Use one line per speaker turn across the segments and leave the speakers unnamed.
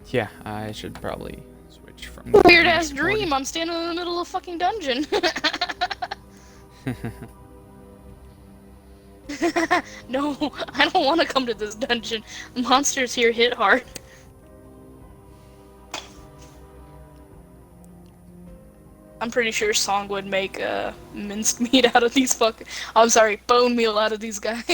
Yeah, I should probably switch from
Weird
being
ass
supported.
dream. I'm standing in the middle of a fucking dungeon. No, I don't want to come to this dungeon. Monsters here hit hard. I'm pretty sure Song would make minced meat out of these fucking. I'm sorry, bone meal out of these guys.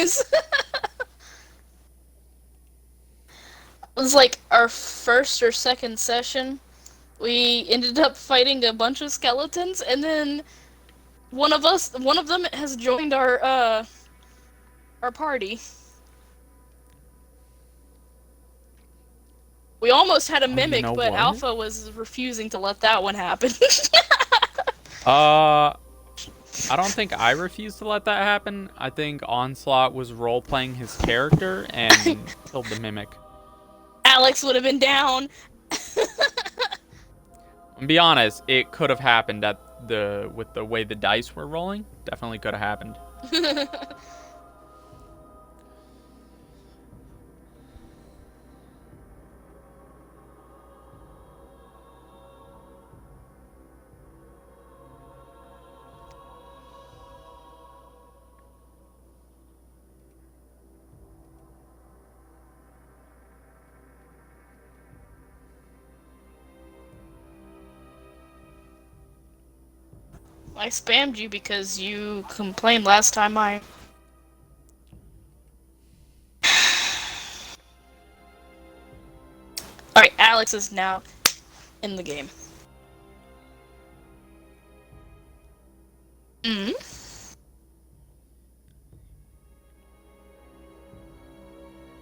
It was like our first or second session. We ended up fighting a bunch of skeletons, and then one of them has joined our party. We almost had a
Oh, you
mimic,
know
but
what?
Alpha was refusing to let that one happen.
Uh, I don't think I refused to let that happen. I think Onslaught was role-playing his character and killed the mimic.
Alex would have been down.
And be honest, it could have happened with the way the dice were rolling. Definitely could have happened.
I spammed you because you complained last time I. Alright, Alex is now in the game. Mm?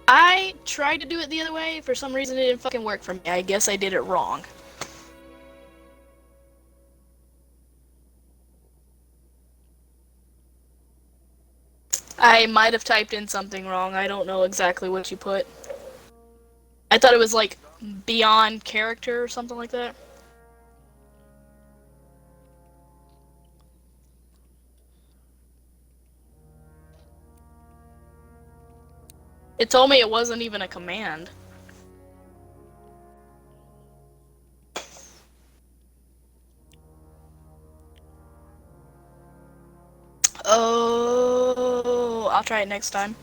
I tried to do it the other way. For some reason, it didn't fucking work for me. I guess I did it wrong. I might have typed in something wrong. I don't know exactly what you put. I thought it was like beyond character or something like that. It told me it wasn't even a command. Oh, I'll try it next time.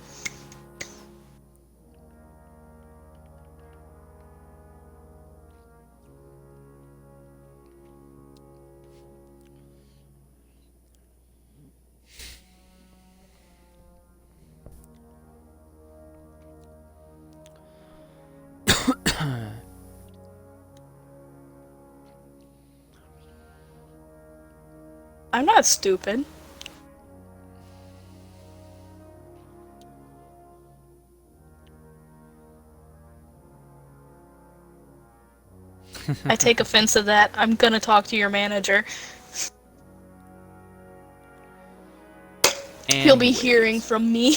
I'm not stupid. I take offense to that. I'm gonna talk to your manager. He'll be hearing
Anyways,
from me.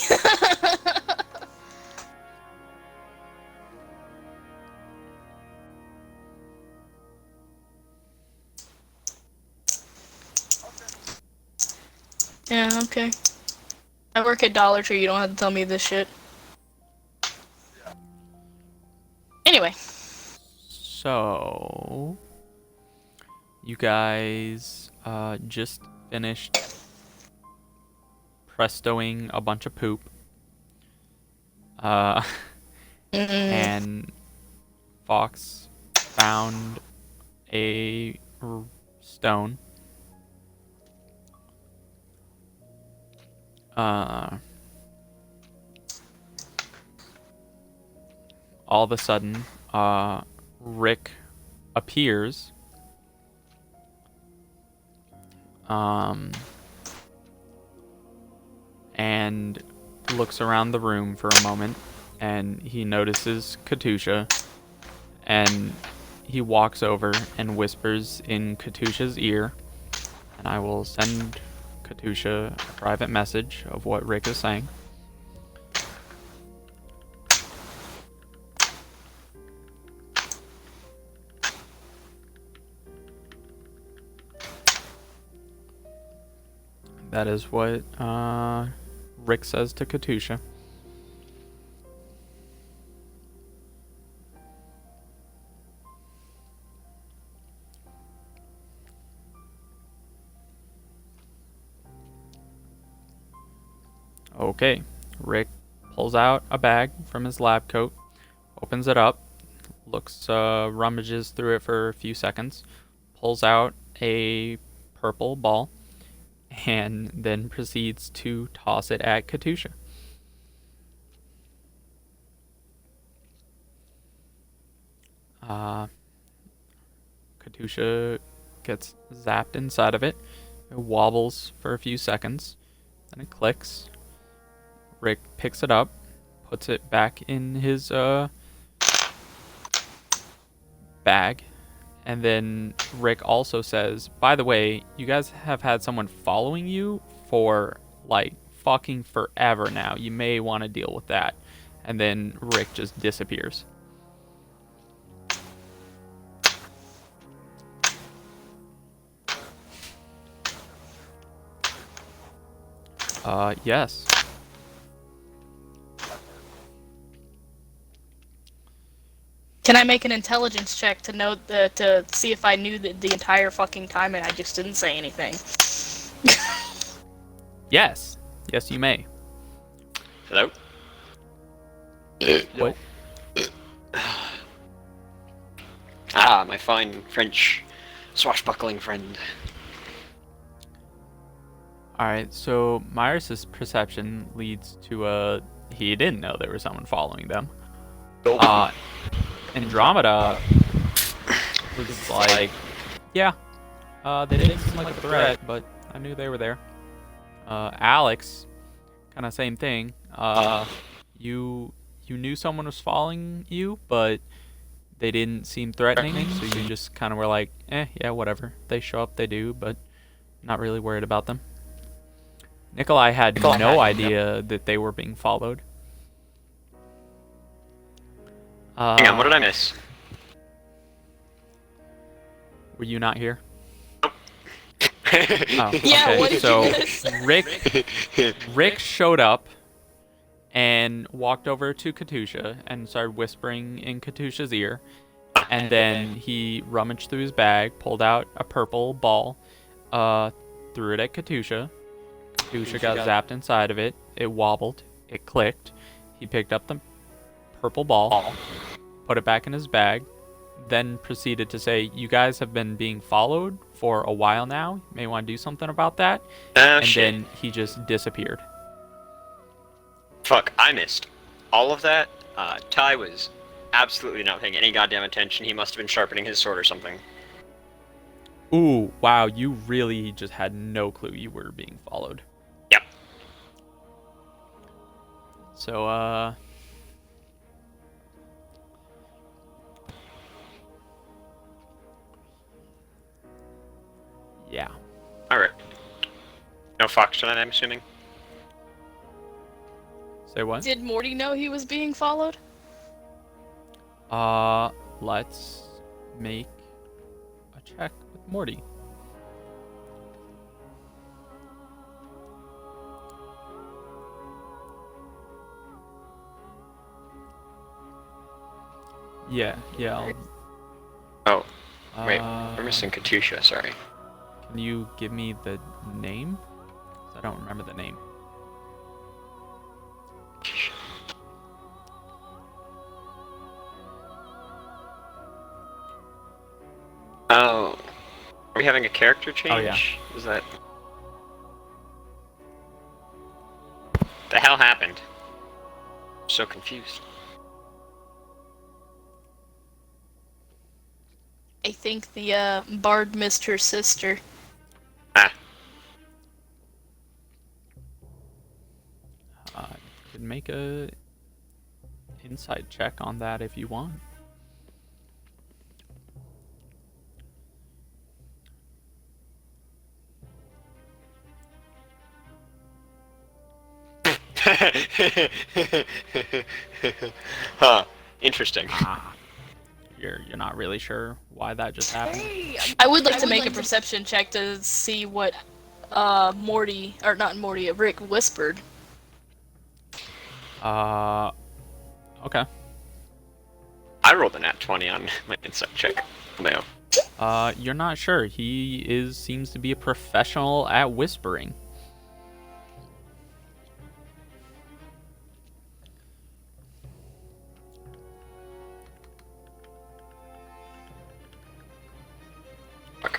Yeah, okay. I work at Dollar Tree, you don't have to tell me this shit. Anyway.
so you guys just finished prestoing a bunch of poop. Uh, and Fox found a stone. All of a sudden, Rick appears. And looks around the room for a moment, and he notices Katusha, and he walks over and whispers in Katusha's ear, and I will send Katusha a private message of what Rick is saying. That is what Rick says to Okay. Rick pulls out a bag from his lab coat, opens it up, rummages through it for a few seconds, pulls out a purple ball, and then proceeds to toss it at Katusha. Katusha gets zapped inside of it. It wobbles for a few seconds, then it clicks. Rick picks it up, puts it back in his bag, and then Rick also says, by the way, you guys have had someone following you for like fucking forever now. You may want to deal with that. And then Rick just disappears. Yes.
Can I make an intelligence check to know to see if I knew that the entire fucking time and I just didn't say anything?
Yes. Yes, you may.
Hello?
What?
Ah, my fine French swashbuckling friend.
Alright, so Myers' perception leads to he didn't know there was someone following them. Andromeda was like, yeah, they didn't seem like a threat, but I knew they were there. Alex, kind of same thing. You knew someone was following you, but they didn't seem threatening, so you just kind of were like, yeah, whatever. They show up, they do, but not really worried about them. Nikolai had no idea that they were being followed.
Hang on, what did I miss?
Were you not here?
Nope.
Oh,
Yeah,
okay.
what did
So
you miss?
Rick showed up and walked over to Katusha and started whispering in Katusha's ear. And then he rummaged through his bag, pulled out a purple ball, threw it at Katusha. Katusha got zapped inside of it. It wobbled. It clicked. He picked up the purple ball, put it back in his bag, then proceeded to say, you guys have been being followed for a while now. You may want to do something about that. And
Shit.
then he just disappeared.
Fuck, I missed all of that. Ty was absolutely not paying any goddamn attention. He must have been sharpening his sword or something.
Ooh, wow, you really just had no clue you were being followed.
Yep.
So, yeah.
Alright. No Fox tonight, I'm assuming?
Say what?
Did Morty know he was being followed?
Let's make a check with Morty. Yeah.
Oh, wait, we're missing Katusha, sorry.
Can you give me the name? 'Cause I don't remember the name.
Oh. Are we having a character change?
Oh, yeah.
Is that... The hell happened? I'm so confused.
I think the bard missed her sister.
Ah.
You can make a insight check on that if you want.
Huh. Interesting.
You're not really sure why that just happened.
I would like to make a perception check to see what Morty, or not Morty, Rick whispered.
Okay.
I rolled a nat 20 on my insight check. No.
You're not sure. He seems to be a professional at whispering.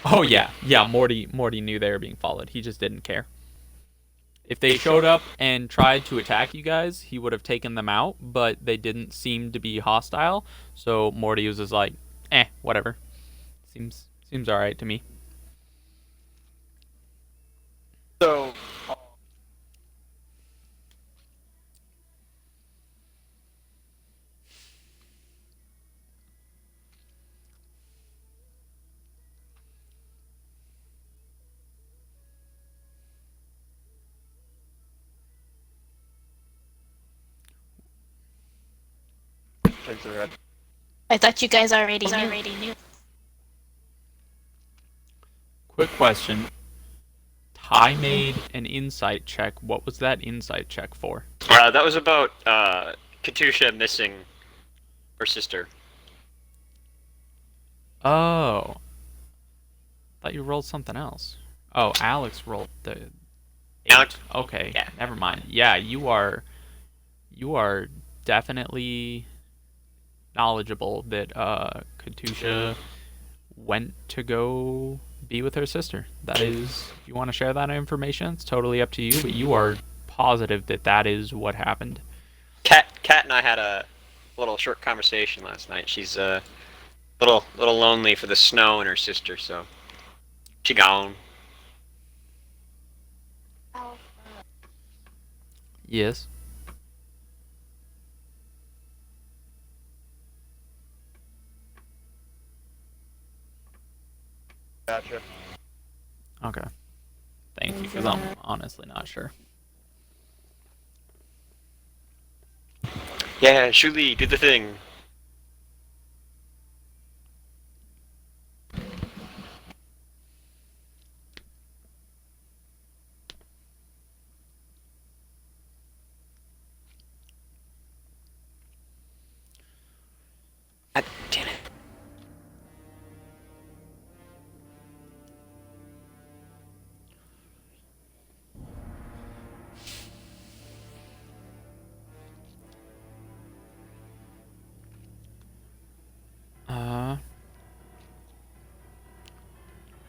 Oh yeah, yeah. Morty knew they were being followed. He just didn't care. If they showed up and tried to attack you guys, he would have taken them out, but they didn't seem to be hostile. So Morty was just like, whatever. Seems all right to me.
So, shakes her head.
I thought you guys already knew.
Quick question. Ty made an insight check. What was that insight check for?
That was about Katusha missing her sister.
Oh. Thought you rolled something else. Oh, Alex rolled the 8.
Alex?
Okay,
Yeah.
never mind. Yeah, you are definitely knowledgeable that Katusha went to go be with her sister. That is, if you want to share that information, it's totally up to you, but you are positive that that is what happened.
Kat and I had a little short conversation last night. She's little lonely for the snow and her sister, so she gone.
Yes.
Gotcha.
Okay. Thank you, because I'm honestly not sure.
Yeah, Shuli, do the thing. God damn it.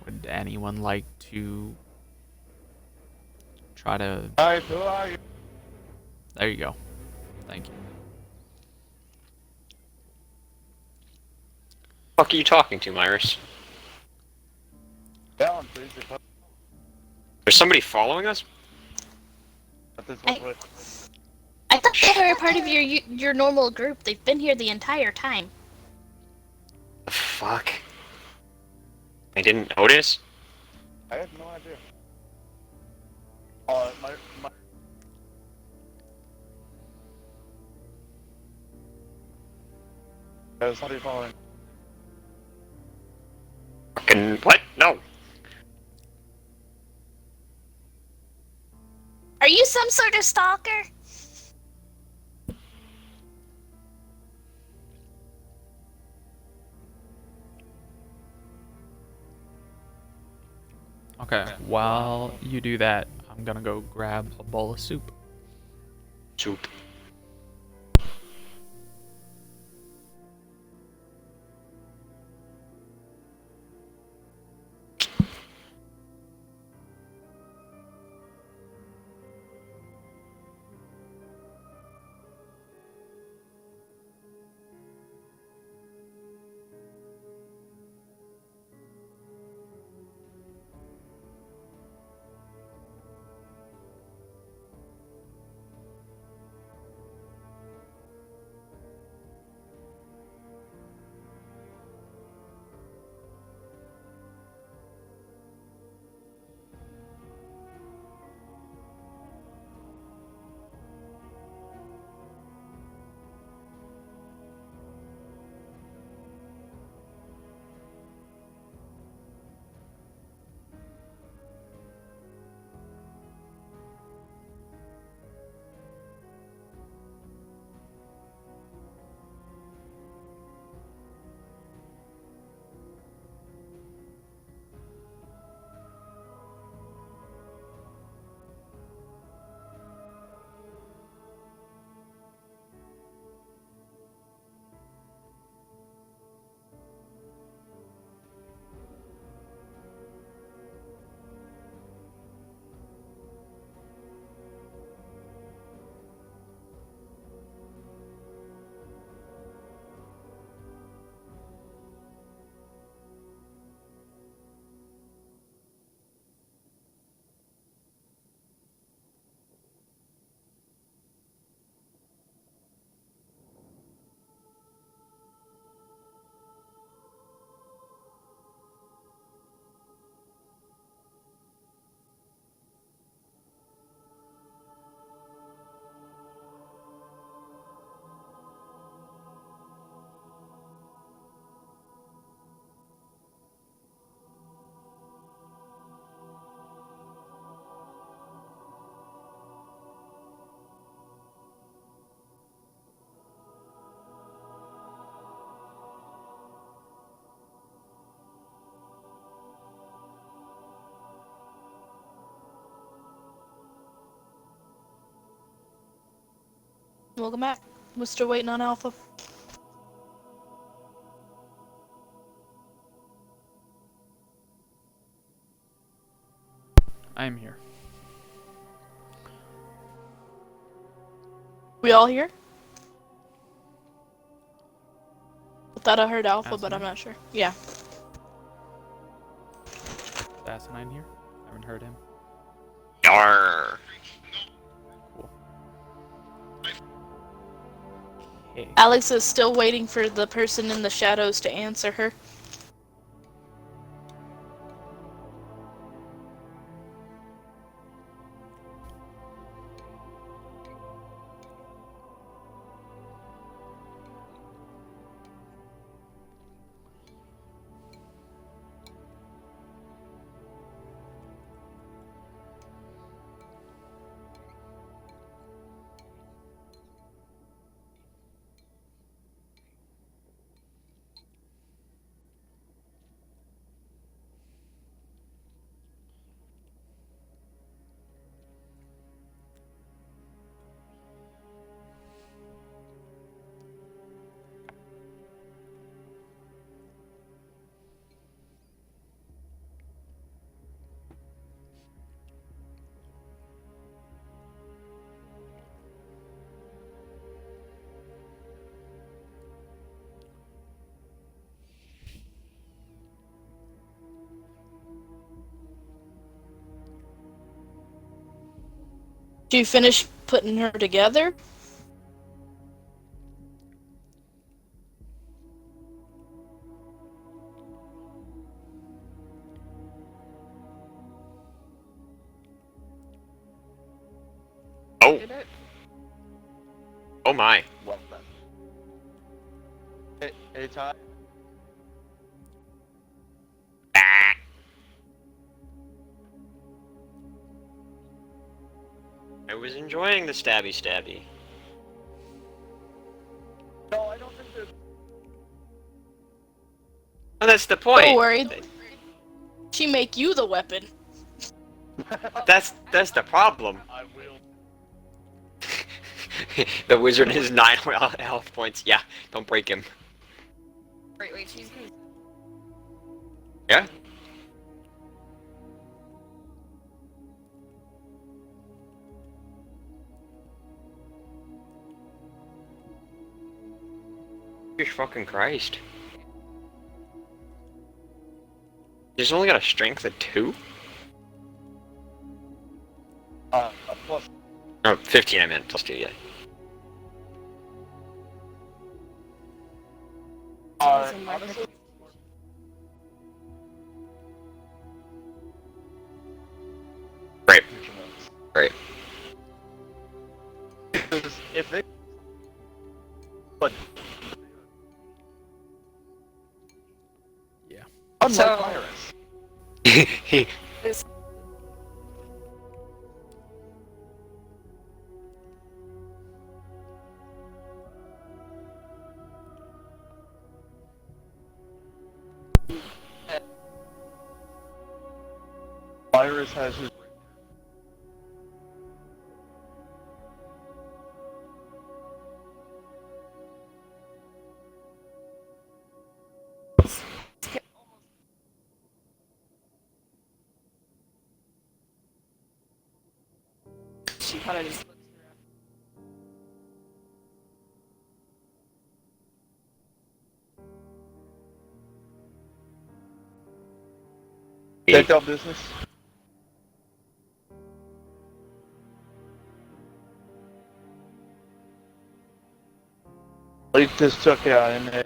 Would anyone like to try to...
Alright, who are you?
There you go. Thank you.
Fuck are you talking to, Myris?
Balance, please.
There's somebody following us?
This one's
I-
with.
I thought they were a part of your normal group. They've been here the entire time.
The fuck? I didn't notice?
I have no idea. My. There's somebody following.
Fucking what? No.
Are you some sort of stalker?
Okay, while you do that, I'm gonna go grab a bowl of soup.
Soup.
Welcome back. We're still waiting on Alpha.
I'm here.
We all here? I thought I heard Alpha, but I'm
Asinine?
not sure. Yeah.
Is Asinine here? I haven't heard him.
Yarr.
Cool. Okay.
Alex is still waiting for the person in the shadows to answer her. Do you finish putting her together?
Oh. Oh my.
What then? Hey, Ty.
Ah. I was enjoying the stabby.
No, I don't think that.
Oh, that's the point.
Don't worry. She make you the weapon.
That's the problem.
I will.
The wizard has 9 health points. Yeah, don't break him.
Wait, she's gonna...
Yeah? Jesus fucking Christ. He's only got a strength of 2?
Plus.
Oh, 15 I meant, plus 2, yeah.
Honestly,
Right. Right.
if they. But.
Yeah.
Unlike
So-
Virus.
He
Virus has his.
She kind of just looks around.
Take out business. Leave this took out in there.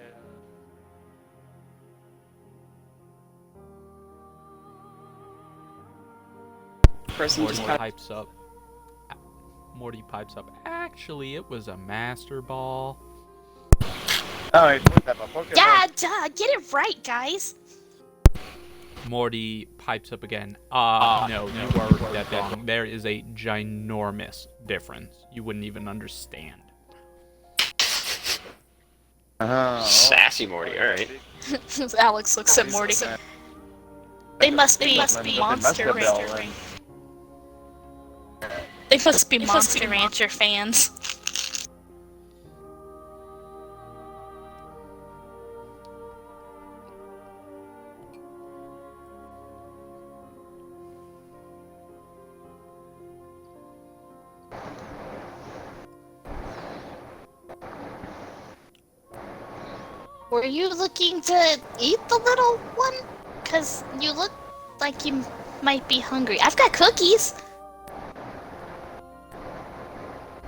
Person
Morty
just kind of...
pipes up. Morty pipes up. Actually, it was a master ball.
Alright, whatever. Focus
Yeah,
on-
duh, get it right, guys.
Morty pipes up again. No, you are wrong. There is a ginormous difference. You wouldn't even understand.
sassy Morty, alright.
Alex looks at Morty. They must be Monster
Bell,
Rancher.
then.
They must be Monster Rancher fans. Were you looking to eat the little one? Cause you look like you might be hungry. I've got cookies.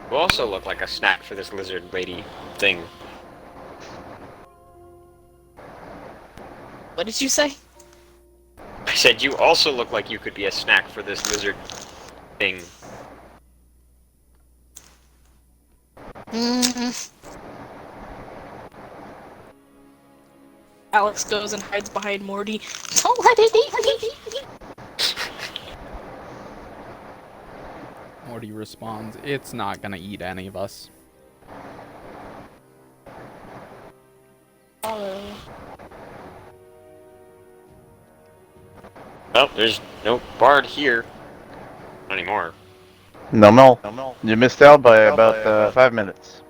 You also look like a snack for this lizard lady thing.
What did you say?
I said you also look like you could be a snack for this lizard thing.
Alex goes and hides behind Morty. Don't let it eat me!
Morty responds, "It's not gonna eat any of us."
Well, there's no bard here. Not anymore.
No. You missed out by about 5 minutes.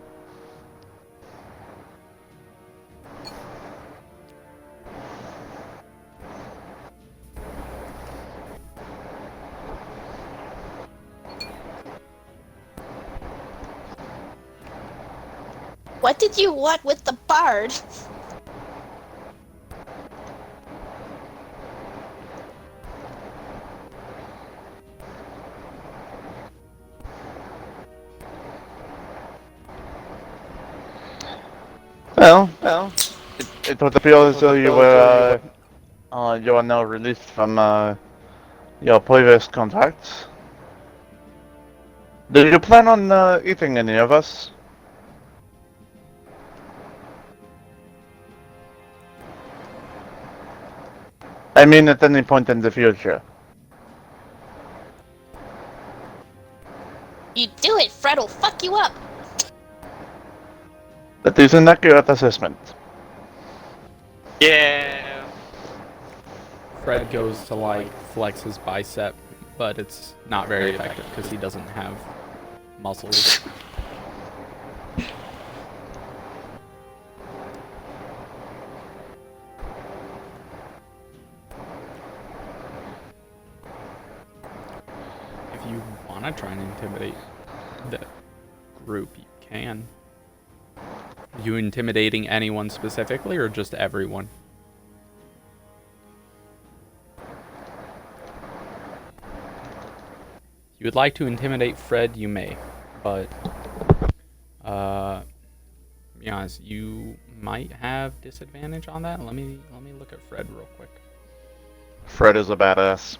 What did you want with the bard?
Well, it would appear as though you were you are now released from your previous contracts. Do you plan on eating any of us? I mean, at any point in the future.
You do it, Fred will fuck you up.
That is an accurate assessment.
Yeah.
Fred goes to like flex his bicep, but it's not very effective because he doesn't have muscles. If you want to try and intimidate the group, you can. Are you intimidating anyone specifically or just everyone? If you would like to intimidate Fred, you may, but to be honest, you might have disadvantage on that. Let me look at Fred real quick.
Fred is a badass.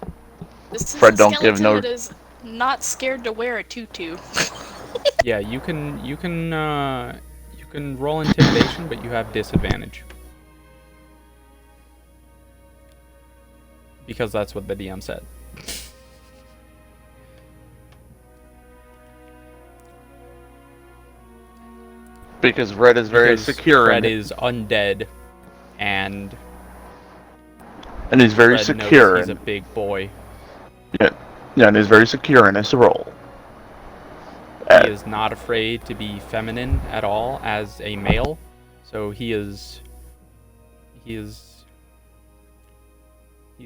This is
Fred
a
don't give
skeleton
no-
that is not scared to wear a tutu.
Yeah, you can roll intimidation, but you have disadvantage. Because that's what the DM said.
Because Fred is very
Because
secure
Fred
in it.
is undead, and
And he's very
Fred
secure
knows he's a
in
big boy.
yeah, and he's very secure in his role.
He is not afraid to be feminine at all as a male, so he's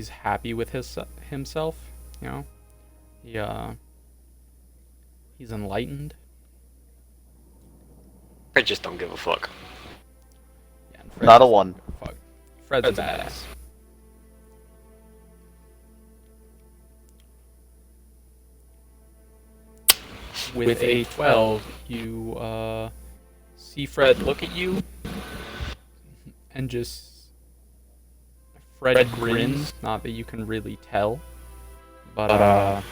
happy with himself, you know. He's enlightened.
I just don't give a fuck.
Yeah, and Fred
Not a
doesn't
one.
give a fuck. Fred's a badass. With a 12, you see Fred look at you, and just Fred grins. Not that you can really tell, but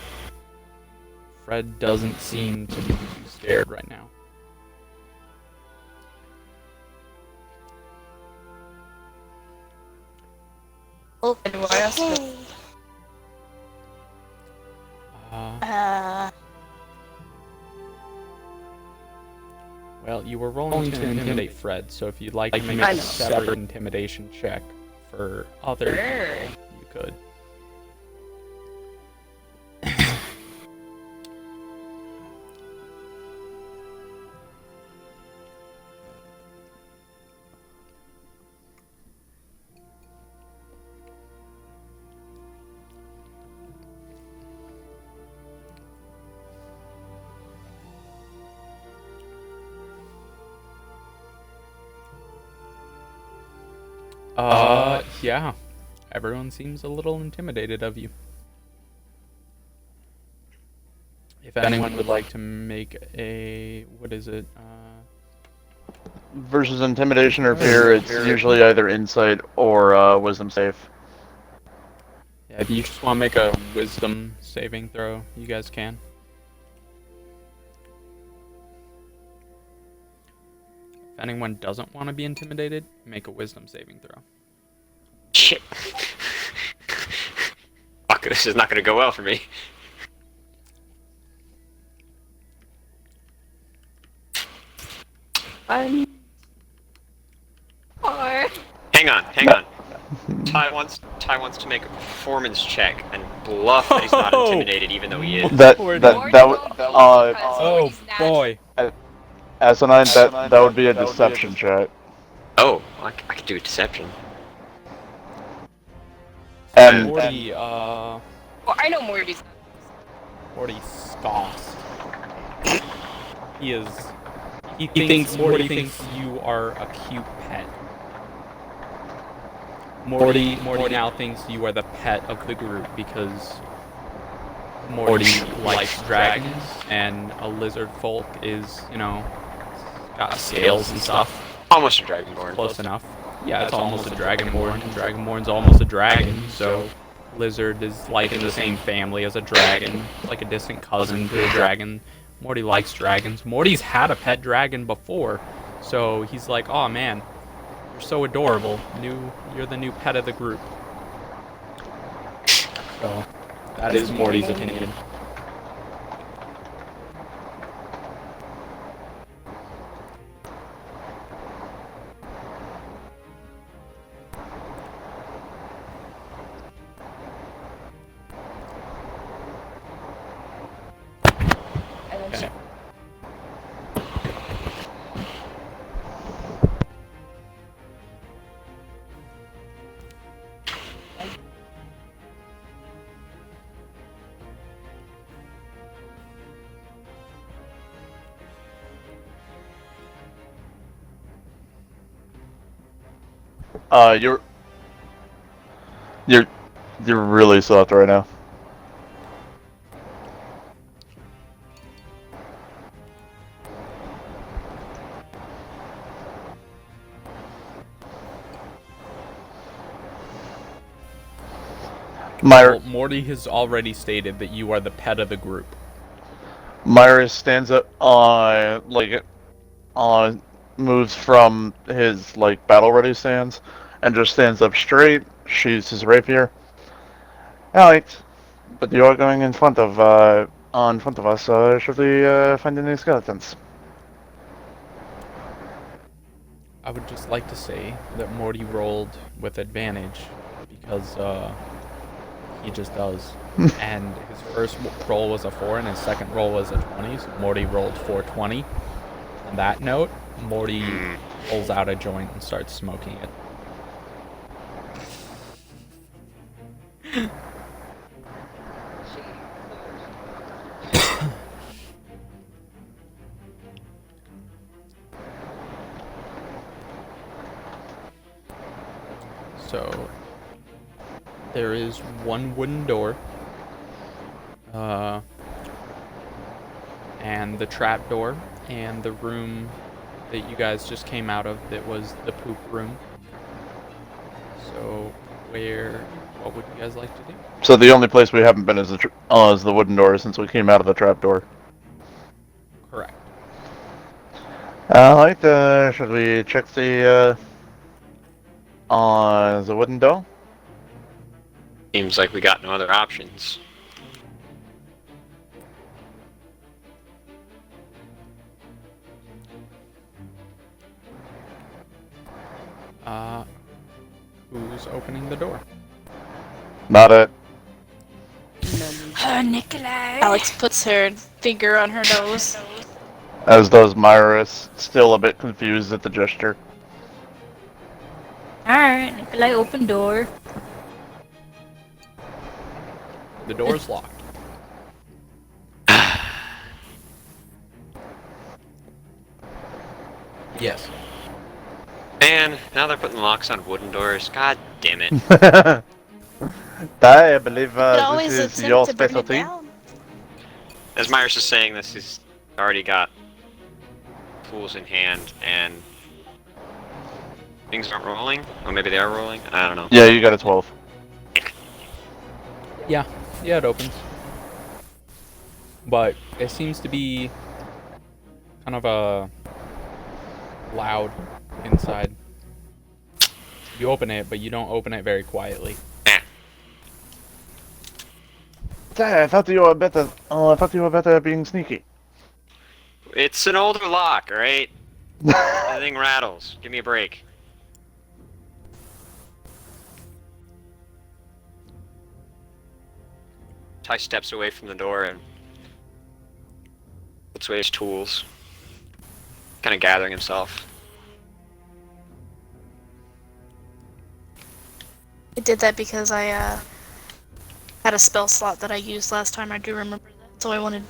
Fred doesn't seem to be too scared right now.
Do I ask
Okay.
Well, you were rolling to intimidate Fred, so if you'd like to make
I
a
know.
separate intimidation check for other
Sure.
people, you could. Yeah. Everyone seems a little intimidated of you. If anyone would like to make a... what is it?
Versus intimidation or fear, it's usually either insight or wisdom save.
Yeah, if you just want to make a wisdom saving throw, you guys can. If anyone doesn't want to be intimidated, make a wisdom saving throw.
Shit. Fuck, this is not gonna go well for me.
Or
Hang on. Ty wants to make a performance check and bluff that he's not
Oh!
intimidated, even though he is.
That
Or
that
Morty
that
won't
would
be
Oh
because he's
boy.
asinine. That would be a deception check.
Oh, I could do a deception.
And
Morty,
Well, I know Morty's.
Morty scoffs. Morty thinks you are a cute pet. Morty now thinks you are the pet of the group because Morty likes dragons and a lizard folk is, you know, got scales and stuff.
Almost a dragonborn.
Close enough. Yeah, it's almost a dragonborn, and dragonborn's almost a dragon, so lizard is like in the same family as a dragon, like a distant cousin to a dragon. Morty likes dragons. Morty's had a pet dragon before, so he's like, "Oh man, you're so adorable. You're the new pet of the group." So that is Morty's opinion. Okay.
you're really soft right now.
Well, Morty has already stated that you are the pet of the group.
Myra stands up, moves from his battle ready stance, and just stands up straight. She's his rapier. Alright, but you are going in front of us. Should we find any skeletons?
I would just like to say that Morty rolled with advantage because he just does. And his first roll was a 4 and his second roll was a 20, so Morty rolled 420. On that note, Morty pulls out a joint and starts smoking it. So there is one wooden door, and the trap door, and the room that you guys just came out of that was the poop room. So what would you guys like to do?
So the only place we haven't been is the wooden door since we came out of the trap door.
Correct.
Alright, should we check the wooden door?
Seems like we got no other options.
Who's opening the door?
Not it.
Nikolai.
Alex puts her finger on her nose.
As does Myra, still a bit confused at the gesture.
Alright, Nikolai, open door.
The door's locked. Yes.
Man, now they're putting locks on wooden doors. God damn it.
I believe
You could
this
always
is
attempt
your
to burn it
specialty.
down.
As Myers is saying this, he's already got tools in hand, and things aren't rolling. Or maybe they are rolling. I don't know.
Yeah, you got a 12.
Yeah, it opens. But it seems to be kind of loud inside. You open it, but you don't open it very quietly.
Eh.
I thought you were better. I thought you were better at being sneaky.
It's an older lock, alright? The thing rattles. Give me a break. Ty steps away from the door and puts away his tools. Kind of gathering himself.
I did that because I had a spell slot that I used last time. I do remember that, so I wanted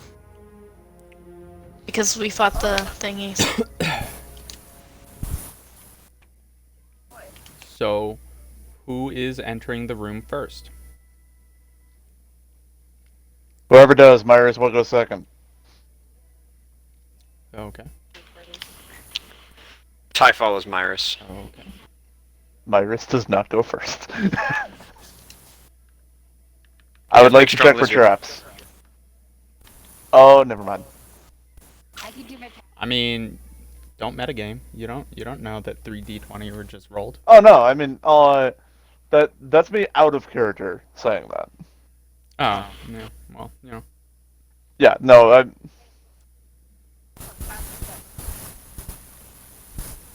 because we fought the thingies.
So, who is entering the room first?
Whoever does, Myers will go second.
Okay.
Ty follows Myris.
Okay.
Myris does not go first. I would like to check for
Wizard.
traps. Oh, never mind.
I can do my.
I mean, don't metagame. You don't know that 3d20 were just rolled.
Oh no, I mean, that's me out of character saying that.
Oh, yeah. Well,
Yeah, no,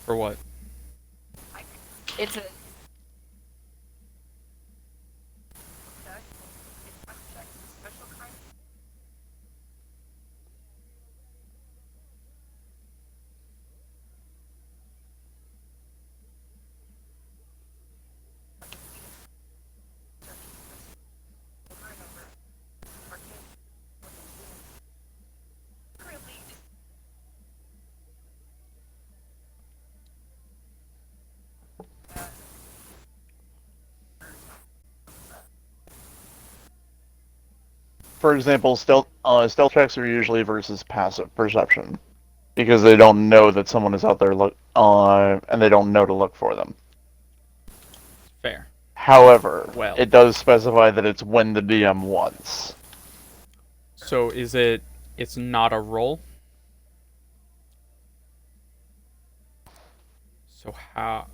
for what?
It's a.
for example, stealth checks are usually versus passive perception because they don't know that someone is out there and they don't know to look for them.
Fair.
However,
Well.
it does specify that it's when the DM wants.
So it's not a roll?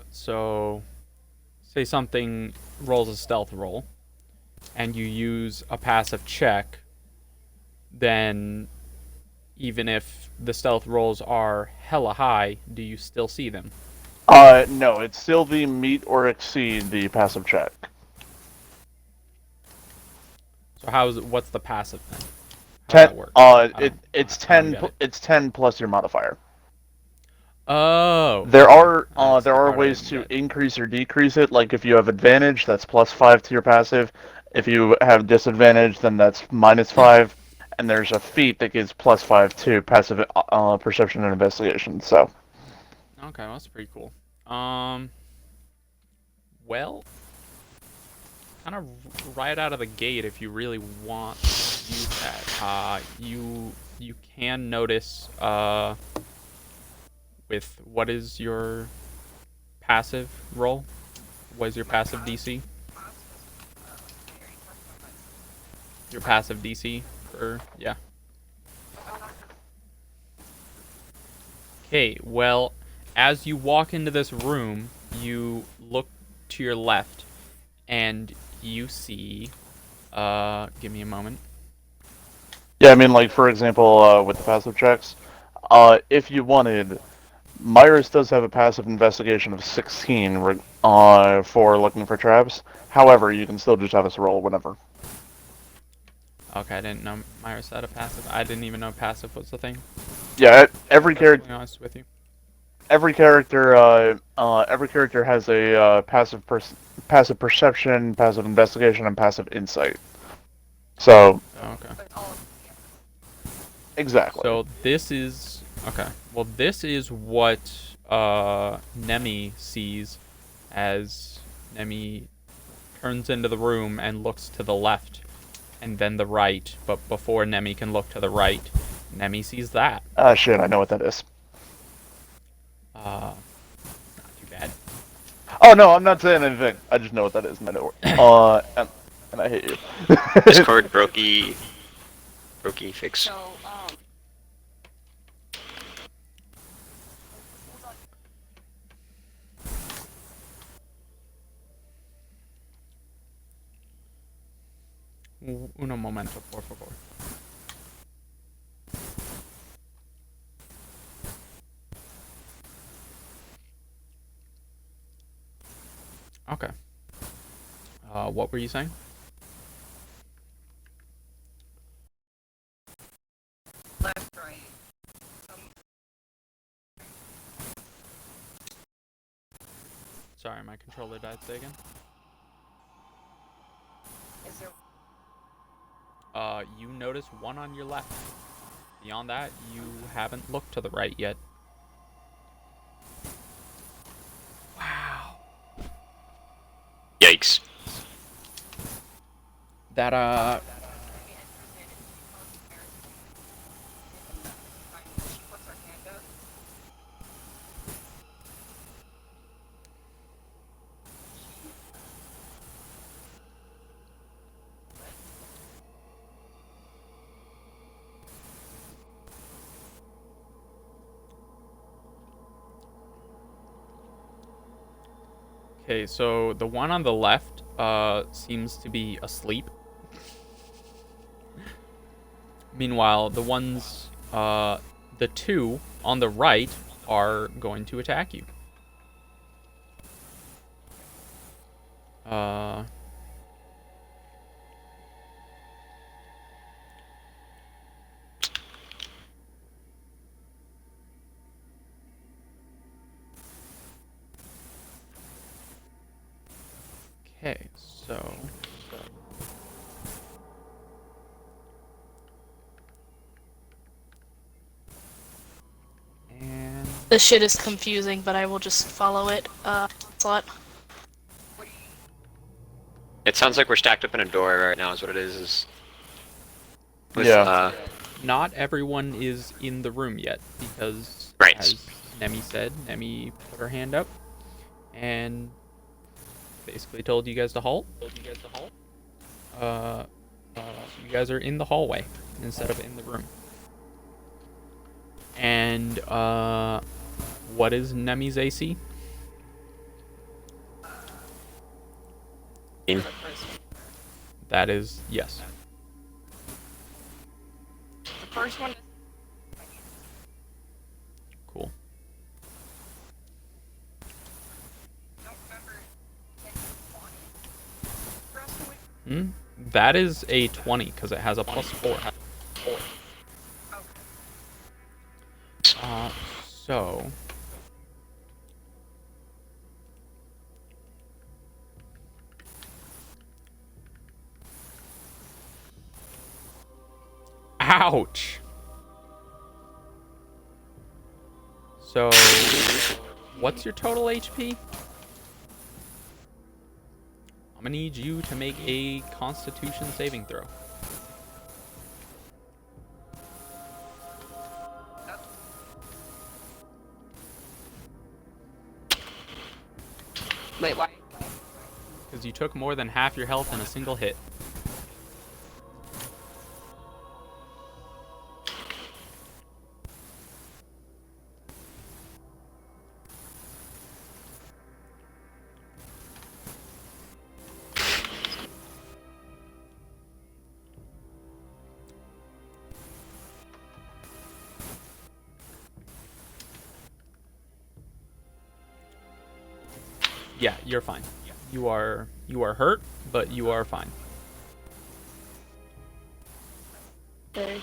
So say something rolls a stealth roll and you use a passive check, then even if the stealth rolls are hella high, do you still see them?
No, it's still the meet or exceed the passive check.
So what's the passive then? How does that work?
It's
I don't
10.
get it.
It's 10 plus your modifier.
Oh.
There are
That's the
there are
part I
ways
didn't
to
get.
increase or decrease it. Like if you have advantage, that's +5 to your passive. If you have disadvantage, then that's -5. And there's a feat that gives +5 to passive perception and investigation. So
Okay, well, that's pretty cool. Well, kind of right out of the gate, if you really want to use that, you can notice with what is your passive roll? What is your passive DC? Your passive DC for yeah. Okay, well, as you walk into this room, you look to your left and you see give me a moment.
yeah, I mean, like for example, with the passive checks, if you wanted, Myris does have a passive investigation of 16 for looking for traps. However, you can still just have us roll whenever.
Okay, I didn't know Myris had a passive. I didn't even know passive was the thing.
Yeah, every character.
To be honest with you.
Every character has a passive perception, passive investigation, and passive insight. So
Oh, okay.
exactly.
So this is okay. Well, this is what Nemi sees as Nemi turns into the room and looks to the left and then the right, but before Nemi can look to the right, Nemi sees that.
Ah, shit, I know what that is.
Not too bad.
Oh, no, I'm not saying anything. I just know what that is, and I know and I hate you.
Discord brokey fix.
So,
Uno momento, por favor. Okay. What were you saying?
left, right.
Sorry, my controller died. Say again.
Is there?
You notice one on your left. Beyond that, you haven't looked to the right yet. Wow.
Yikes.
That,
What's our hand up?
Okay, so the one on the left, seems to be asleep. Meanwhile, the ones, the two on the right are going to attack you. Okay, so... And...
This shit is confusing, but I will just follow it. Slot.
It sounds like we're stacked up in a door right now. Is what it is. With,
Yeah.
Not everyone is in the room yet, because,
Right.
as Nemi said, Nemi put her hand up and basically told you guys to halt. So you guys are in the hallway instead of in the room. And, what is Nemi's AC? That is, yes.
The first one is
Cool.
don't remember.
That is a 20, because it has a +4. So... Ouch! So... What's your total HP? I'm gonna need you to make a Constitution saving throw.
Wait, why?
Because you took more than half your health in a single hit. Yeah, you're fine. You are hurt, but you are fine.
Okay.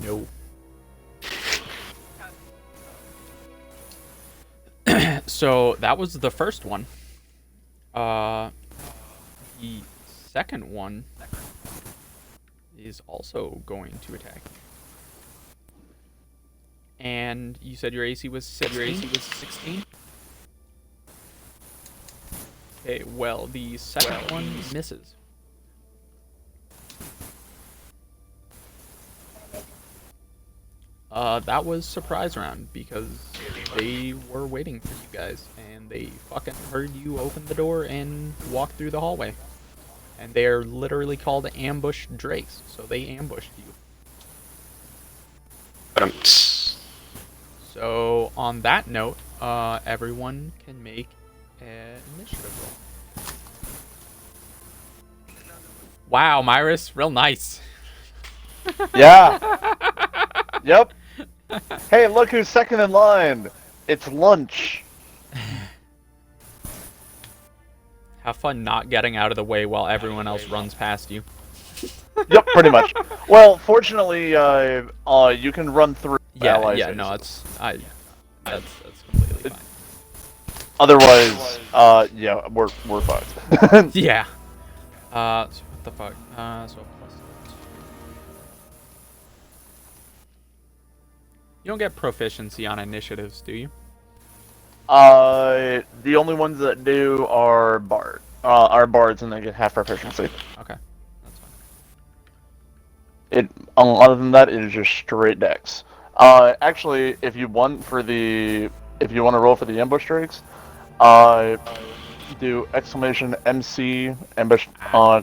No. So that was the first one. The second one is also going to attack. And you said your AC was 16? Okay, well, the second one misses. That was surprise round because they were waiting for you guys and they fucking heard you open the door and walk through the hallway. And they're literally called ambush drakes, so they ambushed you.
But
So on that note, everyone can make an initiative roll. Wow, Myris, real nice.
Yeah. Yep. Hey, look who's second in line. It's lunch.
Have fun not getting out of the way while everyone else runs past you.
Yep, pretty much. Well, fortunately, you can run through allies.
Yeah, no, that's completely fine.
Otherwise, yeah, we're fucked.
Yeah. So what the fuck? So plus 2. You don't get proficiency on initiatives, do you?
The only ones that do are bards, and they get half proficiency.
Okay, that's fine.
Other than that, it is just straight dex. Actually, if you want to roll for the ambush drakes, do exclamation MC ambush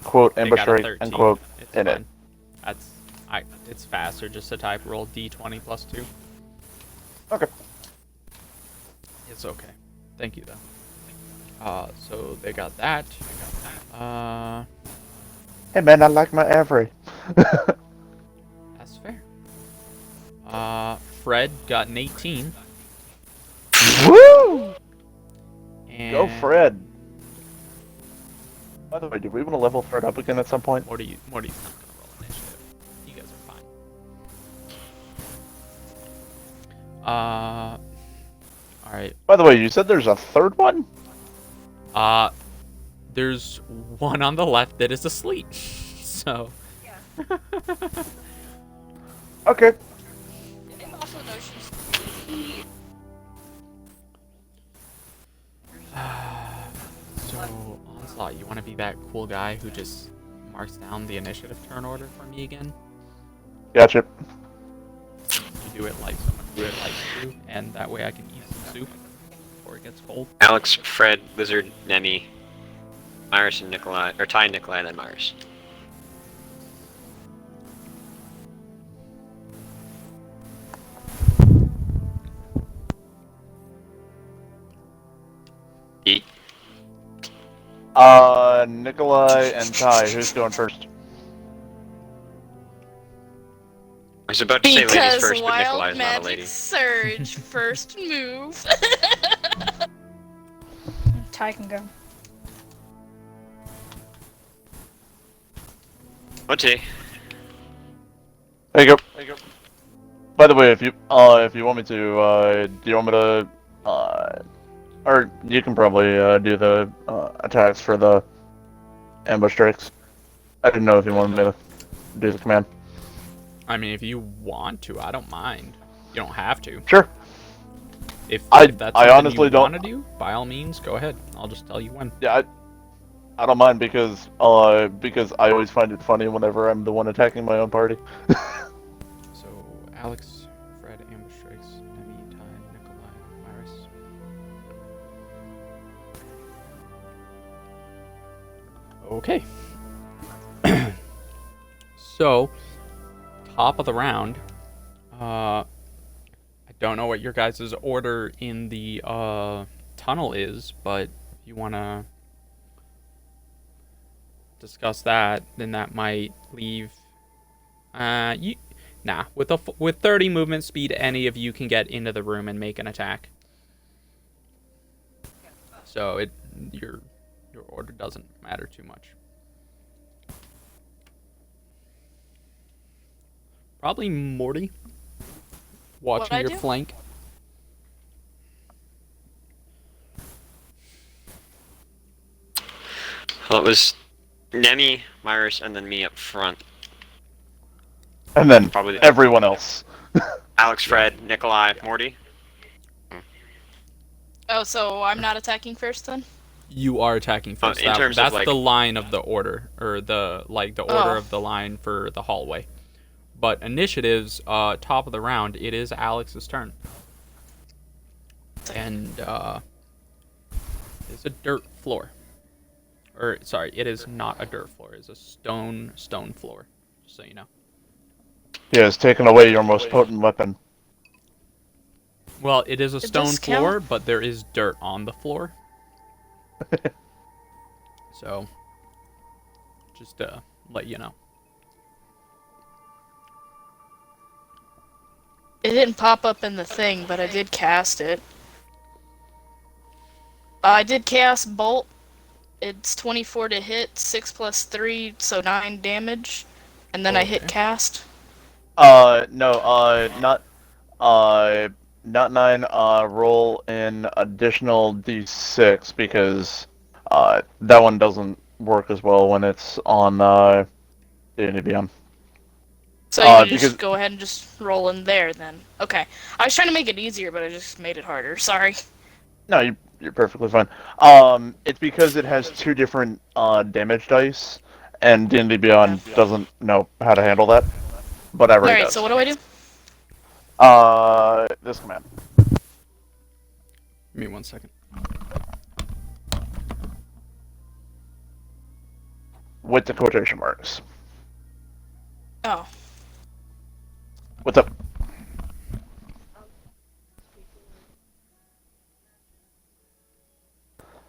quote
They
ambush
got a
drake
13.
and quote
It's
in
fine.
it.
It's faster just to type roll d20 plus 2.
Okay.
It's okay. Thank you though. So they got that.
Hey man, I like my Avery.
That's fair. Fred got an 18.
Woo!
And
Go Fred. By the way, do we want to level Fred up again at some point?
Morty's not gonna roll initiative. You guys are fine. Alright.
By the way, you said there's a third one?
There's one on the left that is asleep. So
Yeah.
Okay.
And also no, she's
So Onslaught, you wanna be that cool guy who just marks down the initiative turn order for me again?
Gotcha.
You do it like someone who would like to, and that way I can eat some soup before it gets cold.
Alex, Fred, Lizard, Nemi, Myris, and Nikolai, or Ty, Nikolai, and then Myris. Eat.
Nikolai and Ty, who's going first?
I was about to say ladies
because
first, but Nikolai's
wild
not a
magic
lady.
surge first move.
Ty can go.
Okay.
There you go. By the way, if you want me to, do you want me to, or you can probably do the attacks for the ambush drakes. I didn't know if you wanted me to do the command.
I mean, if you want to, I don't mind. You don't have to.
Sure.
If
I
that's something
honestly
you
don't-
want to do, by all means, go ahead. I'll just tell you when.
Yeah, I don't mind because I always find it funny whenever I'm the one attacking my own party.
So, Alex, Fred, ambush strikes, Nemi, Ty, Nikolai, Myris. Okay. So, top of the round. I don't know what your guys' order in the tunnel is, but if you want to discuss that, then that might leave. With 30 movement speed, any of you can get into the room and make an attack. So your order doesn't matter too much. Probably Morty. Watching
I
your
do?
flank.
Well, it was Nemi, Myris, and then me up front.
And then
Probably
everyone else.
Alex, Fred, Nikolai, Morty.
Oh, so I'm not attacking first then?
You are attacking first.
In terms of,
That's
like-
the line of the order, or the order
Oh.
of the line for the hallway. But initiatives, top of the round, it is Alex's turn. And it's a dirt floor. Or sorry, it is not a dirt floor. It's a stone floor. Just so you know.
He has taken away your most potent weapon.
Well, it is a
Did
stone
this
floor,
count?
but there is dirt on the floor. So, just to let you know.
It didn't pop up in the thing, but I did cast it. I did cast Bolt. It's 24 to hit, 6 plus 3, so 9 damage. And then I hit
Okay.
cast.
No, not 9, roll an additional d6 because, that one doesn't work as well when it's on, D&D Beyond.
So you just
because-
go ahead and just roll in there then. Okay. I was trying to make it easier, but I just made it harder. Sorry.
No, you're perfectly fine. It's because it has 2 different, damage dice, and D&D Beyond doesn't know how to handle that. But everybody
Alright,
does.
so what do I do?
This command.
Give me 1 second.
With the quotation marks.
Oh.
What's up?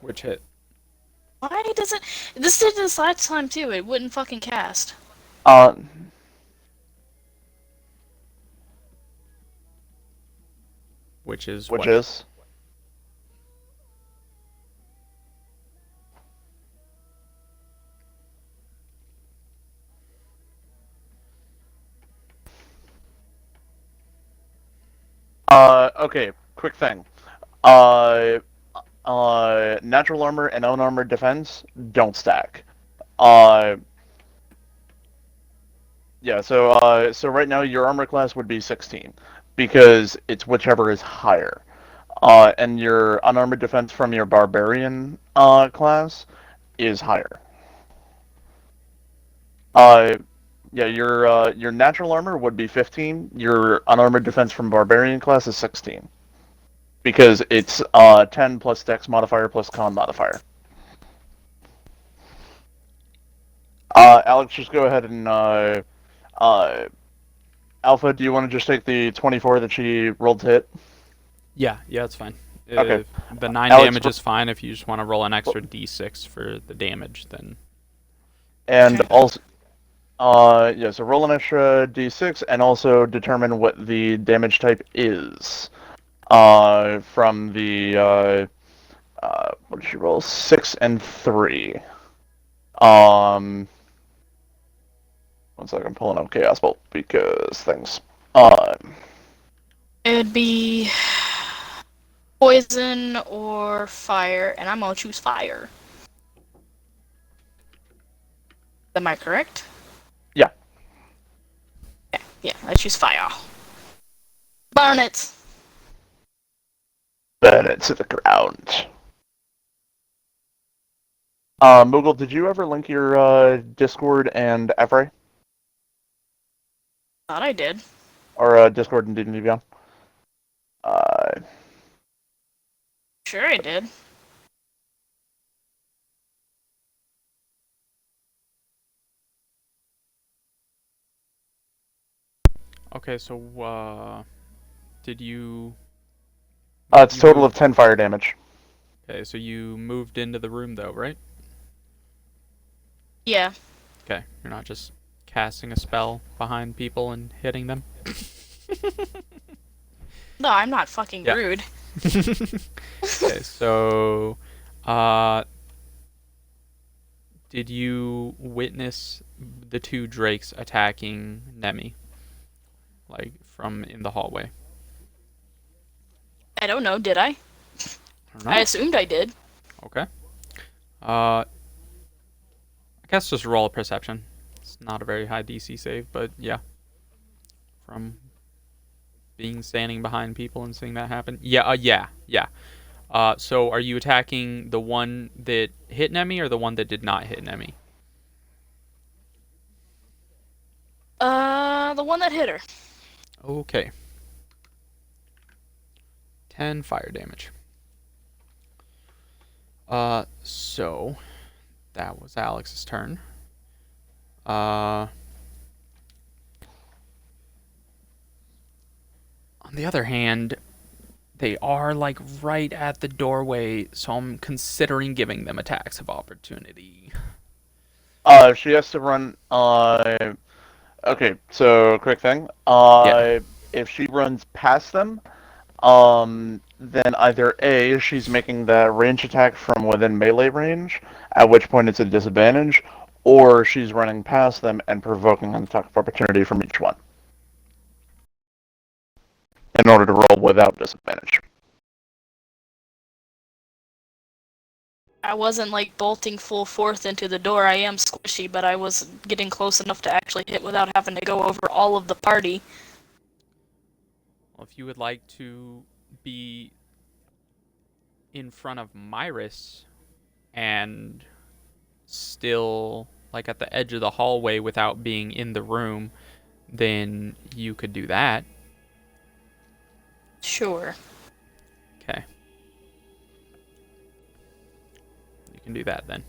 Which hit?
Why does it... This did this last time too. It wouldn't fucking cast.
Uh,
Which is
which
what?
is? Okay, quick thing. Natural armor and unarmored defense don't stack. Yeah, so right now your armor class would be 16 because it's whichever is higher. And your unarmored defense from your barbarian class is higher. Yeah, your natural armor would be 15. Your unarmored defense from barbarian class is 16 because it's 10 plus dex modifier plus con modifier. Alex, just go ahead and Alpha, do you want to just take the 24 that she rolled to hit?
Yeah, it's fine.
Okay.
The 9
Alex,
damage is fine. If you just want to roll an extra d6 for the damage, then...
And
Okay.
also, yeah, so roll an extra d6 and also determine what the damage type is. From the, what did she roll? 6 and 3. One second, I'm pulling up Chaos Bolt because things.
It'd be... poison or fire, and I'm gonna choose fire. Am I correct?
Yeah.
Yeah, I choose fire. Burn it!
Burn it to the ground. Moogle, did you ever link your Discord and Evray?
Thought I did.
Or Discord and D&D Beyond?
Sure I did.
Okay, so, did you...
It's a
you
total
moved-
of 10 fire damage.
Okay, so you moved into the room, though, right?
Yeah.
Okay, you're not just casting a spell behind people and hitting them?
No, I'm not fucking
Yeah.
rude.
Okay, so, did you witness the 2 drakes attacking Nemi? Like, from in the hallway?
I don't know, did I?
I don't know.
I assumed I did.
Okay. I guess just roll a perception. It's not a very high DC save, but yeah. from being standing behind people and seeing that happen? Yeah, yeah. So are you attacking the one that hit Nemi or the one that did not hit Nemi?
The one that hit her.
Okay. 10 fire damage. So that was Alex's turn. On the other hand, they are like right at the doorway, so I'm considering giving them attacks of opportunity.
She has to run. Okay, so quick thing.
Yeah.
If she runs past them, then either A, she's making that range attack from within melee range, at which point it's a disadvantage, or she's running past them and provoking an attack of opportunity from each one in order to roll without disadvantage.
I wasn't like bolting full force into the door. I am squishy, but I was getting close enough to actually hit without having to go over all of the party.
Well, if you would like to be in front of Myris and still like at the edge of the hallway without being in the room, then you could do that.
Sure.
Okay. You can do that then.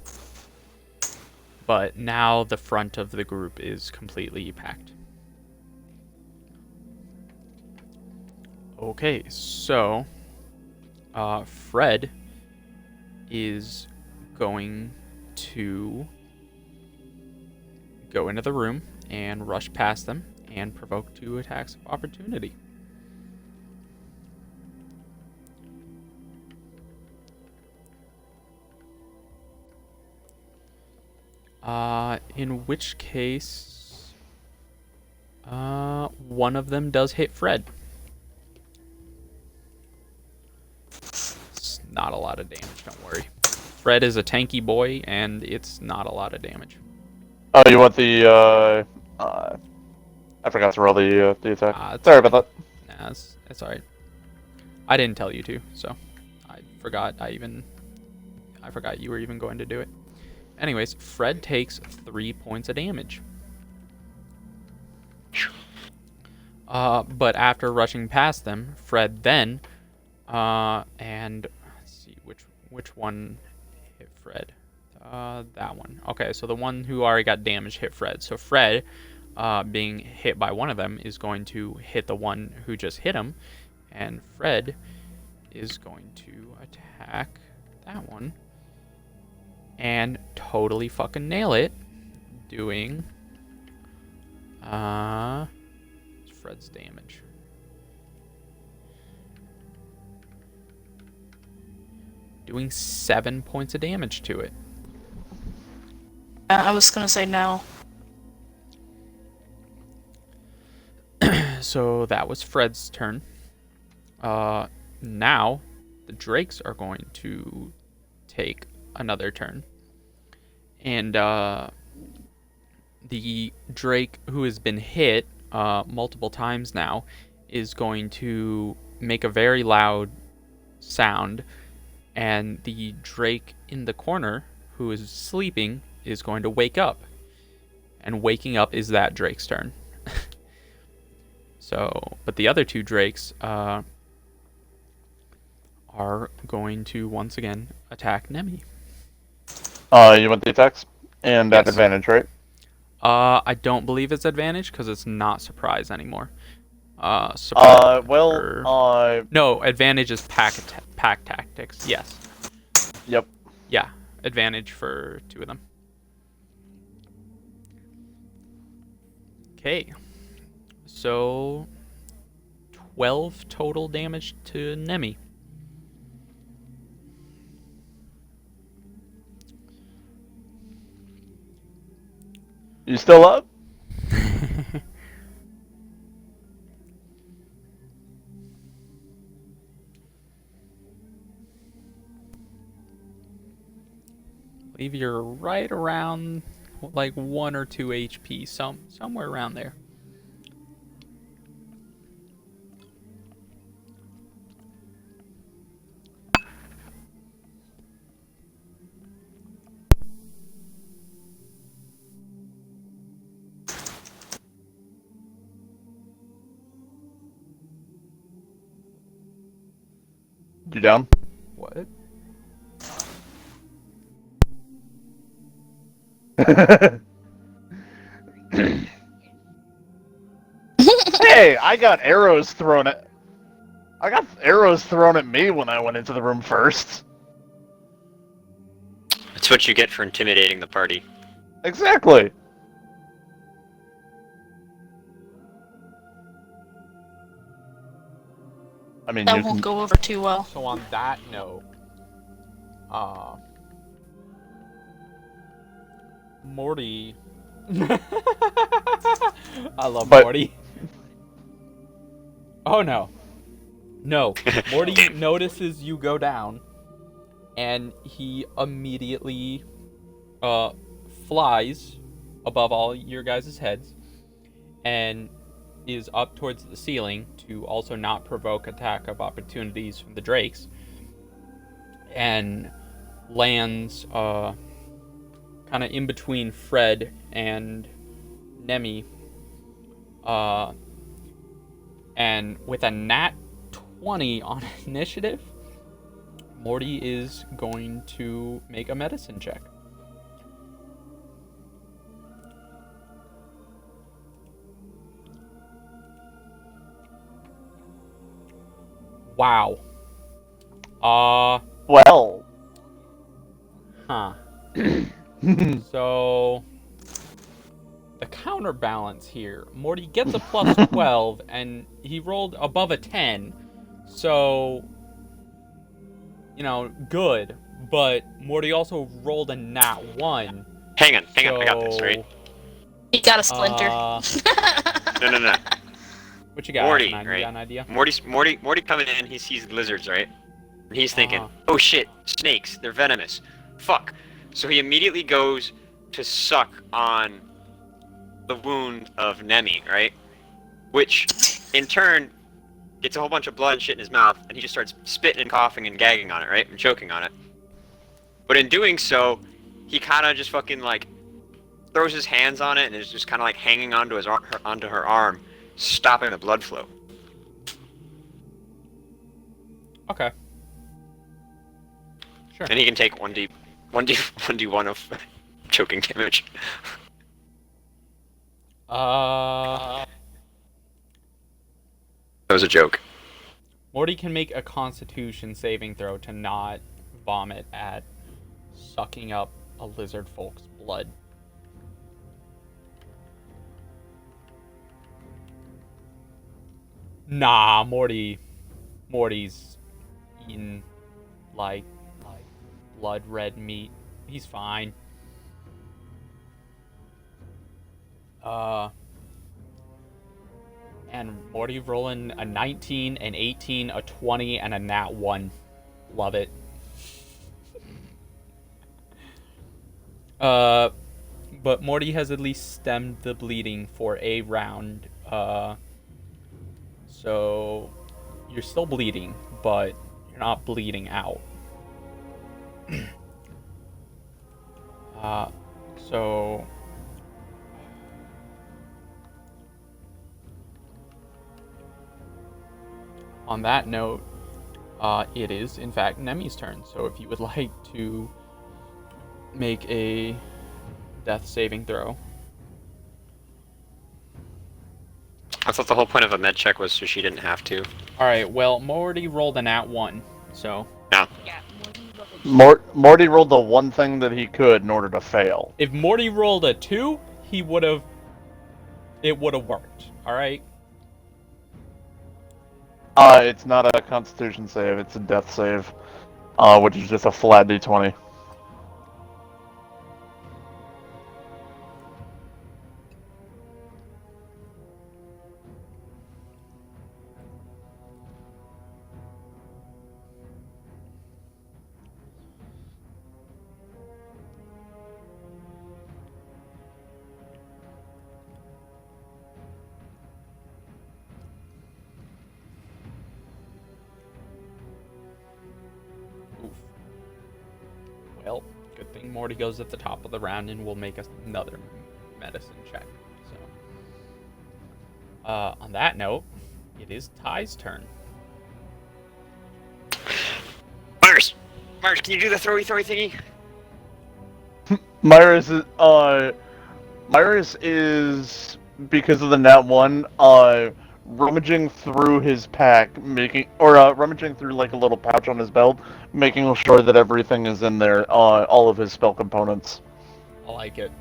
But now the front of the group is completely packed. Okay, so Fred is going to go into the room and rush past them and provoke 2 attacks of opportunity. In which case, one of them does hit Fred. It's not a lot of damage, don't worry. Fred is a tanky boy, and it's not a lot of damage.
Oh, you want the, I forgot to roll the attack.
It's
Sorry about that.
Nah, it's alright. I didn't tell you to, so I forgot you were even going to do it. Anyways, Fred takes 3 points of damage. But after rushing past them, Fred then, and let's see which one hit Fred. That one. Okay, so the one who already got damage hit Fred. So Fred, being hit by one of them, is going to hit the one who just hit him, and Fred is going to attack that one and totally fucking nail it, doing Fred's damage. Doing 7 points of damage to it.
I was gonna say no.
So that was Fred's turn. Now the Drakes are going to take another turn. And the Drake who has been hit multiple times now is going to make a very loud sound, and the Drake in the corner who is sleeping is going to wake up, and waking up is that Drake's turn. So, but the other 2 Drakes are going to once again attack Nemi.
You want the attacks? And at
Yes.
advantage, right?
I don't believe it's advantage because it's not surprise anymore. Surprise. No, advantage is pack tactics. Yes.
Yep.
Yeah, advantage for 2 of them. Okay. So 12 total damage to Nemi.
You still up?
Believe you're right around like 1 or 2 HP, somewhere around there.
You down?
What?
Hey, I got arrows thrown at me when I went into the room first.
That's what you get for intimidating the party.
Exactly. I mean,
That
you
won't
can...
go over too well.
So on that note, Morty. I love
But-
Morty. Oh no. No. Morty notices you go down, and he immediately flies above all your guys' heads and is up towards the ceiling to also not provoke attack of opportunities from the drakes, and lands kind of in between Fred and Nemi, and with a nat 20 on initiative, Morty is going to make a medicine check. Wow.
Well...
Huh. So, the counterbalance here, Morty gets a plus 12, and he rolled above a 10, so, you know, good, but Morty also rolled a nat 1.
Hang on, I got this, right?
He got a splinter.
No.
What you got?
Morty,
You got
right?
an idea?
Morty coming in, he sees lizards, right? And he's thinking,
Uh-huh.
oh shit, snakes, they're venomous. Fuck. So he immediately goes to suck on the wound of Nemi, right? Which, in turn, gets a whole bunch of blood and shit in his mouth, and he just starts spitting and coughing and gagging on it, right? And choking on it. But in doing so, he kind of just fucking, like, throws his hands on it and is just kind of, like, hanging onto onto her arm, stopping the blood flow.
Okay. Sure.
And he can take 1d1 of choking damage. That was a joke.
Morty can make a Constitution saving throw to not vomit at sucking up a lizard folk's blood. Nah, Morty's eating like blood red meat. He's fine. And Morty rolling a 19, an 18, a 20, and a nat 1. Love it. But Morty has at least stemmed the bleeding for a round. So you're still bleeding, but you're not bleeding out. So on that note, it is in fact Nemi's turn. So if you would like to make a death saving throw.
I thought the whole point of a med check was so she didn't have to.
Alright, well, Morty rolled a nat 1, so...
No.
Yeah, more than
Morty rolled the one thing that he could in order to fail.
If Morty rolled a 2, he would've... It would've worked, alright?
It's not a Constitution save, it's a death save, which is just a flat d20.
Oof. Well, good thing Morty goes at the top of the round and we'll make another medicine check, so... on that note, it is Ty's turn.
Marsh, can you do the throwy thingy?
Myris is, because of the nat 1, rummaging through his pack, rummaging through like a little pouch on his belt, making sure that everything is in there, all of his spell components.
I like it.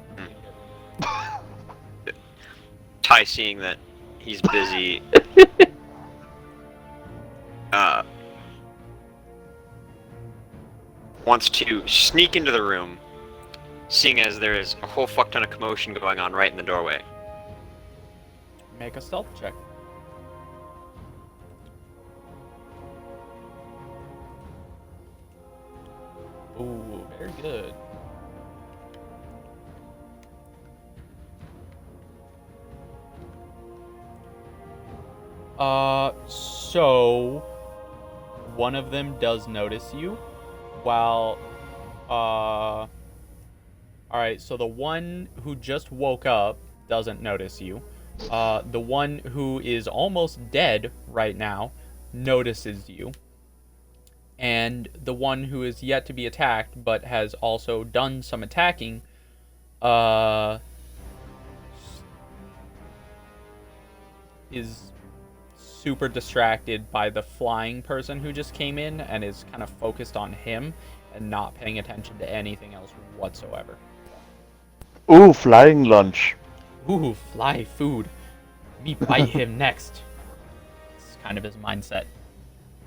Ty, seeing that he's busy, wants to sneak into the room, seeing as there is a whole fuck ton of commotion going on right in the doorway.
Make a stealth check. Ooh, very good. So one of them does notice you, while alright, so the one who just woke up doesn't notice you. The one who is almost dead right now notices you. And the one who is yet to be attacked but has also done some attacking, is super distracted by the flying person who just came in and is kind of focused on him and not paying attention to anything else whatsoever.
Ooh, flying lunch.
Ooh, fly food. Me bite him next. It's kind of his mindset.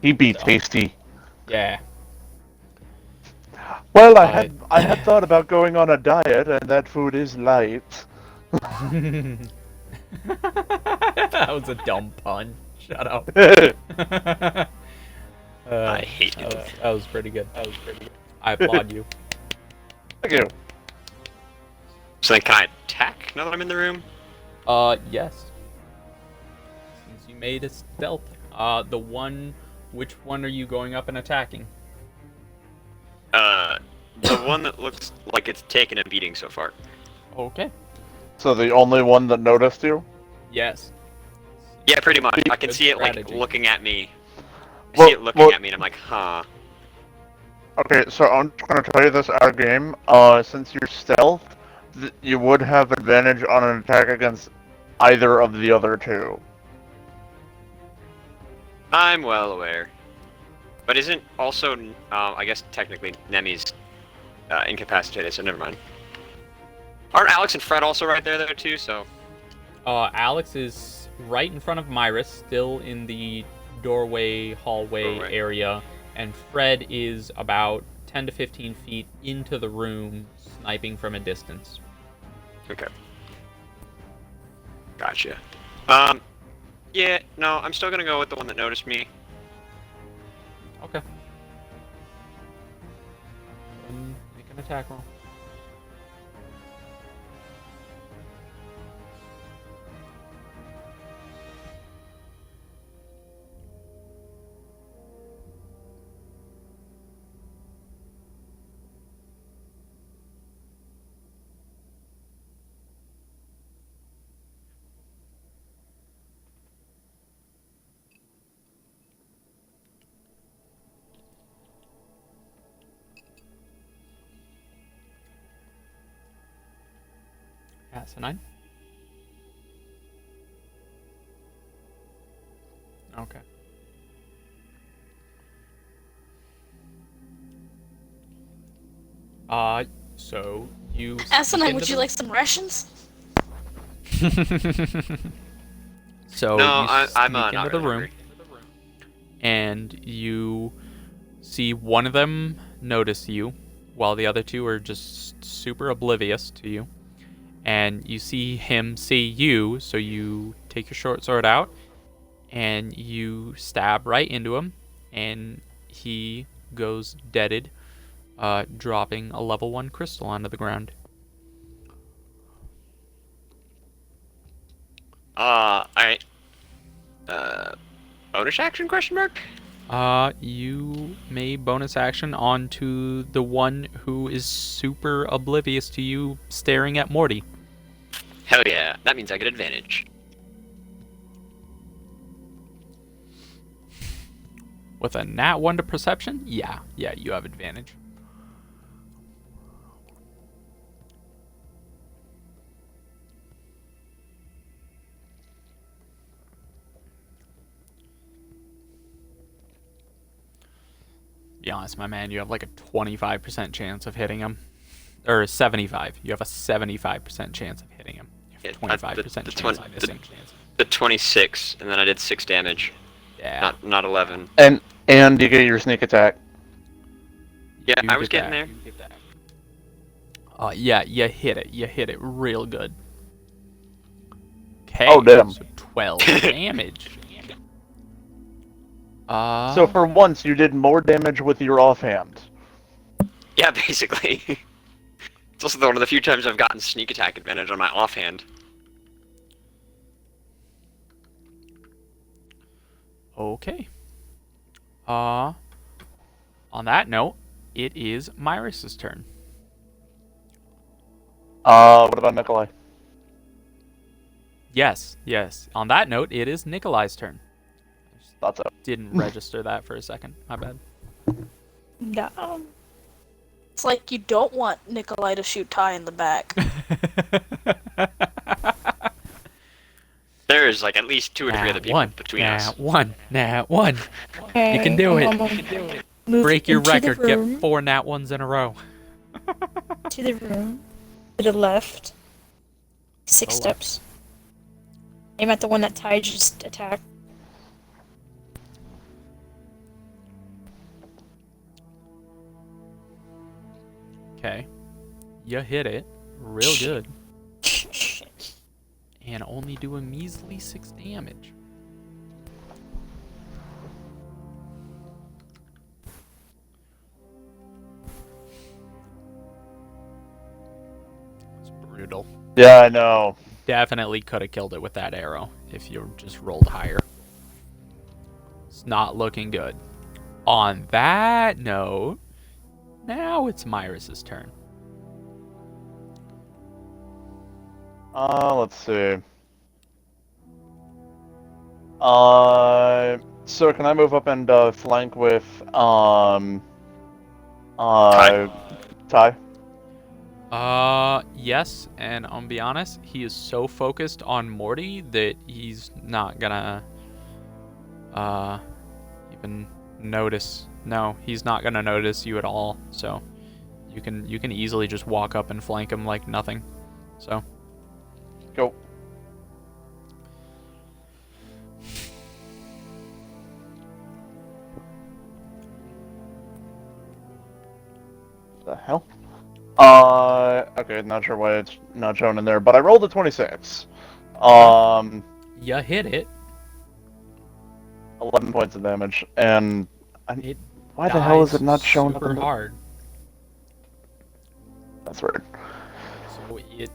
He be tasty.
Yeah.
Well, I had thought about going on a diet, and that food is light.
That was a dumb pun. Shut up.
I hate you.
That was pretty good. I applaud you.
Thank you.
So then can I attack now that I'm in the room?
Yes. Since you made a stealth. Which one are you going up and attacking?
The one that looks like it's taken a beating so far.
Okay.
So the only one that noticed you?
Yes.
Yeah, pretty much. I can
Good
see it like
strategy.
looking at me.
Well-
See it looking
well-
at me, and I'm like, huh.
Okay, so I'm just gonna tell you this out of game. Since you're stealth, you would have advantage on an attack against either of the other two.
I'm well aware. But isn't also, I guess technically Nemi's incapacitated, so never mind. Aren't Alex and Fred also right there though too? So.
Alex is right in front of Myris, still in the hallway area, and Fred is about 10 to 15 feet into the room, sniping from a distance.
Okay. Gotcha. Yeah, no, I'm still gonna go with the one that noticed me.
Okay. Make an attack roll. That's a 9. Okay. So you.
Asinine, would you like some rations?
So
No,
you
I'm
sneak
not
into the
really
room, and you see one of them notice you, while the other two are just super oblivious to you. And you see him see you, so you take your short sword out, and you stab right into him, and he goes deaded, dropping a level 1 crystal onto the ground.
Alright. Bonus action, question mark?
You may bonus action onto the one who is super oblivious to you staring at Morty.
Hell yeah, that means I get advantage.
With a nat 1 to perception? Yeah, you have advantage. Be honest, my man, you have like a 25% chance of hitting him. Or 75. You have a 75% chance of hitting him. You have a 25% chance of missing.
The 26, and then I did 6 damage.
Yeah.
Not 11.
And you get your sneak attack.
Yeah, I was getting there.
Yeah, you hit it. You hit it real good. Okay.
Oh, damn.
So 12 damage.
So for once, you did more damage with your offhand.
Yeah, basically. It's also one of the few times I've gotten sneak attack advantage on my offhand.
Okay. On that note, it is Myris's turn.
What about Nikolai?
Yes. On that note, it is Nikolai's turn.
Thought so.
Didn't register that for a second. My bad.
No. It's like you don't want Nikolai to shoot Ty in the back.
There's like at least 2 or 3 other people between us.
Nat 1. You can do it. Break your record. Get 4 nat 1s in a row.
To the room. To the left. 6 steps. Aim at the one that Ty just attacked.
Okay. You hit it real good. And only do a measly 6 damage. It's brutal.
Yeah, I know.
Definitely could have killed it with that arrow if you just rolled higher. It's not looking good. On that note, now it's Myris's turn.
Let's see. So can I move up and flank with Ty?
Yes, and I'll be honest, he is so focused on Morty that he's not gonna even notice. No, he's not gonna notice you at all. So you can easily just walk up and flank him like nothing. So
go. The hell? Okay, not sure why it's not shown in there, but I rolled a 26.
You hit it.
11 points of damage, and why the
Dies
hell is it not shown
super hard?
That's weird.
So it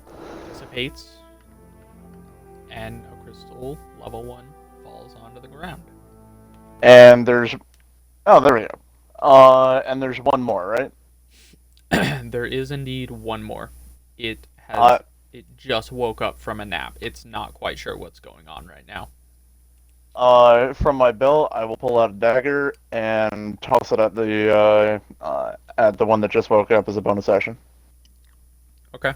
dissipates, and a crystal level 1 falls onto the ground.
And there's, oh, there we go. And there's one more, right?
There is indeed one more. It has. It just woke up from a nap. It's not quite sure what's going on right now.
From my belt, I will pull out a dagger and toss it at the one that just woke up as a bonus action.
Okay.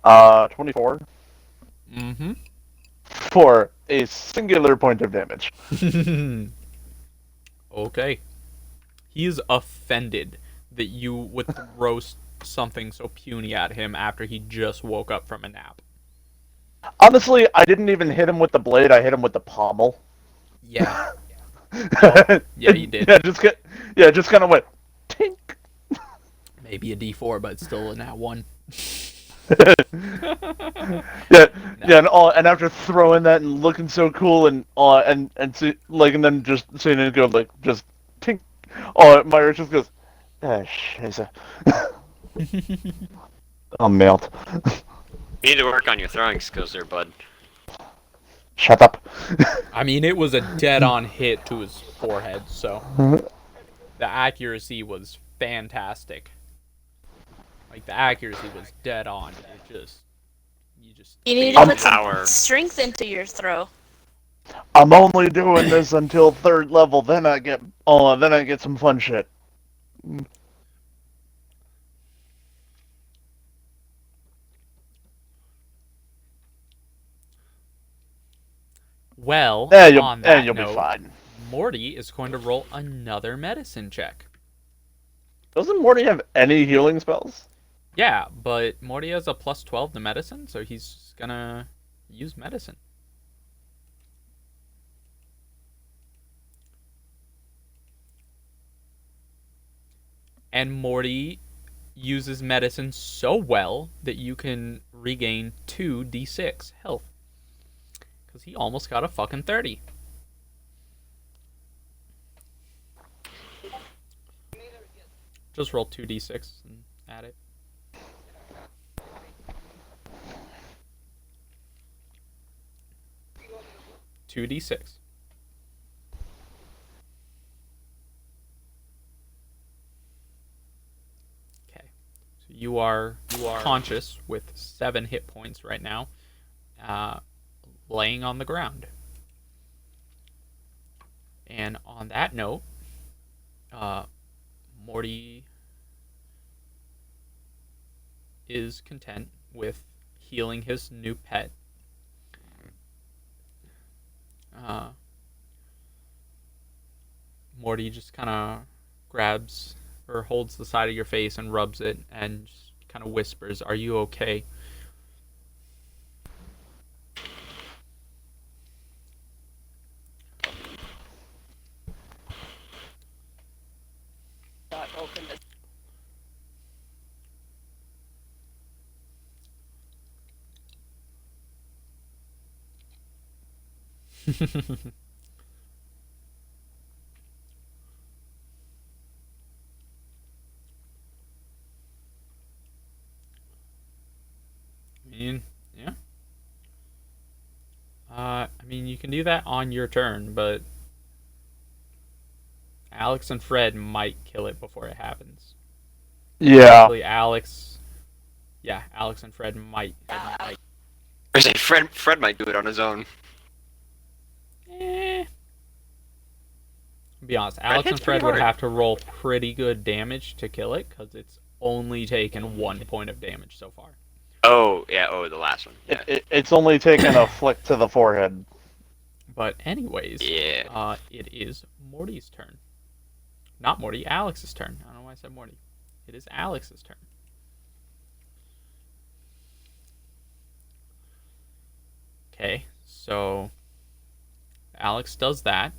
24.
Mm-hmm.
For a singular point of damage.
Okay. He is offended that you would throw something so puny at him after he just woke up from a nap.
Honestly, I didn't even hit him with the blade, I hit him with the pommel.
Yeah. Oh, yeah, you did.
Yeah, just kind of went, tink.
Maybe a D4, but still a nat 1.
And after throwing that and looking so cool and see, like, and then just seeing it go like just tink. Myra just goes, scheiße. I'm melt.
You need to work on your throwing skills there, bud.
Shut up.
I mean, it was a dead-on hit to his forehead, so the accuracy was fantastic. Like, the accuracy was dead on. You
need to put some strength into your throw.
I'm only doing this until 3rd level, then I get some fun shit.
Well,
You'll
on that
be
note,
fine.
Morty is going to roll another medicine check.
Doesn't Morty have any healing spells?
Yeah, but Morty has a plus 12 to medicine, so he's gonna use medicine. And Morty uses medicine so well that you can regain 2d6 health. Because he almost got a fucking 30. Just roll 2d6 and add it. Two d6. Okay, so you are conscious with 7 hit points right now, laying on the ground. And on that note, Morty is content with healing his new pet. Morty just kind of grabs or holds the side of your face and rubs it and just kind of whispers, "Are you okay?" Yeah. I mean, you can do that on your turn, but Alex and Fred might kill it before it happens.
Yeah.
Actually, Alex and Fred might.
I say Fred might do it on his own.
Be honest, Alex and Fred would have to roll pretty good damage to kill it, because it's only taken 1 point of damage so far.
Oh, yeah, the last one. Yeah.
It's only taken a flick to the forehead.
But anyways,
yeah.
It is Morty's turn. Not Morty, Alex's turn. I don't know why I said Morty. It is Alex's turn. Okay, so Alex does that.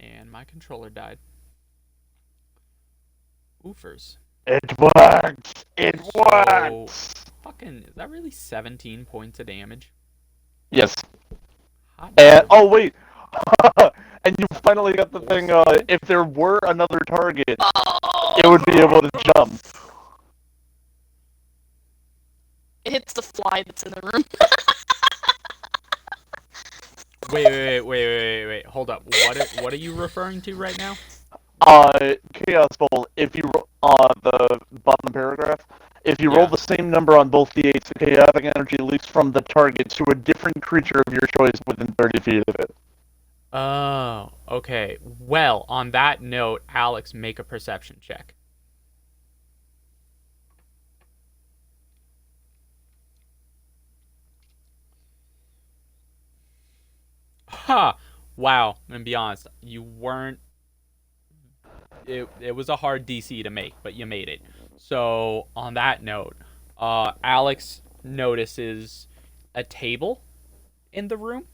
And my controller died. Oofers.
It works! It works!
Fucking, is that really 17 points of damage?
Yes.
Hot
And,
dog.
oh wait! And you finally got the thing, if there were another target, it would be able to jump.
It hits the fly that's in the room.
Wait. Hold up. What are you referring to right now?
Chaos Bolt, if you, the bottom paragraph, if you
Yeah.
roll the same number on both d8s, the chaotic energy leaks from the target to a different creature of your choice within 30 feet of it.
Oh, okay. Well, on that note, Alex, make a perception check. Ha! Wow. I'm gonna be honest. You weren't. It was a hard DC to make, but you made it. So on that note, Alex notices a table in the room,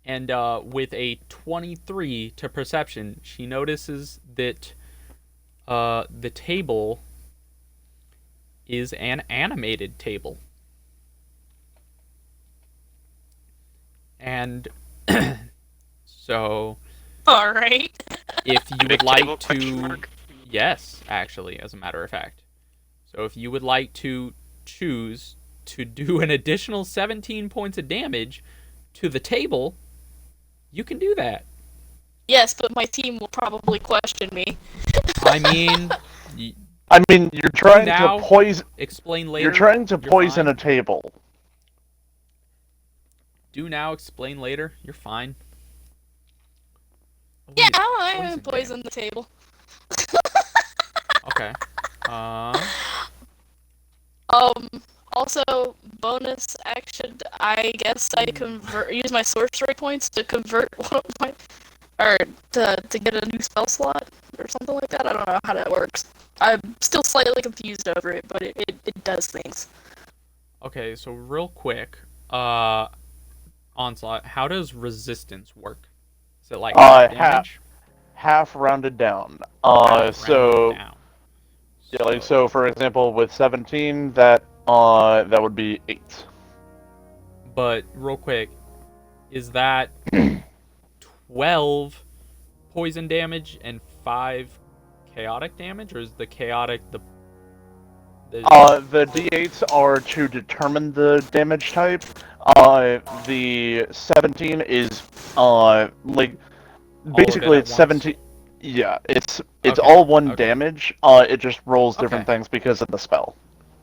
and with a 23 to perception, she notices that the table is an animated table. And so,
All right.
if you would
Big
like
table, question
to,
mark?
yes, actually, as a matter of fact. So if you would like to choose to do an additional 17 points of damage to the table, you can do that.
Yes, but my team will probably question me.
I mean,
you're trying
now
to poison.
explain later.
You're trying to
You're
poison
fine.
a table.
Do now, explain later. You're fine. Oh,
Yeah,
wait,
I
poison
poison the table.
Okay.
Also, bonus action, I guess I use my sorcery points to convert one of my, or to get a new spell slot, or something like that. I don't know how that works. I'm still slightly confused over it, but it does things.
Okay, so real quick, Onslaught, how does resistance work? Is it like damage?
Half rounded down.
Rounded
So
down.
yeah, like so. For example, with 17, that would be 8.
But real quick, is that 12 poison damage and 5 chaotic damage, or is the chaotic the
D8s are to determine the damage type. The 17 is like basically it's 17. Yeah, it's
Okay,
all one
okay.
damage. It just rolls different
Okay.
things because of the spell.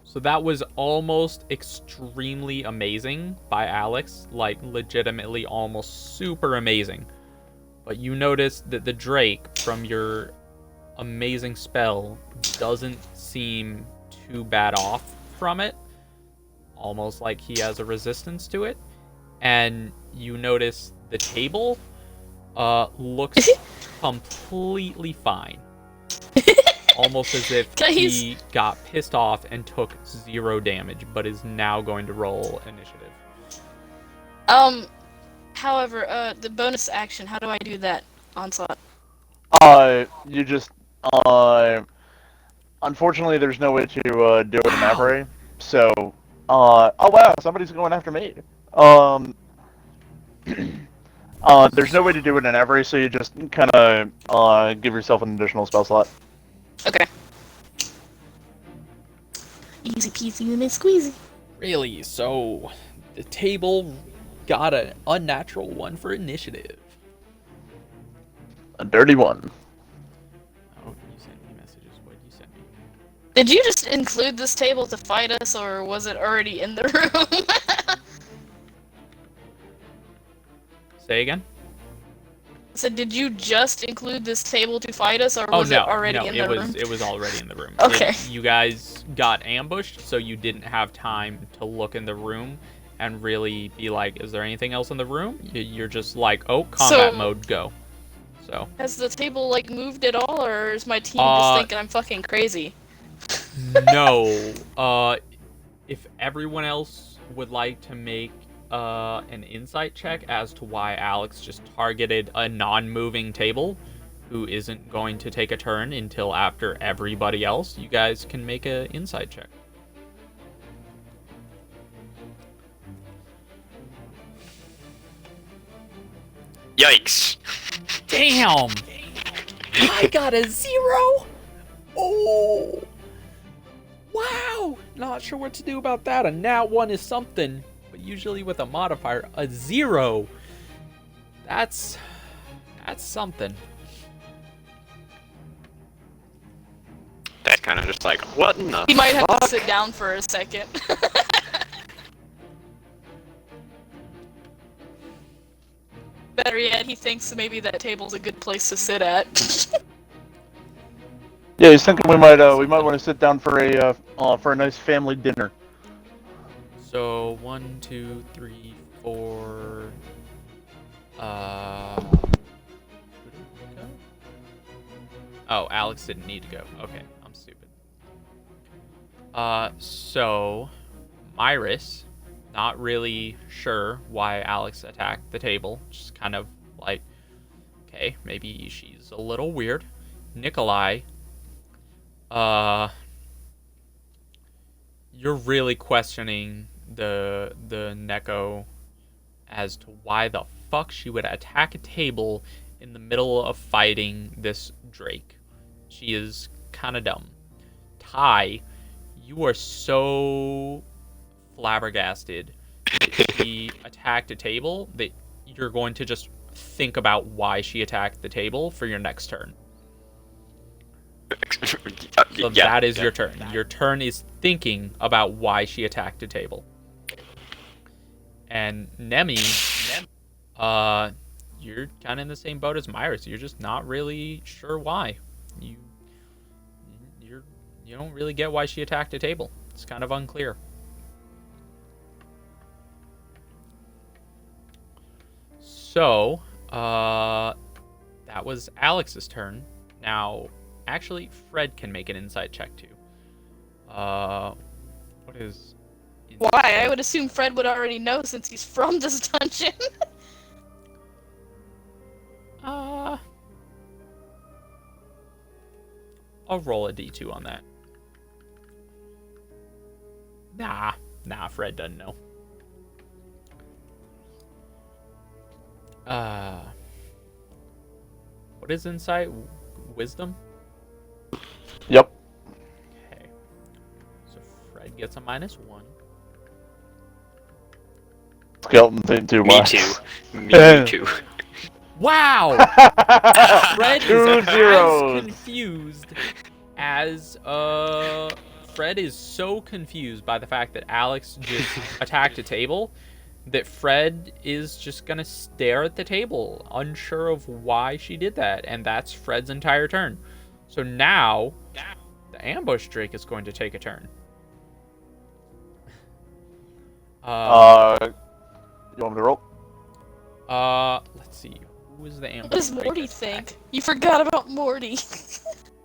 So that was almost extremely amazing by Alex, like legitimately almost super amazing. But you notice that the Drake from your amazing spell doesn't seem too bad off from it. Almost like he has a resistance to it. And you notice the table looks completely fine. Almost as if he got pissed off and took 0 damage, but is now going to roll initiative.
However, the bonus action, how do I do that, Onslaught?
You just unfortunately there's no way to do it in Avery. So oh wow, somebody's going after me. There's no way to do it in Avery, so you just kind of give yourself an additional spell slot.
Okay. Easy peasy lemon squeezy.
Really? So the table got an unnatural 1 for initiative.
A dirty 1.
Oh, you sent me messages. What did you send me?
Did you just include this table to fight us, or was it already in the room?
Say again?
So did you just include this table to fight us, or was it already in the room?
It was already in the room.
Okay.
You guys got ambushed, so you didn't have time to look in the room and really be like, is there anything else in the room? You're just like, oh, combat mode, go. So.
Has the table, like, moved at all, or is my team just thinking I'm fucking crazy?
No. If everyone else would like to make an insight check as to why Alex just targeted a non-moving table who isn't going to take a turn until after everybody else, you guys can make an insight check.
Yikes.
Damn! I got a 0! Oh! Wow! Not sure what to do about that. A nat 1 is something, but usually with a modifier, a 0. That's something.
That kind of just like, what in the
He might have
fuck?
to sit down for a second. Better yet, he thinks maybe that table's a good place to sit at.
Yeah, he's thinking we might want to sit down for a nice family dinner.
So 1, 2, 3, 4. Who didn't go? Oh, Alex didn't need to go. Okay, I'm stupid. So Myris, not really sure why Alex attacked the table. Just kind of like, okay, maybe she's a little weird. Nikolai, you're really questioning the Neko as to why the fuck she would attack a table in the middle of fighting this Drake. She is kind of dumb. Ty, you are so flabbergasted that she attacked a table, that you're going to just think about why she attacked the table for your next turn. So that is your turn. Your turn is thinking about why she attacked a table. And Nemi, you're kind of in the same boat as Myris. You're just not really sure why. You don't really get why she attacked a table. It's kind of unclear. So, that was Alex's turn. Now, actually, Fred can make an insight check too. What is?
Why? I would assume Fred would already know since he's from this dungeon.
I'll roll a d2 on that. Nah, Fred doesn't know. What is insight? Wisdom?
Yep.
Okay. So Fred gets a -1.
Skeleton thing too
Me
much.
too. Me too.
Wow! Fred is
2
as
zeros.
confused as Fred is so confused by the fact that Alex just attacked a table that Fred is just gonna stare at the table, unsure of why she did that, and that's Fred's entire turn. So now the ambush Drake is going to take a turn.
You want me to roll?
Let's see. Who is the ambush?
What does
Drake
Morty
attack?
think? You forgot about Morty.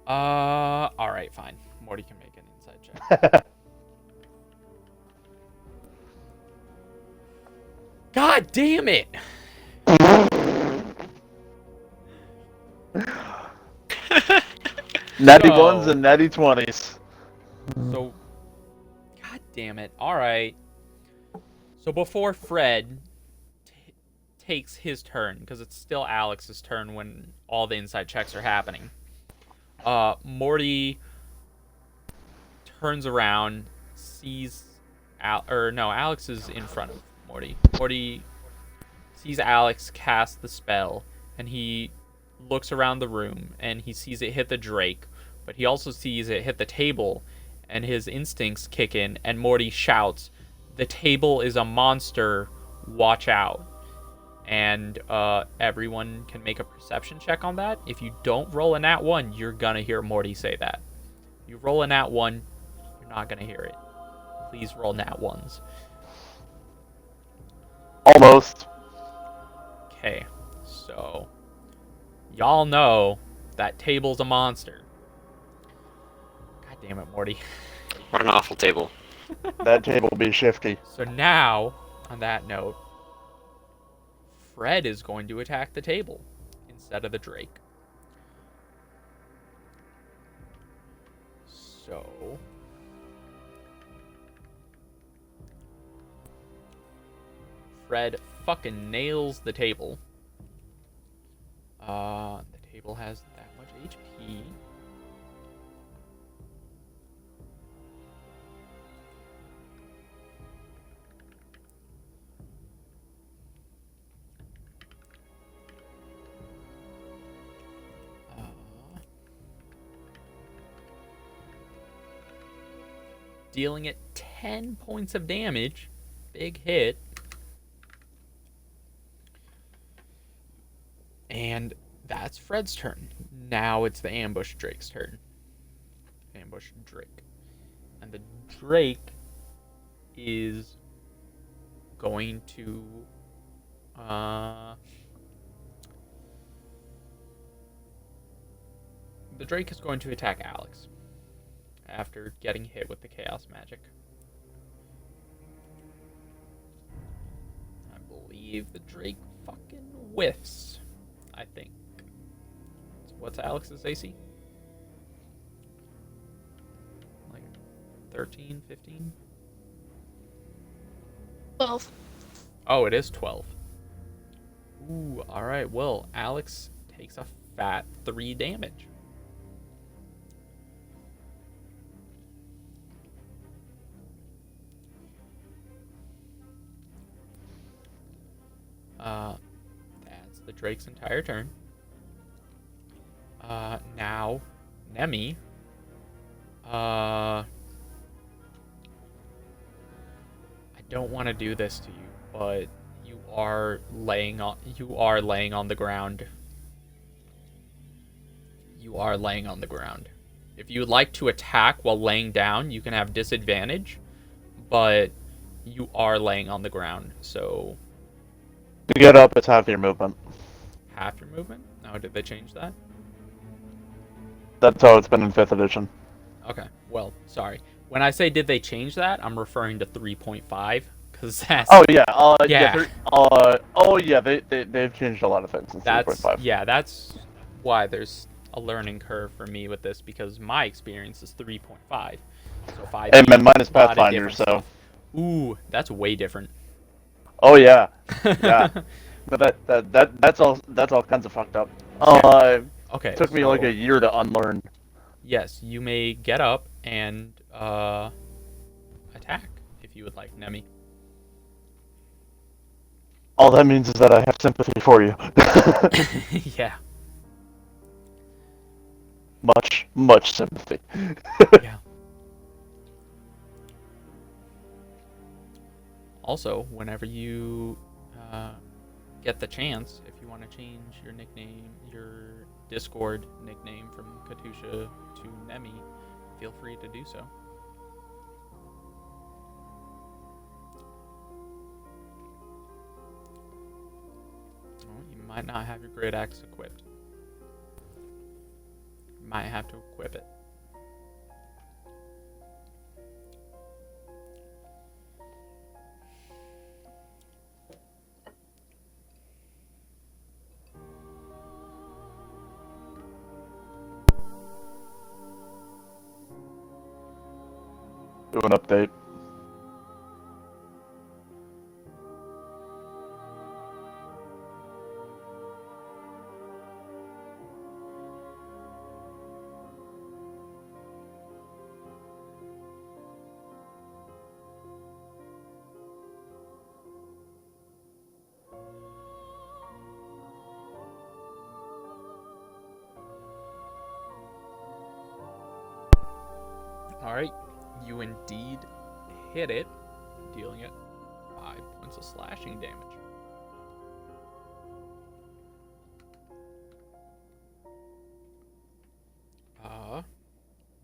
Alright, fine. Morty can make an inside check. God damn it!
Natty ones and natty 20s.
So, god damn it. Alright. So before Fred takes his turn, because it's still Alex's turn when all the inside checks are happening, Morty turns around, sees Alex is in front of Morty. Morty sees Alex cast the spell, and he looks around the room, and he sees it hit the Drake, but he also sees it hit the table, and his instincts kick in, and Morty shouts, "The table is a monster, watch out." And everyone can make a perception check on that. If you don't roll a nat 1, you're gonna hear Morty say that. If you roll a nat 1, you're not gonna hear it. Please roll nat 1s.
Almost.
Okay, so y'all know that table's a monster. God damn it, Morty.
What an awful table.
That table will be shifty.
So now, on that note, Fred is going to attack the table instead of the Drake. So Fred fucking nails the table. The table has that much HP. Dealing it 10 points of damage. Big hit. And that's Fred's turn. Now it's the ambush Drake's turn. Ambush Drake. And the Drake is going to the Drake is going to attack Alex after getting hit with the chaos magic. I believe the Drake fucking whiffs. I think. What's Alex's AC? Like 13, 15?
12.
Oh, it is 12. Ooh, alright. Well, Alex takes a fat 3 damage. That's the Drake's entire turn. Now, Nemi. I don't want to do this to you, but you are laying on the ground. You are laying on the ground. If you would like to attack while laying down, you can have disadvantage, but you are laying on the ground, so...
To get up, it's half your movement.
Half your movement? Oh, did they change that?
That's how it's been in 5th edition.
Okay, well, sorry. When I say did they change that, I'm referring to 3.5, because that's...
Oh, yeah. They've changed a lot of things since 3.5.
Yeah, that's why there's a learning curve for me with this, because my experience is 3.5. So 5.
Hey, man, mine is Pathfinder, so...
Stuff. Ooh, that's way different.
Oh, yeah. Yeah. But that's all kinds of fucked up.
Okay.
It took me like a year to unlearn.
Yes, you may get up and attack if you would like, Nemi.
All that means is that I have sympathy for you.
Yeah.
Much sympathy.
Yeah. Also, whenever you get the chance, if you want to change your nickname, your Discord nickname from Katusha to Nemi, feel free to do so. Well, you might not have your great axe equipped. You might have to equip it.
Do an update.
Alright, you indeed hit it, dealing it 5 points of slashing damage.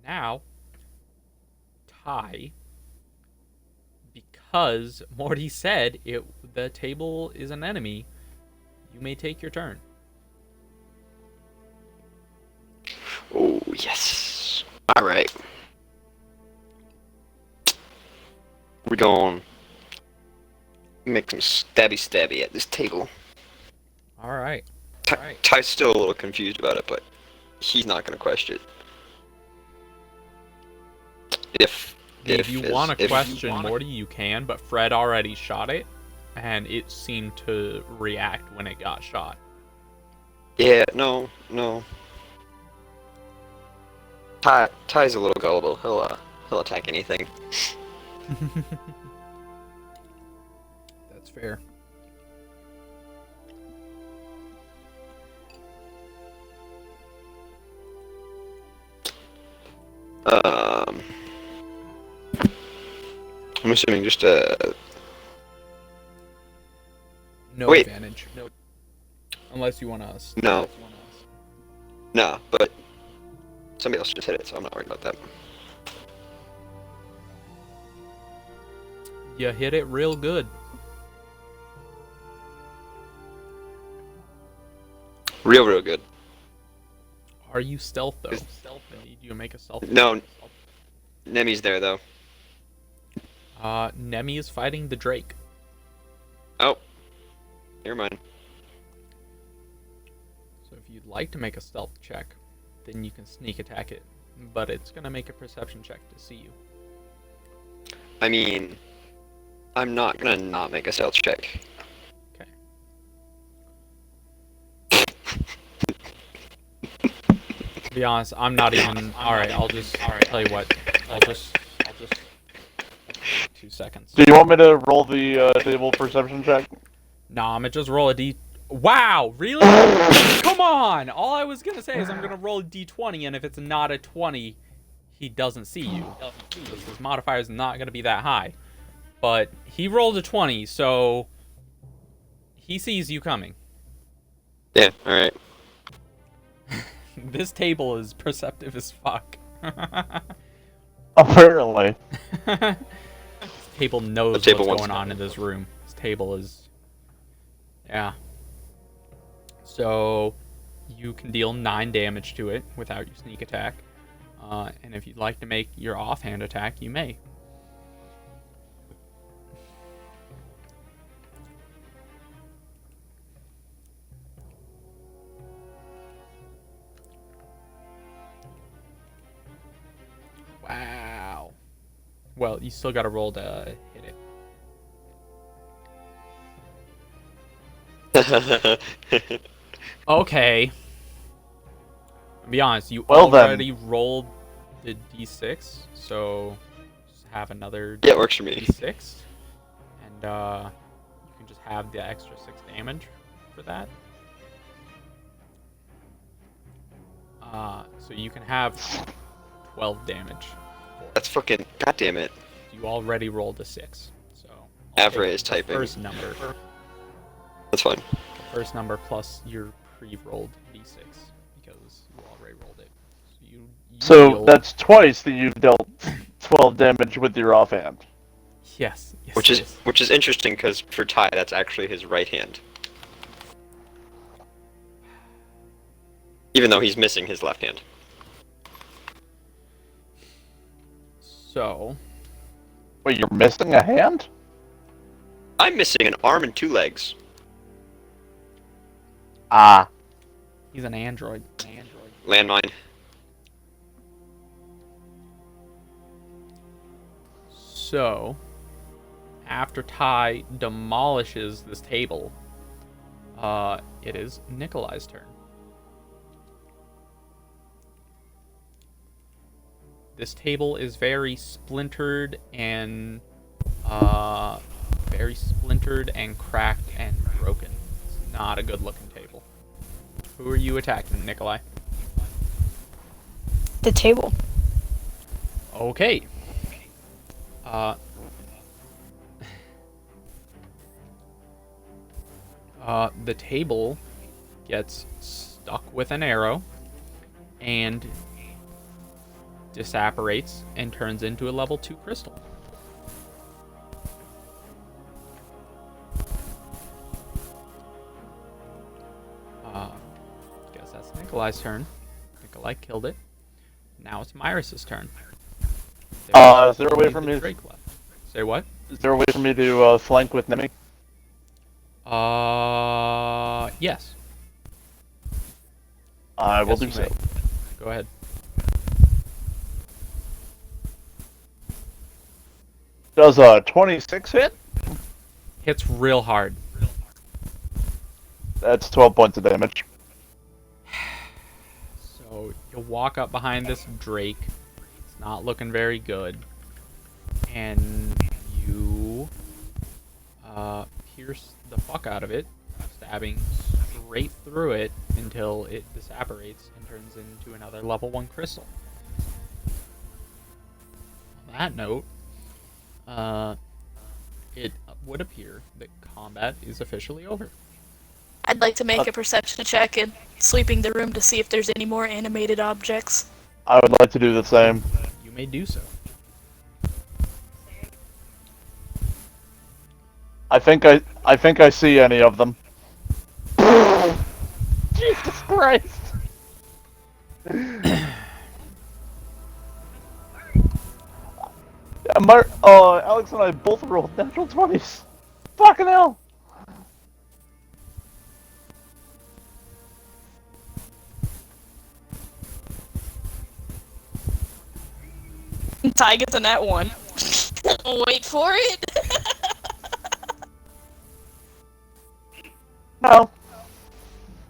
Now, Ty, because Morty said the table is an enemy, you may take your turn.
Oh, yes. Alright. We're going make some stabby at this table.
Alright.
Ty's still a little confused about it, but he's not going to question it. If
you want to question Morty, you can, but Fred already shot it, and it seemed to react when it got shot.
Yeah, no. Ty's a little gullible. He'll attack anything.
That's fair.
I'm assuming just a...
No
Wait.
advantage. No. Unless you want us.
No. No, but somebody else just hit it, so I'm not worried about that.
You hit it real good.
Real good.
Are you stealth though? I need you to make a stealth.
No. Nemi's there though.
Nemi is fighting the Drake.
Oh. Never mind.
So if you'd like to make a stealth check, then you can sneak attack it. But it's gonna make a perception check to see you.
I mean, I'm not gonna not make a stealth check.
Okay. To be honest, I'm not even. Alright, I'll just tell you what. I'll just 2 seconds.
Do you want me to roll the table perception check?
Nah, I'm gonna just roll a d. Wow, really? Come on! All I was gonna say is I'm gonna roll a d20, and if it's not a 20, he doesn't see you. Because his modifier is not gonna be that high. But he rolled a 20, so he sees you coming.
Yeah, alright.
This table is perceptive as fuck.
Apparently.
This table knows
The table
what's
wants
going
to
on
know.
in this room. This table is... Yeah. So, you can deal 9 damage to it without your sneak attack. And if you'd like to make your offhand attack, you may. Wow. Well, you still gotta roll to hit it. Okay. To be honest, you
Well then.
already rolled the d6, so just have another
Yeah, it works for me.
d6, and you can just have the extra 6 damage for that. So you can have 12 damage.
That's fucking... God damn it.
You already rolled a 6, so I'll
Avra
take
is
the
typing.
first number.
That's fine.
The first number plus your pre-rolled d6 because you already rolled it. So you
So
deal...
that's twice that you've dealt 12 damage with your offhand.
Yes.
Which
it
is interesting, because for Ty, that's actually his right hand. Even though he's missing his left hand.
So,
Wait, you're missing a hand?
I'm missing an arm and 2 legs.
Ah.
he's an android.
Landmine.
So, after Ty demolishes this table, it is Nikolai's turn. This table is very splintered and cracked and broken. It's not a good looking table. Who are you attacking, Nikolai?
The table.
Okay. The table gets stuck with an arrow and disapparates and turns into a level 2 crystal. Guess that's Nikolai's turn. Nikolai killed it. Now it's Myris's turn.
Is there a way for
only
me?
Drake left. Say what?
Is there a way for me to flank with Nemi?
Yes.
I will
Yes,
do
you
so.
may. Go ahead.
Does a 26 hit?
Hits real hard.
That's 12 points of damage.
So you'll walk up behind this Drake. It's not looking very good. And you pierce the fuck out of it, stabbing straight through it until it disapparates and turns into another level 1 crystal. On that note, it would appear that combat is officially over.
I'd like to make a perception check and sweeping the room to see if there's any more animated objects.
I would like to do the same.
You may do so.
I think I see any of them. Jesus Christ! Alex and I both rolled natural 20s. Fucking hell!
Ty gets a nat 1. Wait for it.
No.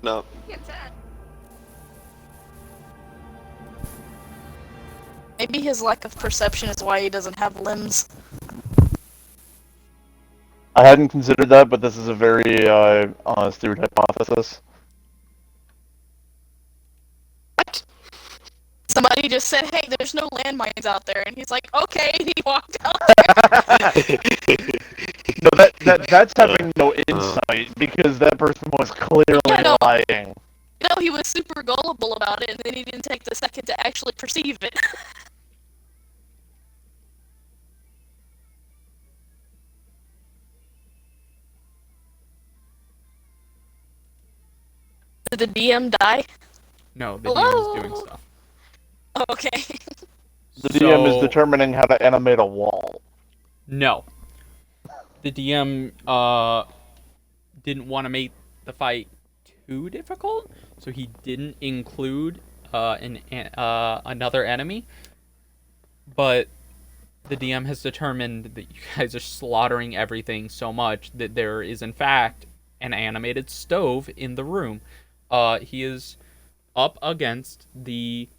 No.
Maybe his lack of perception is why he doesn't have limbs.
I hadn't considered that, but this is a very astute hypothesis.
What?
Somebody just said, "Hey, there's no landmines out there," and he's like, "Okay," and he walked out.
No, that's having no insight because that person was clearly
Yeah, no.
lying.
You know, he was super gullible about it, and then he didn't take the second to actually perceive it. Did the DM die?
No, the
Hello?
DM is doing stuff.
Oh, okay.
The DM is
So-
determining how to animate a wall.
No. The DM didn't want to make the fight too difficult, so he didn't include another enemy. But the DM has determined that you guys are slaughtering everything so much that there is in fact an animated stove in the room. He is up against the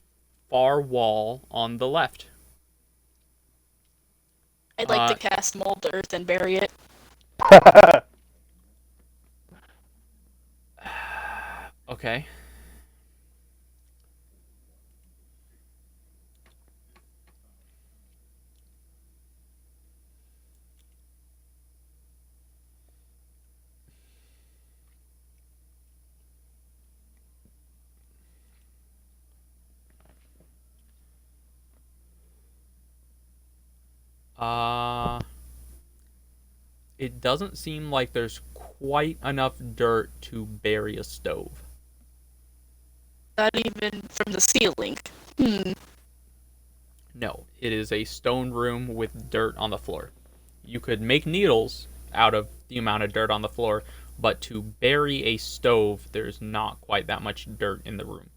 far wall on the left.
I'd like to cast Mold Earth and bury it.
Okay. It doesn't seem like there's quite enough dirt to bury a stove.
Not even from the ceiling.
No, it is a stone room with dirt on the floor. You could make needles out of the amount of dirt on the floor, but to bury a stove, there's not quite that much dirt in the room.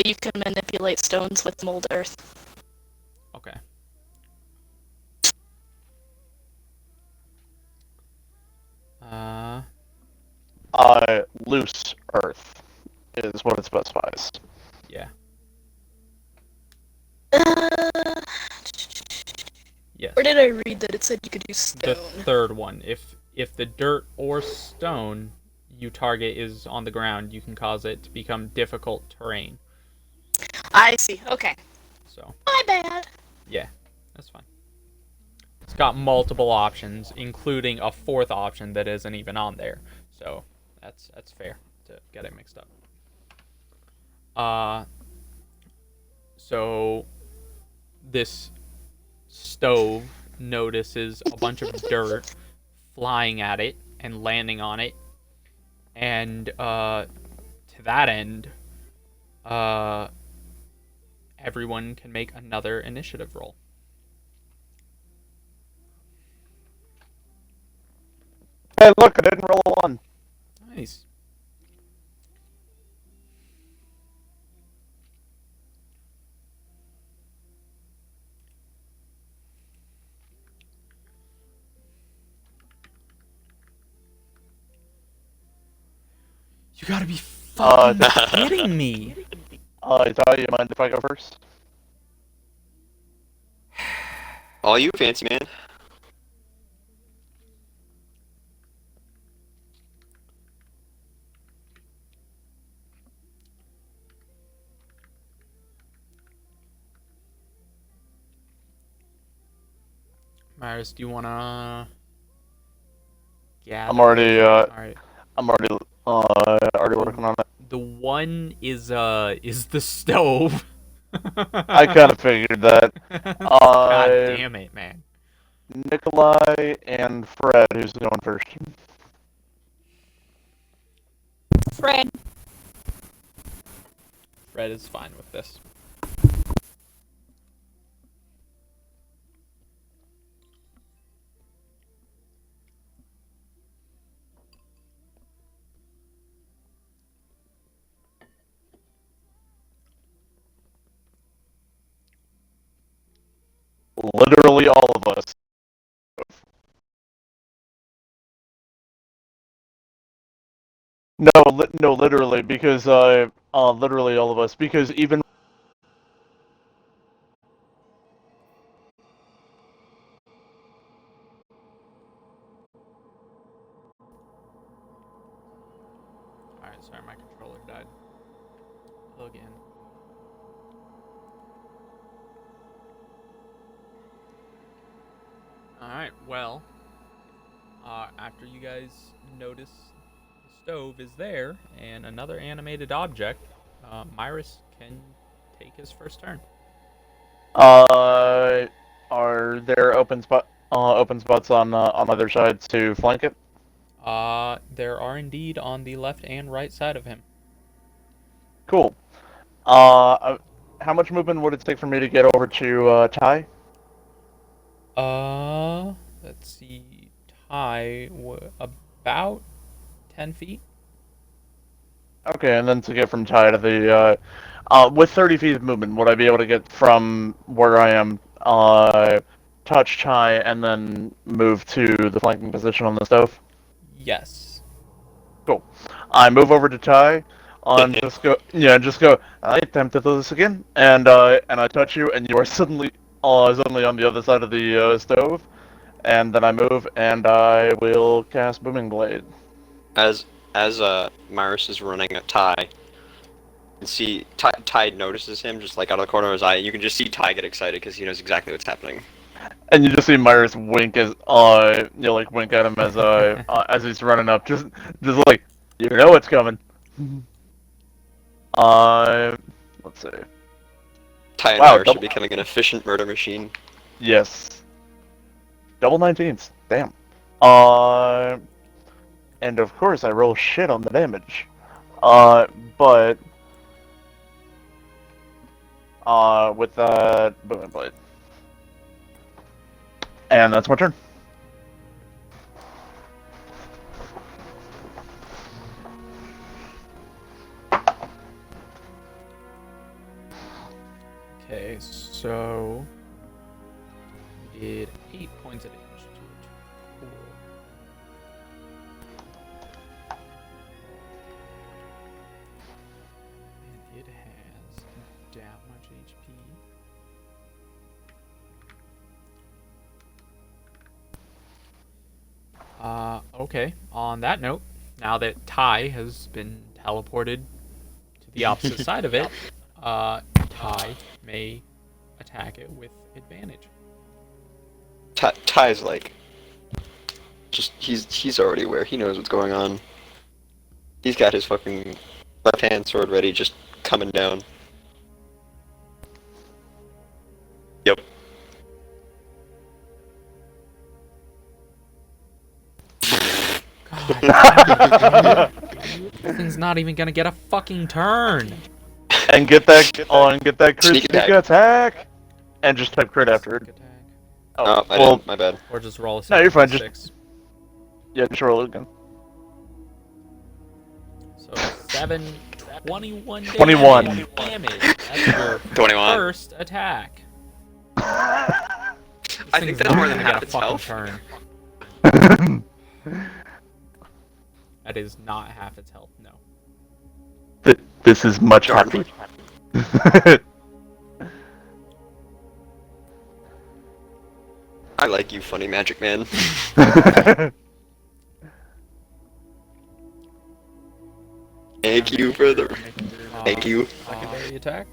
You can manipulate stones with Mold Earth.
Okay.
Loose earth is what it specifies.
Yeah.
Uh,
Yes.
Where did I read that it said you could use
The
stone?
third one. If the dirt or stone you target is on the ground, you can cause it to become difficult terrain.
I see. Okay.
So,
My bad.
yeah, that's fine. It's got multiple options, including a fourth option that isn't even on there. So, that's fair to get it mixed up. So this stove notices a bunch of dirt flying at it and landing on it, and to that end, everyone can make another initiative roll.
Hey, look, I didn't roll a 1.
Nice. You gotta be fucking kidding me.
I thought you mind if I go first?
All you, fancy man.
Maris, do you wanna? Yeah.
I'm already,
All right.
I'm already working on it.
The one is the stove.
I kind of figured that.
God damn it, man.
Nikolai and Fred, who's going first?
Fred.
Fred is fine with this.
Literally all of us. No, literally, because literally all of us, because even
Alright, sorry, my controller died. Again. Alright, well, after you guys notice the stove is there and another animated object, Myrus can take his first turn.
Are there open spots on either side to flank it?
There are indeed on the left and right side of him.
Cool. How much movement would it take for me to get over to Ty?
Let's see. Ty, about 10 feet.
Okay, and then to get from Ty to the with 30 feet of movement, would I be able to get from where I am, touch Ty, and then move to the flanking position on the stove?
Yes.
Cool. I move over to Ty, just go. I attempt to do this again, and I touch you, and you are suddenly on the other side of the stove, and then I move, and I will cast Booming Blade.
As Myrus is running at Ty, you can see Ty notices him just like out of the corner of his eye, and you can just see Ty get excited because he knows exactly what's happening.
And you just see Myers wink as wink at him as he's running up, just like, you know what's coming. Let's see.
Ty and
Wow,
Myrus are becoming an efficient murder machine.
Yes. Double 19s. Damn. And of course I roll shit on the damage. But with that booming blade. And that's my turn.
Okay, so we did 8 points of damage to it. Cool. And it has that much HP. Okay, on that note, now that Ty has been teleported to the opposite side of it, Ty may attack it with advantage.
Ty's like, he's already aware. He knows what's going on. He's got his fucking left hand sword ready, just coming down. Yep.
God, this thing's not even gonna get a fucking turn.
And get that crit
Sneak
sneak
attack.
attack. And just type crit after it.
Sneak attack.
Oh, I
well,
didn't. My bad.
Or just roll a
No, you're fine,
6.
yeah, just roll it again.
So 7, 21 damage.
21.
That's your
21.
first attack.
I think
Thing's
that's
not
more than
gonna
half
get a
its
fucking
health.
turn. That is not half its health, no.
This is much
Darn.
happy.
I like you, funny magic man. Thank you, brother. Thank you.
Secondary attack.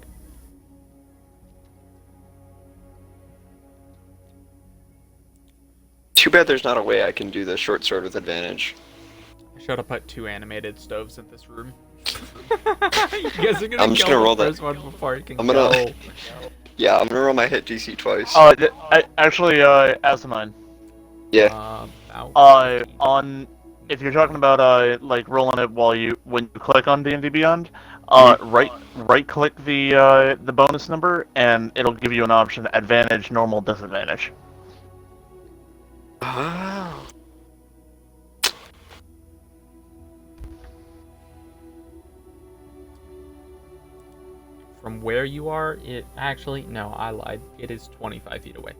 Too bad there's not a way I can do the short sword with advantage.
I should have put 2 animated stoves in this room. You guys are gonna
I'm just
kill
gonna roll
the
that.
first one before it can
I'm gonna-
go.
Yeah, I'm gonna roll my hit DC twice.
Actually, asinine.
Yeah.
On if you're talking about like rolling it when you click on D&D Beyond, right click the bonus number and it'll give you an option: advantage, normal, disadvantage.
Oh.
From where you are, it actually, no, I lied. It is 25 feet away.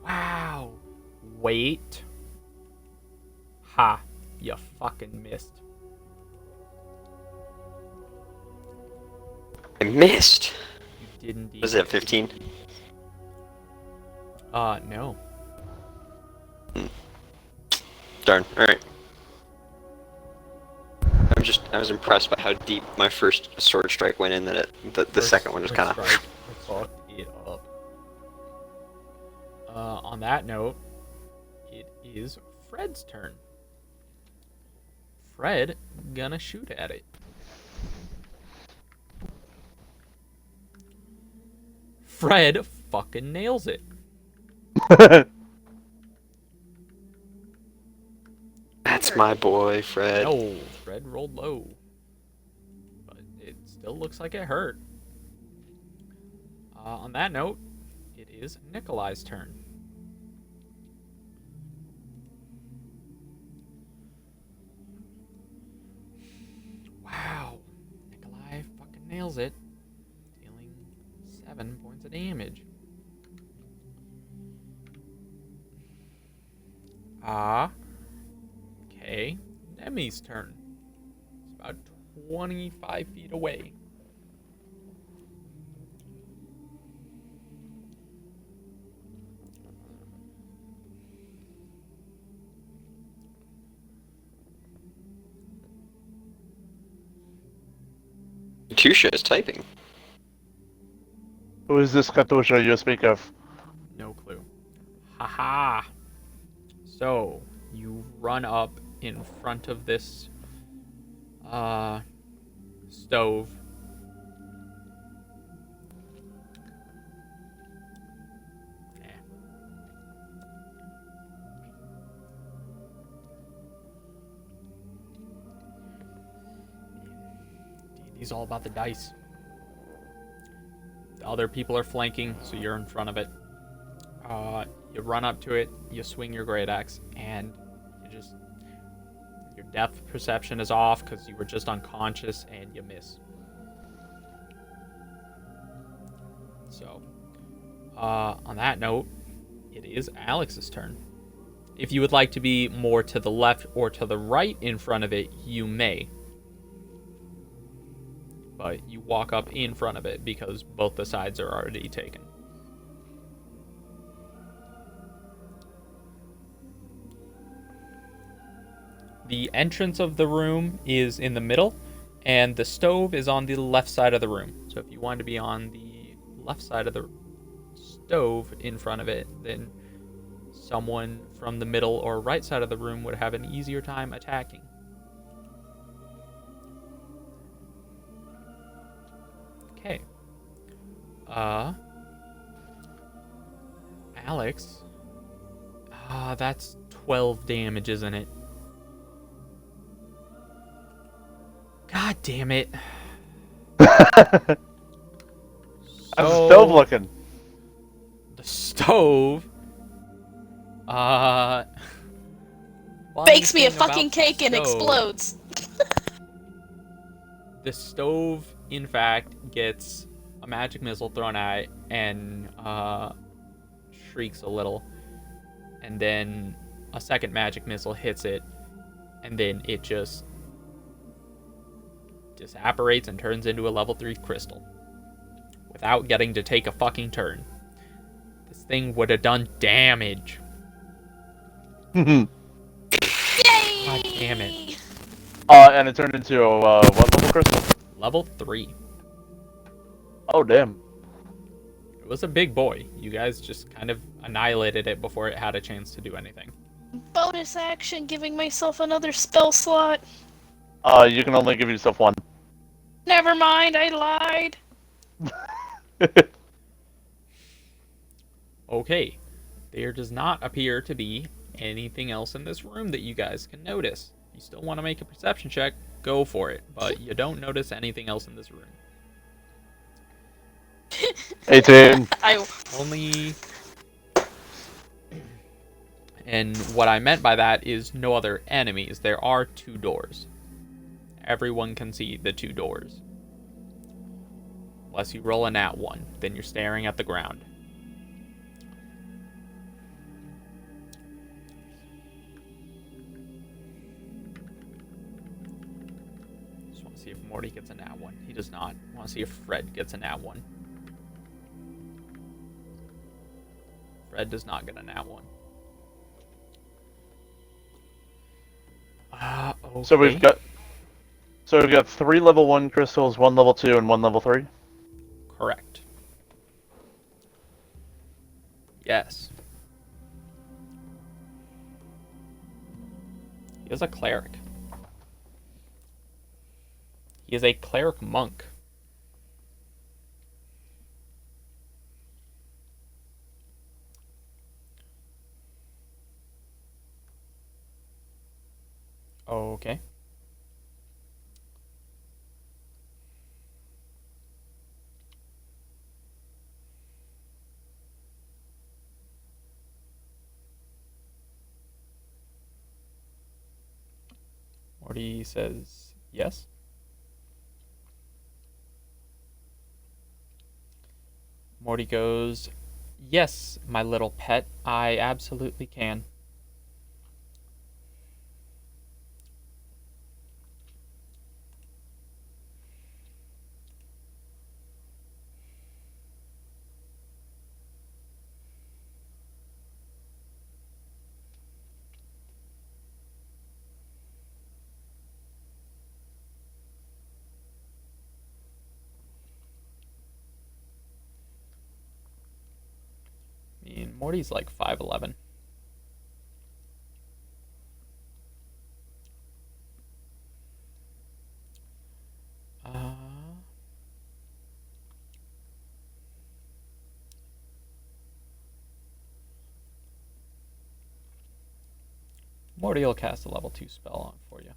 Wow. Wait. Ha. You fucking missed.
I missed.
You did indeed.
Was it 15?
No.
Darn. Alright. I was impressed by how deep my first sword strike went in. That the second one was kind of.
Fuck it up. On that note, it is Fred's turn. Fred gonna shoot at it. Fred fucking nails it.
That's my boy, Fred.
No, Fred rolled low. But it still looks like it hurt. On that note, it is Nikolai's turn. Wow. Nikolai fucking nails it. Dealing 7 points of damage. Okay. Nemi's turn. It's about 25 feet away.
Katusha is typing.
Who is this Katusha you speak of?
No clue. Haha. So, you run up in front of this stove. D&D's all about the dice. The other people are flanking, so you're in front of it. You run up to it, you swing your great axe, and your depth perception is off because you were just unconscious and you miss. So, on that note, it is Alex's turn. If you would like to be more to the left or to the right in front of it, you may. But you walk up in front of it because both the sides are already taken. The entrance of the room is in the middle, and the stove is on the left side of the room. So if you want to be on the left side of the stove in front of it, then someone from the middle or right side of the room would have an easier time attacking. Okay. Alex. That's 12 damage, isn't it? God damn it.
How's the stove looking?
The stove.
Bakes me a
funny thing
fucking
about
cake
the
and
stove-
explodes.
The stove, in fact, gets a magic missile thrown at it and shrieks a little. And then a second magic missile hits it, and then it just disapparates and turns into a level 3 crystal. Without getting to take a fucking turn. This thing would have done damage.
Yay!
God damn it.
And it turned into a, what level crystal?
Level 3.
Oh, damn.
It was a big boy. You guys just kind of annihilated it before it had a chance to do anything.
Bonus action, giving myself another spell slot.
You can only give yourself one.
Never mind, I lied.
Okay. There does not appear to be anything else in this room that you guys can notice. If you still want to make a perception check, go for it. But you don't notice anything else in this room.
18.
Only... And what I meant by that is no other enemies. There are 2 doors. Everyone can see the 2 doors. Unless you roll a nat 1, then you're staring at the ground. Just want to see if Morty gets a nat 1. He does not. I want to see if Fred gets a nat 1. Fred does not get a nat 1. Okay.
So we've got... So we've got 3 level 1 crystals, 1 level 2, and 1 level 3?
Correct. Yes. He is a cleric. He is a cleric monk. Okay. Morty says yes. Morty goes, yes, my little pet, I absolutely can. I mean, Morty's like 5'11". Morty will cast a level 2 spell on for you.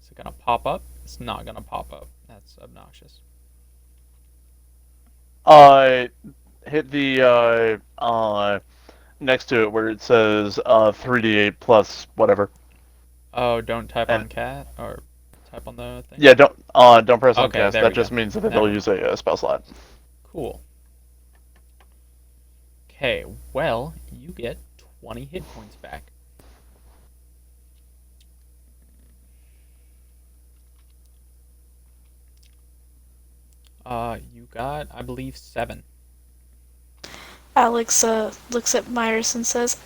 Is it gonna pop up? It's not gonna pop up. That's obnoxious.
Hit the next to it where it says 3d8 plus whatever.
Oh, don't type
And-
on cat or type on the thing.
Yeah, don't press on
Okay,
cast.
there
That
we
just
go.
means that
Never
it'll
mind.
use a spell slot.
Cool. Okay, well, you get 20 hit points back. You got, I believe, 7.
Alex looks at Myers and says,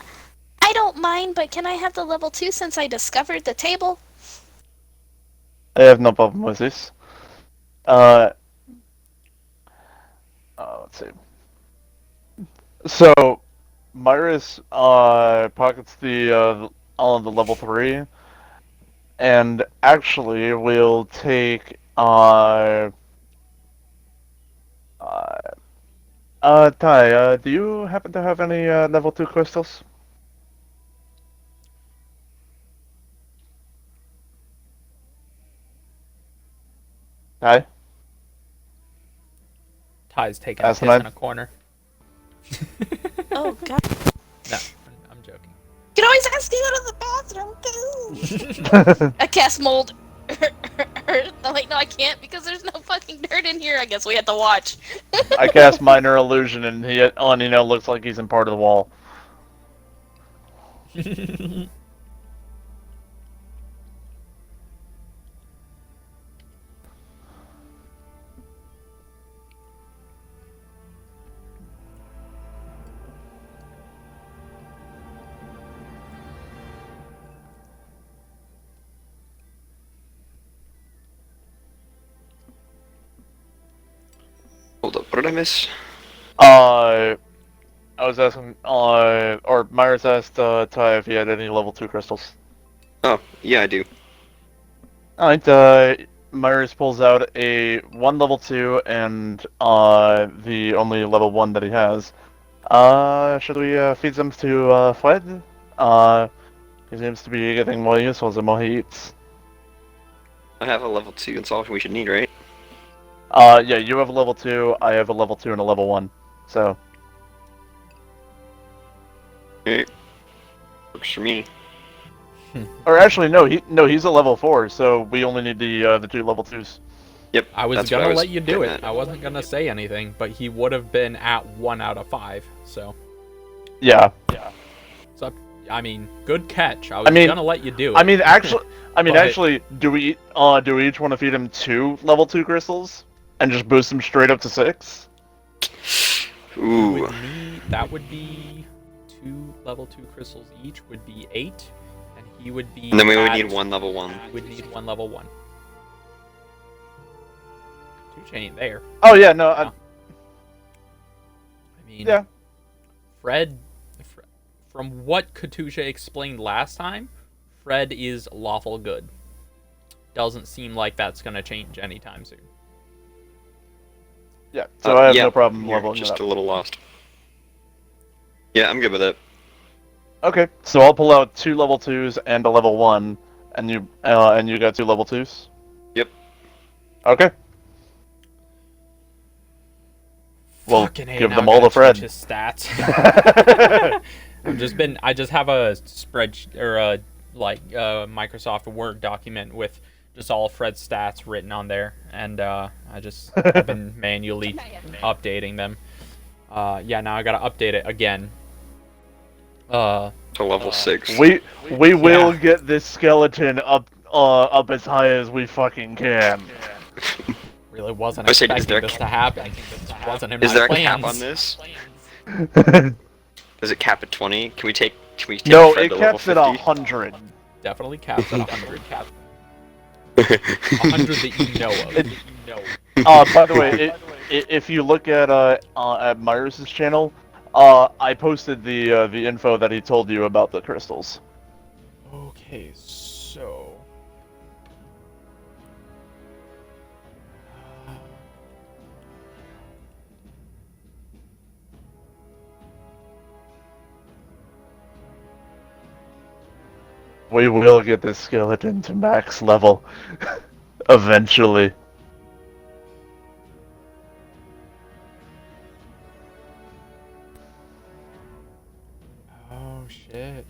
I don't mind, but can I have the level 2 since I discovered the table?
I have no problem with this. Let's see. So, Myris pockets all of the level 3, and actually will take Ty, do you happen to have any level 2 crystals? Ty?
Ty's taking a piss
Asinine?
in a corner.
Oh, God.
No, I'm joking.
You can always ask me out of the bathroom, too. I cast mold. No, wait, no, I can't because there's no fucking dirt in here. I guess we have to watch.
I cast minor illusion, and he looks like he's in part of the wall.
Hold up, what did I miss?
I was asking, or Myers asked Ty if he had any level 2 crystals.
Oh, yeah, I do.
Alright, Myers pulls out a 1 level 2 and the only level 1 that he has. Should we feed them to Fred? He seems to be getting more useful the more he eats.
I have a level 2, that's all we should need, right?
Yeah, you have a level 2, I have a level 2 and a level 1, so...
Okay. Works for me.
Or actually, no, he's a level 4, so we only need the 2 level 2s.
Yep.
I was
that's what
gonna let you do
getting
it.
at.
I wasn't gonna say anything, but he would have been at 1 out of 5. So,
Yeah.
I mean, good catch. I was gonna let you do it.
I mean, actually,
But-
do we each want to feed him 2 level 2 crystals and just boost him straight up to 6?
You
Ooh.
would need, that would be 2 level 2 crystals each would be 8, and he would be.
And then we would
at-
need 1 level 1.
He would need 1 level 1. Katusha ain't there.
Oh yeah, no.
I mean,
Yeah.
Fred, from what Katusha explained last time, Fred is lawful good. Doesn't seem like that's gonna change anytime soon.
Yeah. So I have
yeah,
no problem
you're
leveling it
just
up.
a little lost. Yeah, I'm good with it.
Okay. So I'll pull out 2 level 2s and a level 1, and you got 2 level 2s.
Yep.
Okay. We'll
Fucking A,
give
now
them
I
all
gotta
to Fred.
change his stats. I just have a spreadsheet or a Microsoft Word document with just all Fred's stats written on there, and I've been manually updating them. Yeah, now I gotta update it again.
To level 6.
We will get this skeleton up as high as we fucking can.
Really wasn't
I was saying, is
expecting
there
this to happen. This wasn't in
Is
my
there a
plans.
cap on this? Does it cap at 20? Can we take
No,
Fred
it
to level
caps at
50?
100.
Definitely caps at 100. 100 that you know of.
By the way, if you look at Myers' channel, I posted the info that he told you about the crystals.
Okay, so
We will get this skeleton to max level eventually.
oh shit.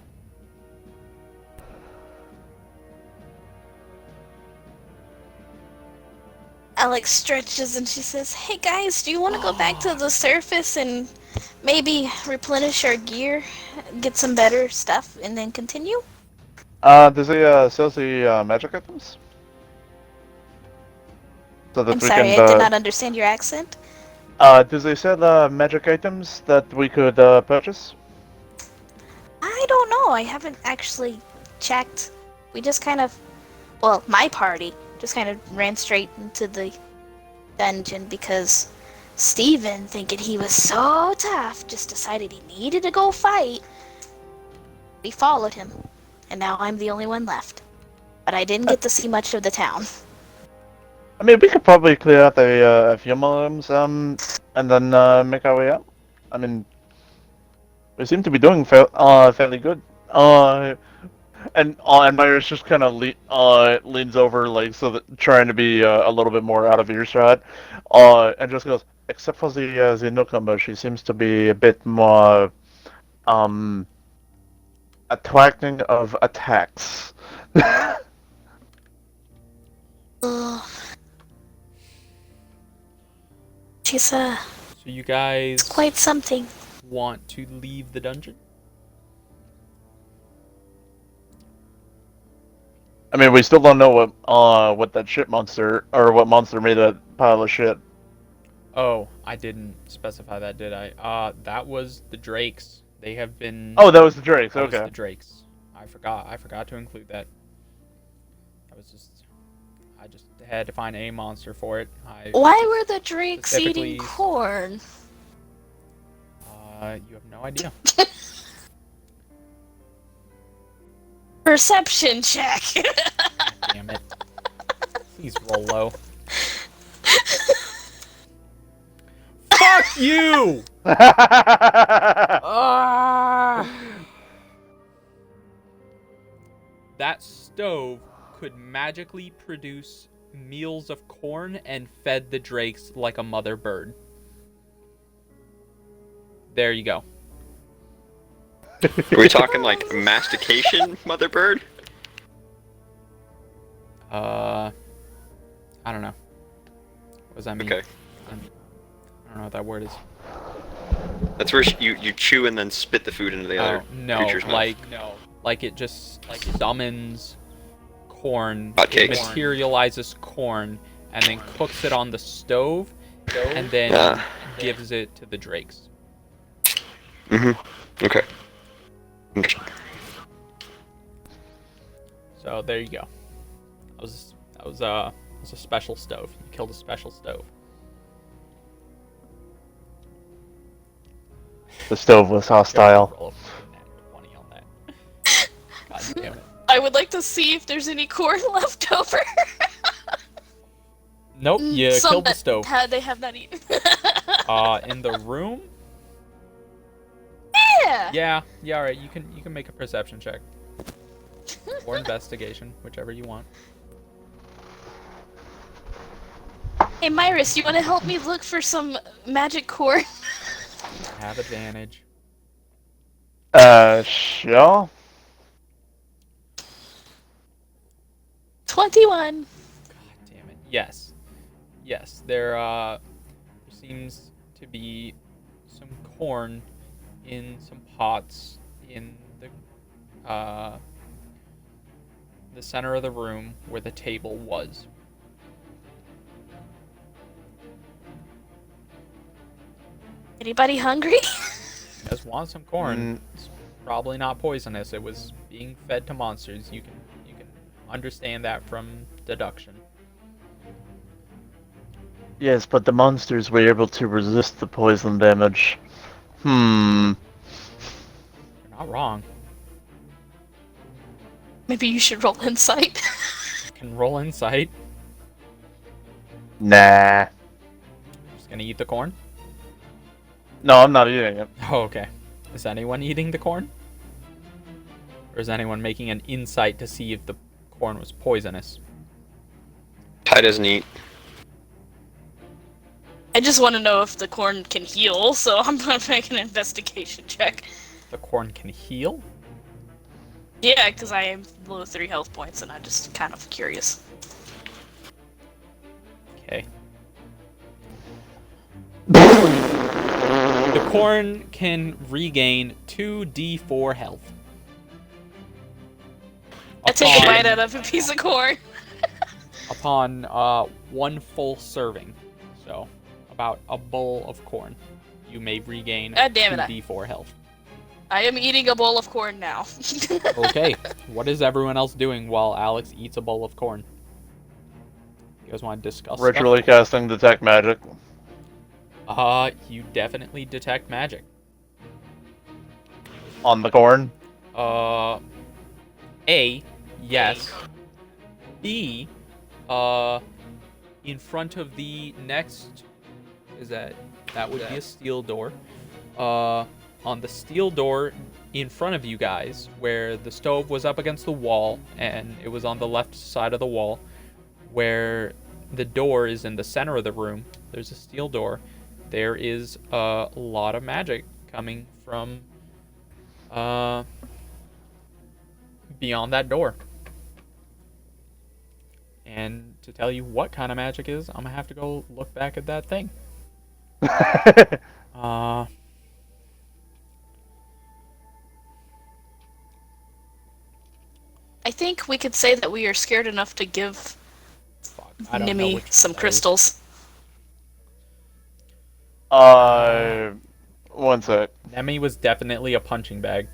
Alex stretches and she says, "Hey guys, do you want to go back to the surface and maybe replenish our gear, get some better stuff, and then continue?"
Does he sell the magic items? So that
I'm
we
sorry,
can.
I did not understand your accent.
Does he sell magic items that we could purchase?
I don't know. I haven't actually checked. We just kind of, well, my party just kind of ran straight into the dungeon because Steven, thinking he was so tough, just decided he needed to go fight. We followed him, and now I'm the only one left. But I didn't get to see much of the town.
I mean, we could probably clear out a few more rooms, and then make our way out. I mean, we seem to be doing fairly good. And Myers just kind of leans over, like, so that trying to be a little bit more out of earshot, and just goes, except for the newcomer, she seems to be a bit more attracting of attacks.
Ugh. She's
So you guys
quite something.
want to leave the dungeon?
I mean, we still don't know what that shit monster, or what monster made that pile of shit.
Oh, I didn't specify that, did I? That was the Drakes. They have been.
Oh, that was the Drakes.
That was
Okay.
the Drakes. I forgot to include that. I just had to find a monster for it.
Why were the drakes
Specifically-
eating corn?
You have no idea.
Perception check.
Damn it. Please roll low. Fuck you! Ah! That stove could magically produce meals of corn and fed the drakes like a mother bird. There you go.
Are we talking like mastication, mother bird?
I don't know. What does that mean?
Okay.
I don't know what that word is.
That's where you chew and then spit the food into the other creature's mouth.
Like it just summons corn,
Hotcakes.
it materializes corn, and then cooks it on the stove, and then gives it to the drakes.
Okay.
So there you go. That was It's a special stove. You killed a special stove.
The stove was hostile.
Roll a nat 20 on that. God damn it.
I would like to see if there's any corn left over.
Nope, you
Some
killed the
that
stove.
they have not eaten.
In the room?
Yeah.
Yeah, alright, you can make a perception check. Or investigation, whichever you want.
Hey, Myris, you want to help me look for some magic corn?
Have advantage.
Sure.
21.
God damn it. Yes. Yes, there seems to be some corn in some pots in the center of the room where the table was.
Anybody hungry?
You guys want some corn? It's probably not poisonous. It was being fed to monsters. You can understand that from deduction.
Yes, but the monsters were able to resist the poison damage.
You're not wrong.
Maybe you should roll insight.
You can roll insight.
Nah.
Just gonna eat the corn?
No, I'm not eating it.
Oh, okay. Is anyone eating the corn? Or is anyone making an insight to see if the corn was poisonous?
Ty doesn't eat.
I just want to know if the corn can heal, so I'm gonna make an investigation check.
The corn can heal?
Yeah, because I am below 3 health points, and I'm just kind of curious.
Okay. The corn can regain 2d4 health.
I take a
Upon-
bite out of a piece of corn.
upon one full serving. So, about a bowl of corn. You may regain
God damn it,
2d4 health.
I am eating a bowl of corn now.
Okay, what is everyone else doing while Alex eats a bowl of corn? You guys want to discuss stuff?
Ritually casting Detect Magic.
You definitely detect magic.
On the corn.
A, yes. B, in front of the next, that would be a steel door. On the steel door in front of you guys, where the stove was up against the wall, and it was on the left side of the wall, where the door is in the center of the room, there's a steel door. There is a lot of magic coming from beyond that door. And to tell you what kind of magic is, I'm gonna have to go look back at that thing.
I think we could say that we are scared enough to give
Fuck, I don't know
Nimmy
which
some
one that is.
crystals.
One sec.
Nemi was definitely a punching bag.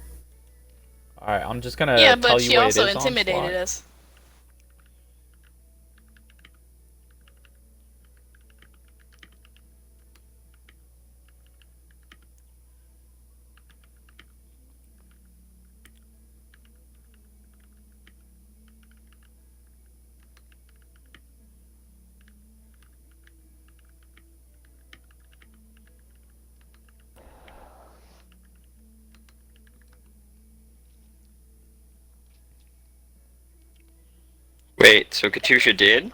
Alright, I'm just gonna
Yeah,
tell
but
you
she
what
also
it is
intimidated
on
us.
Wait, so Katusha did?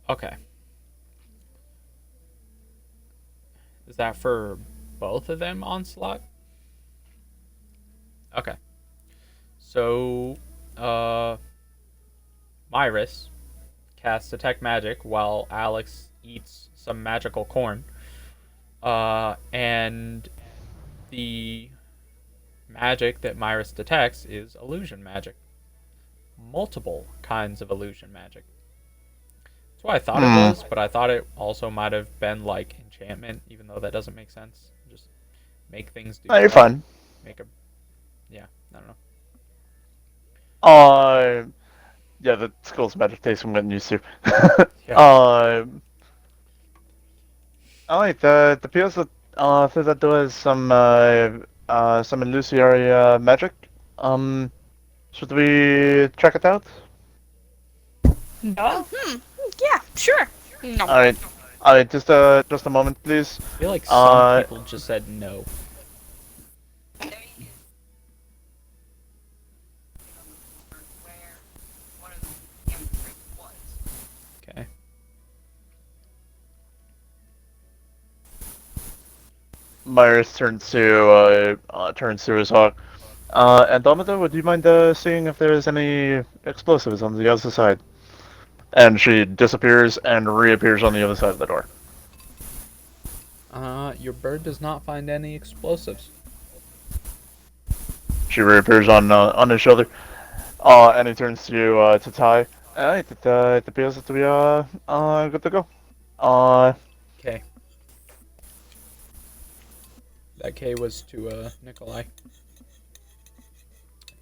Okay. Is that for both of them, Onslaught? Okay. So, Myris casts Detect Magic while Alex eats some magical corn. And the magic that Myris detects is illusion magic. Multiple kinds of illusion magic. That's what I thought it was, but I thought it also might have been like enchantment, even though that doesn't make sense. Just make things do
Oh, you're
stuff.
fine.
Make a... Yeah, I don't know.
Yeah, the school's magic takes I'm getting used to.
Yeah.
Alright, the appears that through that door is some illusory magic. Should we check it out?
No.
Yeah, sure. No.
Alright, just a moment, please.
I feel like some
Uh,
people just said no. Okay.
Myers turns to his hawk. Andromeda, would you mind seeing if there's any explosives on the other side? And she disappears and reappears on the other side of the door.
Your bird does not find any explosives.
She reappears on his shoulder. And he turns to Ty. Alright, it appears that we are good to go.
Okay. That K was to Nikolai.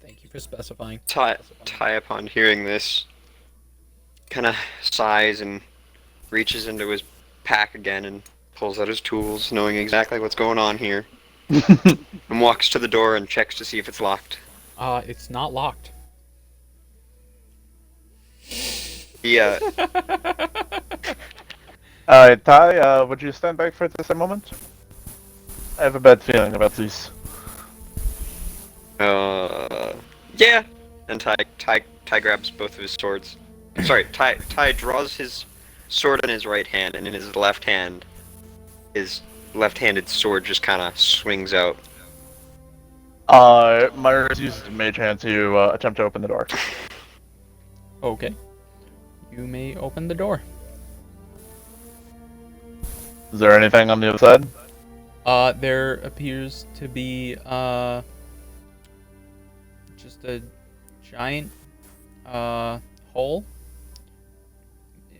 Thank you for specifying.
Ty, upon hearing this, kind of sighs and reaches into his pack again and pulls out his tools, knowing exactly what's going on here, and walks to the door and checks to see if it's locked.
It's not locked.
Yeah.
Alright, Ty, would you stand back for just a moment? I have a bad feeling about these.
Yeah. And Ty grabs both of his swords. Sorry, Ty draws his sword in his right hand, and in his left hand, his left-handed sword just kind of swings out.
Myers uses the mage hand to attempt to open the door.
Okay. You may open the door.
Is there anything on the other side?
There appears to be, just a giant, hole,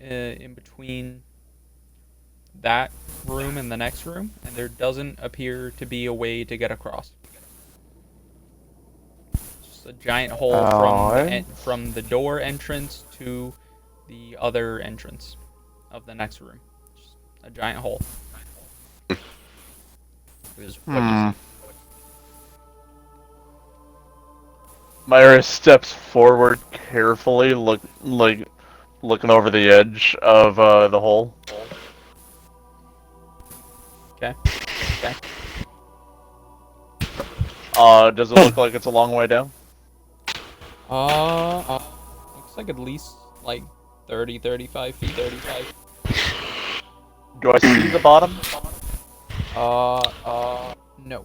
in between that room and the next room, and there doesn't appear to be a way to get across. Just a giant hole from the door entrance to the other entrance of the next room. Just a giant hole. Is what you see.
Myra steps forward carefully, looking over the edge of the hole.
Okay. Okay.
Does it look like it's a long way down?
Looks like at least like 30, 35 feet, 35.
Do I see the bottom?
No.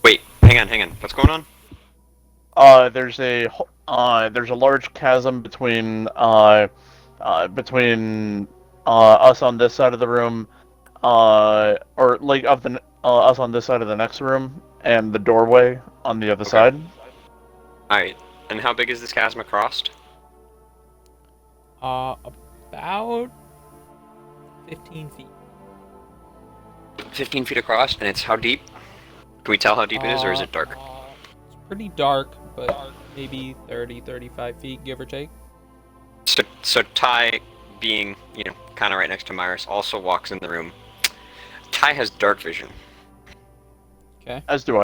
Wait, hang on. What's going on?
There's a large chasm between us on this side of the room, or like of the us on this side of the next room, and the doorway on the other side.
Alright, and how big is this chasm across?
About 15 feet.
15 feet across, and it's how deep? Can we tell how deep it is, or is it dark?
It's pretty dark, but maybe 30, 35 feet, give or take.
So Ty, being, kind of right next to Myris, also walks in the room. Ty has dark vision.
Okay.
As do I.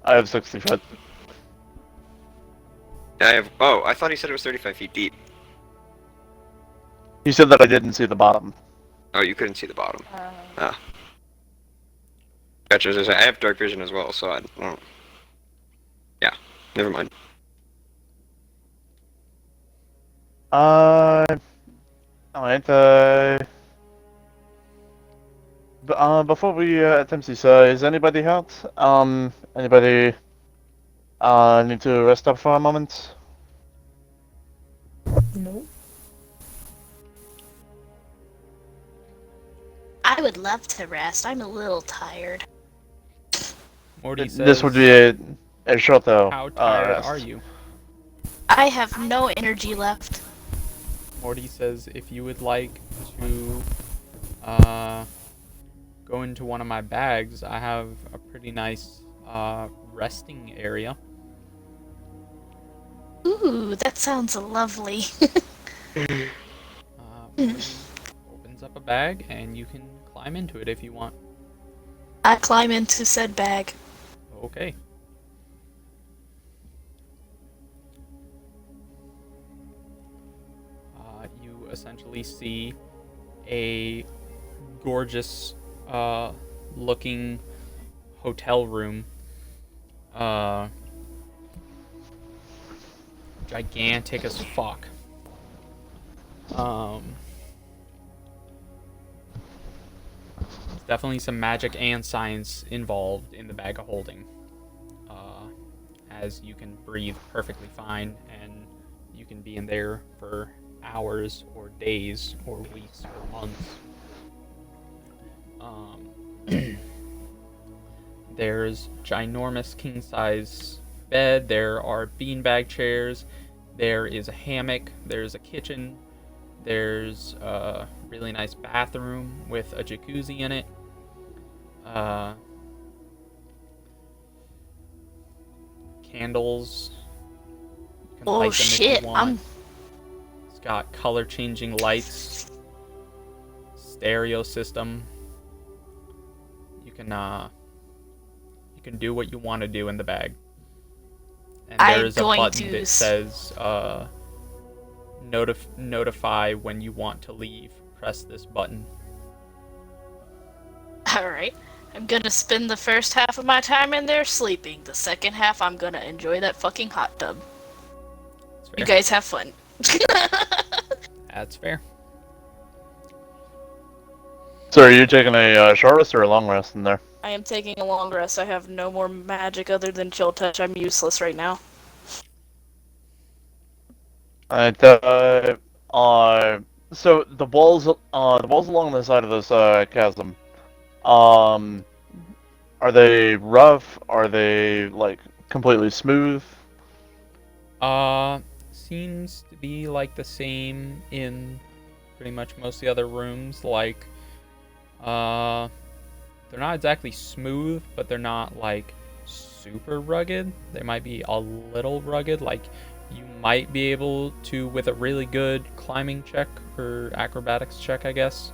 I have 60 foot.
I thought he said it was 35 feet deep.
He said that I didn't see the bottom.
Oh, you couldn't see the bottom. Gotcha. I have dark vision as well, so I don't... Yeah, never mind.
Alright, before we attempt this, is anybody hurt? Anybody need to rest up for a moment?
No.
I would love to rest. I'm a little tired.
Morty says,
This would be a short though.
how tired
rest.
are you?
I have no energy left.
Morty says, if you would like to, go into one of my bags, I have a pretty nice resting area.
Ooh, that sounds lovely.
Opens up a bag, and you can climb into it if you want.
I climb into said bag.
Okay. You essentially see a gorgeous looking hotel room. Gigantic as fuck. There's definitely some magic and science involved in the bag of holding. As you can breathe perfectly fine, and you can be in there for hours or days or weeks or months. There's ginormous king-size bed. There are beanbag chairs. There is a hammock. There's a kitchen. There's a really nice bathroom with a jacuzzi in it. Candles. You can
Oh
light them
shit,
if you want. It's got color-changing lights. Stereo system. You can do what you want to do in the bag. And there is a button that says notify when you want to leave. Press this button.
Alright. I'm gonna spend the first half of my time in there sleeping. The second half, I'm gonna enjoy that fucking hot tub. You guys have fun.
That's fair.
So are you taking a short rest or a long rest in there?
I am taking a long rest. I have no more magic other than chill touch. I'm useless right now.
So the walls along the side of this chasm, are they rough? Are they like completely smooth?
Seems to be like the same in pretty much most of the other rooms. Like, they're not exactly smooth, but they're not like super rugged. They might be a little rugged. Like, you might be able to, with a really good climbing check or acrobatics check, I guess,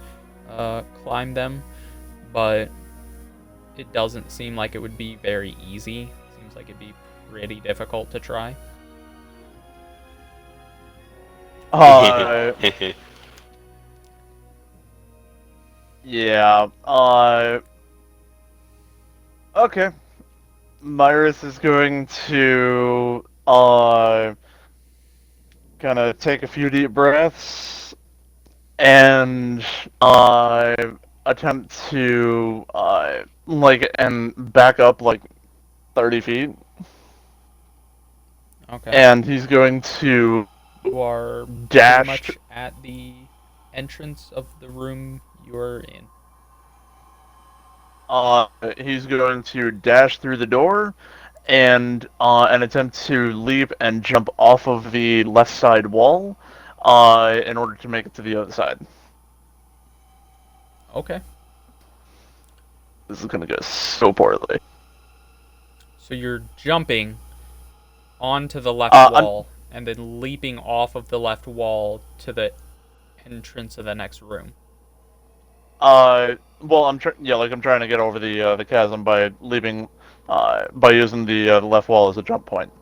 climb them, but it doesn't seem like it would be very easy. Seems like it'd be pretty difficult to try.
Yeah. Okay. Myrus is going to kind of take a few deep breaths and attempt to and back up like 30 feet.
Okay.
And he's going to
You are
dash
pretty much at the entrance of the room you're in.
He's going to dash through the door and attempt to leap and jump off of the left side wall in order to make it to the other side.
Okay.
This is going to go so poorly.
So you're jumping onto the left wall and then leaping off of the left wall to the entrance of the next room.
Well, I'm trying to get over the chasm by leaping, by using the left wall as a jump point.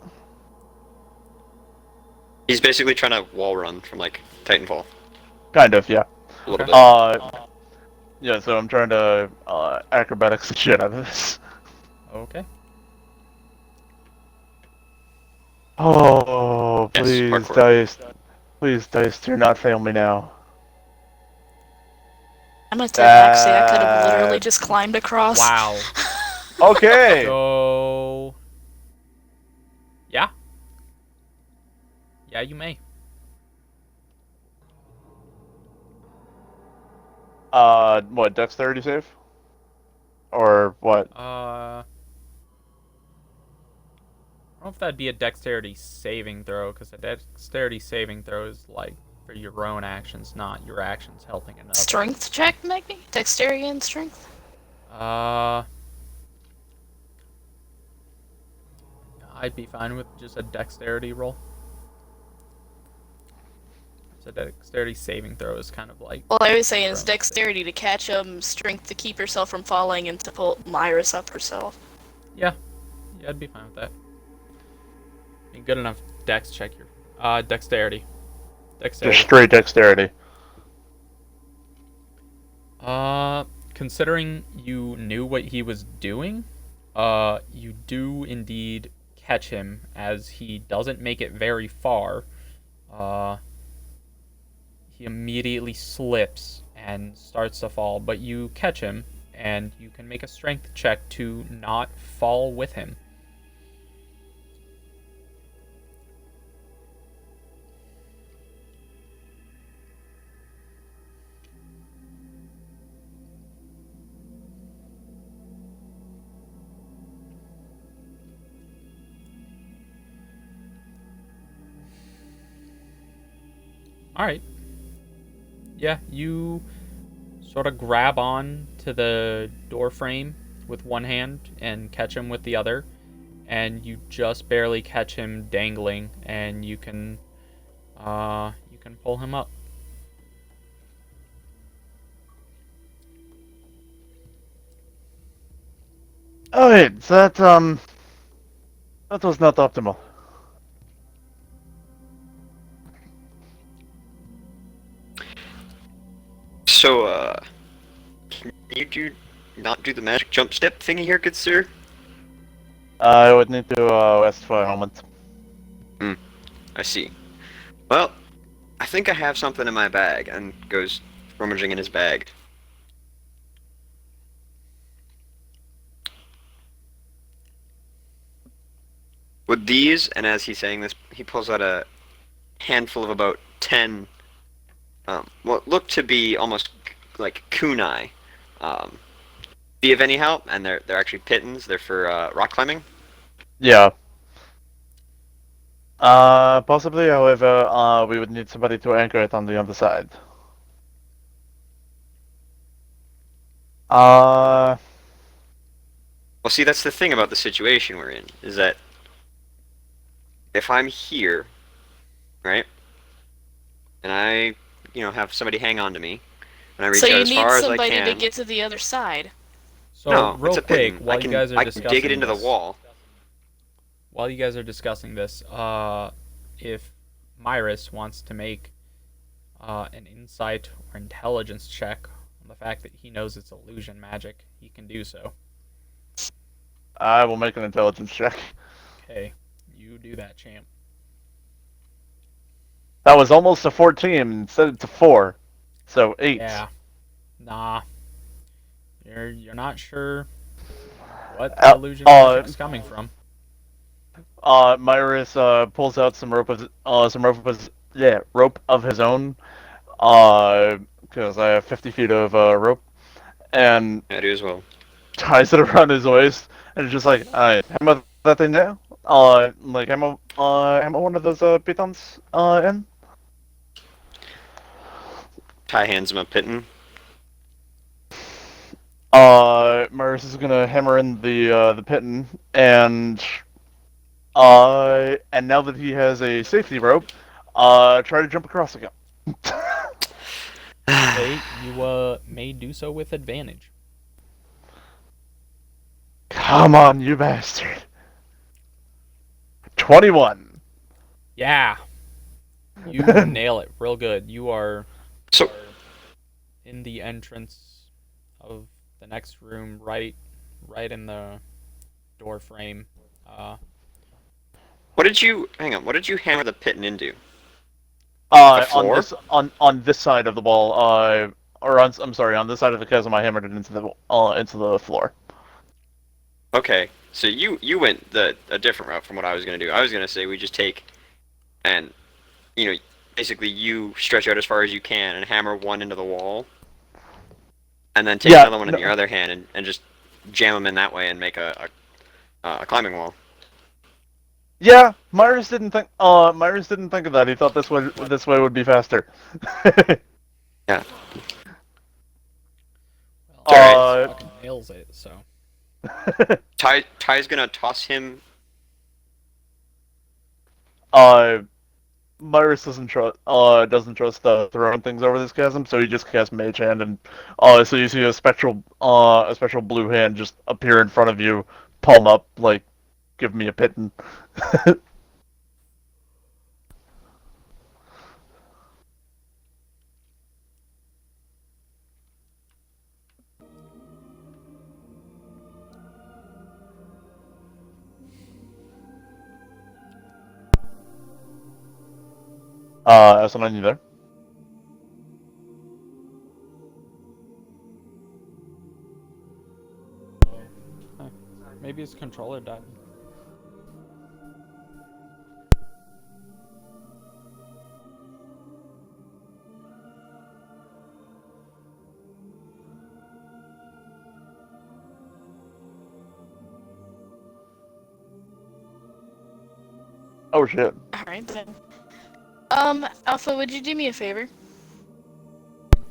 He's basically trying to wall run from like Titanfall.
Kind of, yeah.
A little bit.
Yeah. So I'm trying to acrobatics the shit out of this.
Okay.
Oh,
Yes,
please,
parkour.
dice. Please, dice, do not fail me now.
I'm gonna tell Maxie I could have literally just climbed across.
Wow.
Okay.
So, yeah. Yeah, you may.
What, dexterity save? Or what?
I don't know if that'd be a dexterity saving throw, because a dexterity saving throw is like for your own actions, not your actions helping another.
Strength check, maybe? Dexterity and strength?
I'd be fine with just a dexterity roll. So dexterity saving throw is kind of like...
Well, I was saying it's dexterity to catch him, strength to keep yourself from falling, and to pull Myris up herself.
Yeah, I'd be fine with that. I mean, good enough dex check your... dexterity.
Just straight dexterity.
Considering you knew what he was doing, you do indeed catch him as he doesn't make it very far. He immediately slips and starts to fall, but you catch him, and you can make a strength check to not fall with him. Alright. Yeah, you sort of grab on to the door frame with one hand and catch him with the other, and you just barely catch him dangling, and you can pull him up.
Okay, that was not optimal.
So, can you not do the magic jump step thingy here, good sir?
I would need to rest for a moment.
I see. Well, I think I have something in my bag, and goes rummaging in his bag. With these, and as he's saying this, he pulls out a handful of about 10, what look to be almost like kunai. Be of any help? And they're actually pittons. They're for rock climbing.
Yeah. Possibly, however, we would need somebody to anchor it on the other side.
Well, see, that's the thing about the situation we're in, is that if I'm here, right, and I, have somebody hang on to me, and I reach
So
out
you
as
need
far as I
somebody
can.
to get to the other side.
So,
No,
real
it's a
quick,
pitten.
while
I can,
you guys are
I
discussing
can dig it into
this,
the wall.
While you guys are discussing this, if Myris wants to make an insight or intelligence check on the fact that he knows it's illusion magic, he can do so.
I will make an intelligence check.
Okay, you do that, champ.
That was almost a 14 instead of 4. So 8.
Yeah. Nah. You're not sure what the illusion magic is coming from.
Myris pulls out some rope of his own. Because I have 50 feet of rope, and
I do as well.
ties it around his waist, and it's just like, hammer that thing there. Hammer one of those pitons in.
Ty hands him a pitten.
Myris is gonna hammer in the piton, and now that he has a safety rope, try to jump across again.
Okay, you may do so with advantage.
Come on, you bastard. 21.
Yeah. You nail it real good. You are
So,
in the entrance of the next room, right in the door frame.
what did you hammer the pitten into?
On this side of the wall, I'm sorry, on this side of the chasm, I hammered it into the floor.
Okay, so you went a different route from what I was gonna do. I was gonna say we just take, and, basically you stretch out as far as you can and hammer one into the wall, and then take another one in your other hand and just jam them in that way and make a climbing wall.
Yeah, Myris didn't think of that. He thought this way would be faster.
Yeah.
Well,
alright.
Fucking nails it. So
Ty's gonna toss him.
Myrus doesn't trust throwing things over this chasm, so he just casts Mage Hand, and so you see a spectral blue hand just appear in front of you, palm up, like, give me a pitten. S9, you there?
maybe his controller died.
Oh shit.
Alright then. Alpha, would you do me a favor?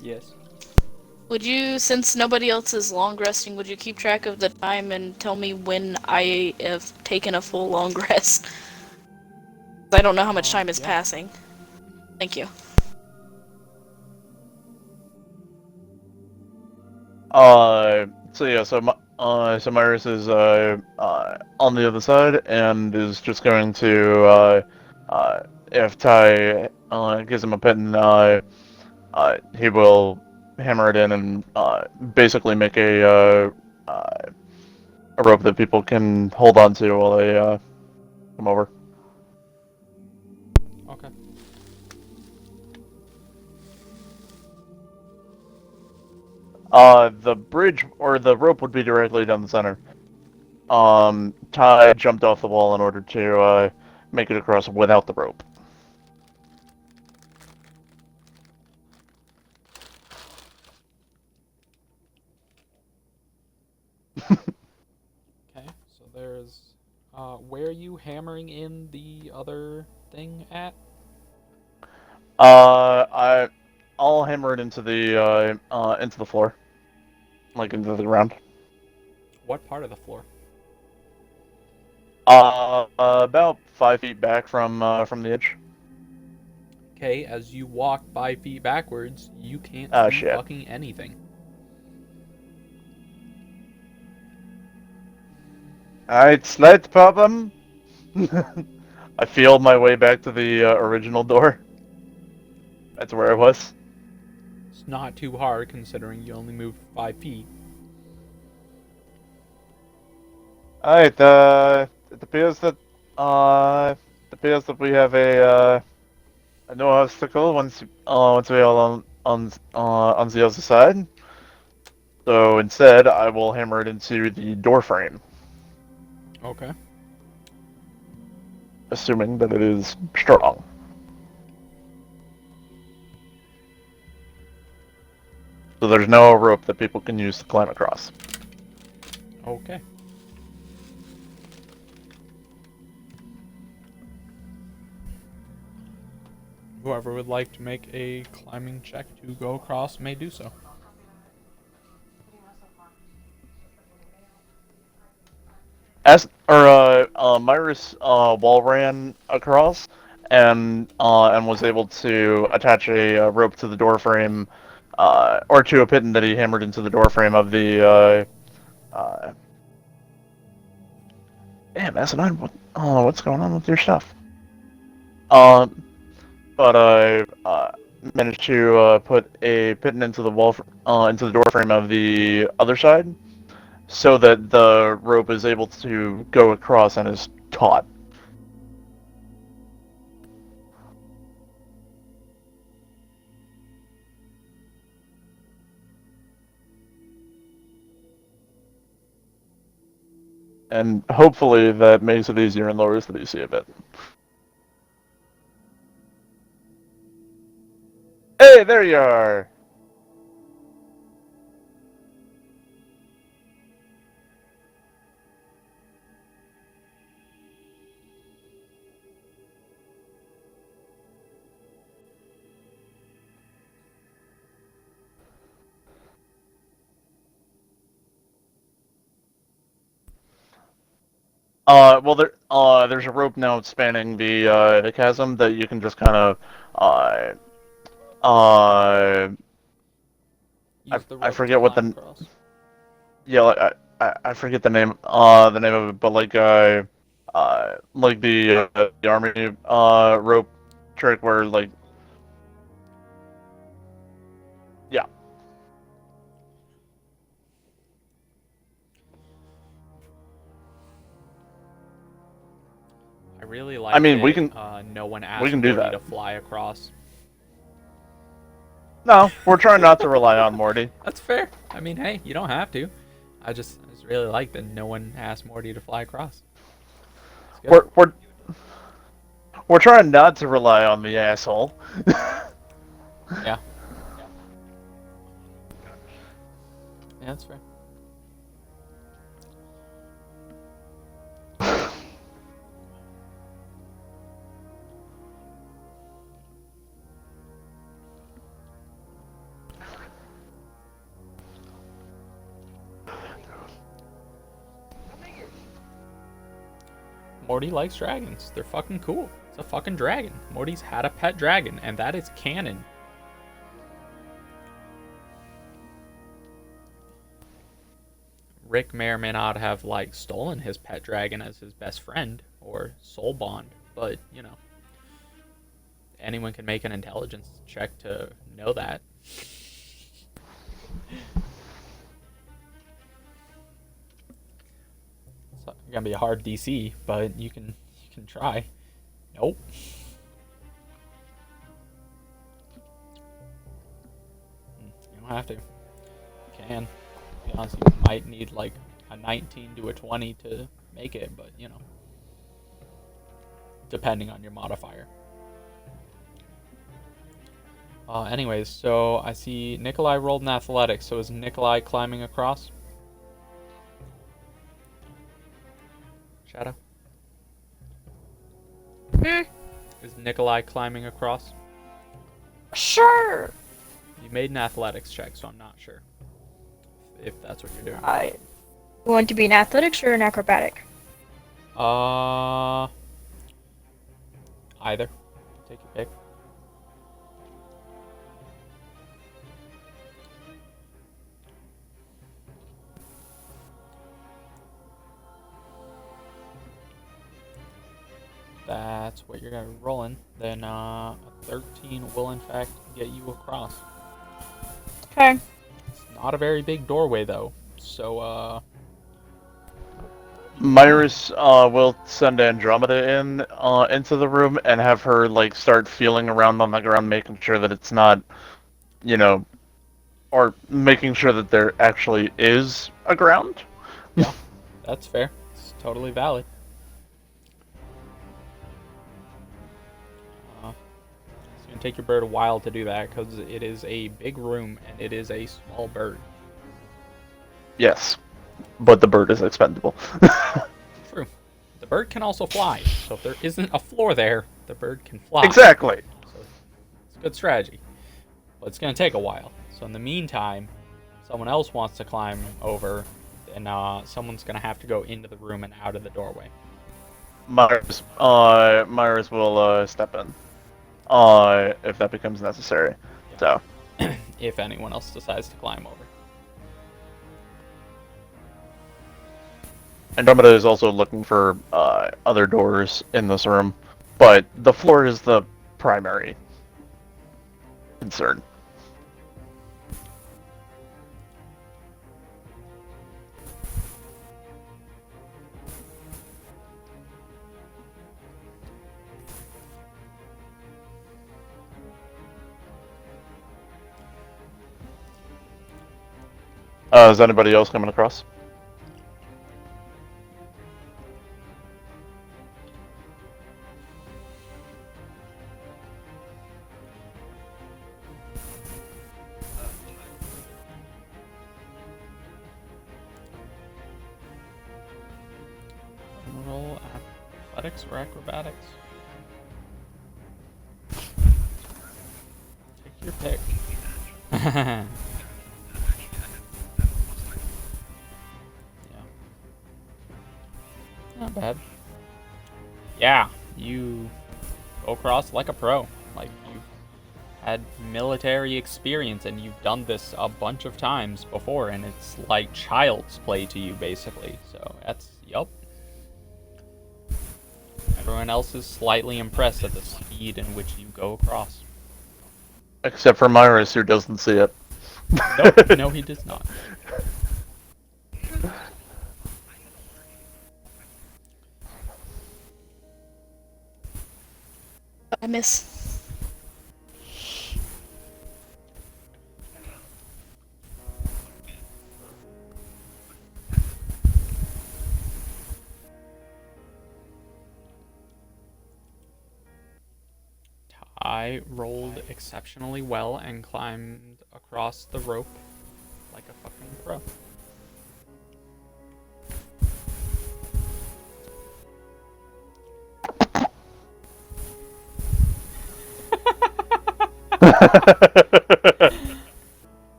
Yes.
Would you, since nobody else is long resting, would you keep track of the time and tell me when I have taken a full long rest? I don't know how much time is
Yeah.
passing. Thank you.
So Myrus is on the other side and is just going to if Ty gives him a pitten, he will hammer it in and basically make a rope that people can hold on to while they come over.
Okay.
The bridge or the rope would be directly down the center. Ty jumped off the wall in order to make it across without the rope.
Okay. So there's. Where are you hammering in the other thing at?
I'll hammer it into the floor, like into the ground.
What part of the floor?
About 5 feet back from the edge.
Okay, as you walk 5 feet backwards, you can't
Oh,
see
shit.
fucking anything.
Alright, slight problem. I feel my way back to the original door. That's where I was.
It's not too hard considering you only moved 5 feet.
Alright, it appears that we have a no obstacle once we all on the other side. So instead, I will hammer it into the door frame,
Okay.
assuming that it is strong. So there's no rope that people can use to climb across.
Okay. Whoever would like to make a climbing check to go across may do so.
Myrus wall ran across and was able to attach a rope to the door frame, or to a pitten that he hammered into the door frame of the. Damn, S9, what's going on with your stuff? But I managed to put a pitten into the into the door frame of the other side, so that the rope is able to go across and is taut. And hopefully that makes it easier and lowers the DC a bit. Hey, there you are! Well, there's a rope now spanning the chasm that you can just kind of,
Use the
I
rope to
forget what
climb
the,
across.
yeah, like, I forget the name of it, but like the army, rope trick where, like, yeah.
I really
I
like
mean,
that no one
we
asked
can do
Morty
that.
to fly across.
No, we're trying not to rely on Morty.
That's fair. I mean, hey, you don't have to. I just really like that no one asked Morty to fly across. It's good.
We're trying not to rely on the asshole.
Yeah. Yeah, that's fair. Morty likes dragons. They're fucking cool. It's a fucking dragon. Morty's had a pet dragon, and that is canon. Rick may or may not have, like, stolen his pet dragon as his best friend, or soul bond, but, you know. Anyone can make an intelligence check to know that. It's gonna be a hard DC, but you can try. Nope. You don't have to. You can. To be honest, you might need like a 19 to a 20 to make it, but you know, depending on your modifier. Anyways, so I see Nikolai rolled in athletics, so is Nikolai climbing across? Shadow? Is Nikolai climbing across?
Sure.
You made an athletics check, so I'm not sure if that's what you're doing.
You want to be an athletics or an acrobatic?
Either. Take your pick. That's what you're gonna be rolling. Then a 13 will in fact get you across.
Okay.
It's not a very big doorway though, so
Myris will send Andromeda into the room and have her like start feeling around on the ground, making sure that it's not, you know, or making sure that there actually is a ground.
yeah, that's fair. It's totally valid. It's gonna take your bird a while to do that because it is a big room and it is a small bird.
Yes, but the bird is expendable.
True. The bird can also fly, so if there isn't a floor there, the bird can fly.
Exactly.
So it's a good strategy. But it's going to take a while. So in the meantime, someone else wants to climb over, and someone's going to have to go into the room and out of the doorway.
Myris will step in if that becomes necessary.
Yeah.
So,
If anyone else decides to climb over.
Andromeda is also looking for other doors in this room, but the floor is the primary concern. Is anybody else coming across?
Roll athletics or acrobatics. Take your pick. Yeah. Not bad. Yeah, you go across like a pro. Like, you've had military experience and you've done this a bunch of times before, and it's like child's play to you, basically. So that's, yup. Everyone else is slightly impressed at the speed in which you go across.
Except for Myris, who doesn't see it.
Nope, no, he does not.
I miss.
I rolled exceptionally well and climbed across the rope like a fucking pro.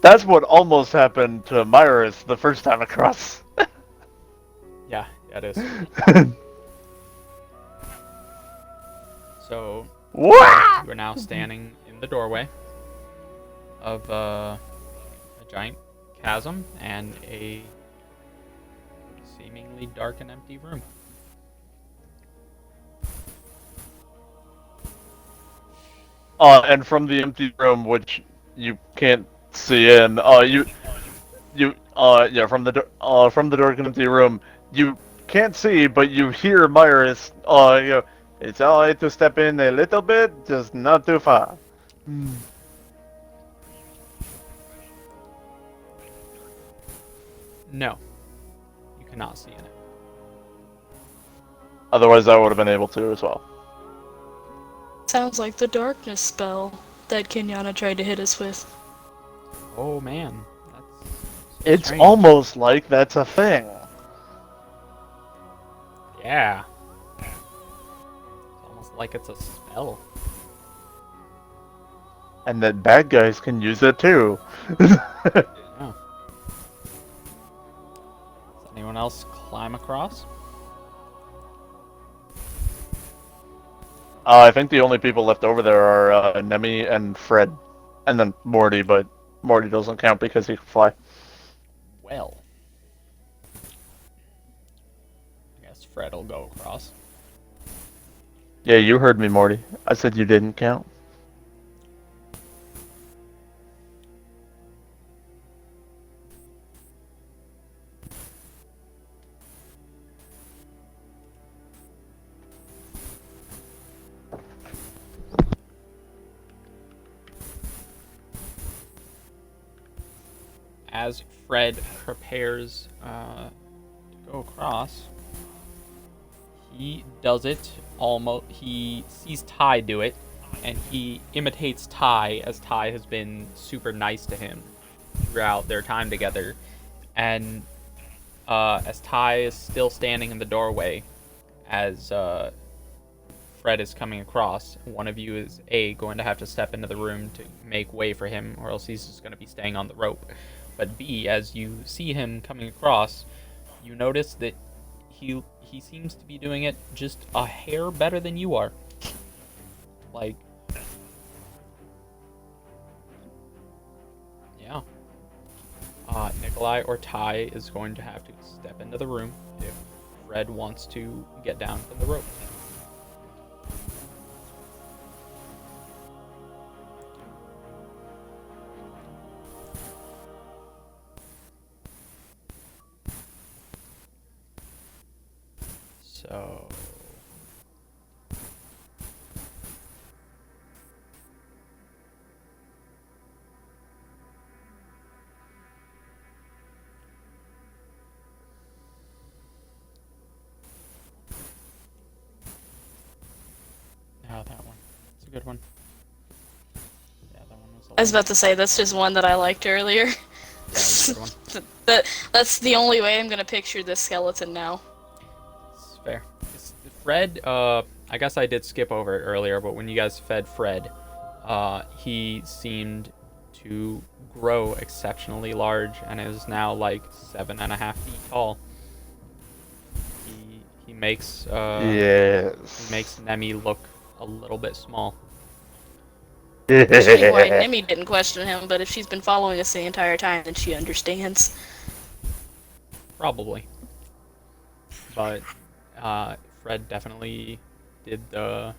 That's what almost happened to Myris the first time across.
Yeah, it is. So,
What?
you are now standing in the doorway of a giant chasm and a seemingly dark and empty room.
And from the empty room, which you can't see in, yeah, from the dark and empty room, you can't see, but you hear Myris, it's alright to step in a little bit, just not too far.
No, you cannot see in it.
Otherwise, I would have been able to as well.
Sounds like the darkness spell that Kenyatta tried to hit us with.
Oh man, that's
It's
strange.
almost like that's a thing.
Yeah. It's almost like it's a spell.
And that bad guys can use it too.
Yeah. Does anyone else climb across?
I think the only people left over there are Nemi and Fred. And then Morty, but Morty doesn't count because he can fly.
Well, I guess Fred will go across.
Yeah, you heard me, Morty. I said you didn't count.
As Fred prepares to go across, he does it almost. He sees Ty do it, and he imitates Ty, as Ty has been super nice to him throughout their time together. And as Ty is still standing in the doorway, as Fred is coming across, one of you is going to have to step into the room to make way for him, or else he's just going to be staying on the rope. But B, as you see him coming across, you notice that he seems to be doing it just a hair better than you are. Like, yeah. Nikolai or Ty is going to have to step into the room if Fred wants to get down from the rope. So, now that one. It's a good one. Yeah, that one was a
I was about to say, that's just one that I liked earlier.
Yeah, that was a good one.
That's the only way I'm gonna picture this skeleton now.
It's fair. Fred, I guess I did skip over it earlier, but when you guys fed Fred, he seemed to grow exceptionally large and is now like 7.5 feet tall. He makes
Yes.
Nemi look a little bit small.
Questioning why Nemi didn't question him, but if she's been following us the entire time, then she understands.
Probably. But Fred definitely did the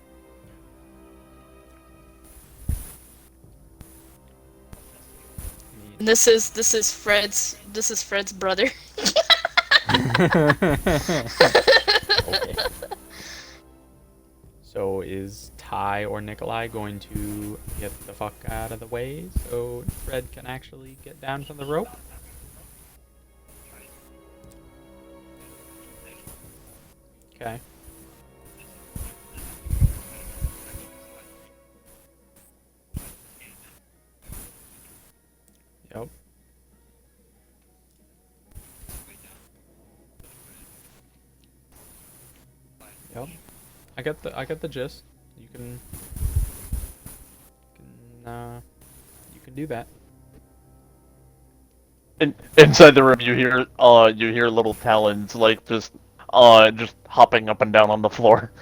This is Fred's brother.
Okay. So is Ty or Nikolai going to get the fuck out of the way so Fred can actually get down from the rope? Okay. Yep. Yep. I get the gist. You can do that.
Inside the room, you hear little talons like just hopping up and down on the floor,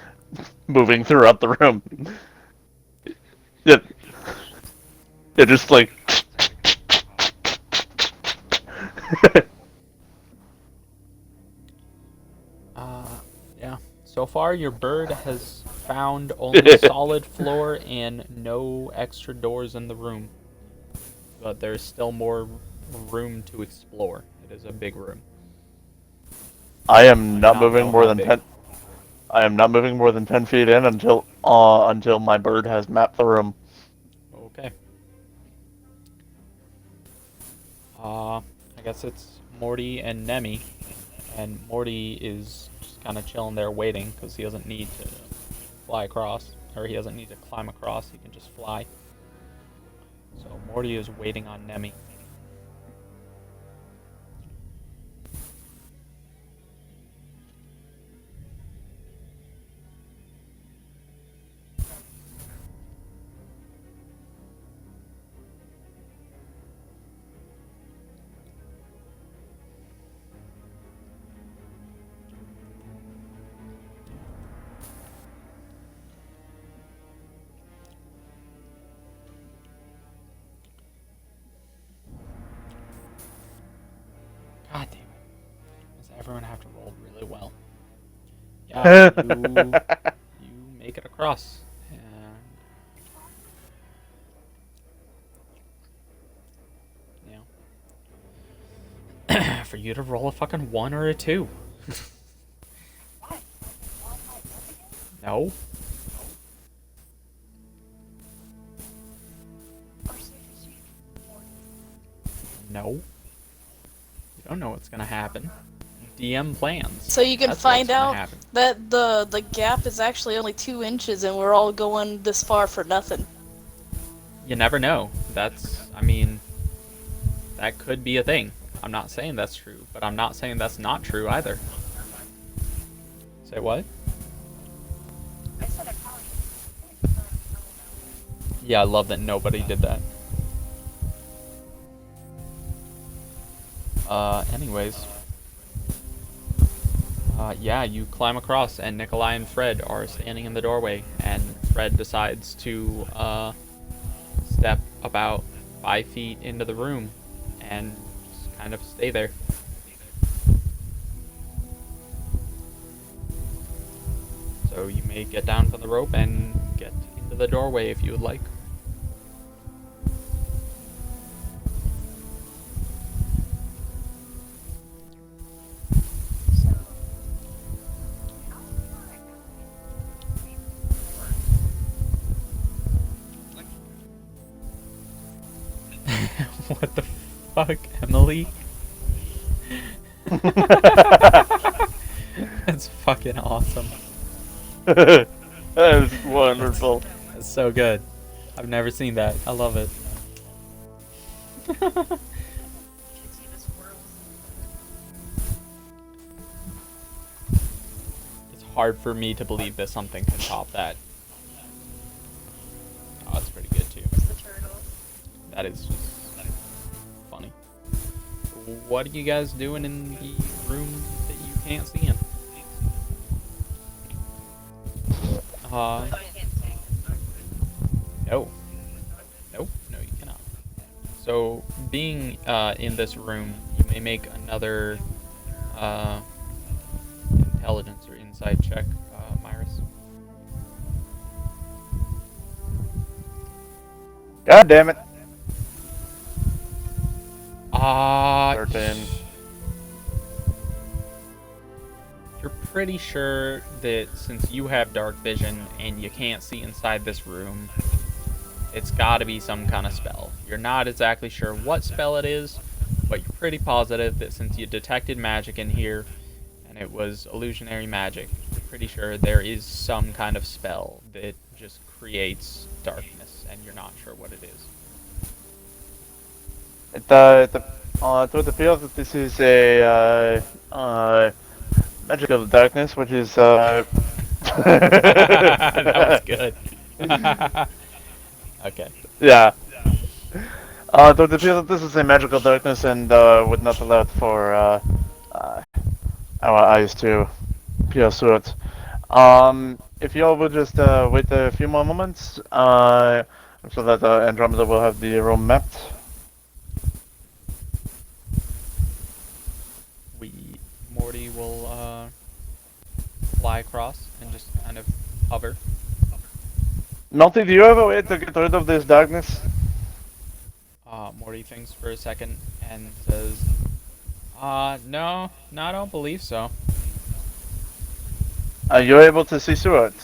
moving throughout the room. Yeah, yeah, just like.
Yeah. So far, your bird has found only solid floor and no extra doors in the room. But there's still more room to explore. It is a big room.
I am not
not
moving
know
more
how
than
big.
10. I am not moving more than 10 feet in until my bird has mapped the room.
Okay. I guess it's Morty and Nemi. And Morty is just kind of chilling there waiting because he doesn't need to fly across. Or he doesn't need to climb across, he can just fly. So Morty is waiting on Nemi. God damn it. Does everyone have to roll really well? Yeah, you make it across. And yeah. For you to roll a fucking 1 or a 2. No. No. You don't know what's gonna happen. DM plans.
So you can
That's
find
what's gonna
out
happen.
that the gap is actually only 2 inches and we're all going this far for nothing.
You never know. I mean, that could be a thing. I'm not saying that's true, but I'm not saying that's not true either. Say what? Yeah, I love that nobody did that. Anyways. Yeah, you climb across, and Nikolai and Fred are standing in the doorway, and Fred decides to, step about 5 feet into the room, and just kind of stay there. So you may get down from the rope and get into the doorway if you would like. What the fuck, Emily? That's fucking awesome.
That is wonderful.
That's so good. I've never seen that. I love it. It's hard for me to believe that something can top that. Oh, that's pretty good too. That is just what are you guys doing in the room that you can't see in? Uh, no. Nope, no you cannot. So, being in this room, you may make another intelligence or insight check, Myris.
God damn it.
13.
13.
You're pretty sure that since you have dark vision and you can't see inside this room, it's gotta be some kind of spell. You're not exactly sure what spell it is, but you're pretty positive that since you detected magic in here, and it was illusionary magic, you're pretty sure there is some kind of spell that just creates darkness, and you're not sure what it is.
It would appear that this is a magic of darkness, which is
That was good. Okay.
Yeah. It would appear that this is a magical darkness and would not allow for our eyes to pierce through it. If y'all would just wait a few more moments, so that Andromeda will have the room mapped.
Morty will fly across and just kind of hover.
Melty, do you have a way to get rid of this darkness?
Morty thinks for a second and says, no, I don't believe so.
Are you able to see through it?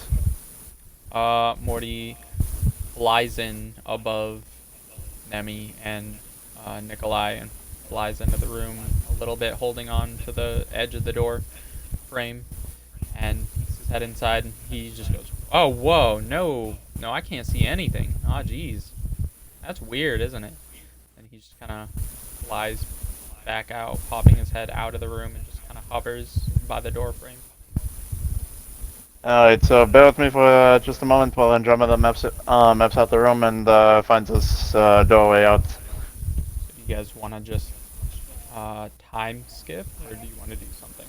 Morty flies in above Nemi and Nikolai and flies into the room a little bit, holding on to the edge of the door frame, and puts his head inside, and he just goes, oh, whoa, no, I can't see anything. Aw, jeez. That's weird, isn't it? And he just kind of flies back out, popping his head out of the room, and just kind of hovers by the door frame.
Alright, so bear with me for just a moment while Andromeda maps out the room and finds this doorway out.
So do you guys want to just time skip, or do you want to do something?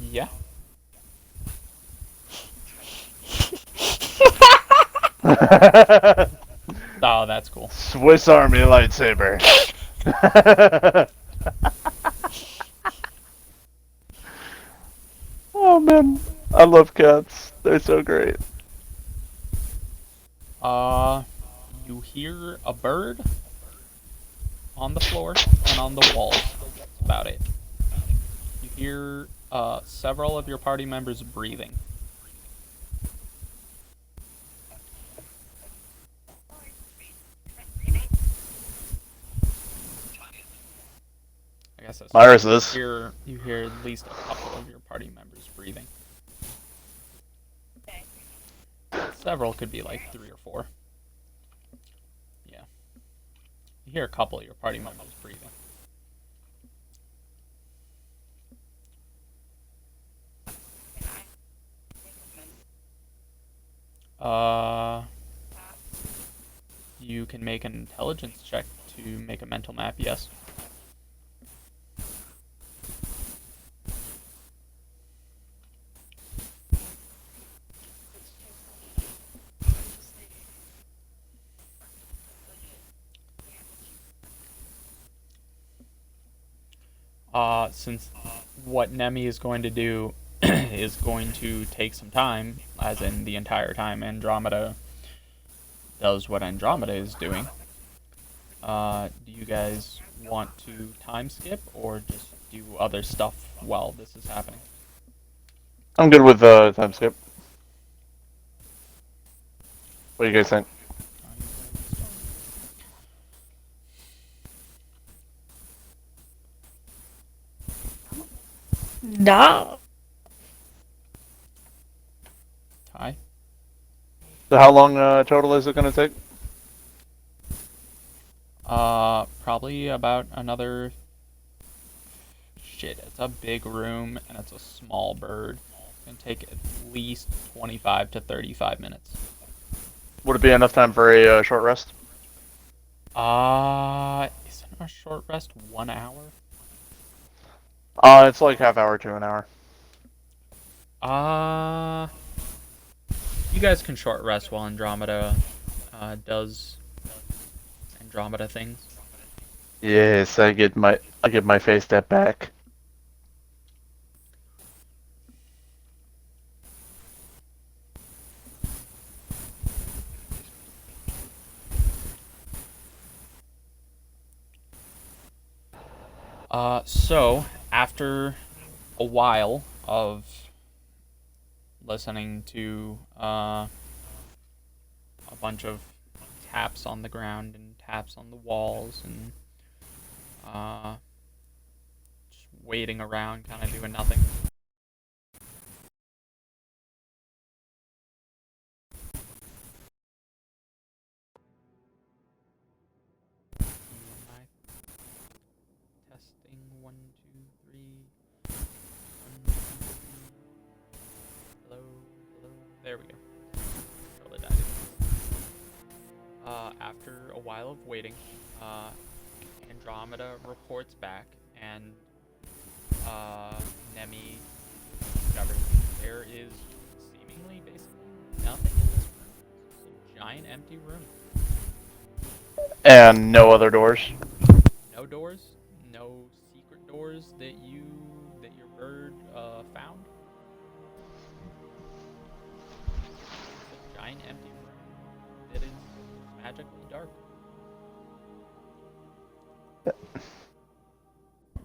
Yeah. Oh, that's cool.
Swiss Army lightsaber. Oh man, I love cats. They're so great.
You hear a bird on the floor and on the walls. That's about it. You hear several of your party members breathing. I guess that's
Viruses.
you hear at least a couple of your party members breathing. Several could be like 3 or 4. Yeah. You hear a couple of your party members breathing. You can make an intelligence check to make a mental map, yes. Since what Nemi is going to do is going to take some time, as in the entire time Andromeda does what Andromeda is doing, do you guys want to time skip or just do other stuff while this is happening?
I'm good with time skip. What do you guys think?
Nah.
Ty?
So how long total is it going to take?
Probably about another... Shit, it's a big room and it's a small bird. gonna take at least 25 to 35 minutes.
Would it be enough time for a short rest?
Isn't a short rest 1 hour?
It's like half hour to an hour.
You guys can short rest while Andromeda does Andromeda things.
Yes, I get my face step back.
So after a while of listening to a bunch of taps on the ground and taps on the walls and just waiting around, kind of doing nothing. Testing 1, 2, 3. 1, 2, 3. Hello, hello. There we go. Totally died. After a while of waiting, Andromeda reports back, and Nemi discovers there is seemingly basically nothing in this room. It's a giant empty room.
And no other doors.
No doors, no secret doors that your bird found. It's a giant empty room that is magically dark.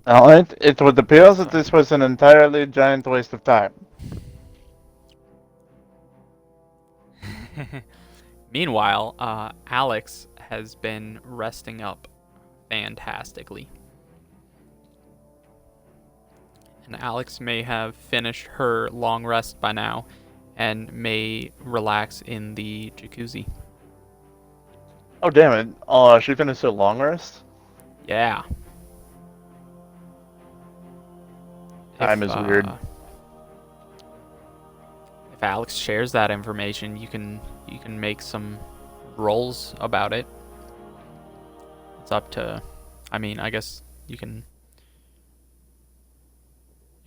Well, it would appear that this was an entirely giant waste of time.
Meanwhile, Alex has been resting up fantastically. And Alex may have finished her long rest by now and may relax in the jacuzzi.
Oh, damn it. She finished her long rest?
Yeah.
Time is weird.
If Alex shares that information, you can make some rolls about it. It's up to, I mean, I guess you can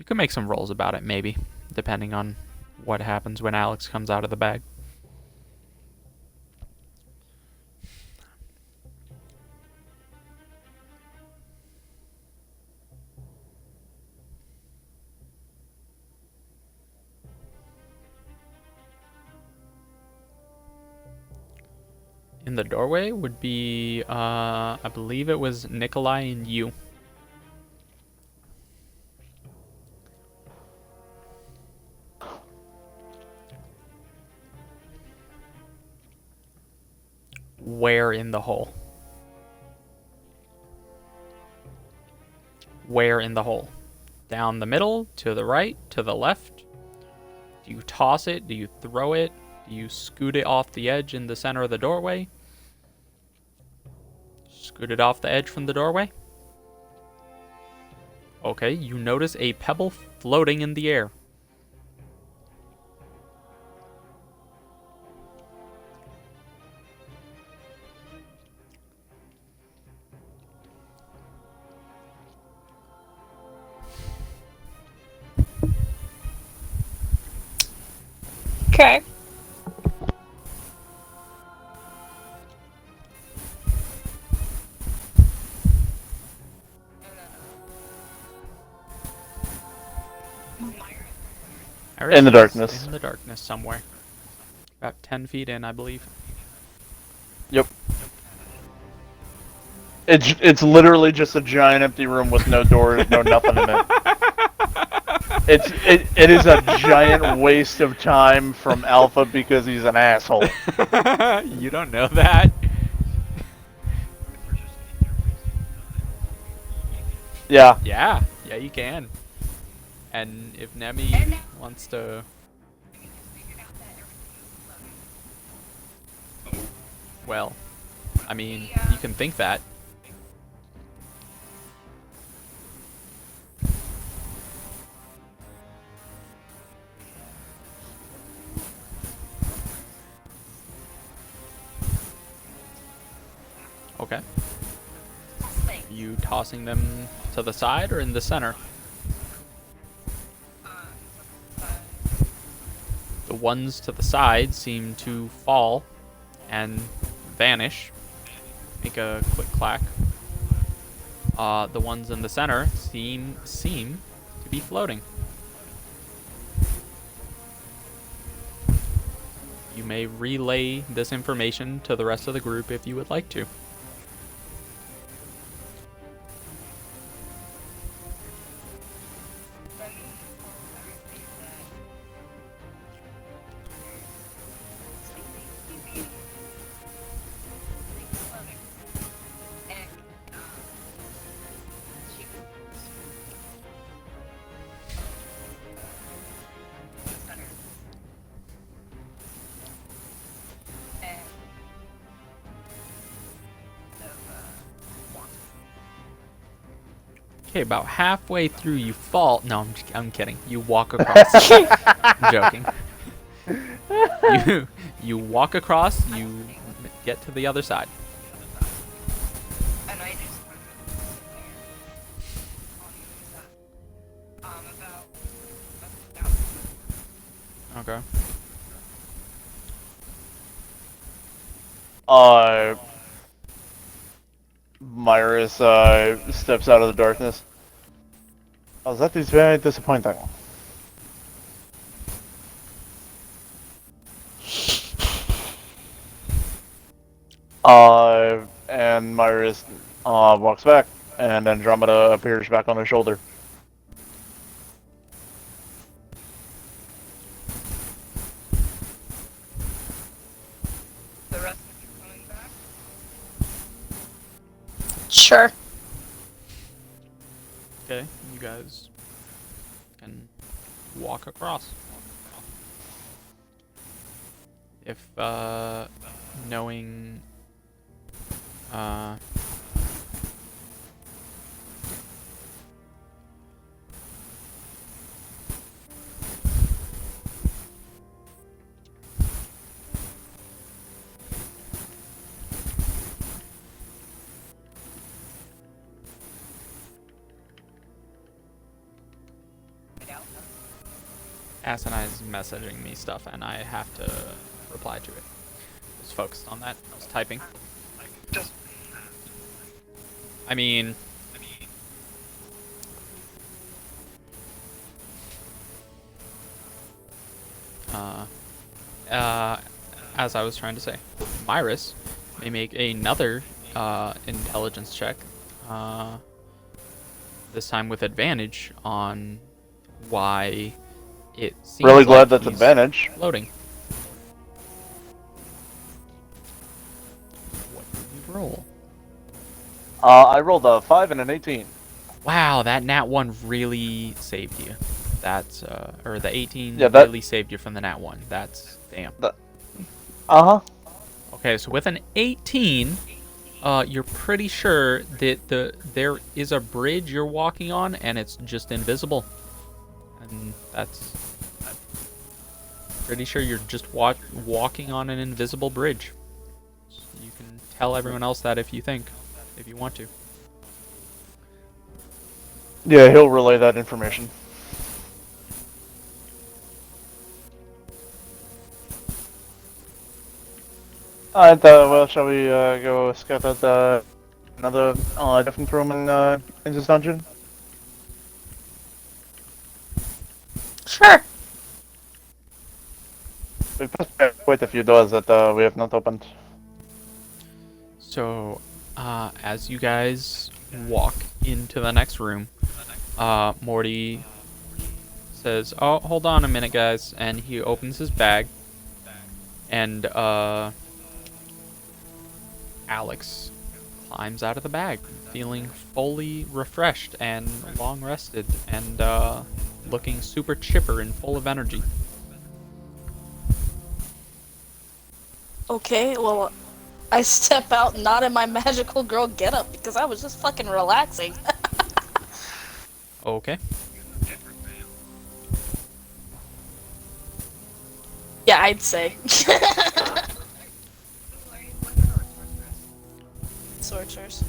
make some rolls about it, maybe, depending on what happens when Alex comes out of the bag. In the doorway would be, I believe it was Nikolai and you. Where in the hole? Where in the hole? Down the middle, to the right, to the left? Do you toss it? Do you throw it? Do you scoot it off the edge in the center of the doorway? Scoot it off the edge from the doorway? Okay, you notice a pebble floating in the air.
Okay.
Iris
In the
is
darkness.
In the darkness somewhere. About 10 feet in, I believe.
Yep. It's literally just a giant empty room with no doors, no nothing in it. It is a giant waste of time from Alpha because he's an asshole.
You don't know that.
Yeah.
Yeah, you can. And if Nemi wants to... Well, I mean, you can think that. Okay. You tossing them to the side or in the center? The ones to the side seem to fall and vanish. Make a quick clack. The ones in the center seem to be floating. You may relay this information to the rest of the group if you would like to. Okay, about halfway through you fall. No, I'm kidding. You walk across. I'm joking. You walk across. You get to the other side. Okay.
Myris steps out of the darkness. Oh, that is very disappointing. And Myris walks back, and Andromeda appears back on her shoulder.
Sure.
Okay, you guys can walk across. If knowing Asani's messaging me stuff and I have to reply to it. I was focused on that. I was typing. I mean, as I was trying to say, Myris may make another intelligence check, this time with advantage on why it seems
Really glad
like
that's
he's
advantage.
floating. What did you roll?
I rolled a 5 and an 18.
Wow, that nat 1 really saved you. That's, or the 18
Yeah, that-
really saved you from the nat 1. That's, damn.
Uh-huh.
Okay, so with an 18, you're pretty sure that there is a bridge you're walking on, and it's just invisible. And that's... pretty sure you're just walking on an invisible bridge. So you can tell everyone else that if you want to.
Yeah, he'll relay that information. Alright, well, shall we go scout out another different room in this dungeon?
Sure.
We've passed quite a few doors that we have not opened.
So, as you guys walk into the next room, Morty says, "Oh, hold on a minute, guys," and he opens his bag, and Alex climbs out of the bag, feeling fully refreshed and long rested, and looking super chipper and full of energy.
Okay, well, I step out not in my magical girl getup because I was just fucking relaxing.
Okay.
Yeah, I'd say. archers.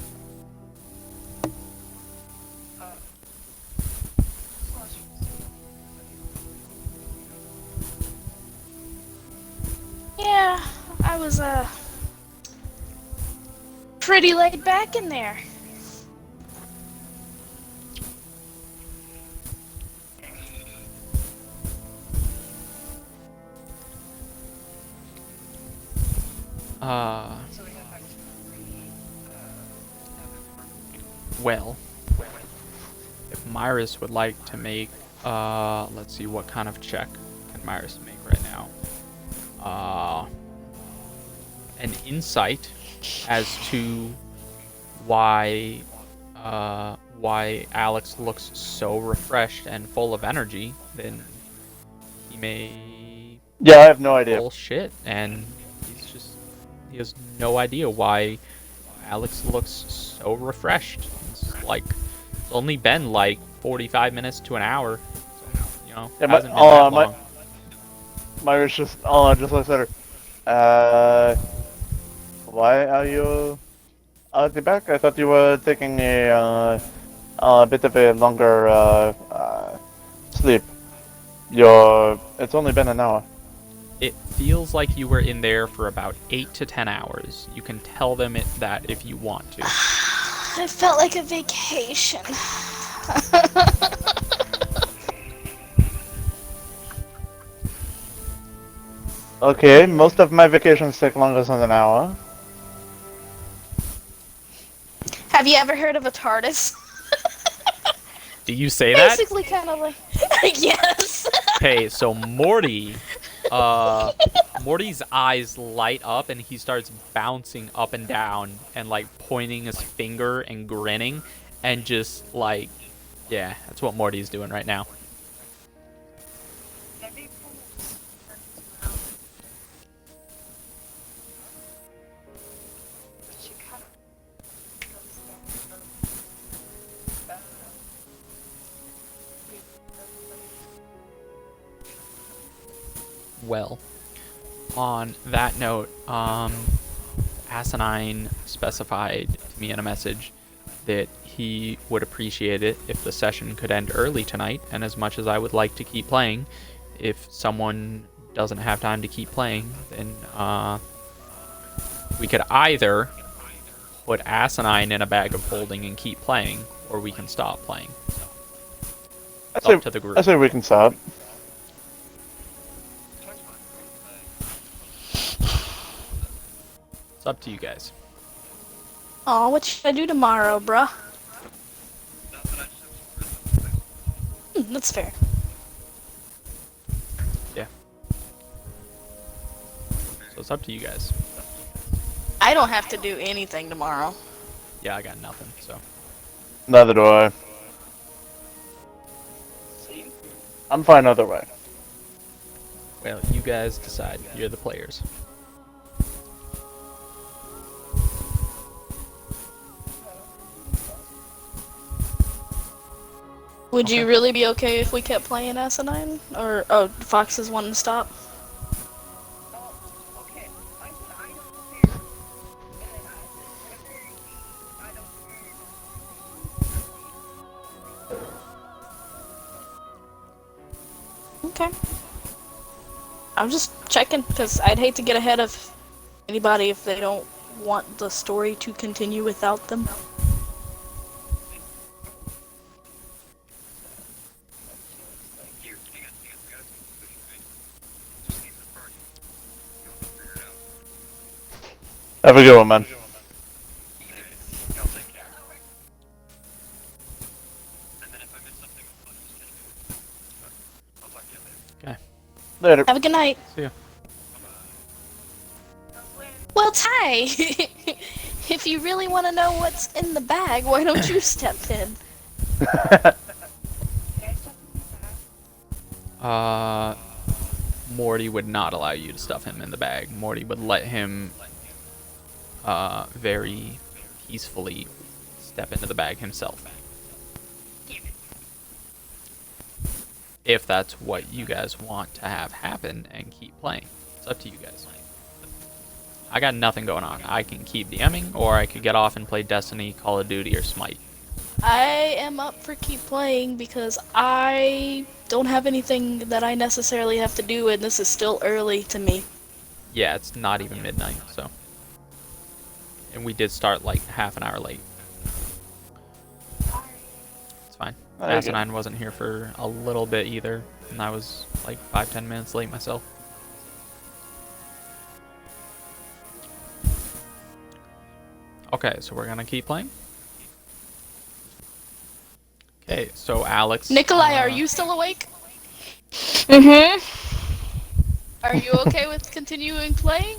Yeah, I was pretty laid back in there.
Well, if Myris would like to make, let's see, what kind of check can Myris make right now? An insight as to why Alex looks so refreshed and full of energy, then he may
Yeah, I have no idea.
bullshit, and he has no idea why Alex looks so refreshed. It's like it's only been like 45 minutes to an hour, so, you know,
Yeah,
hasn't been that long.
Myra's just looks at her. Why are you at the back? I thought you were taking a bit of a longer sleep. It's only been an hour.
It feels like you were in there for about 8 to 10 hours. You can tell them that if you want to.
It felt like a vacation.
Okay, most of my vacations take longer than an hour.
Have you ever heard of a TARDIS?
Do you say that?
Basically, kind of like yes.
Okay, so Morty's eyes light up and he starts bouncing up and down and like pointing his finger and grinning and just like, yeah, that's what Morty's doing right now. Well, on that note, Asinine specified to me in a message that he would appreciate it if the session could end early tonight, and as much as I would like to keep playing, if someone doesn't have time to keep playing, then we could either put Asinine in a bag of holding and keep playing, or we can stop playing. It's up to the group.
I say we can stop.
It's up to you guys.
Aw, what should I do tomorrow, bruh? That's fair.
Yeah. So it's up to you guys.
I don't have to do anything tomorrow.
Yeah, I got nothing, so.
Neither do I. I'm fine either way.
Well, you guys decide. You're the players.
Would you really be okay if we kept playing Asinine? Or, oh, Foxes wanting to stop? Okay. I'm just checking, because I'd hate to get ahead of anybody if they don't want the story to continue without them.
Have a good one, man.
Okay.
Later.
Have a good night.
See ya.
Well, Ty, if you really want to know what's in the bag, why don't you step in?
Morty would not allow you to stuff him in the bag. Morty would let him very peacefully step into the bag himself. If that's what you guys want to have happen and keep playing. It's up to you guys. I got nothing going on. I can keep DMing, or I could get off and play Destiny, Call of Duty, or Smite.
I am up for keep playing because I don't have anything that I necessarily have to do, and this is still early to me.
Yeah, it's not even midnight, so. And we did start like half an hour late. It's fine.
There you go.
Asinine wasn't here for a little bit either, and I was like 5-10 minutes late myself. Okay, so we're gonna keep playing. Okay, so Alex.
Nikolai, are you still awake?
Mm-hmm.
Are you okay with continuing playing?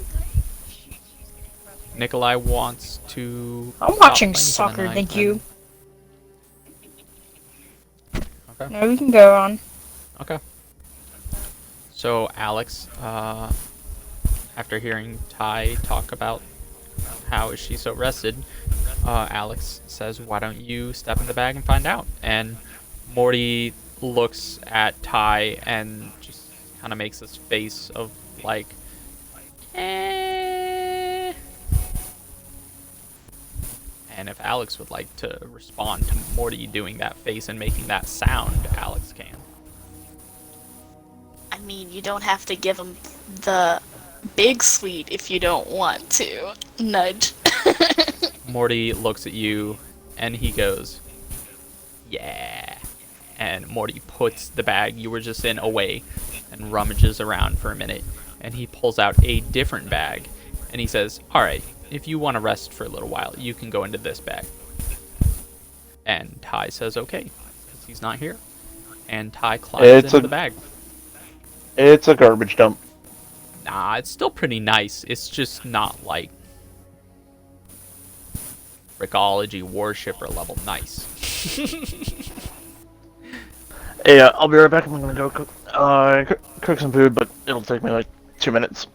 Nikolai wants to.
I'm
stop
watching
playing for the
soccer,
night,
thank
then-
you.
Okay.
No, we can go on.
Okay. So Alex, after hearing Ty talk about how is she so rested, Alex says, "Why don't you step in the bag and find out?" And Morty looks at Ty and just kind of makes this face of like, eh. And if Alex would like to respond to Morty doing that face and making that sound, Alex can.
I mean, you don't have to give him the big sweet if you don't want to. Nudge.
Morty looks at you and he goes, "Yeah." And Morty puts the bag you were just in away and rummages around for a minute. And he pulls out a different bag and he says, "Alright, if you want to rest for a little while, you can go into this bag." And Ty says, "Okay," because he's not here. And Ty climbs into the bag.
It's a garbage dump.
Nah, it's still pretty nice. It's just not like Rickology Worshipper level nice.
Hey, I'll be right back. I'm gonna go cook some food, but it'll take me like 2 minutes.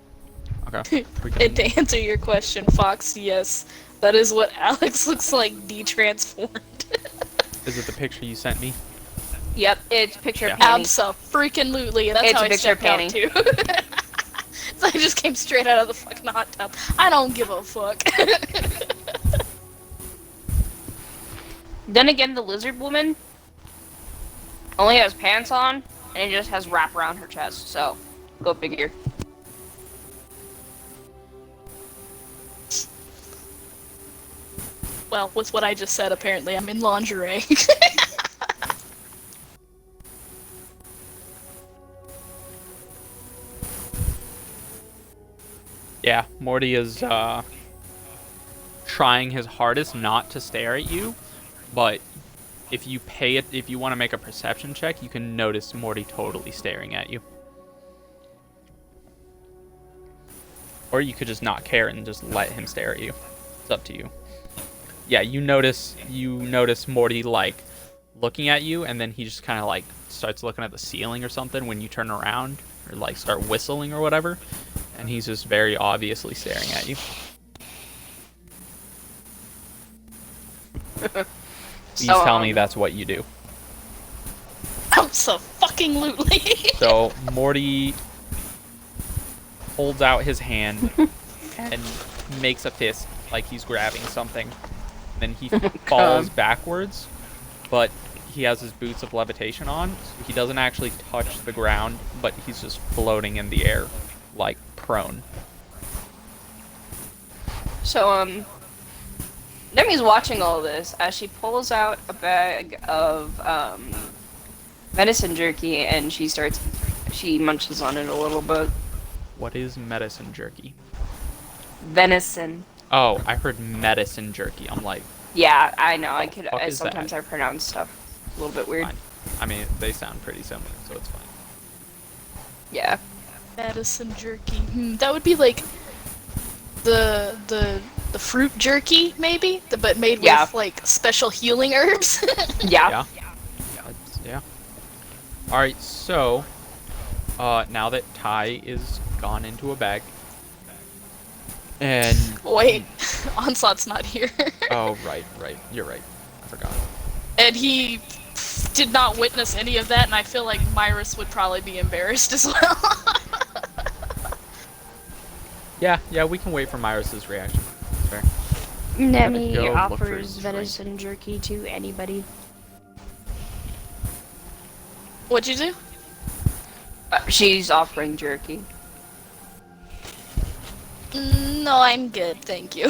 Okay. we can-
And to answer your question, Fox, yes, that is what Alex looks like detransformed.
Is it the picture you sent me?
Yep, it's a picture
Yeah.
of Panty.
Abso-freaking-lutely, and that's
It's
how
a
I
picture of
stepped out
Panty.
too. So I just came straight out of the fucking hot tub. I don't give a fuck.
Then again, the lizard woman only has pants on, and it just has wrap around her chest, so go figure.
Well, with what I just said, apparently I'm in lingerie.
Yeah, Morty is trying his hardest not to stare at you, but if you want to make a perception check, you can notice Morty totally staring at you. Or you could just not care and just let him stare at you. It's up to you. Yeah, you notice Morty like looking at you, and then he just kind of like starts looking at the ceiling or something when you turn around or like start whistling or whatever. And he's just very obviously staring at you. Please
So,
tell me that's what you do.
Abso-fucking-lutely.
So Morty holds out his hand and makes a fist like he's grabbing something. Then he falls backwards, but he has his boots of levitation on, so he doesn't actually touch the ground, but he's just floating in the air, like prone.
So, Nemi's watching all this as she pulls out a bag of, venison jerky, and she munches on it a little bit.
What is medicine jerky?
Venison.
Oh, I heard medicine jerky. I'm like,
Yeah, I know,
fuck is
sometimes
that?
I pronounce stuff a little bit weird.
fine. I mean, they sound pretty similar, so it's fine.
Yeah.
Medicine jerky. That would be like the fruit jerky, maybe, but made
Yeah.
with like special healing herbs.
Yeah.
Yeah. Alright, so now that Ty is gone into a bag, and
Wait, Onslaught's not here,
oh right, you're right, I forgot.
and he did not witness any of that, and I feel like Myrus would probably be embarrassed as well.
Yeah, we can wait for Myris's reaction. That's fair.
Nemi
Go look for
offers
a drink.
venison jerky to anybody.
What'd you do?
She's offering jerky.
No, I'm good, thank you.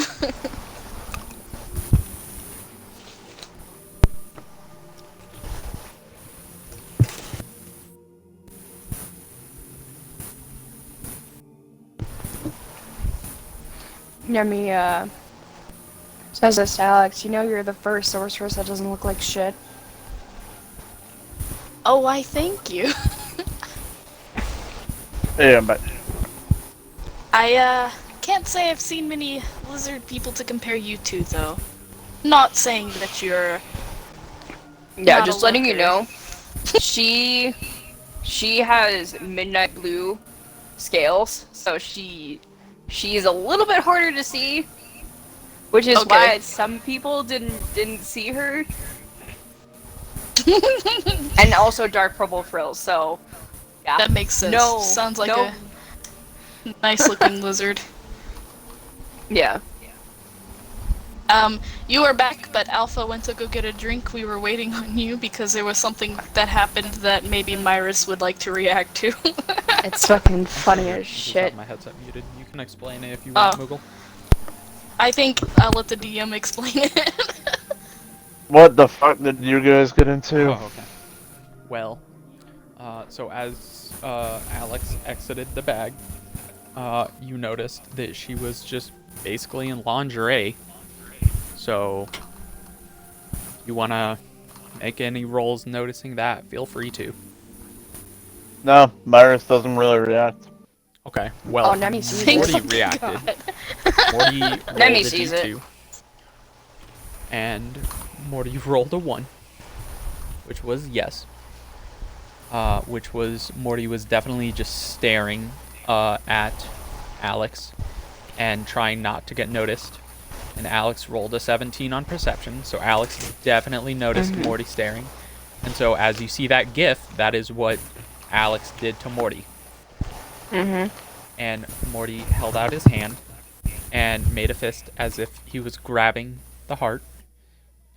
Nemi, says this to Alex, you know you're the first sorceress that doesn't look like shit.
Oh, why, thank you.
Yeah, but
I, can't say I've seen many lizard people to compare you to, though. Not saying that you're...
Yeah,
Not a
just letting you
looker.
know. She has midnight blue scales, so she's a little bit harder to see, which is
Okay.
why some people didn't see her. And also dark purple frills, so yeah.
That makes sense.
No,
Sounds like
no.
a nice-looking lizard.
Yeah.
You are back, but Alpha went to go get a drink. We were waiting on you because there was something that happened that maybe Myris would like to react to.
It's fucking funny as
Just
shit.
have my headset muted. You can explain it if you want,
Oh.
Moogle.
I think I'll let the DM explain it.
what the fuck did you guys get into?
Oh, okay. Well, so as Alex exited the bag, you noticed that she was just basically in lingerie. So, you wanna make any rolls noticing that, feel free to.
No, Myris doesn't really react.
Okay, well,
Oh, Nemi sees
Thank
it.
Morty
God.
reacted. Morty rolled
Nemi
a
sees
D2.
it.
And Morty rolled a 1, which was yes. Which was Morty was definitely just staring at Alex and trying not to get noticed. And Alex rolled a 17 on perception, so Alex definitely noticed Morty staring. And so as you see that gif, that is what Alex did to Morty. And Morty held out his hand and made a fist as if he was grabbing the heart,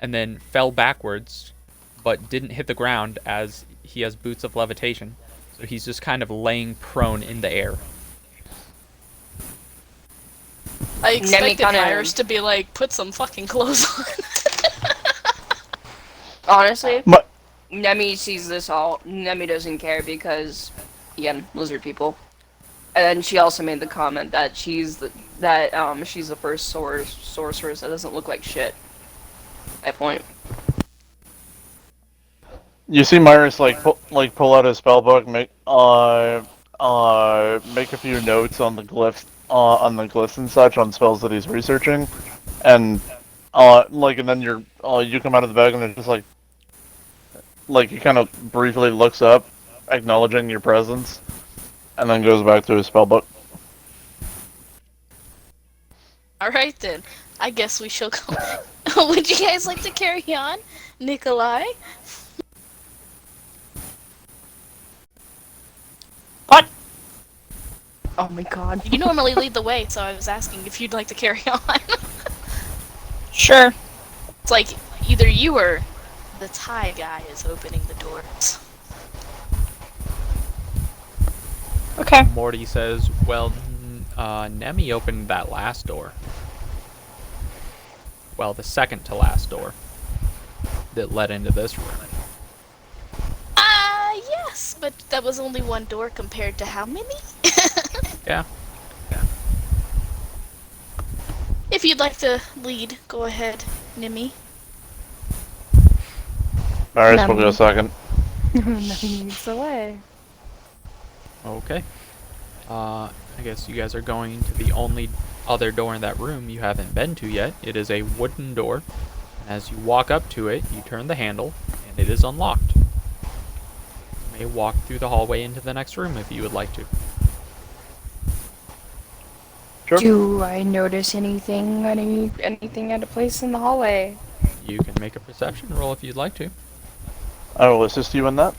and then fell backwards, but didn't hit the ground as he has boots of levitation. So he's just kind of laying prone in the air.
I expected
kinda-
Myris to be like, put some fucking clothes on.
Honestly,
But
Nemi sees this all. Nemi doesn't care because, again, lizard people. And then she also made the comment that she's the first sorceress that doesn't look like shit. At point.
you see Myris pull out his spellbook, make a few notes on the glyphs and such on spells that he's researching, and and then you come out of the bag and it's just like he kind of briefly looks up, acknowledging your presence, and then goes back to his spellbook.
Alright then, I guess we shall go. Would you guys like to carry on? Nikolai?
What? Oh my god.
You normally lead the way, so I was asking if you'd like to carry on.
Sure.
It's like, either you or the Thai guy is opening the doors.
Okay.
Morty says, well, Nemi opened that last door. Well, the second to last door that led into this room.
Yes, but that was only one door compared to how many?
Yeah.
If you'd like to lead, go ahead, Nimi.
Myris will go second.
Nemi leads the way.
Okay. I guess you guys are going to the only other door in that room you haven't been to yet. It is a wooden door. As you walk up to it, you turn the handle, and it is unlocked. You may walk through the hallway into the next room if you would like to.
Sure.
Do I notice anything out of place in the hallway?
You can make a perception roll if you'd like to.
I will assist you in that.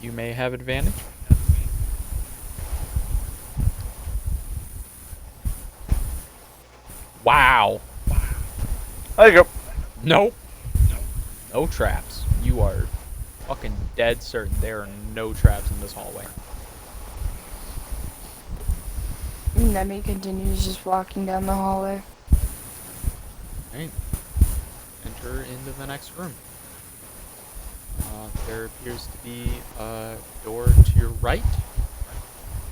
You may have advantage. Wow.
There you go.
Nope. No traps. You are fucking dead certain there are no traps in this hallway.
Nemi continues just walking down the hallway.
Right. Enter into the next room. There appears to be a door to your right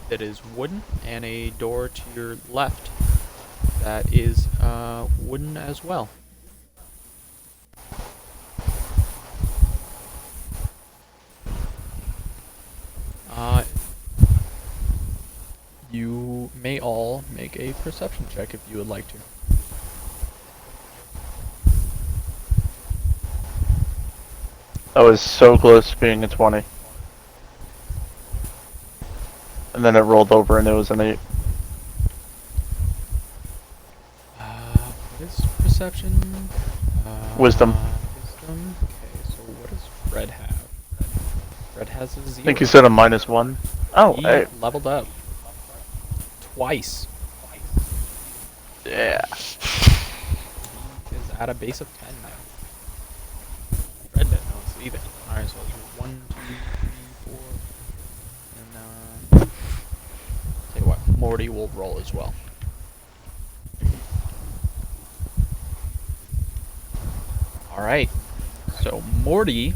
that is wooden, and a door to your left that is wooden as well. You may all make a perception check if you would like to.
I was so close to being a 20. And then it rolled over and it was an 8.
What is perception?
Wisdom.
Wisdom. Okay, so what does Fred have? Fred has a 0.
I think you said a -1. Oh,
He
hey.
leveled up. Twice.
Yeah.
He is at a base of 10 now. Fred didn't notice either. Alright, so it's 1, 2, 3, 4. And, tell you what, Morty will roll as well. Alright. So, Morty.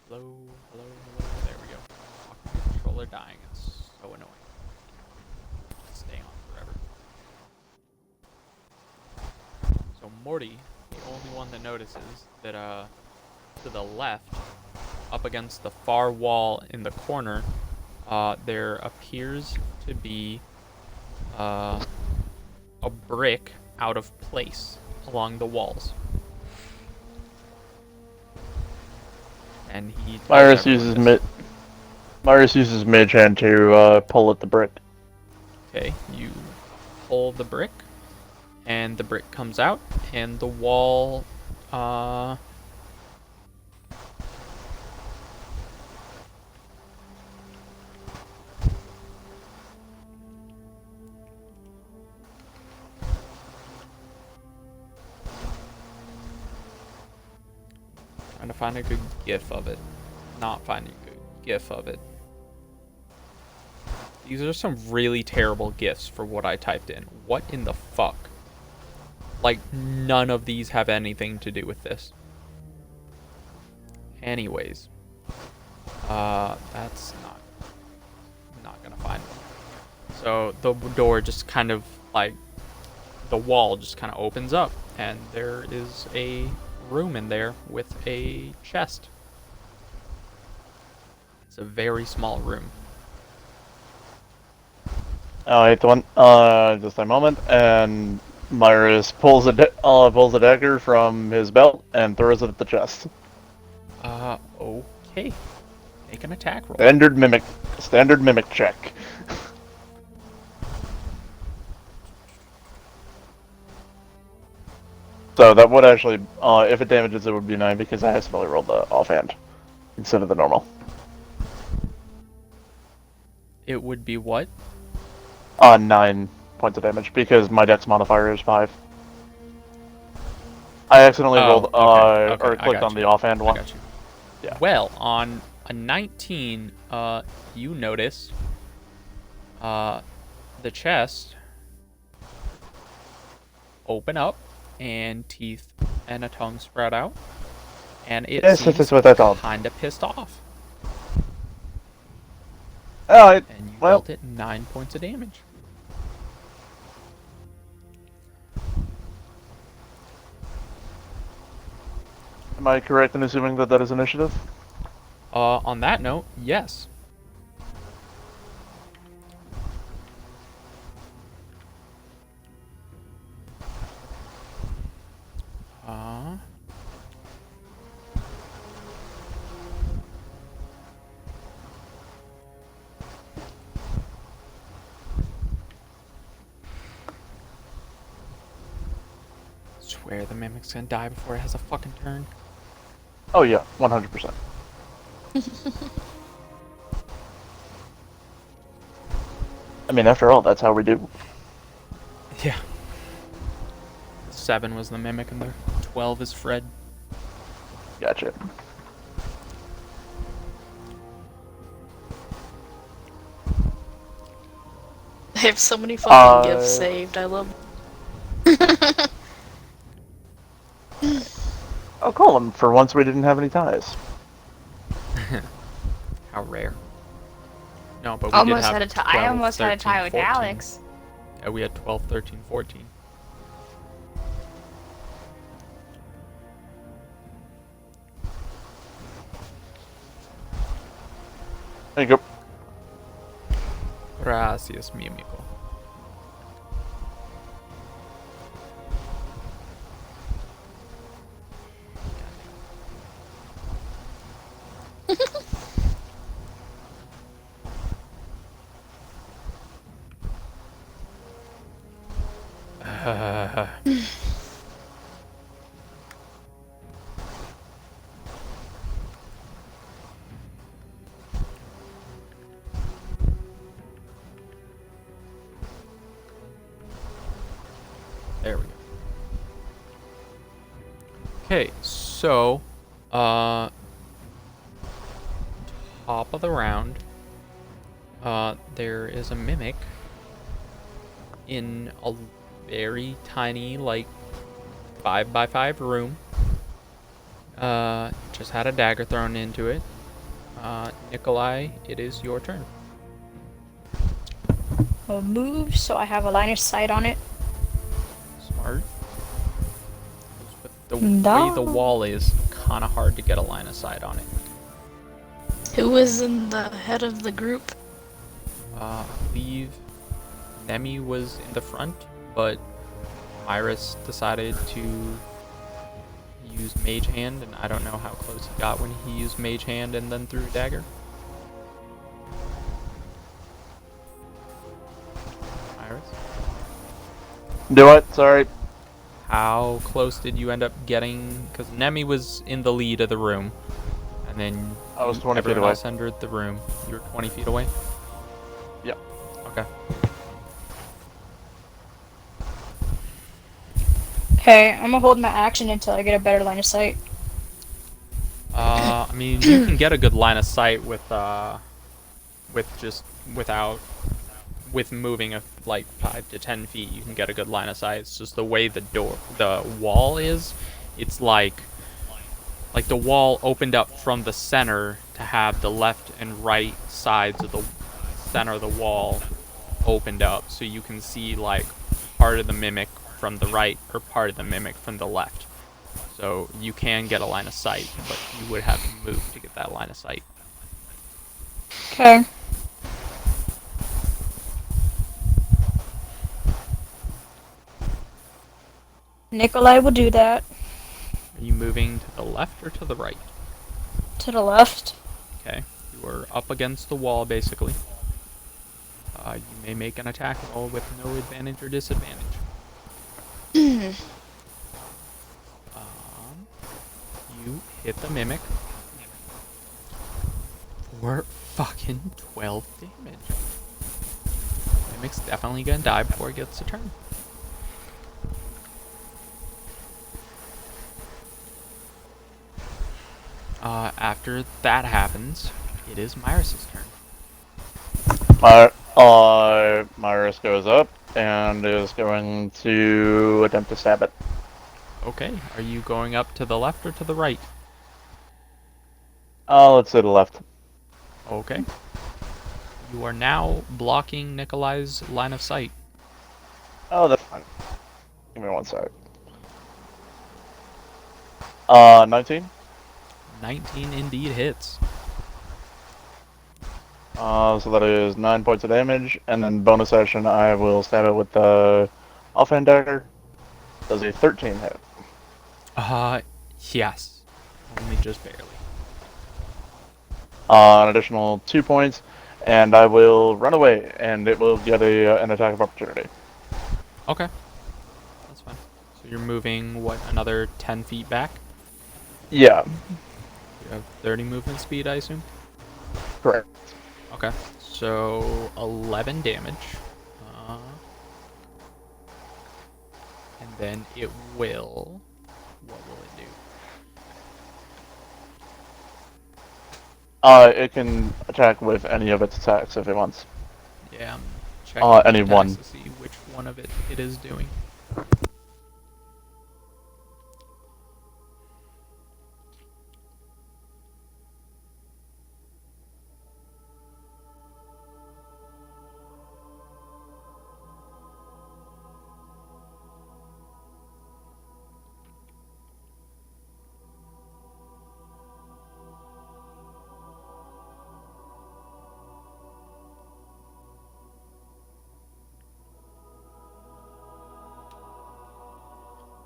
Hello, hello, hello. There we go. Fucking controller dying. It's so annoying. Stay on forever. So Morty, the only one that notices that to the left, up against the far wall in the corner, there appears to be a brick out of place along the walls. And he tells
Myris
everyone
uses
this.
Myris uses mage hand to pull at the brick.
Okay, you pull the brick, and the brick comes out, and the wall, trying to find a good gif of it. Not finding a good gif of it. These are some really terrible gifs for what I typed in. What in the fuck? Like, none of these have anything to do with this. Anyways. That's not gonna find one. So, the door just kind of, like, the wall just kind of opens up. And there is a room in there with a chest. It's a very small room.
Alright, just a moment, and Myris pulls a dagger from his belt and throws it at the chest.
Okay. Make an attack roll.
Standard mimic check. So that would actually, if it damages, it would be 9 because I accidentally rolled the offhand instead of the normal.
It would be what?
9 points of damage because my dex modifier is 5. I accidentally rolled,
okay,
or
I
clicked
got
on
you.
the offhand one.
I got you.
Yeah.
Well, on a 19, you notice, the chest open up, and teeth and a tongue sprout out, and it
Yes,
seems
this is what I thought.
kinda pissed off.
Alright,
And you
well,
dealt it 9 points of damage.
am I correct in assuming that that is initiative?
On that note, yes. Swear the mimic's gonna die before it has a fucking turn.
Oh yeah, 100%. I mean, after all, that's how we do.
Yeah. 7 was the mimic, and the 12 is Fred.
Gotcha.
I have so many fucking gifts saved. I love.
I'll call him. For once, we didn't have any ties.
How rare. No, but we
Almost
did have
had a tie.
12,
I almost had a
13,
tie with
14.
Alex.
Yeah, we had 12, 13, 14.
There you go.
Gracias, mi amigo. There we go. Okay, so, top of the round, there is a mimic in a very tiny, like, 5x5 room. Just had a dagger thrown into it. Nikolai, it is your turn.
I'll move so I have a line of sight on it.
Smart. With the
No.
way the wall is, kind of hard to get a line of sight on it.
Who is in the head of the group?
I believe Nemi was in the front, but Iris decided to use Mage Hand, and I don't know how close he got when he used Mage Hand and then threw a dagger. Iris?
Do it. Sorry.
How close did you end up getting? Because Nemi was in the lead of the room, and then
I was 20 feet
everyone
away.
else entered the room. You were 20 feet away?
Yep.
Okay.
Okay, I'm gonna hold my action until I get a better line of sight.
I mean, you can get a good line of sight with moving like 5 to 10 feet. You can get a good line of sight. It's just the way the wall is. It's like the wall opened up from the center to have the left and right sides of the center of the wall opened up, so you can see like part of the mimic from the right or part of the mimic from the left. So you can get a line of sight, but you would have to move to get that line of sight.
Okay. Nikolai will do that.
Are you moving to the left or to the right?
To the left.
Okay. You are up against the wall, basically. You may make an attack roll with no advantage or disadvantage. You hit the mimic for fucking 12 damage. Mimic's definitely gonna die before it gets a turn. After that happens, it is Myris's turn.
Myris goes up and is going to attempt to stab it.
Okay, are you going up to the left or to the right?
Let's say the left.
Okay. You are now blocking Nikolai's line of sight.
Oh, that's fine. Give me one sec. 19?
19 indeed hits.
So that is 9 points of damage, and then bonus action, I will stab it with the offhand dagger. Does a 13 hit?
Yes. Only just barely.
An additional 2 points, and I will run away, and it will get an attack of opportunity.
Okay. That's fine. So you're moving, what, another 10 feet back?
Yeah.
You have 30 movement speed, I assume?
Correct.
Okay, so 11 damage. And then it will... What will it do?
It can attack with any of its attacks if it wants.
Yeah, I'm checking the
Any
attacks
one.
to see which one of it is doing.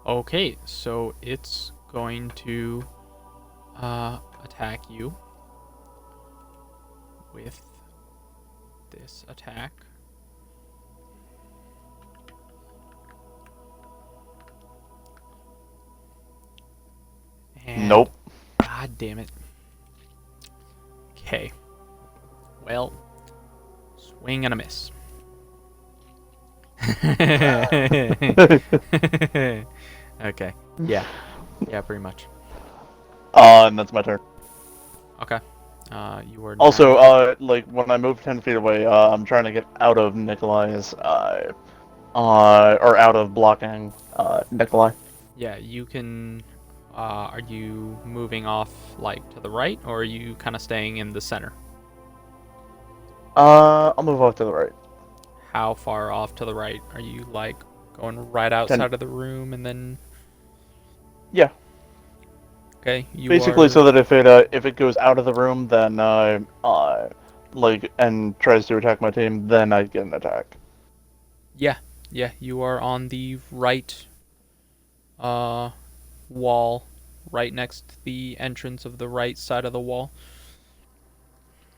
Okay, so it's going to attack you with this attack. And
Nope.
God damn it. Okay. Well, swing and a miss. Okay. Yeah. Yeah, pretty much.
And that's my turn.
Okay. You are
Also,
now...
like when I move 10 feet away, I'm trying to get out of Nikolai's, or out of blocking, Nikolai.
Yeah, you can... are you moving off, like, to the right, or are you kind of staying in the center?
I'll move off to the right.
How far off to the right? Are you, like, going right outside of the room and then...
Yeah.
Okay, you
Basically,
are...
so that if it goes out of the room, then like and tries to attack my team, then I get an attack.
Yeah, you are on the right wall, right next to the entrance of the right side of the wall.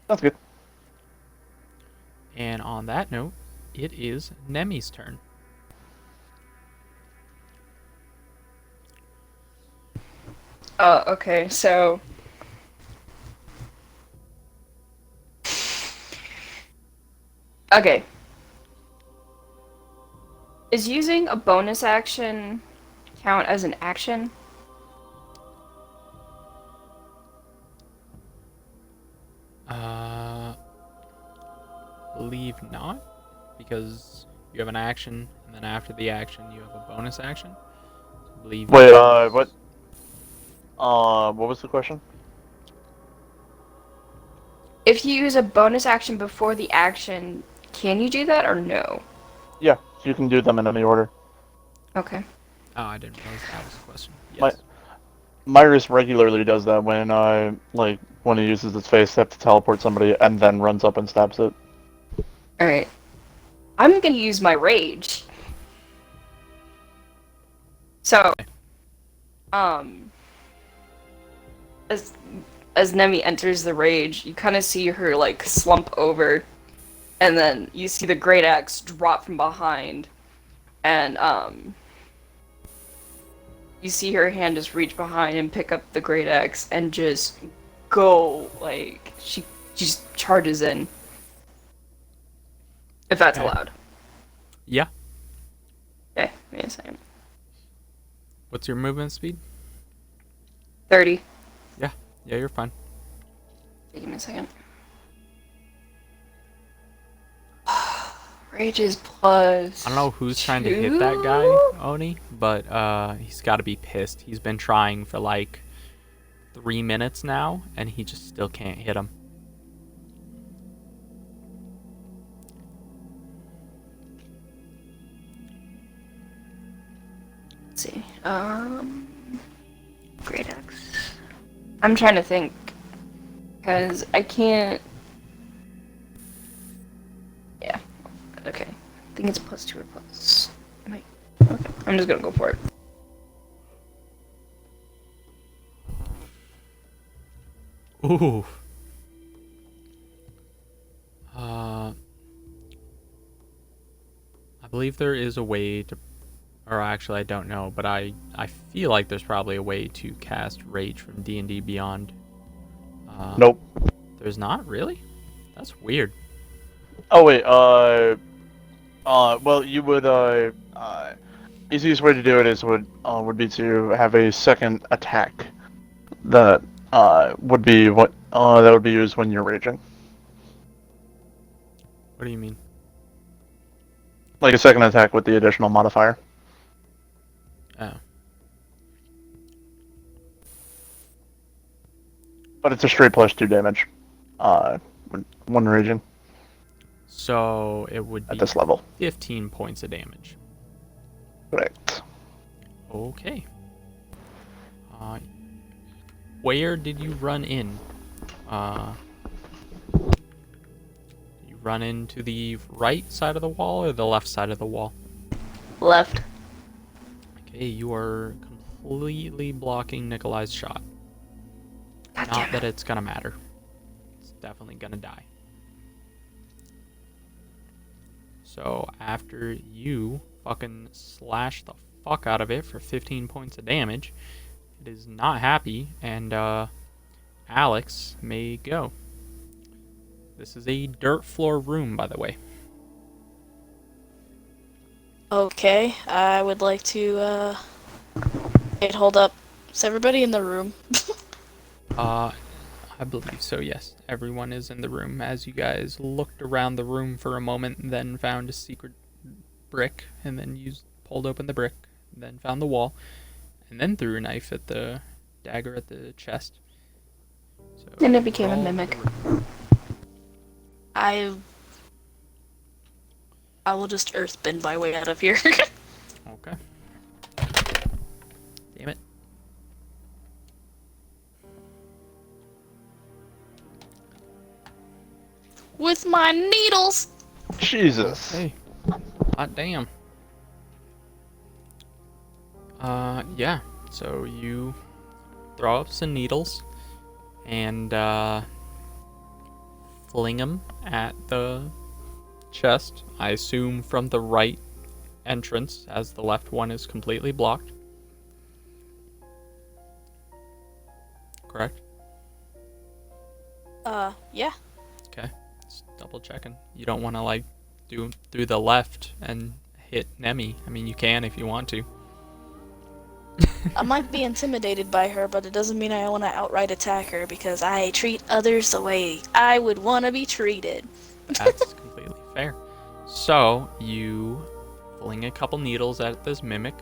That's good.
And on that note, it is Nemi's turn.
Okay, so... Okay. Is using a bonus action count as an action?
Believe not, because you have an action, and then after the action, you have a bonus action. So I believe.
Wait, what? What was the question?
If you use a bonus action before the action, can you do that or no?
Yeah, you can do them in any order.
Okay.
Oh, I didn't realize that was the question.
My-
Yes.
Myrus regularly does that when like when he uses its face step to teleport somebody and then runs up and stabs it.
Alright. I'm gonna use my rage. So, as Nemi enters the rage, you kind of see her like slump over, and then you see the great axe drop from behind, and you see her hand just reach behind and pick up the great axe and just go like she just charges in. If that's
Okay.
allowed.
Yeah.
Okay, wait a second.
What's your movement speed?
30.
Yeah, you're fine.
Give me a second. Rage is plus.
I don't know who's trying to hit that guy, Oni, but he's got to be pissed. He's been trying for like 3 minutes now, and he just still can't hit him.
Let's see. Great axe. I'm trying to think. Because I can't. Yeah. Okay. I think it's plus 2 or plus. Wait. Okay. I'm just gonna go for it.
Ooh. I believe there is a way to, or actually I don't know, but I feel like there's probably a way to cast Rage from D&D Beyond
Nope.
There's not really. That's weird.
Oh wait. Well, you would. Easiest way to do it is would be to have a second attack that would be what that would be used when you're raging.
What do you mean?
Like a second attack with the additional modifier.
Oh.
But it's a straight +2 damage. When raging
So it would be
at this level.
15 points of damage.
Correct.
Okay. Where did you run in? You run into the right side of the wall or the left side of the wall?
Left.
Okay, you are completely blocking Nikolai's shot.
God
Not
damn
that
it.
it's gonna matter. It's definitely gonna die. So after you fucking slash the fuck out of it for 15 points of damage, it is not happy, and Alex may go. This is a dirt floor room, by the way.
Okay, I would like to, wait, hold up. Is everybody in the room?
I believe so, yes. Everyone is in the room. As you guys looked around the room for a moment, and then found a secret brick, and then pulled open the brick, and then found the wall, and then threw a knife at the dagger at the chest. So
And it became a
roll
mimic.
the room.
I will just earthbend my way out of here.
Okay. Damn it.
With my needles!
Jesus.
Hey. Hot damn. Yeah. So you throw up some needles and fling them at the chest. I assume from the right entrance, as the left one is completely blocked. Correct?
Yeah.
Okay. Just double checking. You don't want to like do through the left and hit Nemi. I mean, you can if you want to.
I might be intimidated by her, but it doesn't mean I want to outright attack her because I treat others the way I would want to be treated.
That's completely fair. So you fling a couple needles at this mimic,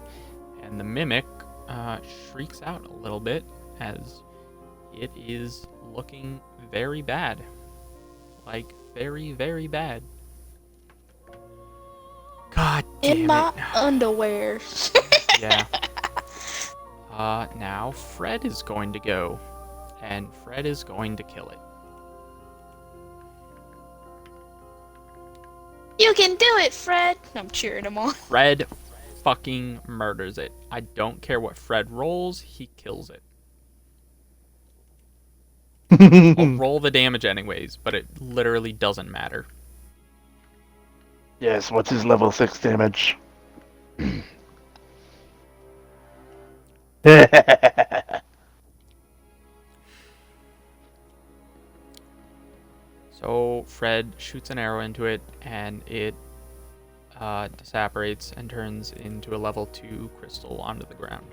and the mimic shrieks out a little bit as it is looking very bad. Like, very, very bad. God damn
In my
it.
underwear.
Yeah. Now Fred is going to go, and Fred is going to kill it.
You can do it, Fred! I'm cheering him on.
Fred fucking murders it. I don't care what Fred rolls, he kills it. I'll roll the damage anyways, but it literally doesn't matter.
Yes, what's his level 6 damage?
So Fred shoots an arrow into it, and it disapparates and turns into a level 2 crystal onto the ground.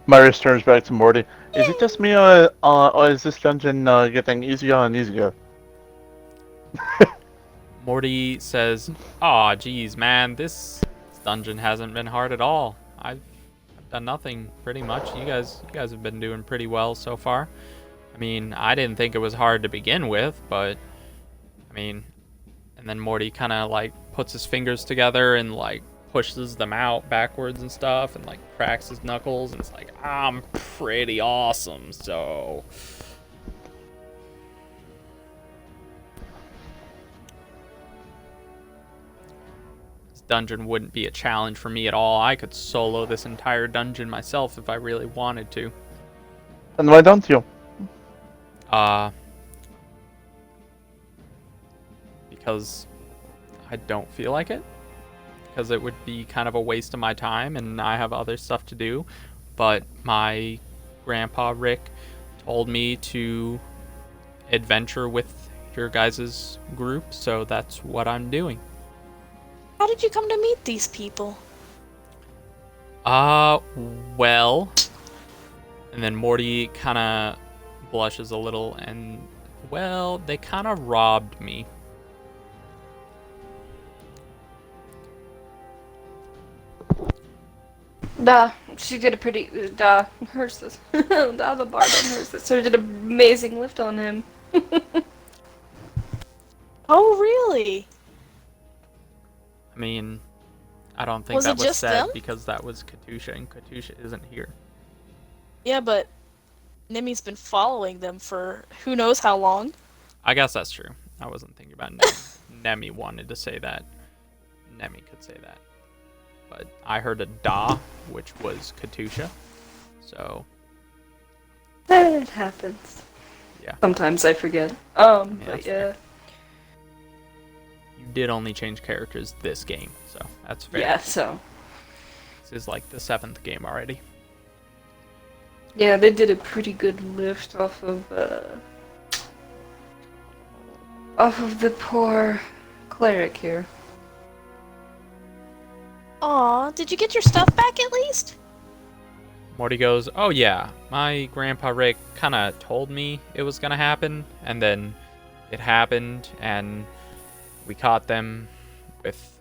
Marius turns back to Morty. Is it just me, or is this dungeon getting easier and easier?
Morty says, "Aw, geez, man, this dungeon hasn't been hard at all. I've done nothing, pretty much. You guys have been doing pretty well so far. I mean, I didn't think it was hard to begin with, but, I mean," and then Morty kind of, like, puts his fingers together and, like, pushes them out backwards and stuff, and, like, cracks his knuckles, and it's like, "I'm pretty awesome, so..." Dungeon wouldn't be a challenge for me at all. I could solo this entire dungeon myself if I really wanted to.
And why don't you?
Because I don't feel like it. Because it would be kind of a waste of my time and I have other stuff to do. But my grandpa Rick told me to adventure with your guys' group, so that's what I'm doing.
How did you come to meet these people?
Well, and then Morty kind of blushes a little, and, well, they kind of robbed me.
Duh, she did a pretty. Duh, hers this. Duh, the barman hers this. So did an amazing lift on him.
Oh, really?
I mean, I don't think
Was
that
it
was
just
said
them?
because that was Katusha, and Katusha isn't here.
Yeah, but Nemi's been following them for who knows how long.
I guess that's true. I wasn't thinking about Nemi. Nemi wanted to say that. Nemi could say that. But I heard a da, which was Katusha. So,
It happens.
yeah.
Sometimes I forget.
that's
But
fair.
yeah.
You did only change characters this game, so that's fair.
Yeah, so.
This is like the 7th game already.
Yeah, they did a pretty good lift off of the poor cleric here.
Aw, did you get your stuff back at least?
Morty goes, oh yeah, my grandpa Rick kind of told me it was going to happen, and then it happened, and we caught them with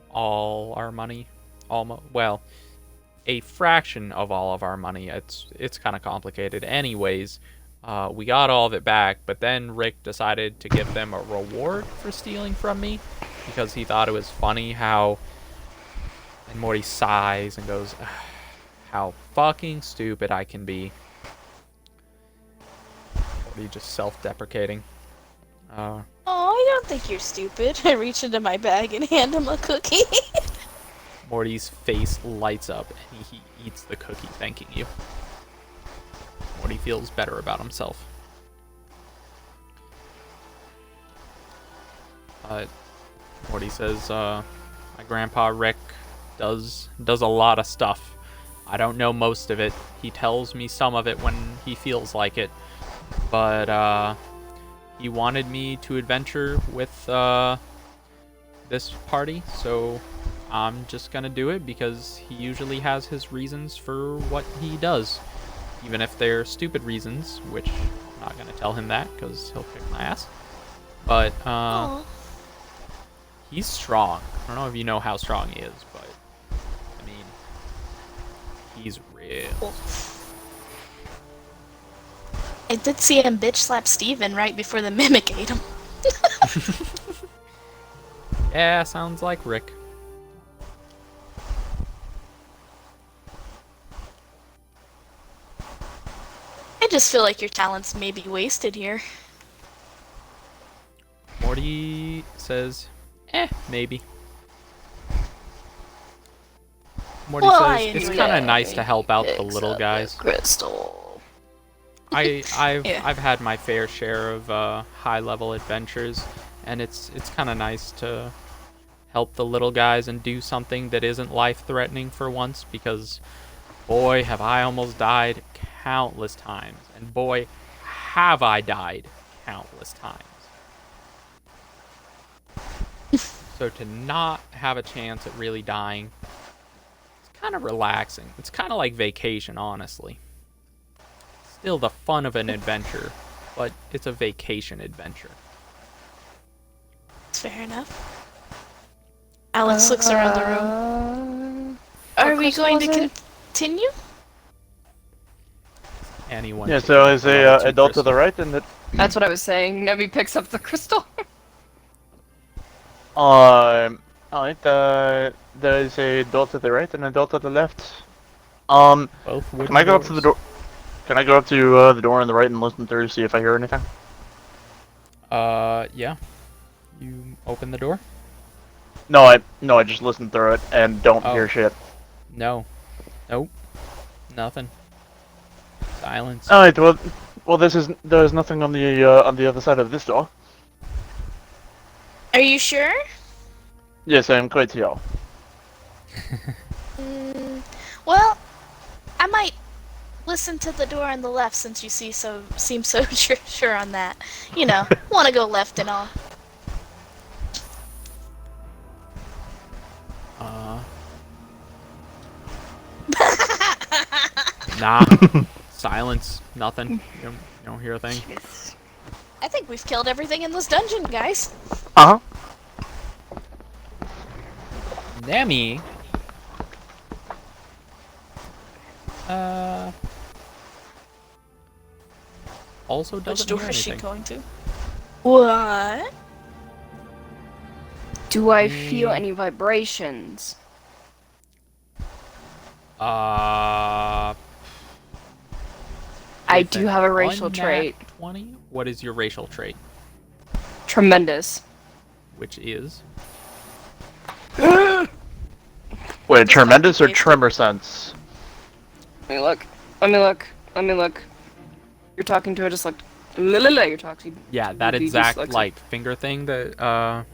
all our money. Well, a fraction of all of our money. It's kind of complicated. Anyways, we got all of it back, but then Rick decided to give them a reward for stealing from me because he thought it was funny how... And Morty sighs and goes, how fucking stupid I can be. Morty just self-deprecating.
Oh, I don't think you're stupid. I reach into my bag and hand him a cookie.
Morty's face lights up and he eats the cookie, thanking you. Morty feels better about himself. Morty says, my grandpa Rick does a lot of stuff. I don't know most of it. He tells me some of it when he feels like it. But he wanted me to adventure with this party, so I'm just gonna do it because he usually has his reasons for what he does. Even if they're stupid reasons, which I'm not gonna tell him that because he'll kick my ass. But
Aw.
he's strong. I don't know if you know how strong he is, but I mean, he's real.
I did see him bitch slap Steven right before the mimic ate him.
Yeah, sounds like Rick.
I just feel like your talents may be wasted here.
Morty says, maybe. Morty
Well,
says,
I
it's
enjoy
kind of
that.
nice to help out the little guys.
Crystal.
I've
Yeah.
had my fair share of high-level adventures, and it's kind of nice to help the little guys and do something that isn't life-threatening for once, because boy, have I almost died countless times, and boy, have I died countless times. So to not have a chance at really dying, it's kind of relaxing. It's kind of like vacation, honestly. Still the fun of an adventure, but it's a vacation adventure.
Fair enough. Alex looks around the room. Are we going to continue?
Anyone.
Yeah,
can
so is
level
a
two
adult to the
crystal.
right and the
That's what I was saying. Nemi picks up the crystal.
alright, there's a door to the right and a door to the left.
Both
Can
wooden
I go up to the
doors.
door? Can I go up to the door on the right and listen through to see if I hear anything?
Yeah. You open the door?
No, I just listen through it and don't
Oh.
hear shit.
No. Nope. Nothing. Silence.
Alright, well, there's nothing on the other side of this door.
Are you sure?
Yes, I am quite sure.
Well, I might Listen to the door on the left since you seem so sure on that. You know, want to go left and all.
Nah. Silence. Nothing. You don't hear a thing.
I think we've killed everything in this dungeon, guys.
Uh huh.
Nami. Also
Which
doesn't
door
hear
is she
anything.
going to? What?
Do I feel any vibrations?
Uh.
I
with
do
an
have a racial
unnat
trait.
20? What is your racial trait?
Tremendous.
Which is?
Wait, tremendous or
copy-pasted.
tremor sense?
Let me look. Let me look. Let me look. You're talking to a dyslexic. You're talking.
Yeah, that
to a
exact
dyslexic.
like finger thing that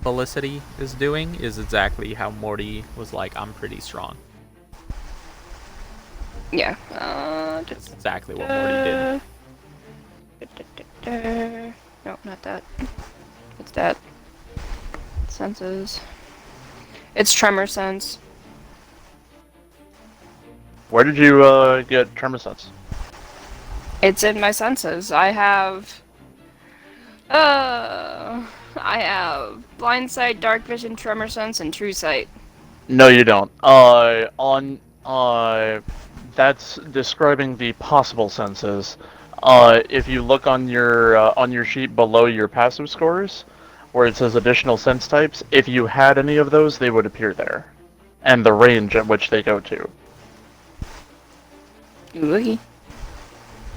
Felicity is doing is exactly how Morty was like, I'm pretty strong.
Yeah.
That's exactly what Morty did.
No, not that. What's that? Senses. It's tremor sense.
Where did you get tremor sense?
It's in my senses. I have blind sight, dark vision, tremor sense, and true sight.
No, you don't. That's describing the possible senses. If you look on your sheet below your passive scores, where it says additional sense types, if you had any of those, they would appear there, and the range at which they go to.
Ooh.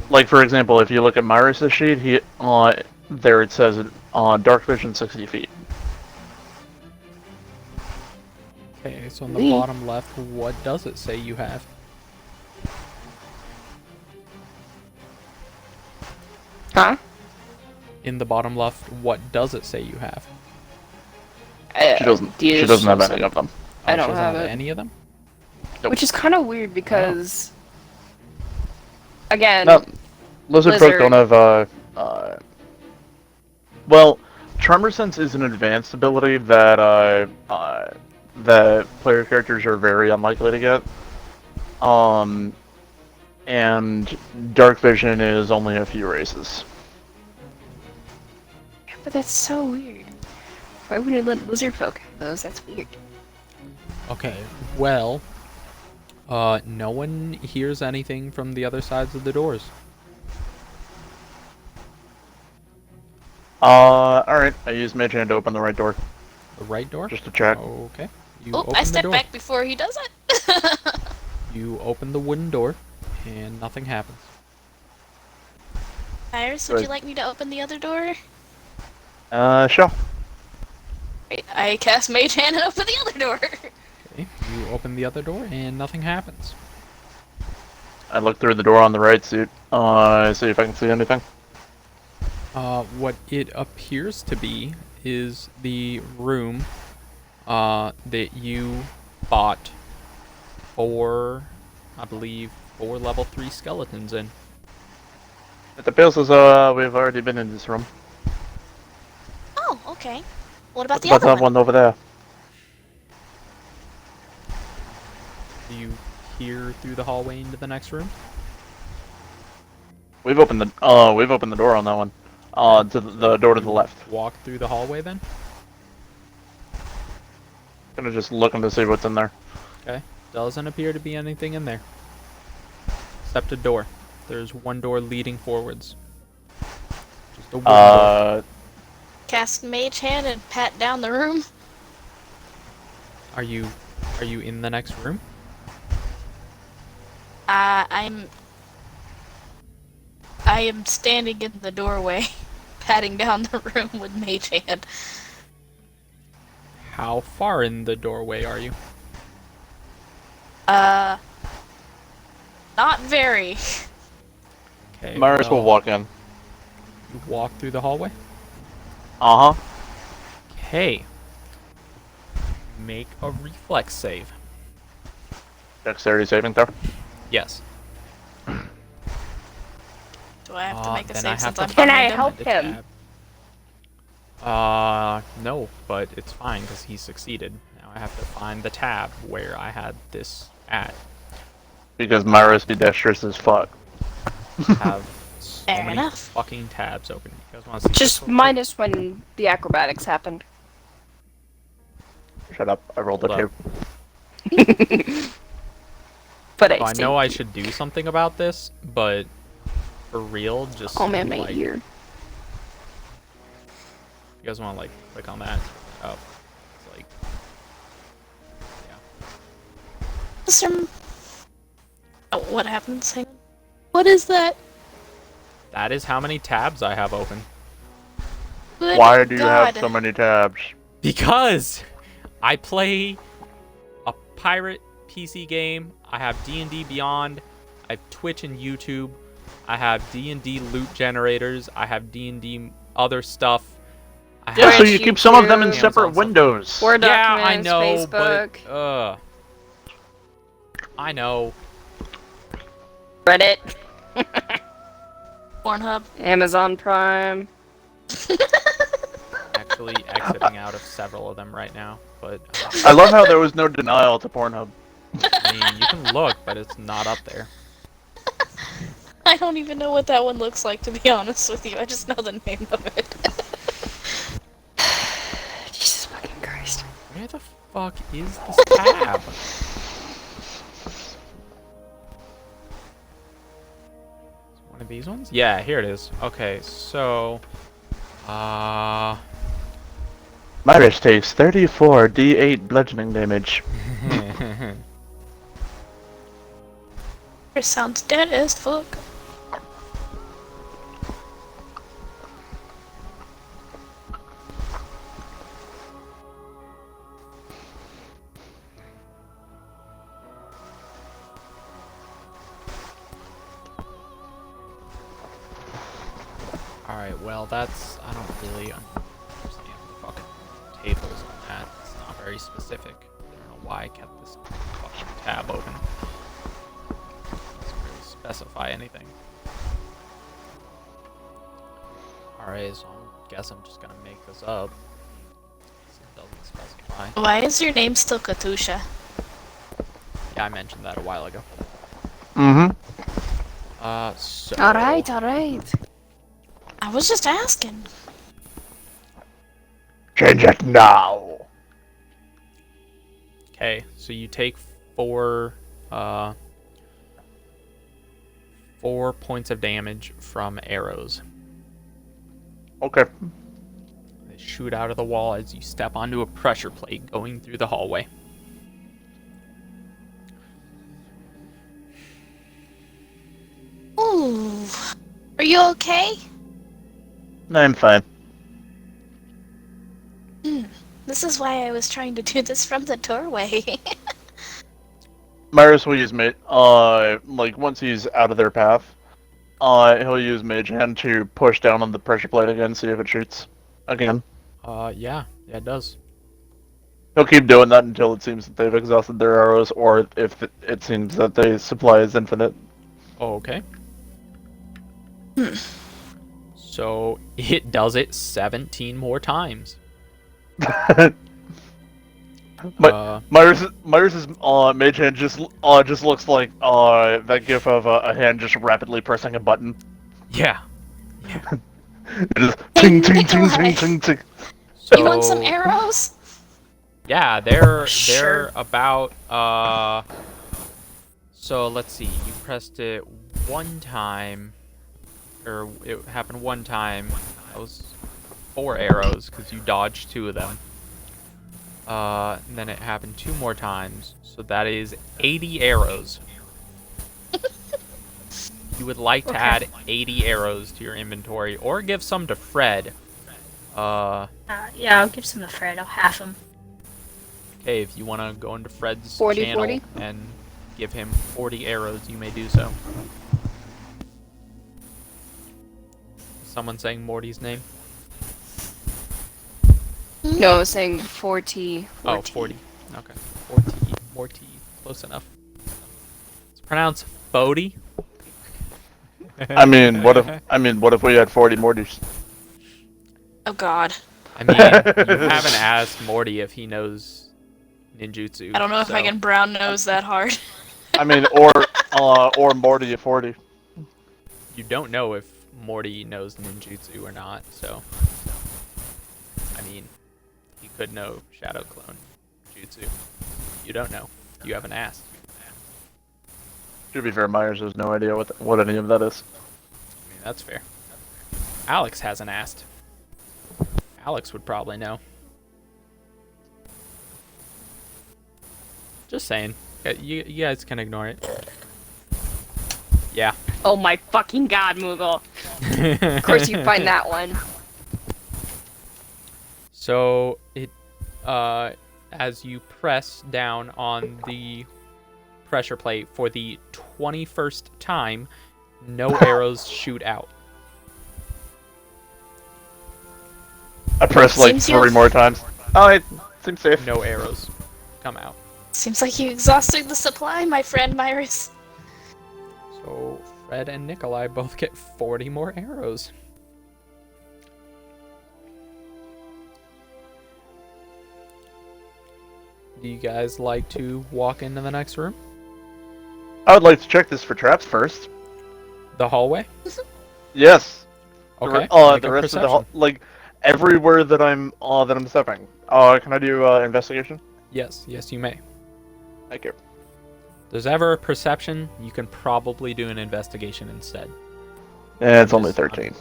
Like for example, if you look at Myris's sheet, there it says dark vision 60 feet.
Okay, so on the bottom left, what does it say you have?
Huh?
In the bottom left, what does it say you have?
She doesn't have any of them.
I
She
don't
doesn't
have it.
any of them?
Nope.
Which is kind of weird because, again,
No, lizard folk
Lizard.
don't have well, tremor sense is an advanced ability that that player characters are very unlikely to get. And dark vision is only a few races.
but that's so weird. Why would it let lizard folk have those? That's weird.
Okay, well, no one hears anything from the other sides of the doors.
Alright, I used Mage Hand to open the right door,
The right door?
just to check.
Okay. You
Oh,
open
I
the
step
door.
back before he does it.
You open the wooden door, and nothing happens.
Iris, would you
Good.
like me to open the other door?
Sure.
Wait, I cast Mage Hand and open the other door.
Okay. You open the other door, and nothing happens.
I look through the door on the right, see if I can see anything.
What it appears to be is the room that you bought for, I believe, 4 level 3 skeletons in.
It appears as we've already been in this room.
Oh, okay. What about the
But
other
that
one?
one over there.
Do you hear through the hallway into the next room?
We've opened the door on that one. To the door to the left.
Walk through the hallway then?
Gonna just looking to see what's in there.
Okay. Doesn't appear to be anything in there. Except a door. There's one door leading forwards. Just a wooden door.
Cast Mage Hand and pat down the room.
Are you in the next room?
I am standing in the doorway, patting down the room with Mage Hand.
How far in the doorway are you?
Not very.
Okay.
Myris will walk in.
You walk through the hallway?
Uh huh.
Okay. Make a reflex save.
Dexterity saving throw.
Yes.
Do I have to make a
then
save
I have
since
to
I'm
Can I
behind him?
help
find a
him?
tab. No, but it's fine because he succeeded. Now I have to find the tab where I had this at.
Because Myra's dexterous as fuck.
Have so
Fair
many
enough.
fucking tabs open. You guys want to see this
Just
real quick?
minus when the acrobatics happened.
Shut up, I rolled a
Hold
2.
But
So I know I should do something about this, but for real, just
Oh man, my
like,
ear.
you guys want to like click on that? Oh, it's like, yeah.
Some... Oh, what happens? Hang on. What is that?
That is how many tabs I have open.
Good
Why do you
God.
have so many tabs?
Because I play a pirate PC game. I have D&D Beyond. I have Twitch and YouTube. I have D&D loot generators. I have D&D other stuff. I
Yeah, so
have
you keep some of them in
Amazon
separate
stuff.
windows.
Word
Yeah, I
documents,
know,
Facebook,
but I know.
Reddit,
Pornhub.
Amazon Prime.
Actually exiting out of several of them right now, but
I love how there was no denial to Pornhub.
I mean, you can look, but it's not up there.
I don't even know what that one looks like, to be honest with you. I just know the name of it.
Jesus fucking Christ.
Where the fuck is this tab? One of these ones? Yeah, here it is. Okay, so
Myris takes 34 D8 bludgeoning damage.
It sounds dead as fuck.
Alright, well that's I don't really understand the fucking tables on that. It's not very specific. I don't know why I kept this fucking tab open. Doesn't really specify anything. Alright, so I guess I'm just gonna make this up. It doesn't specify.
Why is your name still Katusha?
Yeah, I mentioned that a while ago.
Mm-hmm.
So
Alright.
I was just asking.
Change it now.
Okay, so you take 4 points of damage from arrows.
Okay.
They shoot out of the wall as you step onto a pressure plate going through the hallway.
Ooh. Are you okay?
I'm fine.
This is why I was trying to do this from the doorway.
Myris will use like once he's out of their path, he'll use Mage Hand to push down on the pressure plate again, see if it shoots again.
Yeah, it does.
He'll keep doing that until it seems that they've exhausted their arrows, or if it seems that the supply is infinite.
Oh, okay. So it does it 17 more times.
Myris's Mage Hand just looks like that gif of a hand just rapidly pressing a button.
Yeah.
It is ting ting ting ting ting ting.
So,
You want some arrows?
Yeah, they're
Sure.
about so let's see. You pressed it one time, or it happened one time. That was 4 arrows because you dodged 2 of them. And then it happened 2 more times, so that is 80 arrows. You would like to add 80 arrows to your inventory, or give some to Fred.
Yeah, I'll give some to Fred. I'll half him.
Okay, if you want to go into Fred's
40,
channel
40?
and give him 40 arrows, you may do so. Someone saying Morty's name?
No, I was saying 40.
Oh, 40. Okay. 40. Morty. Close enough. It's pronounced Bodie.
I mean, what if we had 40 Mortys?
Oh God.
I mean, you haven't asked Morty if he knows ninjutsu.
I don't know if I
so-
can brown nose that hard.
I mean, or Morty at 40.
You don't know if Morty knows ninjutsu or not, so. I mean, he could know Shadow Clone Jutsu. You don't know. You haven't asked.
To be fair, Myers has no idea what any of that is.
I mean, that's fair. Alex hasn't asked. Alex would probably know. Just saying. You guys can ignore it. Yeah.
Oh my fucking god, Moogle. Of course you find that one.
So it, as you press down on the pressure plate for the 21st time, no arrows shoot out.
I pressed like
Seems you-
3 more times. Oh, it seems safe.
No arrows come out.
Seems like you exhausted the supply, my friend Myris.
So Fred and Nikolai both get 40 more arrows. Do you guys like to walk into the next room?
I would like to check this for traps first.
The hallway?
Yes.
Okay. make
The
a
rest of the
perception.
like everywhere that I'm stepping. Can I do investigation?
Yes, you may.
Thank you.
If there's ever a perception, you can probably do an investigation instead.
Yeah, it's only
Just-
13.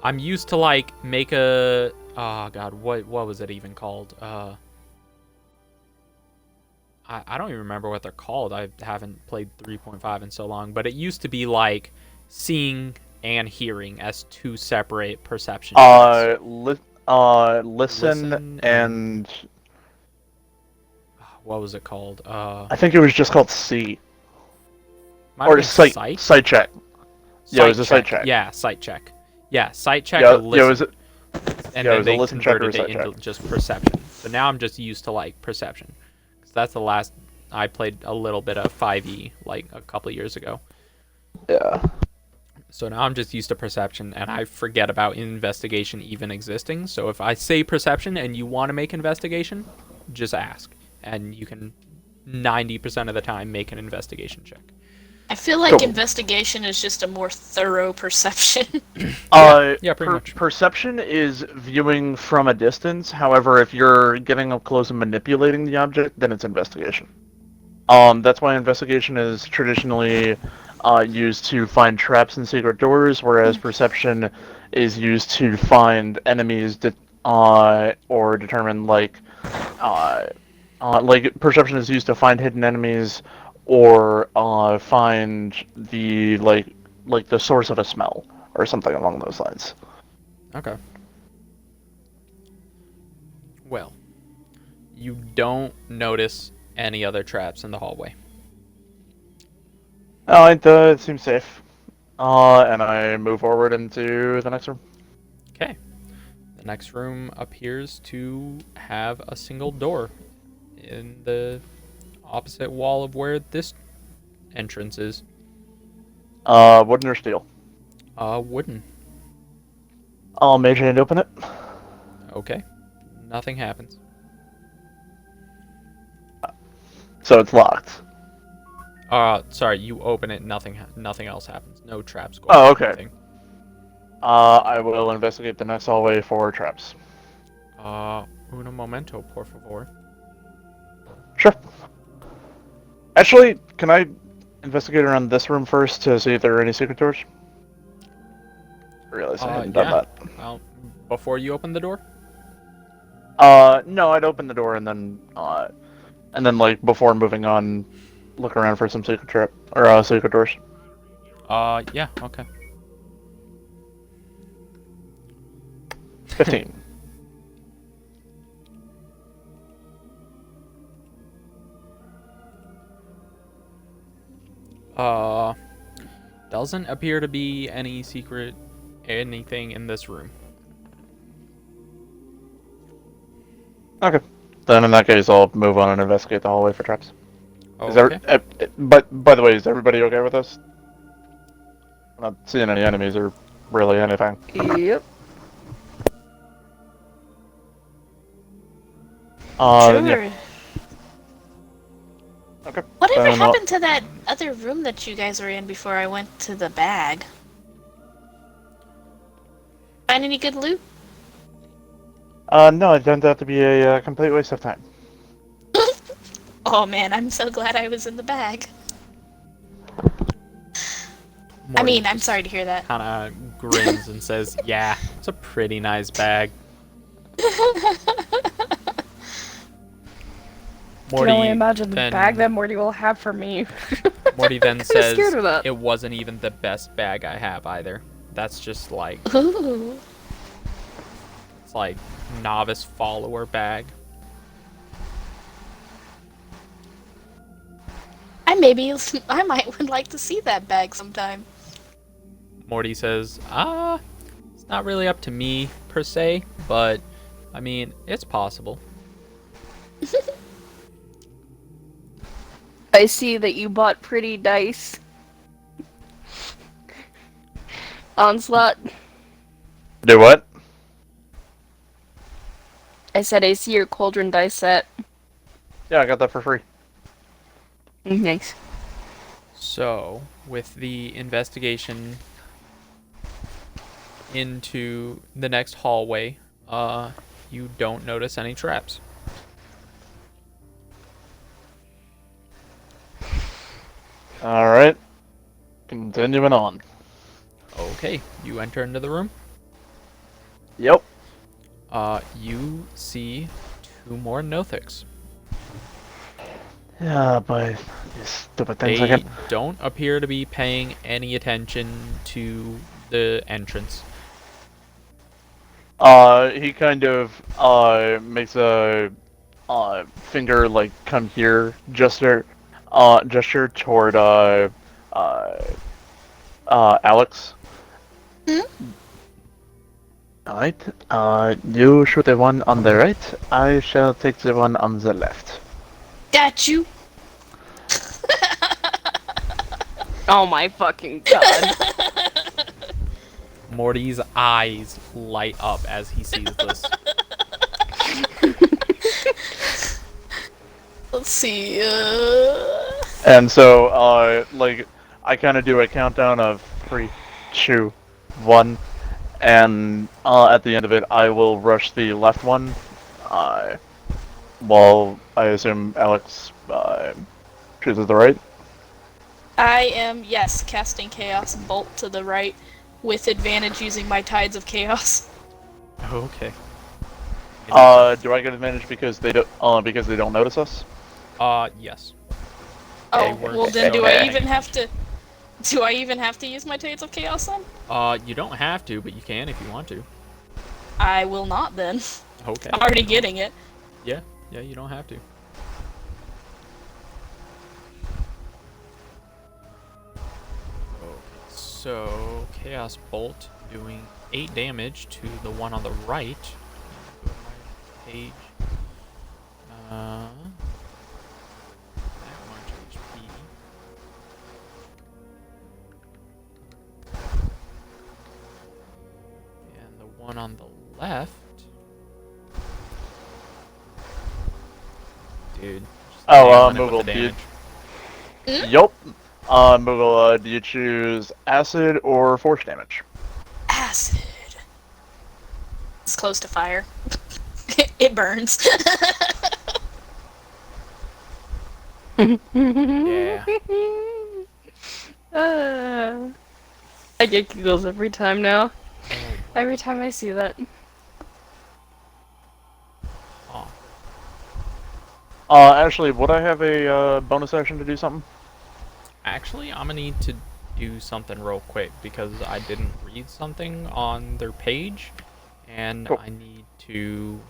I'm used to like make a oh god, what was it even called? I don't even remember what they're called. I haven't played 3.5 in so long, but it used to be like seeing and hearing as two separate perception checks.
Listen and
What was it called?
I think it was just called C
might have
or
been
sight check. Yeah, it was a sight check.
Yeah, sight check. Yeah, sight check
Yeah,
or listen.
it was.
And
yeah, it
then
was a
they
listen check or a
converted it
sight
into
check.
just perception. So now I'm just used to like perception. Because that's the last I played a little bit of 5e like a couple years ago.
Yeah.
So now I'm just used to perception, and I forget about investigation even existing. So if I say perception and you want to make investigation, just ask. And you can 90% of the time make an investigation check.
I feel like
Cool.
investigation is just a more thorough perception.
Yeah, pretty much.
Perception is viewing from a distance. However, if you're getting up close and manipulating the object, then it's investigation. That's why investigation is traditionally used to find traps and secret doors, whereas perception is used to find enemies or determine like perception is used to find hidden enemies or find the like the source of a smell or something along those lines.
Okay. Well, you don't notice any other traps in the hallway.
Oh, it seems safe. And I move forward into the next room.
Okay. The next room appears to have a single door in the opposite wall of where this entrance is.
Wooden or steel?
Wooden.
I'll mage hand open it.
Okay. Nothing happens.
So it's locked.
Sorry, you open it, nothing else happens. No traps go
Oh,
off,
okay.
anything.
I will investigate the next hallway for traps.
Uno momento, por favor.
Sure. Actually, can I investigate around this room first to see if there are any secret doors? I realize I hadn't done
yeah.
that.
Well, before you open the door?
No, I'd open the door and then like before moving on, look around for some secret secret doors.
Yeah, okay.
15.
Doesn't appear to be anything in this room.
Okay. Then in that case, I'll move on and investigate the hallway for traps.
Oh,
Is there,
okay.
but by the way, is everybody okay with this? Not seeing any enemies or really anything.
Yep.
Sure.
Yeah. Okay.
Whatever
Then,
happened to that other room that you guys were in before I went to the bag? Find any good loot?
No, it turned out to be a complete waste of time.
Oh man, I'm so glad I was in the bag. I
Morty
mean, I'm
just
sorry to hear that.
kind of grins and says, "Yeah, it's a pretty nice bag."
Can only
Morty
imagine the
then,
bag that Morty will have for me.
Morty then
Kinda
says,
scared of that.
"It wasn't even the best bag I have either. That's just like
Ooh.
it's like novice follower bag."
I might would like to see that bag sometime.
Morty says, it's not really up to me per se, but I mean, it's possible."
I see that you bought pretty dice. Onslaught.
Do what?
I said I see your cauldron dice set.
Yeah, I got that for free.
Nice.
So, with the investigation into the next hallway, you don't notice any traps.
Alright. Continuing on.
Okay, you enter into the room.
Yep.
You see 2 more Nothics.
Yeah, but these stupid things
They
again.
don't appear to be paying any attention to the entrance.
He kind of, makes a, finger, like, come here gesture toward, Alex. Alright, you shoot the one on the right, I shall take the one on the left.
Got you.
Oh my fucking god.
Morty's eyes light up as he sees this.
Let's see.
And so, like, I kind of do a countdown of 3, 2, 1, and at the end of it, I will rush the left one, while I assume Alex chooses the right.
I am, yes, casting Chaos Bolt to the right with advantage using my Tides of Chaos.
Okay.
Do I get advantage because they don't notice us?
Yes.
Oh,
work
well then
so
do I
bad.
even have to use my Tides of Chaos then?
You don't have to, but you can if you want to.
I will not then.
Okay.
I'm already getting it.
Yeah, you don't have to. Okay, so Chaos Bolt doing 8 damage to the one on the right. Go to my page. That much HP. And the one on the left. Dude. just nailing it with
Moogle,
the
do you...
damage.
Yup. Moogle, do you choose acid or force damage?
Acid. It's close to fire. It burns.
Yeah.
I get giggles every time now.
Oh,
Every time I see that.
oh.
Actually, would I have a bonus action to do something?
Actually, I'm gonna need to do something real quick because I didn't read something on their page, and
Cool.
I need to.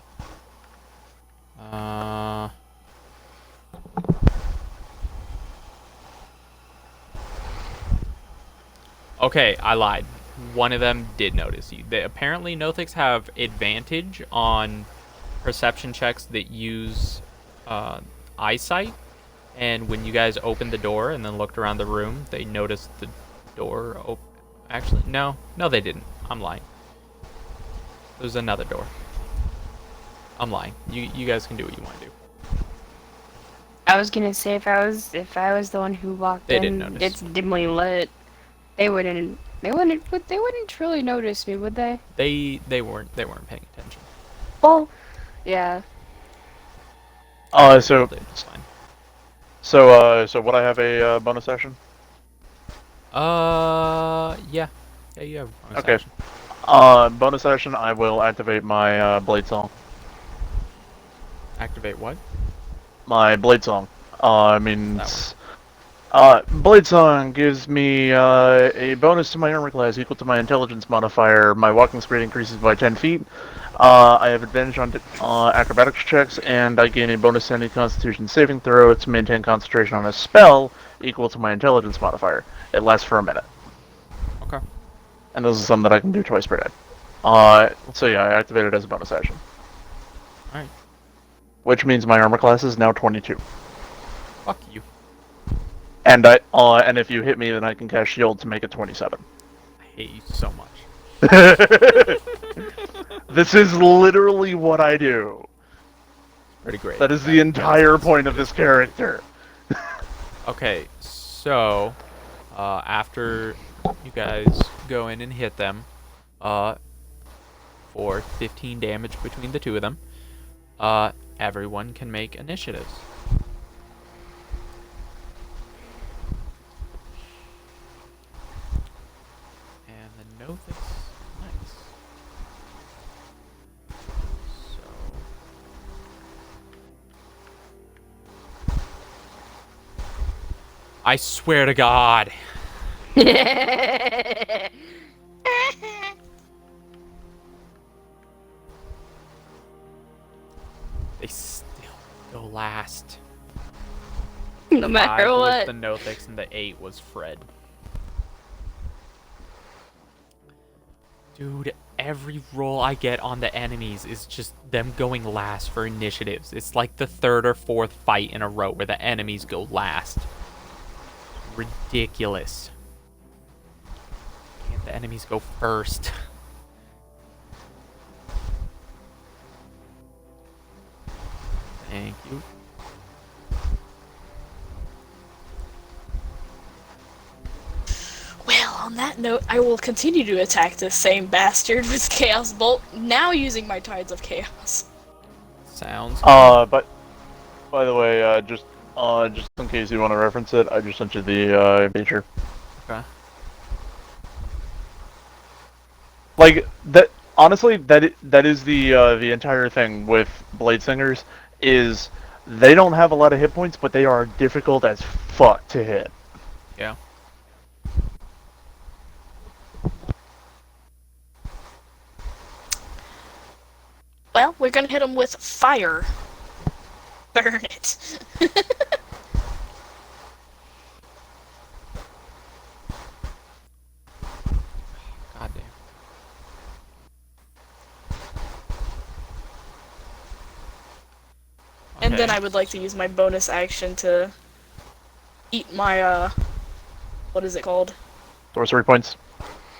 Okay, I lied. One of them did notice you. Apparently, Nothics have advantage on perception checks that use eyesight. And when you guys opened the door and then looked around the room, they noticed the door Actually, no. No, they didn't. I'm lying. There's another door. I'm lying. You guys can do what you want to do.
I was gonna say if I was the one who walked
They
in,
didn't notice.
it's dimly lit. They wouldn't truly notice me, would they?
They weren't paying attention.
Well, yeah.
So
It's fine.
so would I have a bonus action?
Yeah. Yeah, you have a bonus
Okay.
action.
Bonus action. I will activate my blade song.
Activate what?
My blade song.
That
Means. Blade Song gives me a bonus to my armor class equal to my intelligence modifier. My walking speed increases by 10 feet. I have advantage on acrobatics checks, and I gain a bonus to any Constitution saving throw to maintain concentration on a spell equal to my intelligence modifier. It lasts for a minute,
Okay.
and this is something that I can do twice per day. So yeah, I activate it as a bonus action.
Alright.
Which means my armor class is now 22.
Fuck you.
And and if you hit me, then I can cast shield to make it 27.
I hate you so much.
This is literally what I do.
Pretty great.
That is the entire point of this character.
Okay, so after you guys go in and hit them, for 15 damage between the two of them, everyone can make initiatives. And the Nothix, nice. So I swear to God. They still go last.
No matter
5 was
what.
the Nothix and the 8 was Fred. Dude, every roll I get on the enemies is just them going last for initiatives. It's like the 3rd or 4th fight in a row where the enemies go last. Ridiculous. Can't the enemies go first? Thank you.
Well, on that note, I will continue to attack this same bastard with Chaos Bolt, now using my Tides of Chaos.
Sounds
But by the way, just in case you want to reference it, I just sent you the feature.
okay.
Like that. Honestly, that is the entire thing with Blade Singers is they don't have a lot of hit points, but they are difficult as fuck to hit.
Yeah.
Well, we're gonna hit him with fire. Burn it.
Goddamn.
And then
Okay.
I would like to use my bonus action to eat my, what is it called?
Sorcery points.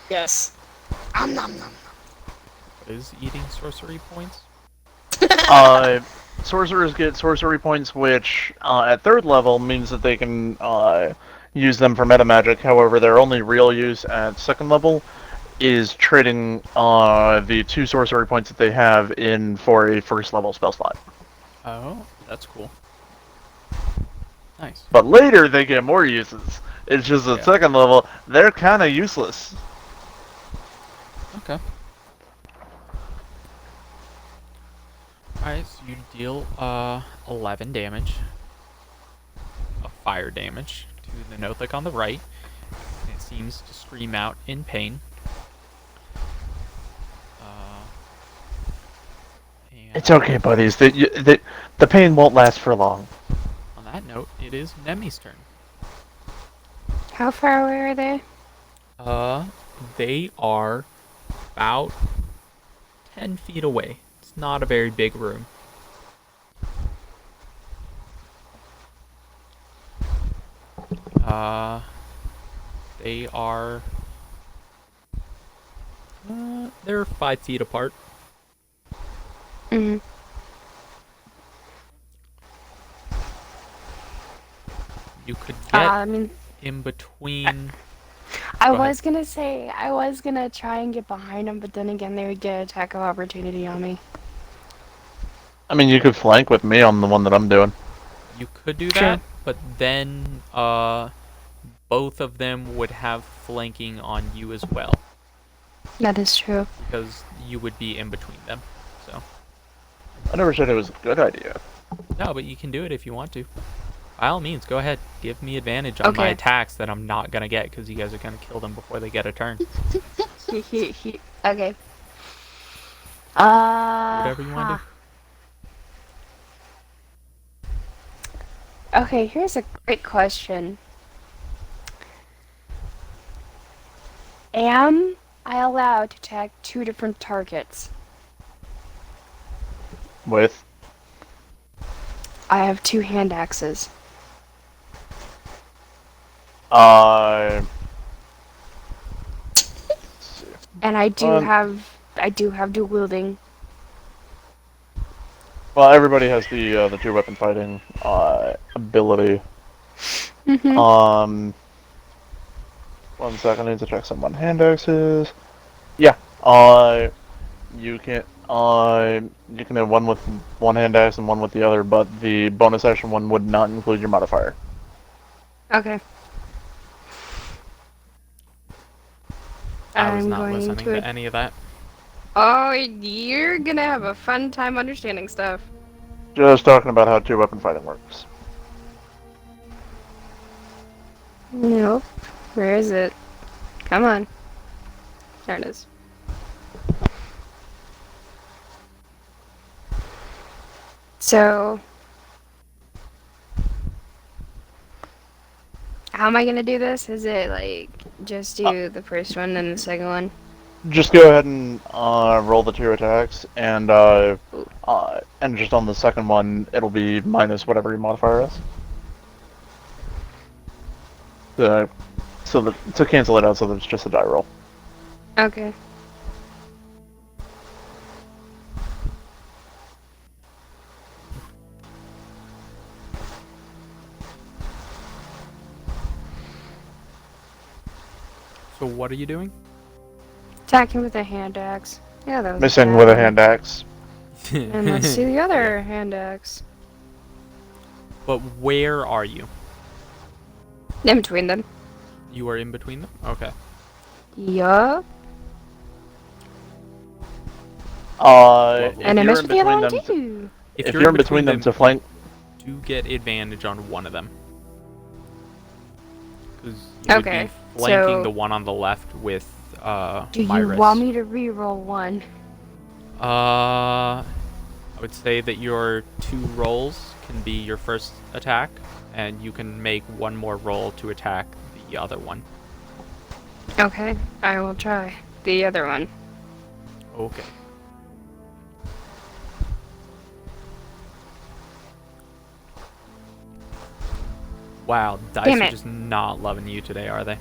Yes. Nom nom nom.
What is eating sorcery points?
Sorcerers get sorcery points, which at 3rd level means that they can use them for meta magic. However, their only real use at 2nd level is trading the 2 sorcery points that they have in for a 1st level spell slot.
Oh, that's cool. Nice.
But later they get more uses. It's just at
Yeah.
2nd level they're kind of useless.
Okay. Alright, so you deal 11 damage of fire damage to the Nothix on the right. And it seems to scream out in pain. And
It's okay, buddies. The pain won't last for long.
on that note, it is Nemi's turn.
How far away are they?
They are about 10 feet away. It's not a very big room. They are They're 5 feet apart.
Mm.
You could get
I mean,
in between.
I
Go ahead.
was gonna say I was gonna try and get behind them, but then again, they would get attack of opportunity on me.
I mean, you could flank with me on the one that I'm doing.
You could do
True.
that, but then both of them would have flanking on you as well,
That is true.
because you would be in between them. So
I never said it was a good idea.
no, but you can do it if you want to. By all means, go ahead. Give me advantage on my
Okay.
attacks that I'm not gonna get, because you guys are gonna kill them before they get a turn.
Okay.
Whatever you want to do.
Okay, here's a great question. Am I allowed to attack 2 different targets?
With
I have 2 hand axes. And I do have dual wielding.
well, everybody has the two weapon fighting ability.
Mm-hmm.
1 second, I need to check some hand axes. Yeah, you can have one with one hand axe and one with the other, but the bonus action one would not include your modifier.
Okay.
I was
I'm
not
going
listening
to
to any of that.
Oh, you're gonna have a fun time understanding stuff.
Just talking about how two weapon fighting works.
Nope. Where is it? Come on. There it is. So, how am I gonna do this? Is it like just do the first one and the second one?
Just go ahead and roll the two attacks, and just on the second one, it'll be minus whatever your modifier is. To cancel it out, so that it's just a die roll.
Okay.
So what are you doing?
Attacking with a hand axe. Yeah, that was
Missing
bad
with a
one.
hand axe.
And let's do the other hand axe.
But where are you?
In between them.
You are in between them? Okay.
Yup.
If
And I
you're
missed
in
with the other
between
one
them,
too.
if you're in between them to flank,
do get advantage on one of them. Because you would
Okay,
be flanking
so-
the one on the left with
Do you
Myris.
want me to re-roll one?
I would say that your 2 rolls can be your first attack, and you can make one more roll to attack the other one.
Okay, I will try the other one.
Okay. Wow, dice
Damn
are
it.
just not loving you today, are they?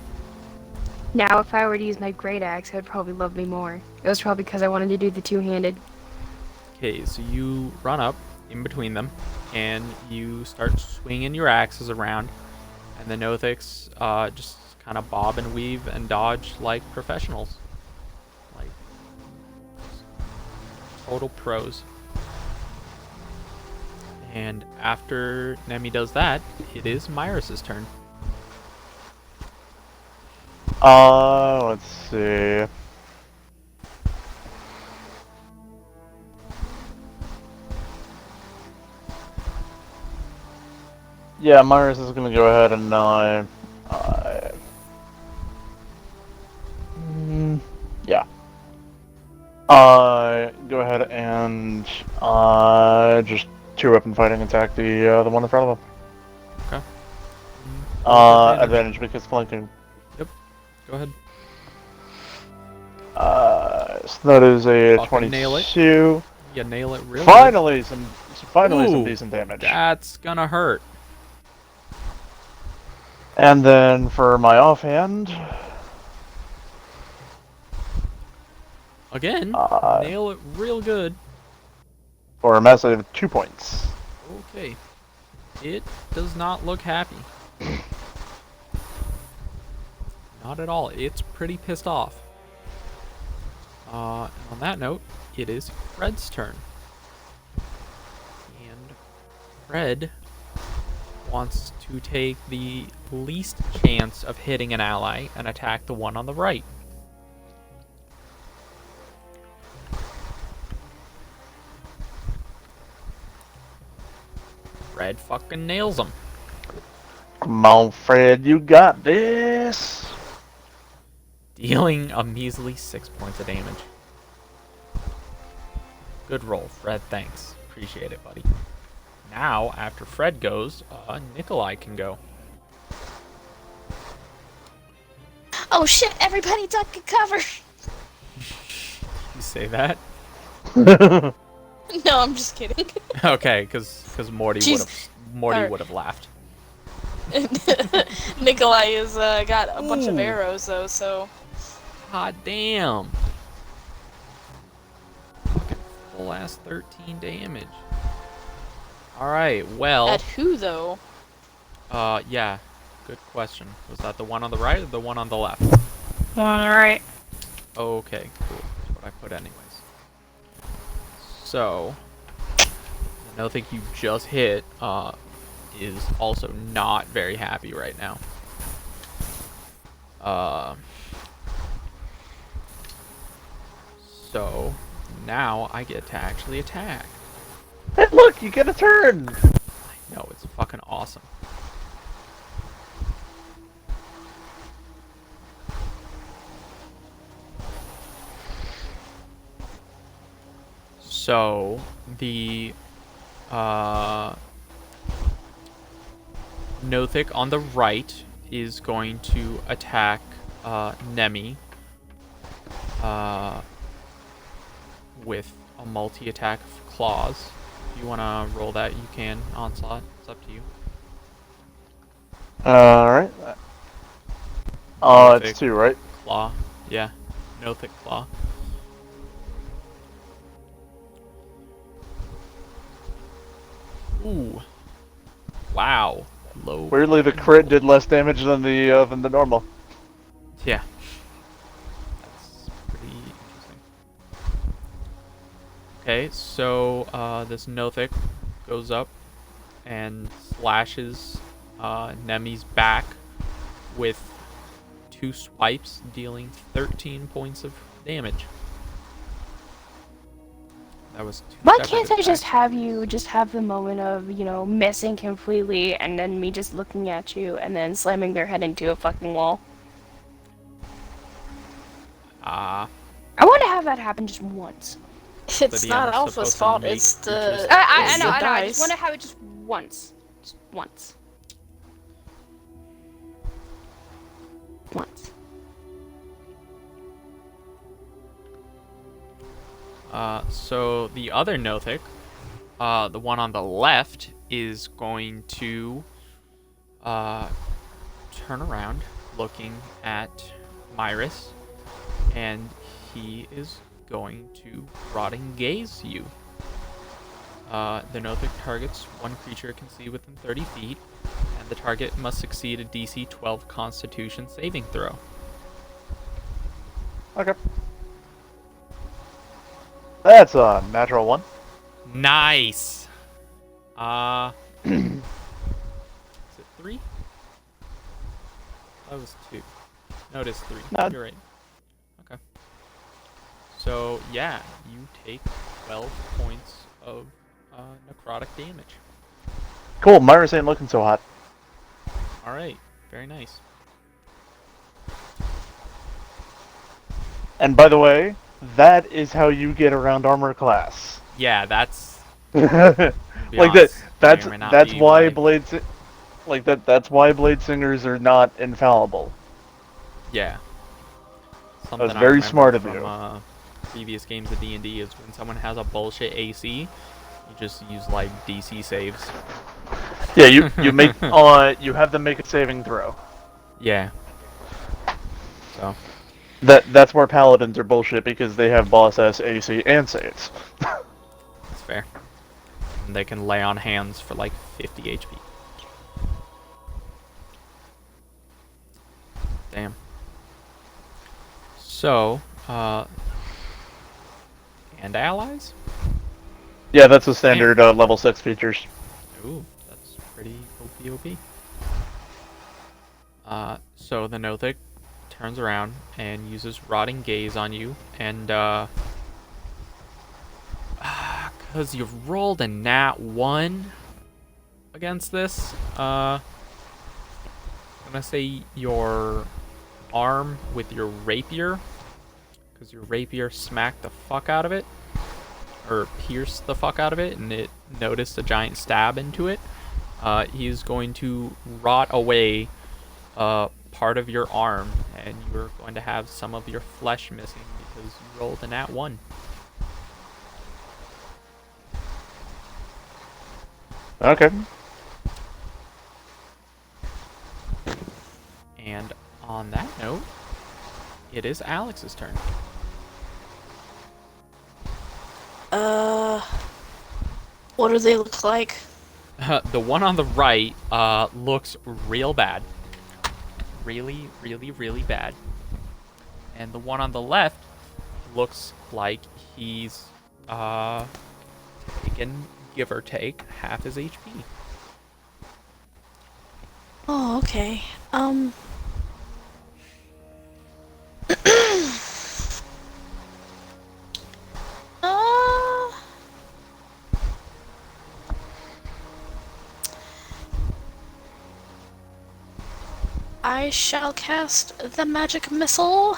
Now, if I were to use my great axe, it would probably love me more. It was probably because I wanted to do the two-handed.
Okay, so you run up in between them, and you start swinging your axes around, and the Nothics just kind of bob and weave and dodge like professionals. Like, total pros. And after Nemi does that, it is Myris's turn.
let's see. Yeah, Myers is gonna go ahead and yeah. Go ahead and just two weapon fighting attack the one in front of him.
Okay.
Advantage because flanking.
Go ahead.
So that is a
Fucking nail it.
22.
You nail it really
Finally, some
Ooh,
decent damage.
That's gonna hurt.
And then for my offhand,
Again, nail it real good.
For a massive 2 points.
Okay. It does not look happy. Not at all. It's pretty pissed off. And on that note, it is Fred's turn. And Fred wants to take the least chance of hitting an ally and attack the one on the right. Fred fucking nails him.
Come on, Fred, you got this.
Dealing a measly 6 points of damage. Good roll, Fred, thanks. Appreciate it, buddy. Now, after Fred goes, Nikolai can go.
Oh shit! Everybody duck and cover.
You say that?
No, I'm just kidding.
Okay, because Morty
Jeez.
would have laughed.
Nikolai has got a bunch of arrows though, so.
Hot damn. Fucking full ass 13 damage. Alright, well.
At who though?
Yeah. Good question. Was that the one on the right or the one on the left?
Alright.
Okay, cool. That's what I put anyways. So, the no think you just hit is also not very happy right now. So, now I get to actually attack.
Hey, look, you get a turn.
I know, it's fucking awesome. So, the Nothic on the right is going to attack Nemi with a multi-attack of claws. If you want to roll that, you can. Onslaught, it's up to you.
Alright.
Nothic
It's 2, right?
Claw, yeah. Nothic Claw. Ooh. Wow. Low.
Weirdly, the crit did less damage than the normal.
Yeah. That's pretty interesting. Okay, so this Nothic goes up and slashes Nemi's back with 2 swipes, dealing 13 points of damage. That was 2
Why
separate
can't I just
attacks.
have you just have the moment of, missing completely and then me just looking at you and then slamming their head into a fucking wall?
Ah.
I want to have that happen just once.
It's
The DM
not
is
Alpha's
supposed to
fault.
make
It's the.
creatures-
I
it's
know,
the
I just
dice.
want to have it just once. Just once. Once.
So the other Nothic, the one on the left, is going to turn around, looking at Myrus, and he is going to Rotting Gaze you. The Nothic targets one creature it can see within 30 feet, and the target must succeed a DC 12 Constitution saving throw.
Okay. That's a natural 1.
Nice! Is it 3? That was 2. No, it is 3.
No.
You're right. Okay. So, yeah, you take 12 points of necrotic damage.
Cool, Myrus ain't looking so hot.
Alright, very nice.
And by the way, that is how you get around armor class.
Yeah, that's...
Like
be honest, may or may not
that's
be
why
right.
that's why blade singers are not infallible.
Yeah. Something
was
I
very
remember
smart of
from,
you.
Previous games of D&D is when someone has a bullshit AC, you just use like DC saves.
Yeah, you make you have them make a saving throw.
Yeah. So
That's where paladins are bullshit because they have boss S, AC, and saves.
That's fair. And they can lay on hands for like 50 HP. Damn. So, and allies?
Yeah, that's the standard level 6 features.
Ooh, that's pretty OP. So the Nothic turns around and uses Rotting Gaze on you, and, because you've rolled a nat 1 against this, I'm gonna say your arm with your rapier, because your rapier smacked the fuck out of it, or pierced the fuck out of it, and it noticed a giant stab into it. He's going to rot away part of your arm, and you're going to have some of your flesh missing because you rolled a nat 1.
Okay.
And on that note, it is Alex's turn.
What do they look like?
The one on the right looks real bad. Really, really, really bad. And the one on the left looks like he's taken, give or take, half his HP.
Oh, okay. uh, I shall cast the magic missile.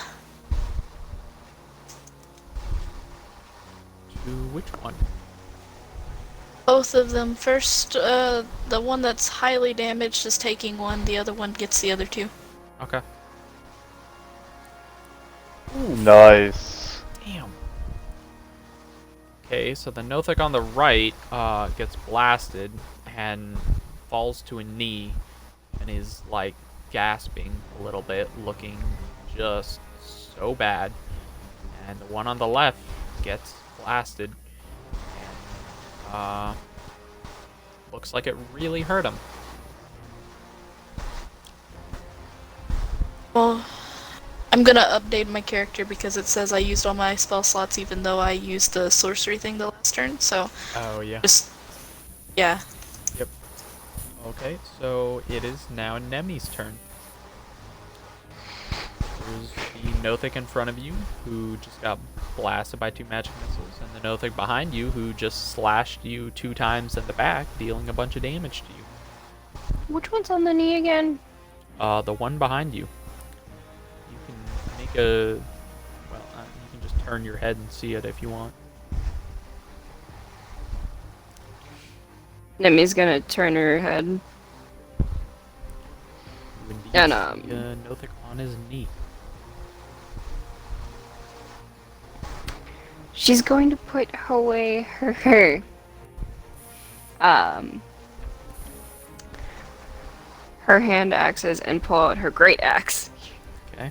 To which one?
Both of them. First, the one that's highly damaged is taking one, the other one gets the other two.
Okay.
Nice.
Damn. Okay, so the Nothic on the right gets blasted and falls to a knee and is like gasping a little bit, looking just so bad. And the one on the left gets blasted and looks like it really hurt him.
Well, I'm gonna update my character because it says I used all my spell slots even though I used the sorcery thing the last turn, so
Oh, yeah.
just, yeah.
Yep. Okay, so it is now Nemi's turn. There's the Nothic in front of you, who just got blasted by 2 magic missiles, and the Nothic behind you, who just slashed you 2 times in the back, dealing a bunch of damage to you.
Which one's on the knee again?
The one behind you. You can make a... Well, you can just turn your head and see it if you want.
Nemi's gonna turn her head.
You indeed
And,
see a Nothic on his knee.
She's going to put away her
hand axes and pull out her great axe.
Okay.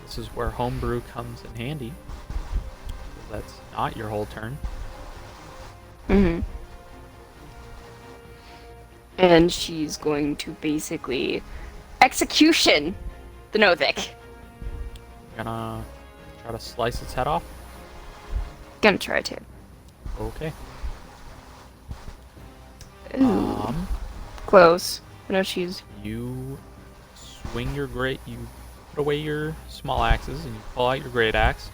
This is where homebrew comes in handy. That's not your whole turn.
Mm-hmm. And she's going to basically execution the Nothic.
Gonna try to slice its head off.
Gonna try to.
Okay.
Ooh, close. I know she's.
You swing your you put away your small axes and you pull out your great axe.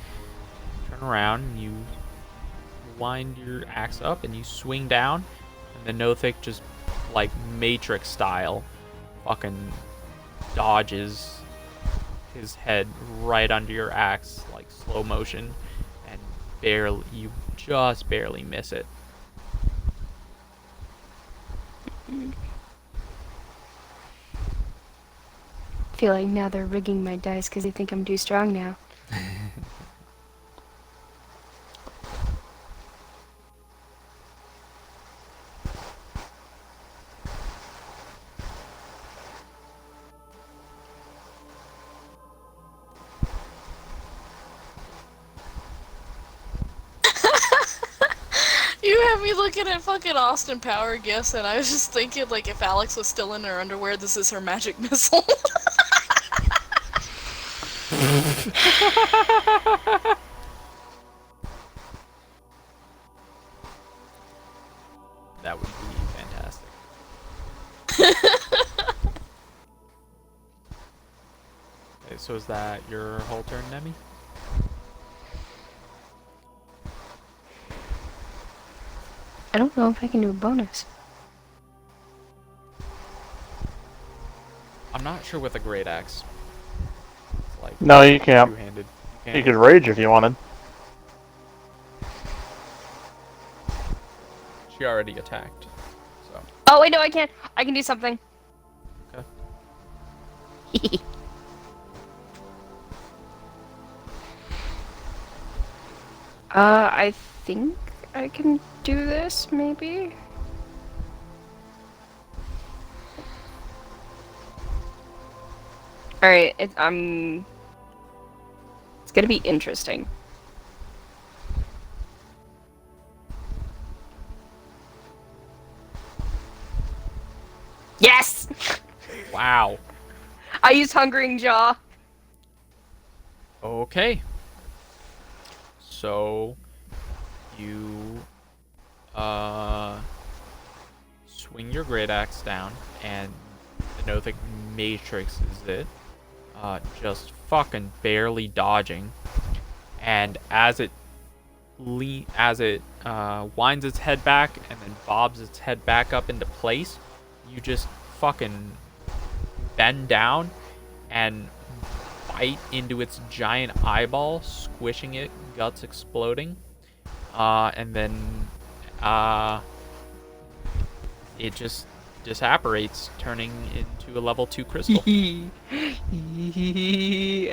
Turn around and you wind your axe up and you swing down, and the Nothic just like Matrix style fucking dodges his head right under your axe like slow motion, and you just barely miss it.
I feel like now they're rigging my dice because they think I'm too strong now.
me looking at fucking Austin Power Gifts, and I was just thinking, like, if Alex was still in her underwear, this is her magic missile.
That would be fantastic. Okay, so is that your whole turn, Nemi?
I don't know if I can do a bonus.
I'm not sure with a great axe. It's like
No, you can't.
two-handed.
You could rage if you wanted.
She already attacked. So
Oh wait, no, I can't. I can do something.
okay.
I think I can do this, maybe? Alright, it's gonna be interesting. Yes!
Wow.
I used Hungering Jaw.
Okay. So you swing your great axe down, and the Nothic matrixes it, just fucking barely dodging. And as it winds its head back and then bobs its head back up into place, you just fucking bend down and bite into its giant eyeball, squishing it, guts exploding, and then it just disapparates, turning into a level 2 crystal.
And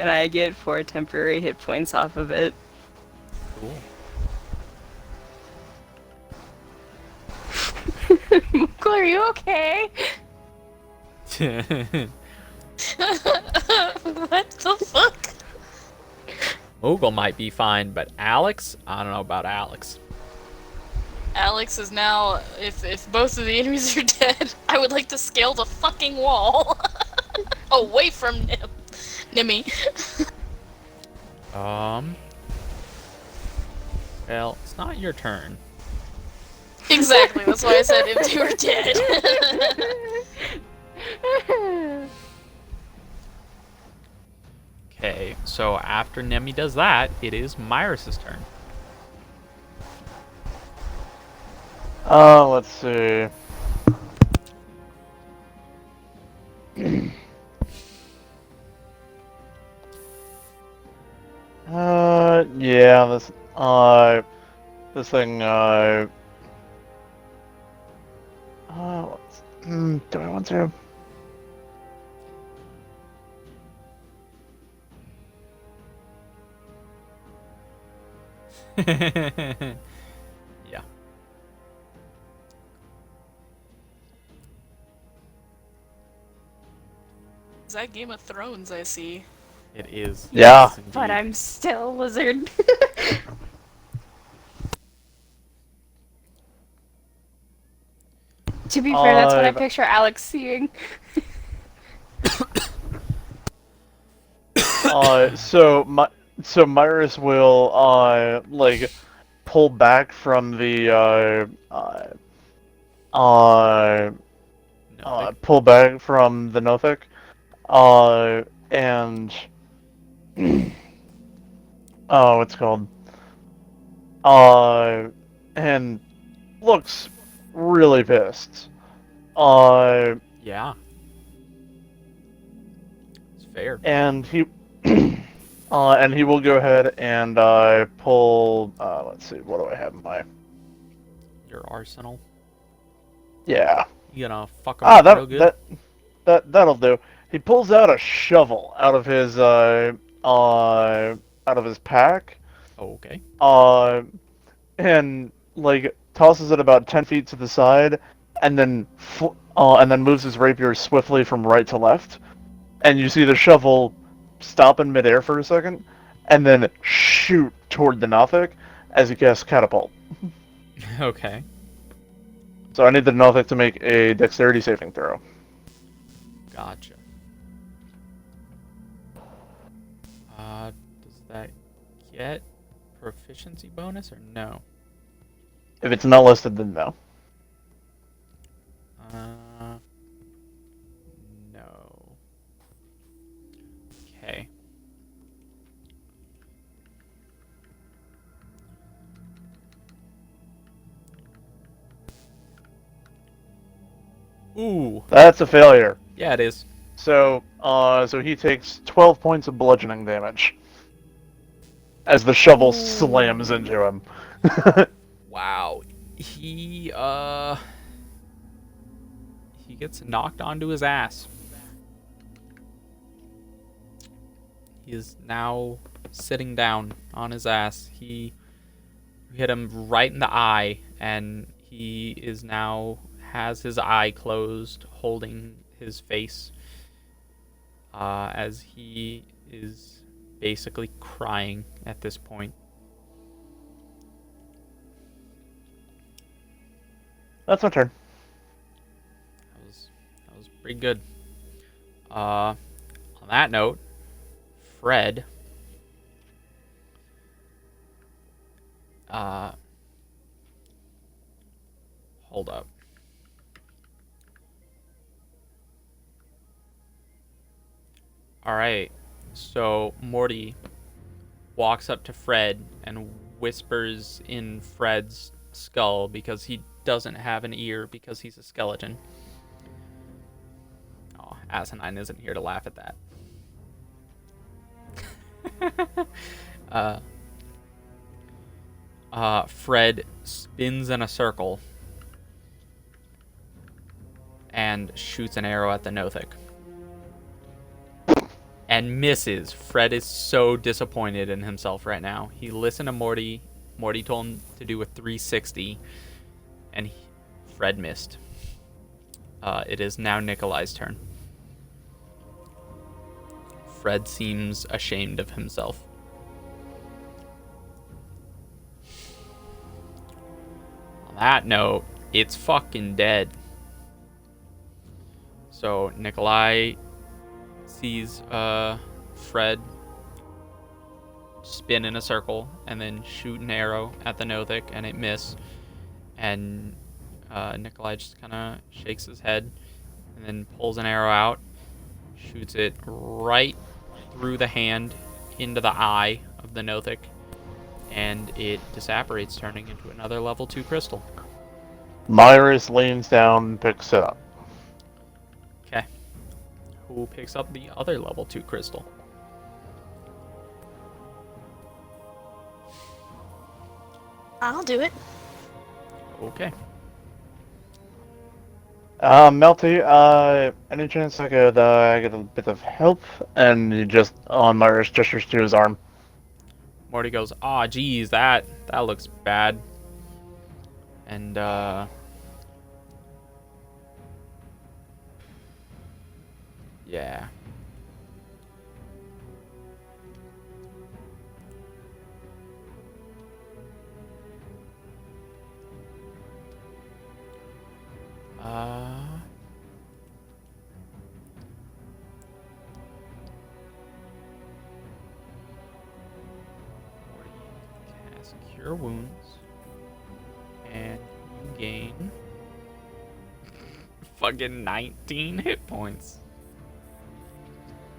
I get 4 temporary hit points off of it.
Cool.
Mukul, are you okay?
What the fuck?
Moogle might be fine, but Alex? I don't know about Alex.
Alex is now, if both of the enemies are dead, I would like to scale the fucking wall. Away from Nimmy.
Well, it's not your turn.
Exactly, that's why I said if they were dead.
Okay, so after Nemi does that, it is Myrus' turn.
Let's see. Yeah, this thing, do I want to?
Yeah.
Is that Game of Thrones I see?
It is.
Yeah.
Yes,
But
indeed.
I'm still a lizard. To be fair, that's what I picture Alex seeing.
So Myrus will like pull back from the
No,
pull back from the Nothic, and what's it called? And looks really pissed.
yeah. It's fair.
And he and he will go ahead and pull. Let's see, what do I have in my?
Your arsenal.
Yeah.
You gonna fuck him up real good?
That'll do. He pulls out a shovel out of his pack.
Okay.
And like tosses it about 10 feet to the side, and then moves his rapier swiftly from right to left. And you see the shovel stop in midair for a second, and then shoot toward the Nothic as he casts catapult.
Okay.
So I need the Nothic to make a dexterity saving throw.
Gotcha. Does that get proficiency bonus or no?
If it's not listed, then no.
No. Okay. Ooh.
That's a failure.
Yeah, it is.
So he takes 12 points of bludgeoning damage as the shovel slams into him.
Wow. He gets knocked onto his ass. He is now sitting down on his ass. He hit him right in the eye, and he is now has his eye closed, holding his face, as he is basically crying at this point.
That's my turn.
That was pretty good. On that note, Fred. Hold up. Alright, so Morty walks up to Fred and whispers in Fred's skull because he doesn't have an ear because he's a skeleton. Oh, Asinine isn't here to laugh at that. Fred spins in a circle and shoots an arrow at the Nothic. And misses. Fred is so disappointed in himself right now. He listened to Morty. Morty told him to do a 360, and Fred missed. It is now Nikolai's turn. Fred seems ashamed of himself. On that note, it's fucking dead. So Nikolai sees Fred spin in a circle and then shoot an arrow at the Nothic, and it miss. And Nikolai just kind of shakes his head and then pulls an arrow out, shoots it right through the hand into the eye of the Nothic, and it disapparates, turning into another level 2 crystal.
Myris leans down and picks it up.
Okay. Who picks up the other level 2 crystal?
I'll do it.
Okay.
Melty, any chance I could get a bit of help? And he just, on Myris, gestures to his arm.
Morty goes, "Aw, geez, that looks bad." And yeah. Cast Cure Wounds, and you gain fucking 19 hit points.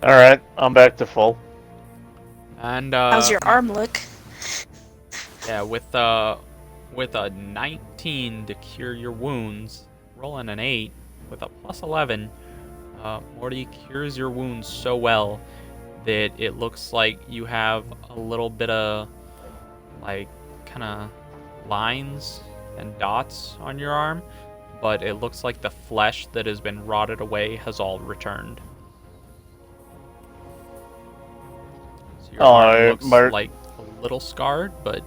Alright, I'm back to full.
And
How's your arm look?
yeah, with a 19 to cure your wounds, rolling an 8 with a plus 11, Morty cures your wounds so well that it looks like you have a little bit of like kind of lines and dots on your arm, but it looks like the flesh that has been rotted away has all returned. So your arm looks like a little scarred, but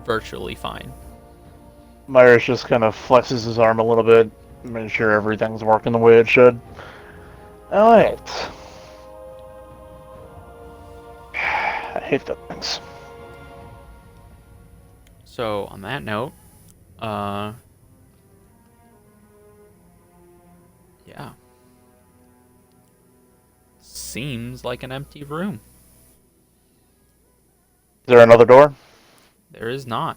virtually fine.
Myris just kind of flexes his arm a little bit, making sure everything's working the way it should. Alright. I hate those things.
So on that note, seems like an empty room.
Is there another door?
There is not.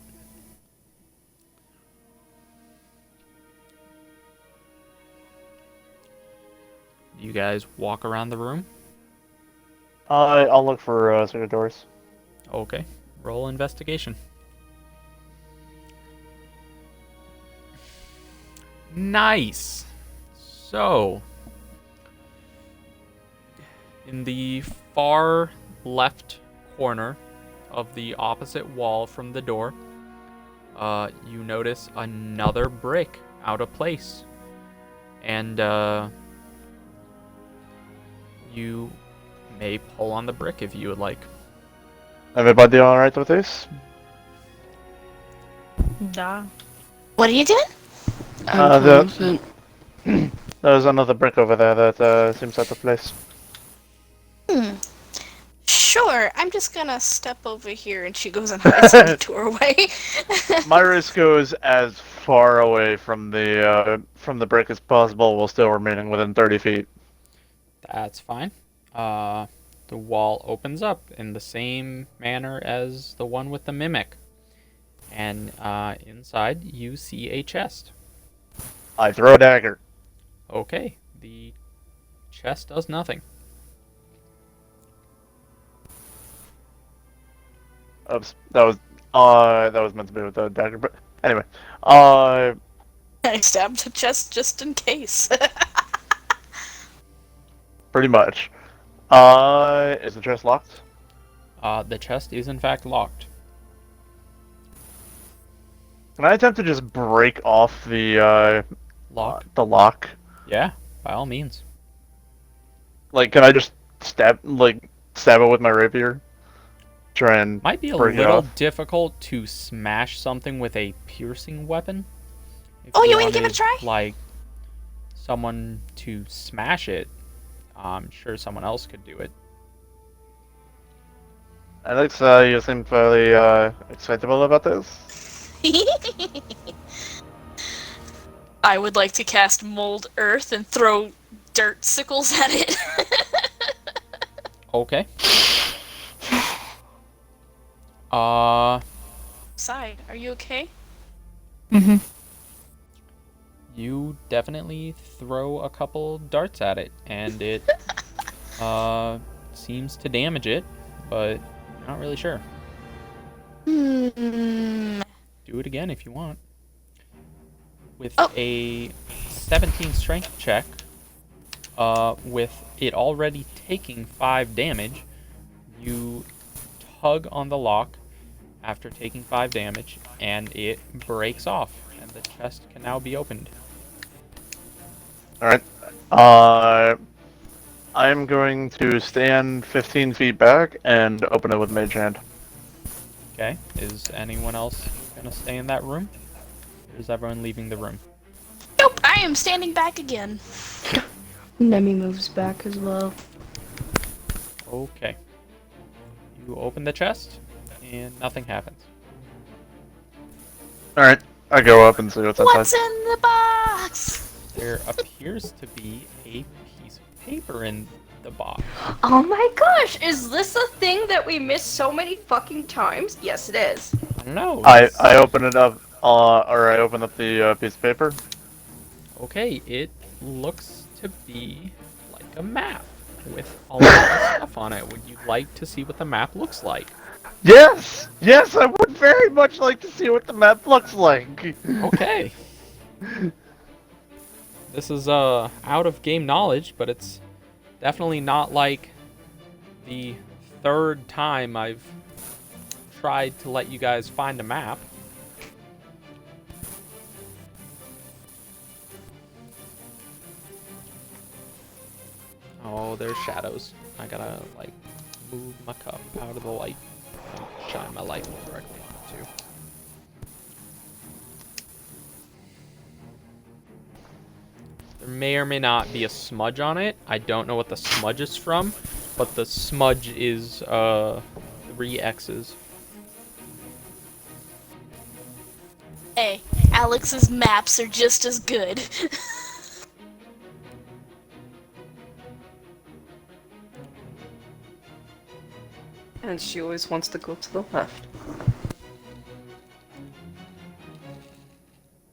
Do you guys walk around the room?
I'll look for secret doors.
Okay. Roll investigation. Nice. So, in the far left corner of the opposite wall from the door, you notice another brick out of place. And you may pull on the brick if you would like.
Everybody alright with this?
Nah.
What are you doing?
I'm
the-
fine with it.
There's another brick over there that seems out of place.
Sure, I'm just gonna step over here, and she goes and hides in the doorway.
Myris goes as far away from the brick as possible while still remaining within 30 feet.
That's fine. The wall opens up in the same manner as the one with the mimic. And inside you see a chest.
I throw a dagger.
Okay, the chest does nothing.
Oops, that was meant to be with the dagger, but anyway.
I stabbed the chest just in case.
Pretty much. Is the chest locked?
The chest is in fact locked.
Can I attempt to just break off the
Lock?
the lock?
Yeah, by all means.
Like, can I just stab it with my rapier? Try and
Might be a
break it
little
off.
difficult to smash something with a piercing weapon. If
Oh, you wanna give it a try?
Like someone to smash it, I'm sure someone else could do it.
Alex, you seem fairly excitable about this.
I would like to cast Mold Earth and throw dirt sickles at it.
Okay.
Side, are you okay?
Mm-hmm.
You definitely throw a couple darts at it, and it seems to damage it, but not really sure.
Hmm.
Do it again if you want. With
Oh.
a 17 strength check, with it already taking 5 damage, you tug on the lock after taking 5 damage, and it breaks off, and the chest can now be opened.
Alright. I am going to stand 15 feet back and open it with Mage Hand.
Okay, is anyone else gonna stay in that room? Or is everyone leaving the room?
Nope, I am standing back again.
Nemi moves back as well.
Okay. You open the chest, and nothing happens.
Alright, I go up and see what's
What's
inside.
in the box?
There appears to be a piece of paper in the box.
Oh my gosh, is this a thing that we missed so many fucking times? Yes, it is.
I don't know.
I open it up, or I open up the piece of paper.
Okay, it looks to be like a map with a lot of stuff on it. Would you like to see what the map looks like?
Yes! Yes, I would very much like to see what the map looks like.
Okay. This is out of game knowledge, but it's definitely not like the third time I've tried to let you guys find a map. Oh, there's shadows. I gotta like move my cup out of the light and shine my light directly onto. There may or may not be a smudge on it. I don't know what the smudge is from, but the smudge is 3 X's.
Hey, Alex's maps are just as good.
And she always wants to go to the left.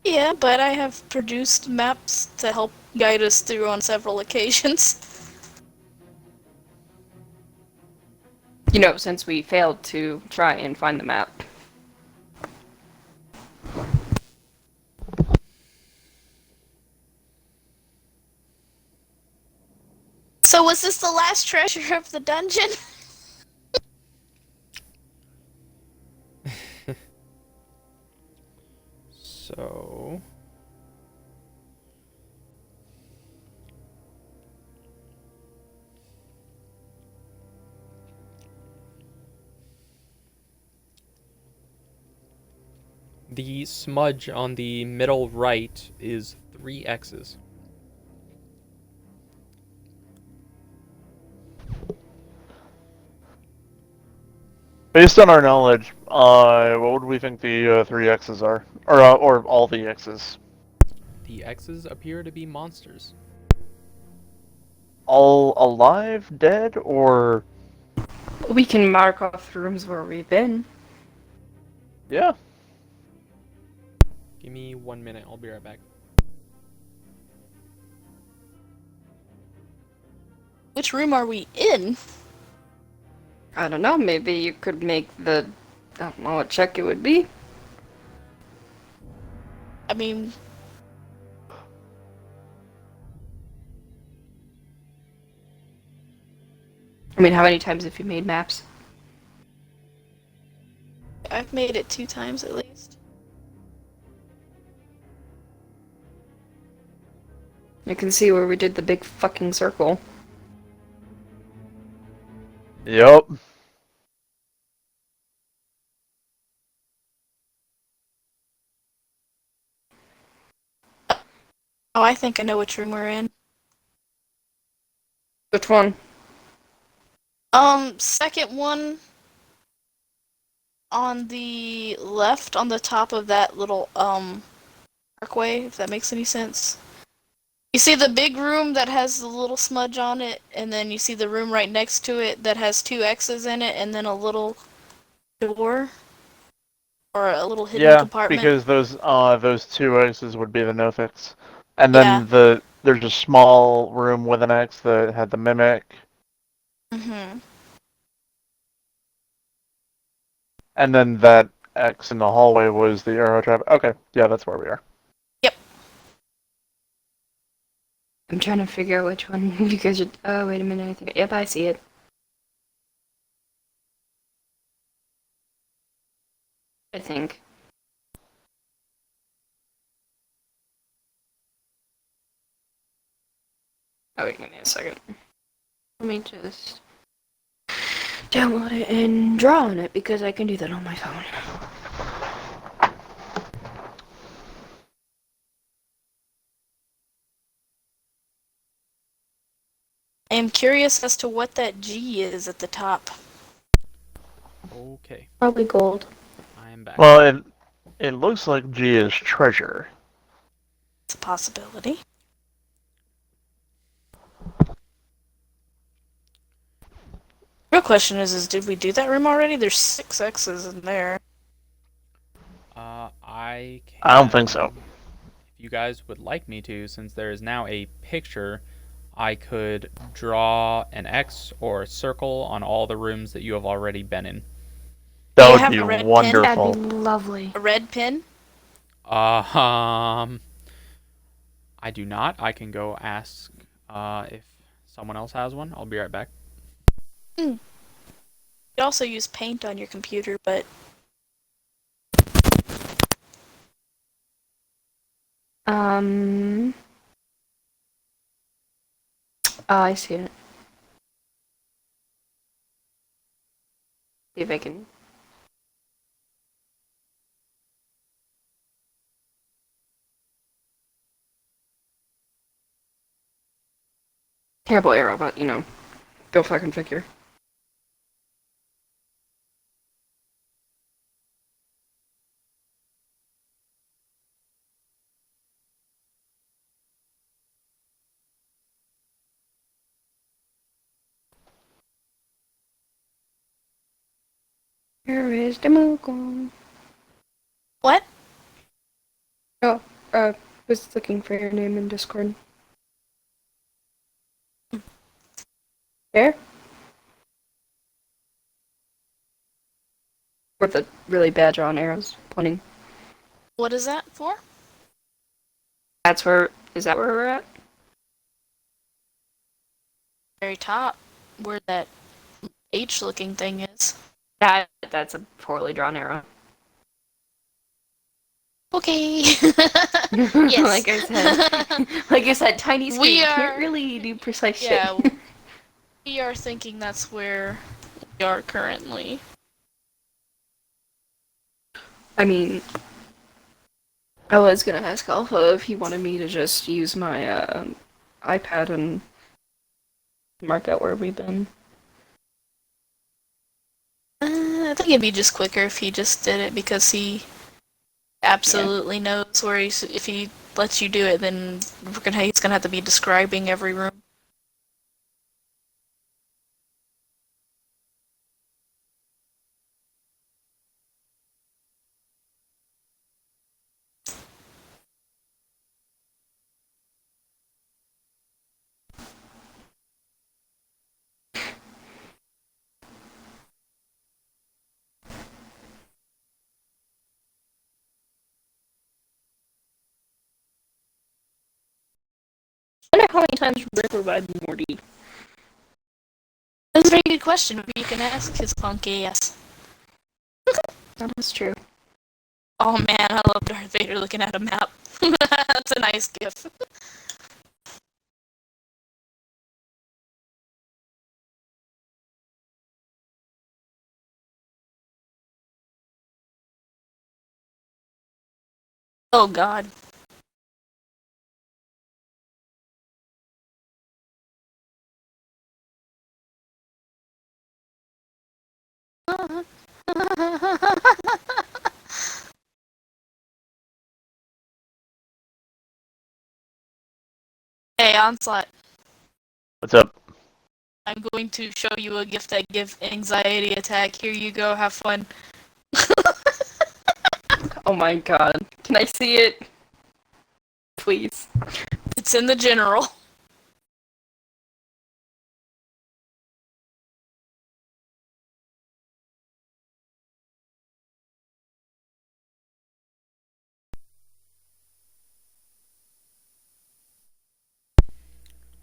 Yeah, but I have produced maps to help guide us through on several occasions.
You know, since we failed to try and find the map.
So was this the last treasure of the dungeon?
So... The smudge on the middle right is 3 X's.
Based on our knowledge, what would we think the 3 X's are? Or all the X's?
The X's appear to be monsters.
All alive, dead, or...
We can mark off the rooms where we've been.
Yeah.
Give me 1 minute, I'll be right back.
Which room are we in?
I don't know, maybe you could make the... I don't know what check it would be.
I mean,
How many times have you made maps?
I've made it 2 times at least.
You can see where we did the big fucking circle.
Yep.
Oh, I think I know which room we're in.
Which one?
Second one on the left, on the top of that little, archway, if that makes any sense. You see the big room that has the little smudge on it, and then you see the room right next to it that has 2 X's in it, and then a little door? Or a little hidden compartment?
Because those 2 X's would be the no-fix. And
Yeah.
then there's a small room with an X that had the mimic.
Mm-hmm.
And then that X in the hallway was the arrow trap. Okay, yeah, that's where we are.
I'm trying to figure out which one you guys are. Oh, wait a minute. I think. Yep, I see it. I think. Oh, wait, give me a second. Let me just download it and draw on it because I can do that on my phone.
I am curious as to what that G is at the top.
Okay,
Probably gold.
I am back.
Well, it looks like G is treasure.
It's a possibility. Real question is did we do that room already? There's 6 X's in there.
I can...
I don't think so.
If you guys would like me to, since there is now a picture, I could draw an X or a circle on all the rooms that you have already been in.
Do you
That would
have
be
a red pen?
wonderful.
That'd be lovely.
A red pin?
I do not. I can go ask if someone else has one. I'll be right back.
You could also use paint on your computer, but
I see it. See if I can.
Terrible arrow, but go fucking figure.
Where is the Moogle?
What?
Oh, was looking for your name in Discord. There? With the really bad drawn arrows pointing.
What is that for?
That's where. Is that where we're at?
Very top, where that H-looking thing is.
That's a poorly drawn arrow.
Okay.
Like I said, tiny screen.
We
Can't
are-
really do precise
Yeah,
shit.
we are thinking that's where we are currently.
I mean, I was gonna ask Alpha if he wanted me to just use my iPad and mark out where we've been.
I think it'd be just quicker if he just did it because he absolutely knows where he's. If he lets you do it, then he's gonna have to be describing every room.
I wonder how many times Rick revived Morty.
That's a very good question. Maybe you can ask his punk ass.
That is true.
Oh man, I love Darth Vader looking at a map. That's a nice gif. Oh god. Hey, Onslaught.
What's up?
I'm going to show you a gift that gives anxiety attack. Here you go, have fun.
Oh my god. Can I see it? Please.
It's in the general.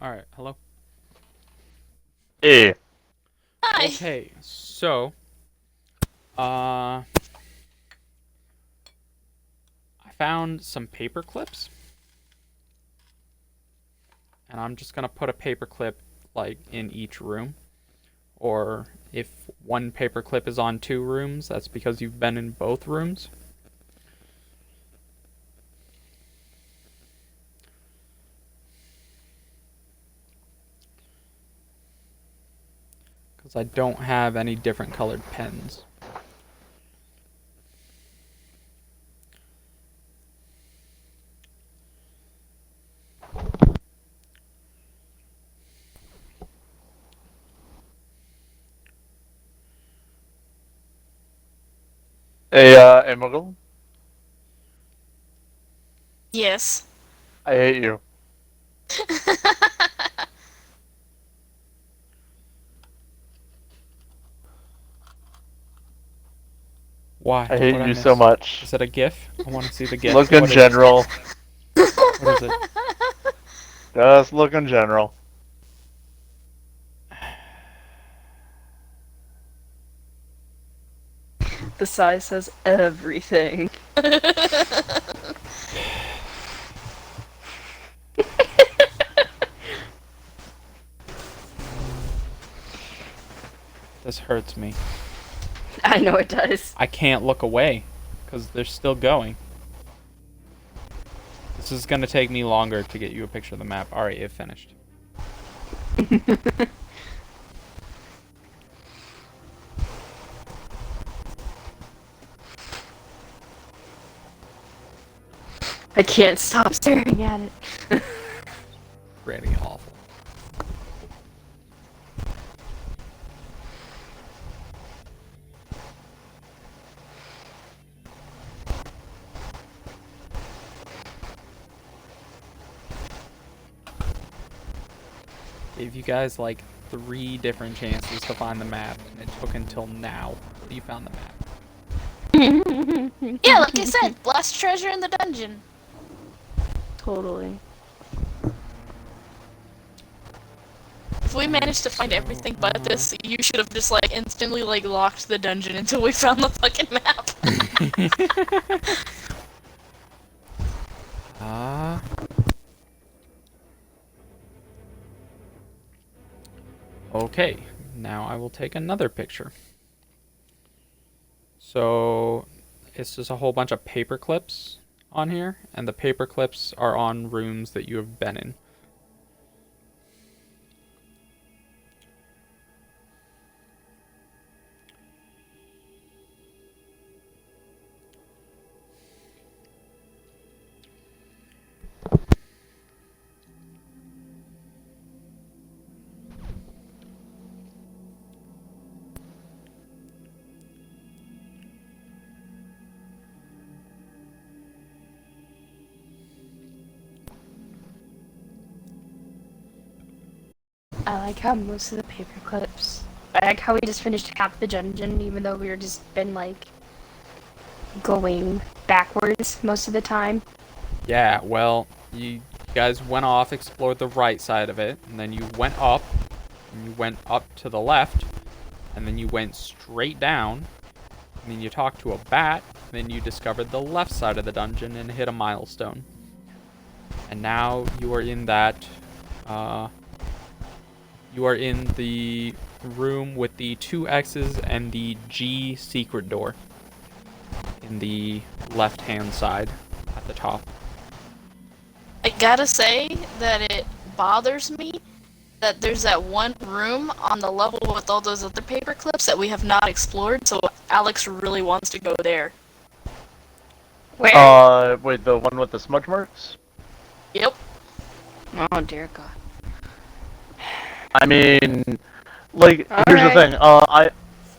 Alright, hello?
Hey.
Hi.
Okay, so... I found some paper clips. And I'm just gonna put a paper clip, like, in each room. Or if one paper clip is on 2 rooms, that's because you've been in both rooms. Because I don't have any different colored pens.
Hey, Muggle.
Yes.
I hate you.
Why?
I hate
What'd
you
miss?
so much.
Is it a GIF? I want to see the GIF.
Look in
What is it?
general.
What is it?
Just look in general.
The size says everything.
This hurts me.
I know it does.
I can't look away because they're still going. This is gonna take me longer to get you a picture of the map. Alright, it finished.
I can't stop staring at it.
Pretty awful. Gave you guys like 3 different chances to find the map, and it took until now that you found the map.
Yeah, like I said, last treasure in the dungeon.
Totally.
If we managed to find everything but this, you should have just like instantly like locked the dungeon until we found the fucking map.
Okay, now I will take another picture. So it's just a whole bunch of paper clips on here, and the paper clips are on rooms that you have been in.
I like how most of the paper clips. I like how we just finished half the dungeon, even though we were just been like going backwards most of the time.
Yeah, well, you guys went off, explored the right side of it, and then you went up, and you went up to the left, and then you went straight down, and then you talked to a bat, and then you discovered the left side of the dungeon and hit a milestone. And now you are in that, you are in the room with the 2 X's and the G secret door in the left-hand side at the top.
I gotta say that it bothers me that there's that one room on the level with all those other paper clips that we have not explored, so Alex really wants to go there.
Where?
Wait, the one with the smudge marks?
Yep.
Oh dear God.
I mean, like, here's the
Alright.
thing.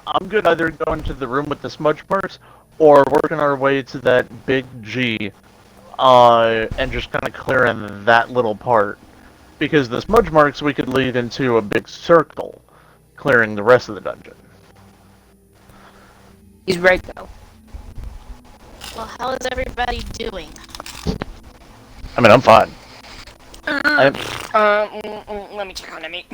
I'm good either going to the room with the smudge marks or working our way to that big G, and just kind of clearing that little part. Because the smudge marks we could lead into a big circle, clearing the rest of the dungeon.
He's right though.
Well, how is everybody doing?
I mean, I'm fine.
Let me check on Emmy.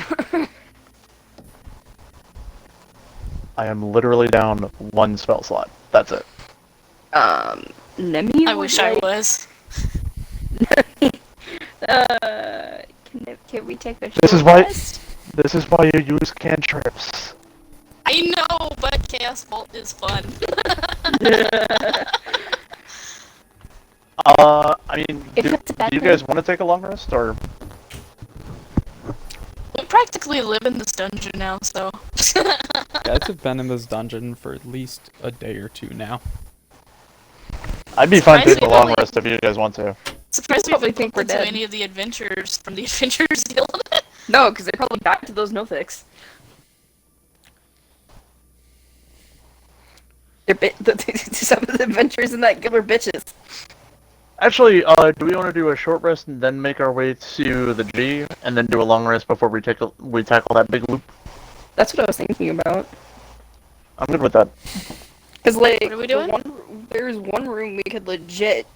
I am literally down 1 spell slot. That's it.
Nemi.
I wish I was.
Can we take a short
This is why.
rest?
This is why you use cantrips.
I know, but Chaos Bolt is fun.
I mean,
If
do
it's a bad
you
thing-
guys want to take a long rest, or?
We practically live in this dungeon now, so.
You guys have been in this dungeon for at least a day or 2 now.
I'd be fine
Surprisingly,
taking a long
really-
rest if you guys want to.
Surprised we
Probably
haven't
think
bumped
we're
into
dead.
any of the adventures from the Adventures Guild.
No, because they probably back to those no-fix. Some of the adventures in that guild are bitches.
Actually, do we want to do a short rest and then make our way to the G, and then do a long rest before we tackle that big loop?
That's what I was thinking about.
I'm good with that.
Cause like,
What are we doing?
There's one room we could legit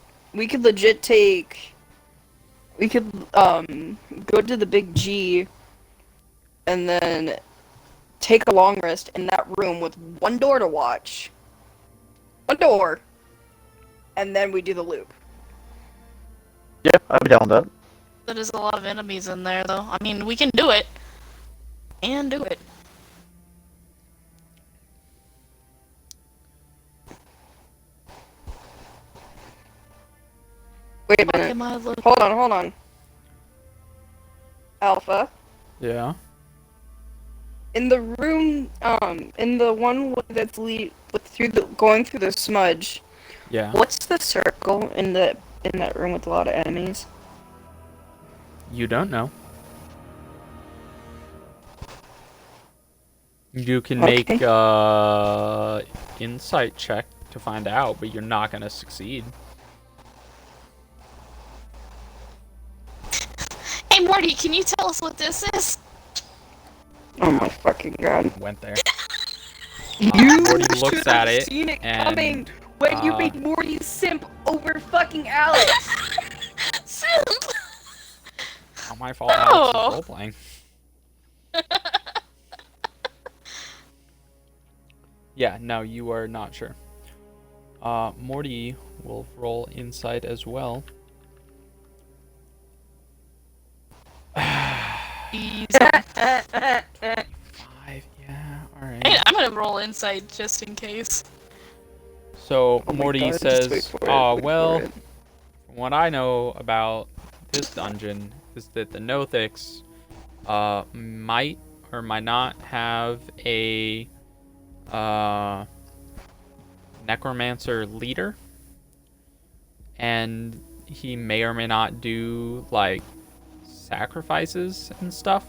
take. We could go to the big G, and then take a long rest in that room with one door to watch. One door, and then we do the loop.
Yeah, I'd be down with that.
That is a lot of enemies in there, though. I mean, we can do it. And do it.
Wait a
Fuck
minute.
am I looking?
Hold on. Alpha.
Yeah.
In the room, in the one that's going through the smudge.
Yeah.
What's the circle in that room with a lot of enemies?
You don't know. You can make insight check to find out, but you're not gonna succeed.
Hey, Morty, can you tell us what this is?
Oh my fucking god.
went there.
You
Morty looks
should
at
have
it
seen it
and,
coming when you made Morty simp over fucking Alex.
Simp!
Not my fault. Alex
Oh.
is role playing. Yeah, no, you are not sure. Morty will roll insight as well.
Easy.
5, yeah, alright.
Hey, I'm gonna roll insight just in case.
So
Oh my
Morty
God, just wait
says,
for it,
"Oh
wait for
well,
it."
from what I know about this dungeon is that the Nothics might or might not have a necromancer leader, and he may or may not do like sacrifices and stuff,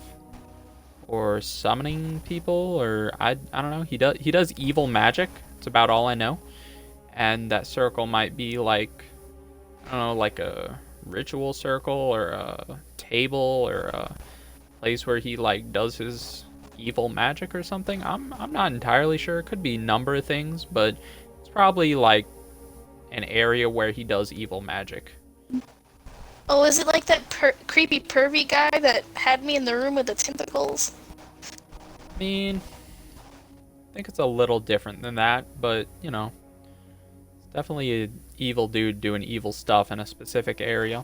or summoning people, or I don't know. He does evil magic. It's about all I know." And that circle might be like, I don't know, like a ritual circle or a table or a place where he like does his evil magic or something. I'm not entirely sure. It could be a number of things, but it's probably like an area where he does evil magic.
Oh, is it like that creepy pervy guy that had me in the room with the tentacles?
I mean, I think it's a little different than that, but you know, it's definitely an evil dude doing evil stuff in a specific area.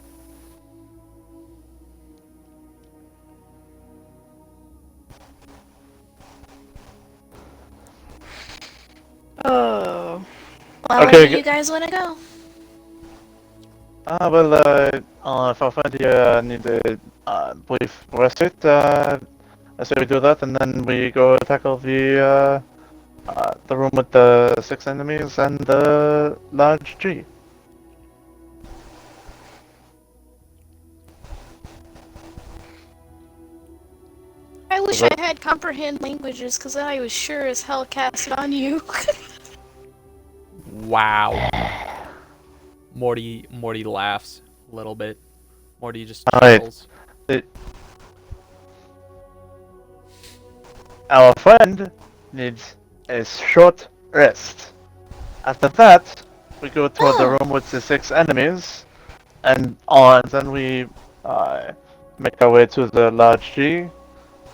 Oh.
Well,
Okay,
where do you guys want to go?
If I find you need a brief respite, I say we do that, and then we go tackle the room with the 6 enemies and the large G.
I wish I had comprehend languages, because I was sure as hell cast it on you.
Wow. Morty laughs a little bit. Morty just
Alright.
chuckles.
Our friend needs a short rest. After that, we go toward the room with the 6 enemies, and then we make our way to the large G,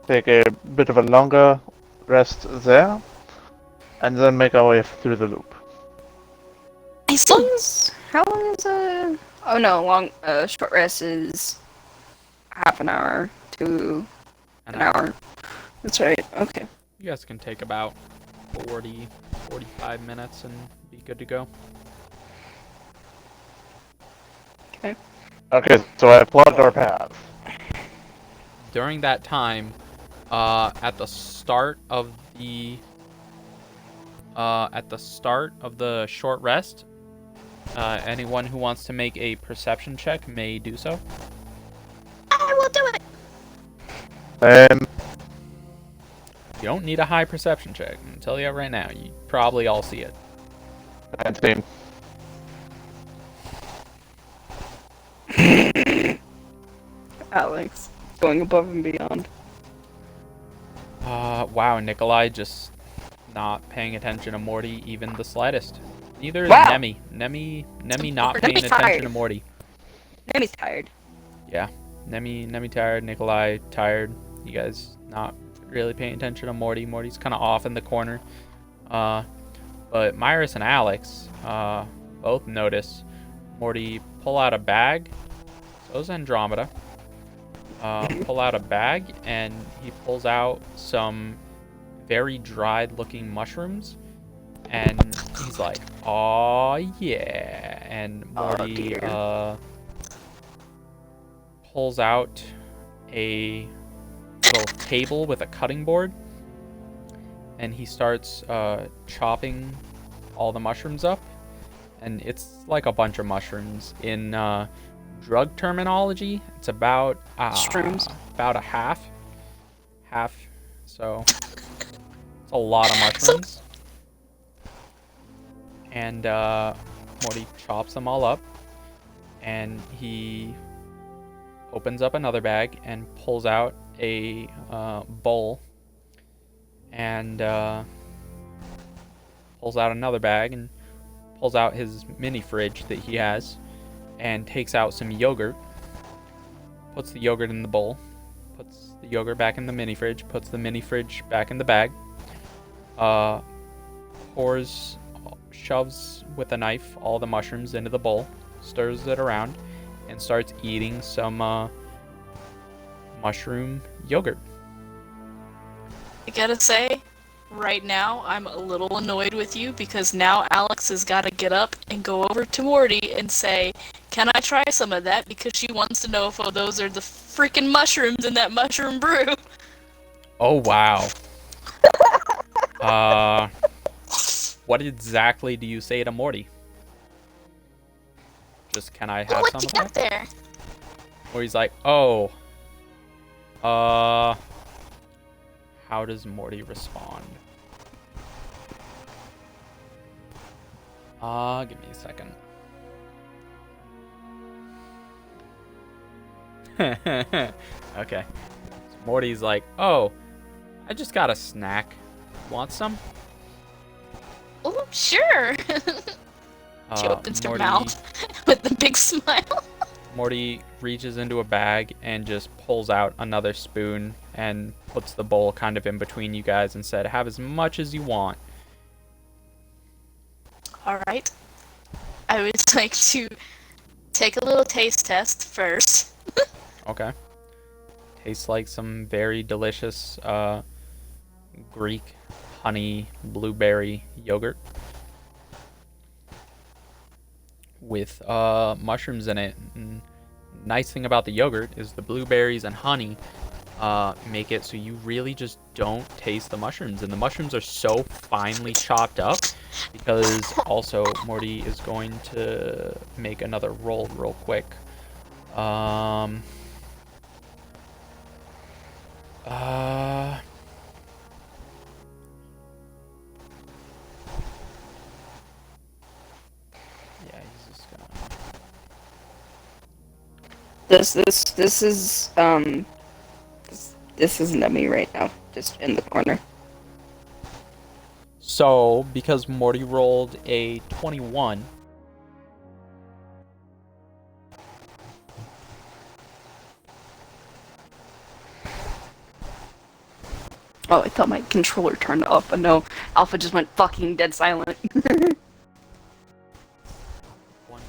take a bit of a longer rest there, and then make our way through the loop.
I see.
How long is a... Oh no, short rest is half an hour to an hour. That's right, okay.
You guys can take about 45 minutes and be good to go.
Okay, so I plotted our path.
During that time, at the start of the short rest, anyone who wants to make a perception check may do so.
I will do it.
You don't need a high perception check. I'm gonna tell you right now. You probably all see it.
19.
Alex, going above and beyond.
Wow, Nikolai just not paying attention to Morty even the slightest. Neither is
Wow.
Nemi. Nemi not paying
Nemi's
attention
tired.
to Morty.
Nemi's tired.
Yeah, Nemi tired, Nikolai tired. You guys not really paying attention to Morty. Morty's kind of off in the corner. But Myris and Alex both notice Morty pull out a bag. So's Andromeda. Pull out a bag, and he pulls out some very dried looking mushrooms, and he's like, "Aw, yeah." And Morty pulls out a little table with a cutting board, and he starts chopping all the mushrooms up, and it's like a bunch of mushrooms. In drug terminology, it's about
Shrooms.
about a half, so it's a lot of mushrooms. And Morty chops them all up, and he opens up another bag and pulls out a bowl and pulls out another bag and pulls out his mini fridge that he has and takes out some yogurt, puts the yogurt in the bowl, puts the yogurt back in the mini fridge, puts the mini fridge back in the bag, shoves with a knife all the mushrooms into the bowl, stirs it around, and starts eating some mushroom yogurt.
I gotta say, right now, I'm a little annoyed with you because now Alex has got to get up and go over to Morty and say, "Can I try some of that?" Because she wants to know if those are the freaking mushrooms in that mushroom brew.
Oh, wow. What exactly do you say to Morty? Just, can I have
What
some
you
of
got
that?
there?
Or he's like, oh, how does Morty respond? Give me a second. Okay. So Morty's like, oh, I just got a snack. Want some?
Oh, sure. She opens her mouth with a big smile.
Morty reaches into a bag and just pulls out another spoon and puts the bowl kind of in between you guys and said, have as much as you want.
Alright. I would like to take a little taste test first.
Okay. Tastes like some very delicious Greek honey blueberry yogurt with mushrooms in it. And nice thing about the yogurt is the blueberries and honey make it so you really just don't taste the mushrooms, and the mushrooms are so finely chopped up because also Morty is going to make another roll real quick. Yeah, he's just gonna.
This is Nemi right now, just in the corner.
So, because Morty rolled a 21,
Oh, I thought my controller turned off, but no, Alpha just went fucking dead silent.
1, 2, 3, 1,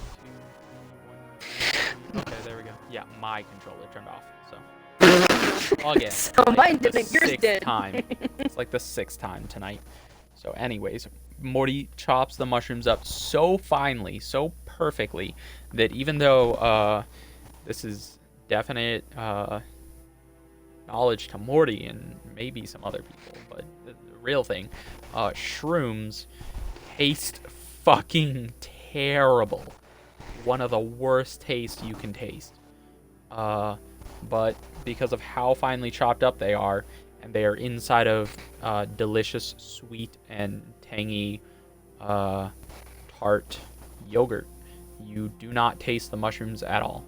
2, 3. Okay, there we go. Yeah, my controller turned off. So again,
So
like
mine
the
didn't, yours
sixth
did.
time. It's like the 6th time tonight. So, anyways, Morty chops the mushrooms up so finely, so perfectly that even though this is definite knowledge to Morty and maybe some other people, but the real thing, shrooms taste fucking terrible. One of the worst tastes you can taste. But because of how finely chopped up they are, and they are inside of delicious, sweet, and tangy tart yogurt, you do not taste the mushrooms at all.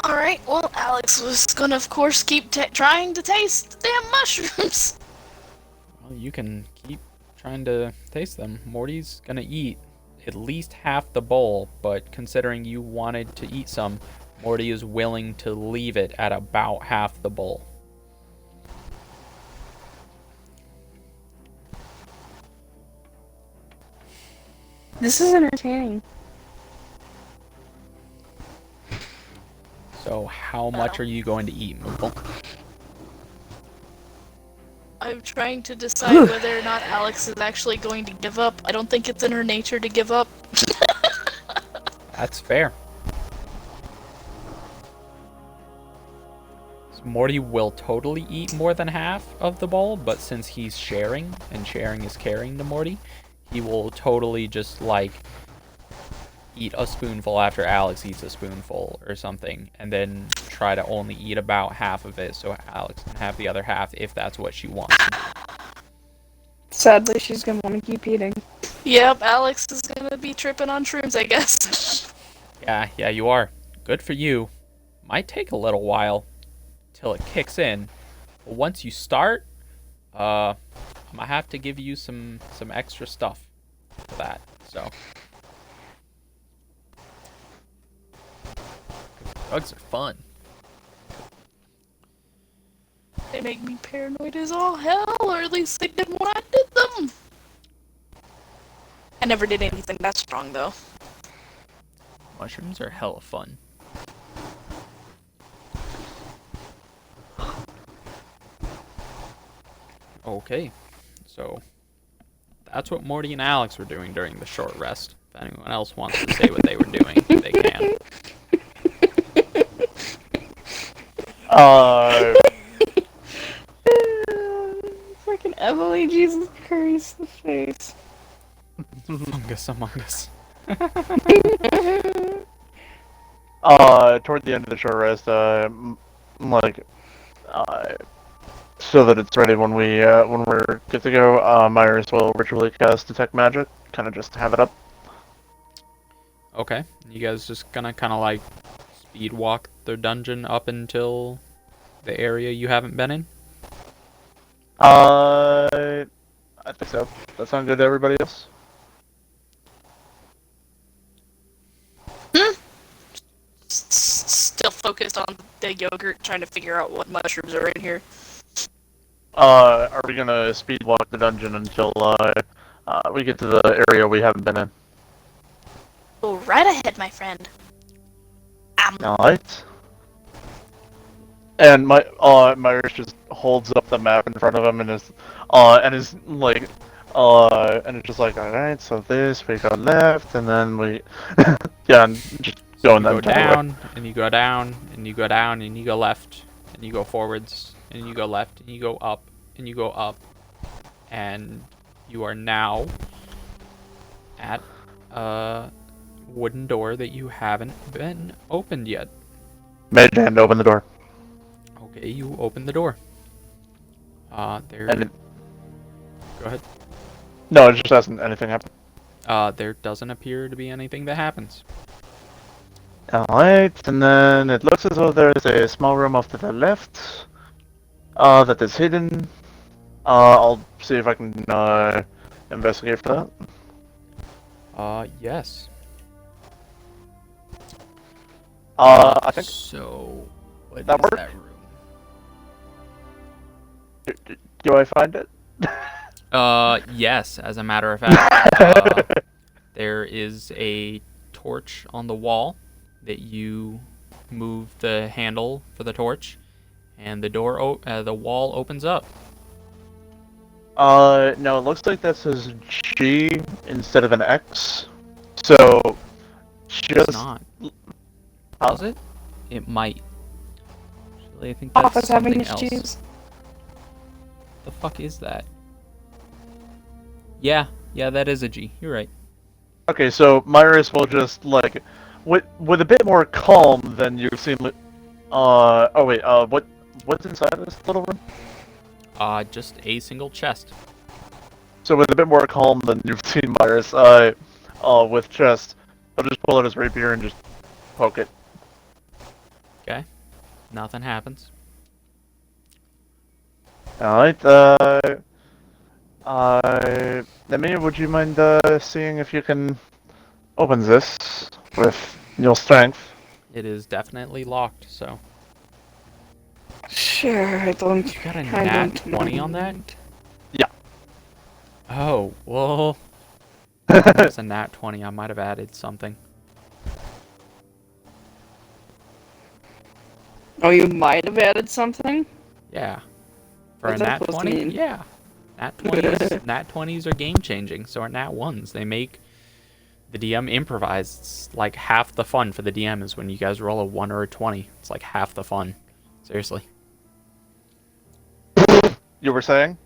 Alright, well, Alex was gonna, of course, keep trying to taste the damn mushrooms.
Well, you can keep trying to taste them. Morty's gonna eat at least half the bowl, but considering you wanted to eat some, Morty is willing to leave it at about half the bowl.
This is entertaining.
So how much are you going to eat, Moogle?
I'm trying to decide whether or not Alex is actually going to give up. I don't think it's in her nature to give up.
That's fair. So Morty will totally eat more than half of the bowl, but since he's sharing, and sharing is caring to Morty, he will totally just, like, eat a spoonful after Alex eats a spoonful or something, and then try to only eat about half of it so Alex can have the other half if that's what she wants.
Sadly, she's gonna want to keep eating.
Yep, Alex is gonna be tripping on shrooms, I guess.
Yeah, you are. Good for you. Might take a little while till it kicks in. But once you start, I'm gonna have to give you some extra stuff for that. So drugs are fun.
They make me paranoid as all hell, or at least they did when I did them. I never did anything that strong, though.
Mushrooms are hella fun. Okay, so that's what Morty and Alex were doing during the short rest. If anyone else wants to say what they were doing, they can.
Freaking Emily, Jesus Christ, the face.
Fungus among us.
Toward the end of the short rest, so that it's ready when we're good to go, Myers will ritually cast Detect Magic, kind of just to have it up.
Okay, you guys just gonna kind of like speed walk the dungeon up until the area you haven't been in?
I think so. That sound good to everybody else?
Still focused on the yogurt, trying to figure out what mushrooms are in here.
Are we gonna speed walk the dungeon until we get to the area we haven't been in?
Go right ahead, my friend.
Alright. And Myers just holds up the map in front of him and is like, and it's just like, alright, so this, we go left, and then we, yeah, and just
So
going
you go
that type of way.
down, and you go down, and you go down, and you go left, and you go forwards, and you go left, and you go up, and you go up, and you are now at a wooden door that you haven't been opened yet.
Mage hand, open the door.
Okay, you open the door. There.
And
Go ahead.
no, it just hasn't anything happened.
There doesn't appear to be anything that happens.
Alright, and then it looks as though there is a small room off to the left, that is hidden. I'll see if I can, investigate for that.
Yes.
I think,
So, what
that
is
work?
that room?
do I find it?
Yes, as a matter of fact. There is a torch on the wall that you move the handle for the torch, and the the wall opens up.
No, it looks like that says G instead of an X. So,
It's
just...
not.
Huh?
Does it? It might. Actually, I think that's
Office having
something else.
issues.
The fuck is that? Yeah, that is a G. You're right.
Okay, so Myris will just, like, with a bit more calm than you've seen, oh wait, what's inside of this little room?
Just a single chest.
So with a bit more calm than you've seen Myris, with chest, I'll just pull out his rapier and just poke it.
Okay. Nothing happens.
Alright, Nemi, would you mind, seeing if you can open this with your strength?
It is definitely locked, so.
Sure, I don't.
You got a
I
nat
don't
20 on that?
mind.
Yeah.
Oh, well. If it's a nat 20, I might have added something.
Oh, you might have added something?
Yeah. For
What's
a
that
nat
supposed to
20?
mean?
Yeah. Nat 20s, nat 20s are game changing, so are nat 1s. They make the DM improvise. It's like half the fun for the DM is when you guys roll a 1 or a 20. It's like half the fun. Seriously.
You were saying?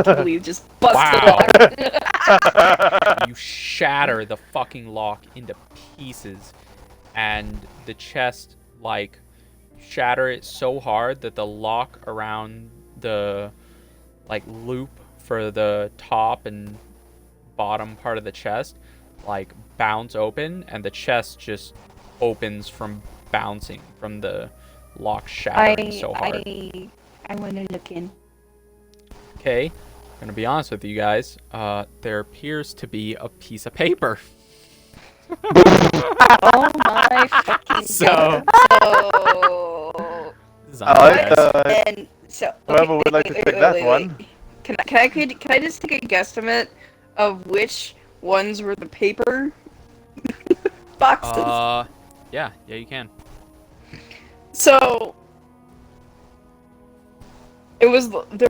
Totally just busted
Wow.
lock.
You shatter the fucking lock into pieces, and the chest, like, shatter it so hard that the lock around the, like, loop for the top and bottom part of the chest, like, bounce open, and the chest just opens from bouncing from the lock shattering so hard.
I want to look in.
Okay, I'm gonna be honest with you guys. There appears to be a piece of paper.
Oh my fucking
So-
So,
This is
I like
unbelievable.
and so
Whoever would like to take that one.
Can I just take a guesstimate of which ones were the paper boxes?
Yeah, you can.
So there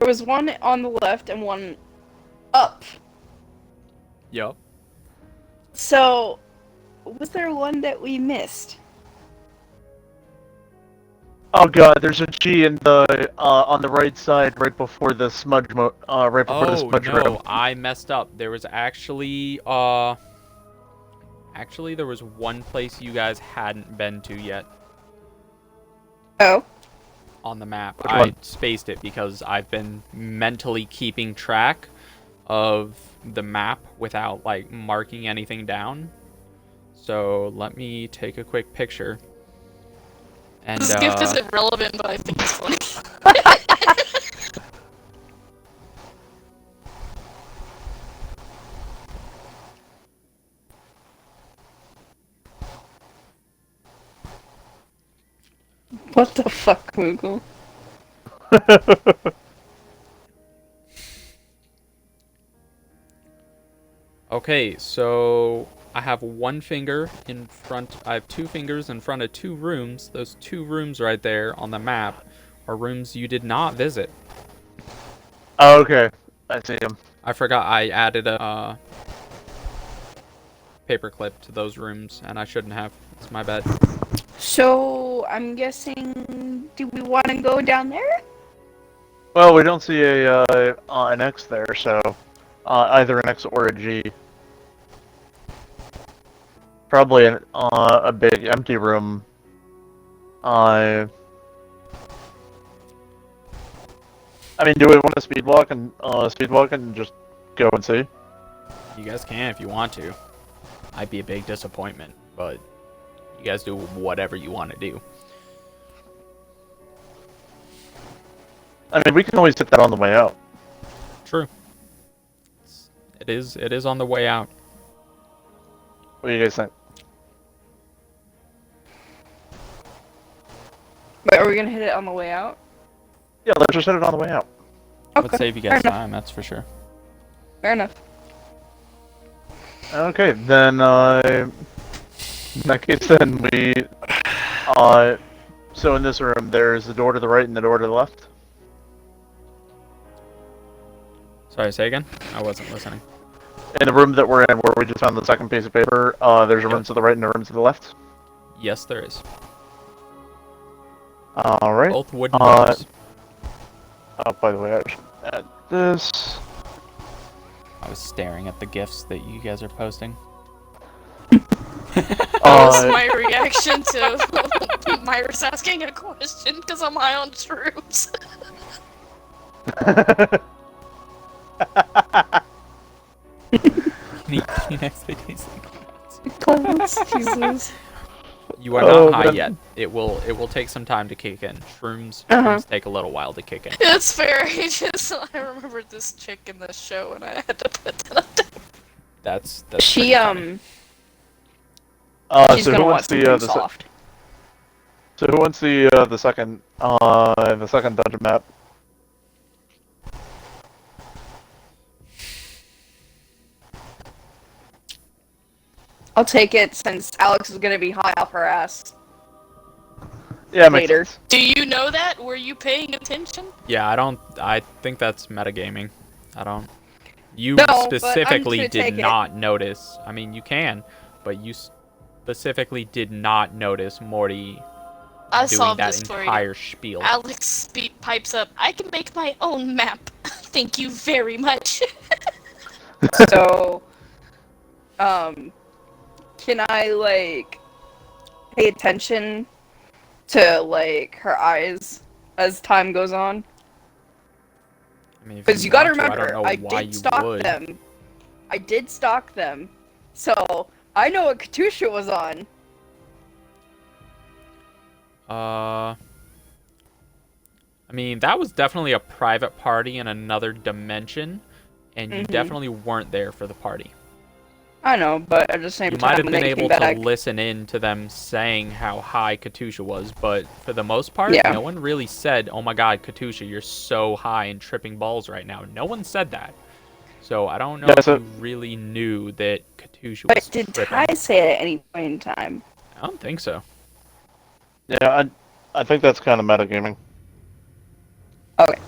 was one on the left and one up.
Yup.
So was there one that we missed?
Oh god, there's a G in the on the right side, right before the smudge right before the
Oh
smudge
no,
room.
I messed up. There was actually there was one place you guys hadn't been to yet
Oh.
on the map.
Which
I
one?
spaced it because I've been mentally keeping track of the map without like marking anything down. So let me take a quick picture. And
This gift isn't relevant, but I think it's funny.
What the fuck, Google?
okay, so I have one finger in front. I have two fingers in front of two rooms. Those two rooms right there on the map are rooms you did not visit.
Oh, okay, I see him.
I forgot I added a paperclip to those rooms, and I shouldn't have. It's my bad.
So I'm guessing, do we want to go down there?
Well, we don't see an X there, so either an X or a G. Probably a big empty room. I mean, do we want to speed walk and just go and see?
You guys can if you want to. I'd be a big disappointment, but you guys do whatever you want to do.
I mean, we can always hit that on the way out.
True. It is on the way out.
What do you guys think?
Wait, are we gonna hit it on the way out?
Yeah, let's just hit it on the way out.
Would
Okay,
save you
fair
guys
enough.
time, that's for sure.
Fair enough.
Okay, then, in that case, then we, so in this room, there's the door to the right and the door to the left.
Sorry, say again? I wasn't listening.
In the room that we're in, where we just found the second piece of paper, there's a room to the right and a room to the left.
Yes, there is.
Alright.
Both wooden doors.
Oh, by the way, I should add this.
I was staring at the gifs that you guys are posting.
That was my reaction to Myra's asking a question because I'm high on shrooms.
Next
Jesus.
You are not
Oh,
high
man.
yet. It will take some time to kick in. Shrooms
Uh-huh.
take a little while to kick in.
It's fair. I remembered this chick in the show and I had to put that up there.
That's
She
pretty funny.
she's
So
gonna
who
want
wants
something soft.
so who wants the second dungeon map?
I'll take it since Alex is gonna be high off her ass.
Yeah, makes
Later.
sense.
Do you know that? Were you paying attention?
Yeah, I think that's metagaming. I don't. You
No, but I'm
specifically
gonna take
did
it.
not notice. I mean, you can, but you specifically did not notice Morty
I
doing
solved
that
this for you.
entire spiel.
Alex pipes up. I can make my own map. Thank you very much.
So, can I like pay attention to like her eyes as time goes on?
I mean, if
Because you gotta
want to,
remember,
I don't know why
did
you
stalk
would.
them. I did stalk them, so I know what Katusha was on.
I mean, that was definitely a private party in another dimension, and you definitely weren't there for the party.
I know, but at the same
You
time,
might have
when
been
they
able
came
to
back,
listen in to them saying how high Katusha was, but for the most part,
Yeah.
no one really said, "Oh my God, Katusha, you're so high and tripping balls right now." No one said that. So I don't know
Yeah,
if
so-
you really knew that Katusha
but
was
did
tripping.
Ty say it at any point in time?
I don't think so.
Yeah, I think that's kind of metagaming.
Okay.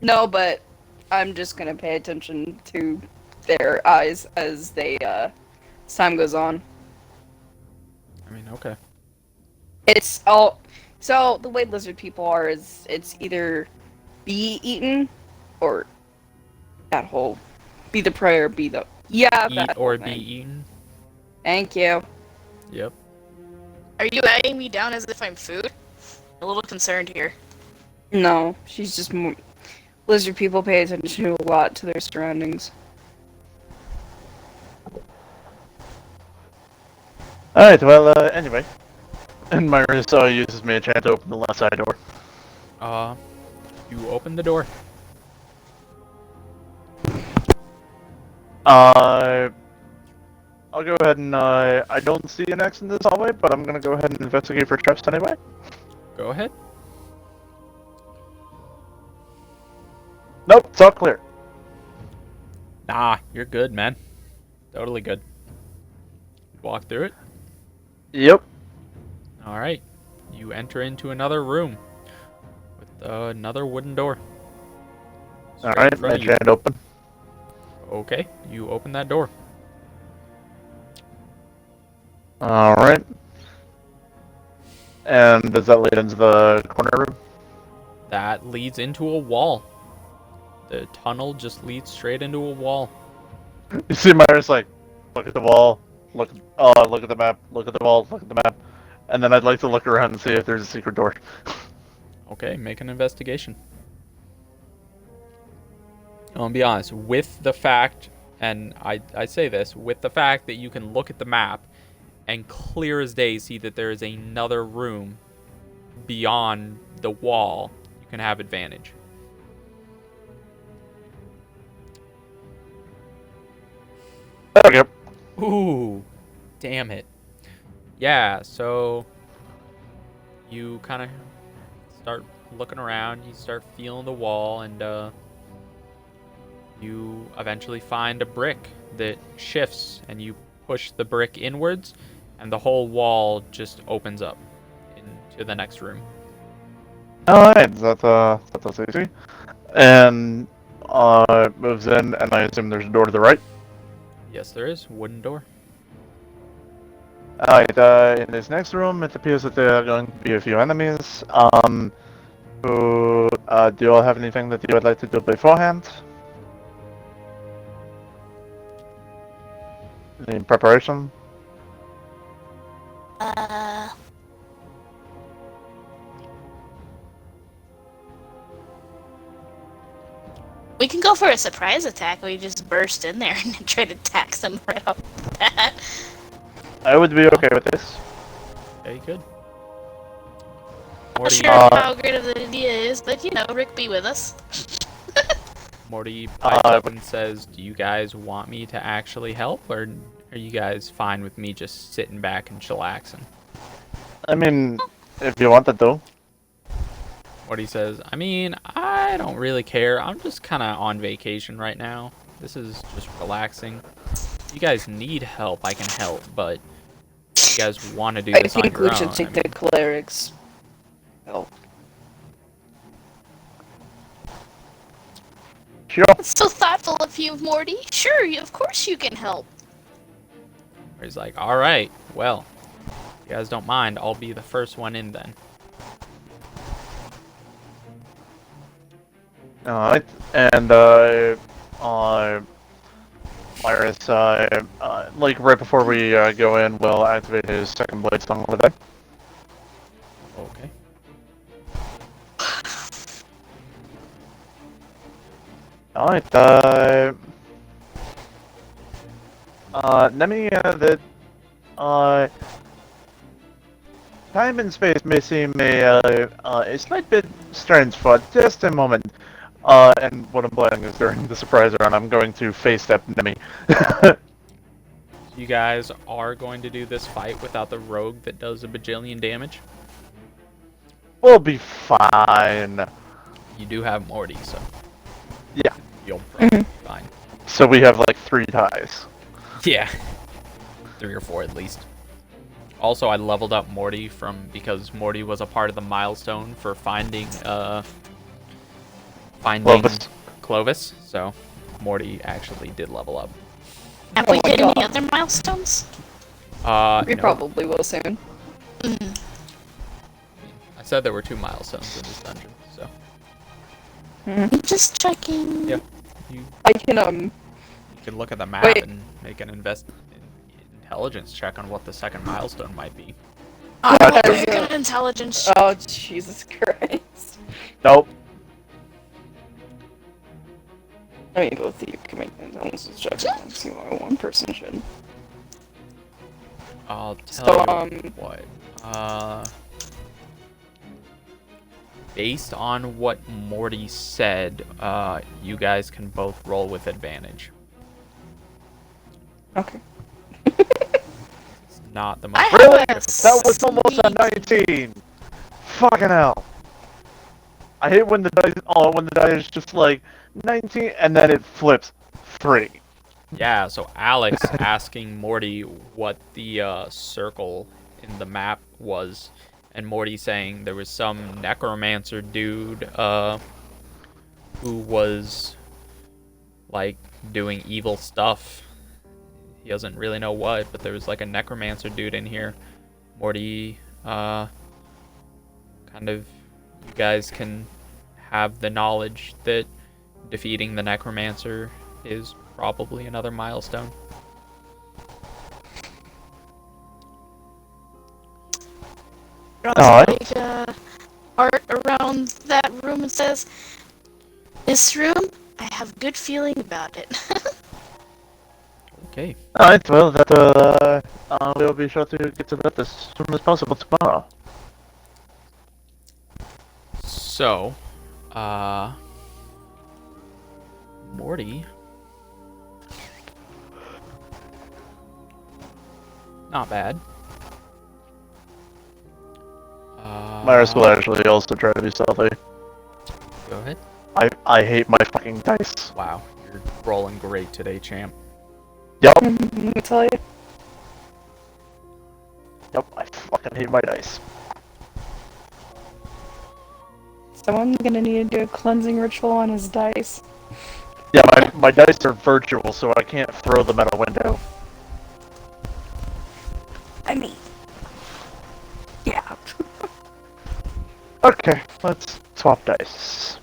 No, but I'm just gonna pay attention to their eyes as they, as time goes on.
I mean, okay.
It's all. So, the way lizard people are is it's either be eaten or that whole. Be the prey or be the. Yeah,
Eat
that
or
whole
be
thing.
eaten.
Thank you.
Yep.
Are you eyeing me down as if I'm food? I'm a little concerned here.
No, she's just more. Lizard people pay attention a lot to their surroundings.
Alright, well, anyway. And Myra uses me a chance to open the left side door.
You open the door.
I'll go ahead and, I don't see an X in this hallway, but I'm gonna go ahead and investigate for traps anyway.
Go ahead.
Nope, it's all clear.
Nah, you're good, man. Totally good. Walk through it.
Yep.
All right. You enter into another room with another wooden door. Straight in
Alright,
front
my
of you.
hand open.
Okay, you open that door.
Alright. And does that lead into the corner room?
That leads into a wall. The tunnel just leads straight into a wall.
You see Myra's like, look at the wall, look at the map, look at the wall, look at the map. And then I'd like to look around and see if there's a secret door.
Okay, make an investigation. I'll be honest, with the fact, and I say this, with the fact that you can look at the map and clear as day see that there is another room beyond the wall, you can have advantage.
Okay.
Ooh, damn it. Yeah, so you kind of start looking around, you start feeling the wall, and you eventually find a brick that shifts, and you push the brick inwards, and the whole wall just opens up into the next room.
Alright, that's easy. And moves in, and I assume there's a door to the right.
Yes, there is. Wooden door.
Alright, in this next room, it appears that there are going to be a few enemies. Do you all have anything that you would like to do beforehand? Any preparation?
We can go for a surprise attack. We just burst in there and try to attack them right off the bat.
I would be okay with this.
Okay, good.
Not
Morty,
sure how great of an idea is, but you know, Rick be with us.
Morty pipes up and says, "Do you guys want me to actually help, or are you guys fine with me just sitting back and chillaxing?"
I mean, if you wanted to.
Morty says, "I mean, I don't really care. I'm just kind of on vacation right now. This is just relaxing. If you guys need help, I can help, but if you guys want to do
I
this on
think
your
we
own,
should take
I mean,
the clerics. Oh.
Sure.
That's so thoughtful of you, Morty. Sure, of course you can help.
he's like, all right, well, if you guys don't mind, I'll be the first one in then."
Alright, and Lyris, like right before we go in, will activate his second blade song of the day.
Okay.
Alright, Nemi, Time and space may seem a slight bit strange for just a moment. And what I'm planning is during the surprise round, I'm going to face step Nemi.
You guys are going to do this fight without the rogue that does a bajillion damage.
We'll be fine.
You do have Morty, so
Yeah.
you'll probably be fine.
So we have like 3 ties.
Yeah. 3 or 4 at least. Also, I leveled up Morty because Morty was a part of the milestone for finding Clovis. So Morty actually did level up.
Have we hit any other milestones?
We
No.
probably will soon.
I said there were 2 milestones in this dungeon, so
Just checking.
yeah. You
I can
can look at the map
Wait.
and make an intelligence check on what the second milestone might be.
I
Yeah,
will
there's
make
a-
an intelligence.
Oh Jesus Christ!
Nope.
I mean, both of you can make an intelligence check. Let's see why one person should.
I'll tell
So,
you what. Based on what Morty said, you guys can both roll with advantage.
Okay.
It's not the most
I have
Really?
a
That was almost a
sneak-
19. Fucking hell. I hate when the die is just like 19 and then it flips 3.
Yeah, so Alex asking Morty what the circle in the map was, and Morty saying there was some necromancer dude who was like doing evil stuff. He doesn't really know what, but there was like a necromancer dude in here. Morty kind of, you guys can have the knowledge that defeating the necromancer is probably another milestone.
Alright.
Like, art around that room and says, "This room, I have a good feeling about it."
Okay.
Alright, well, we'll be sure to get to that as soon as possible tomorrow.
So, Morty. Not bad.
Myers will actually also try to be stealthy.
Go ahead.
I hate my fucking dice.
Wow, you're rolling great today, champ.
Yep,
Let me tell you.
yep, I fucking hate my dice.
Someone's gonna need to do a cleansing ritual on his dice.
Yeah, my dice are virtual, so I can't throw them out a window.
I mean, yeah.
Okay, let's swap dice.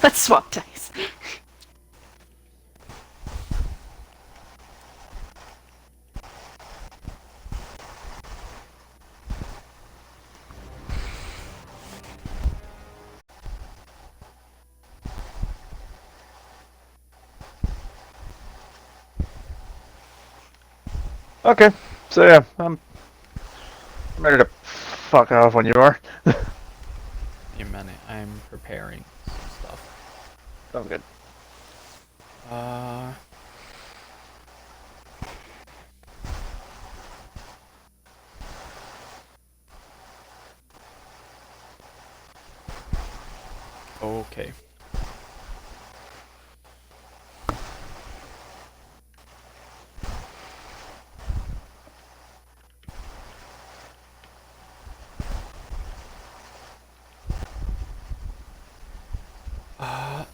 Let's swap dice.
Okay, so yeah, I'm ready to fuck off when you are.
A minute, I'm preparing some stuff.
Sounds good.
Okay.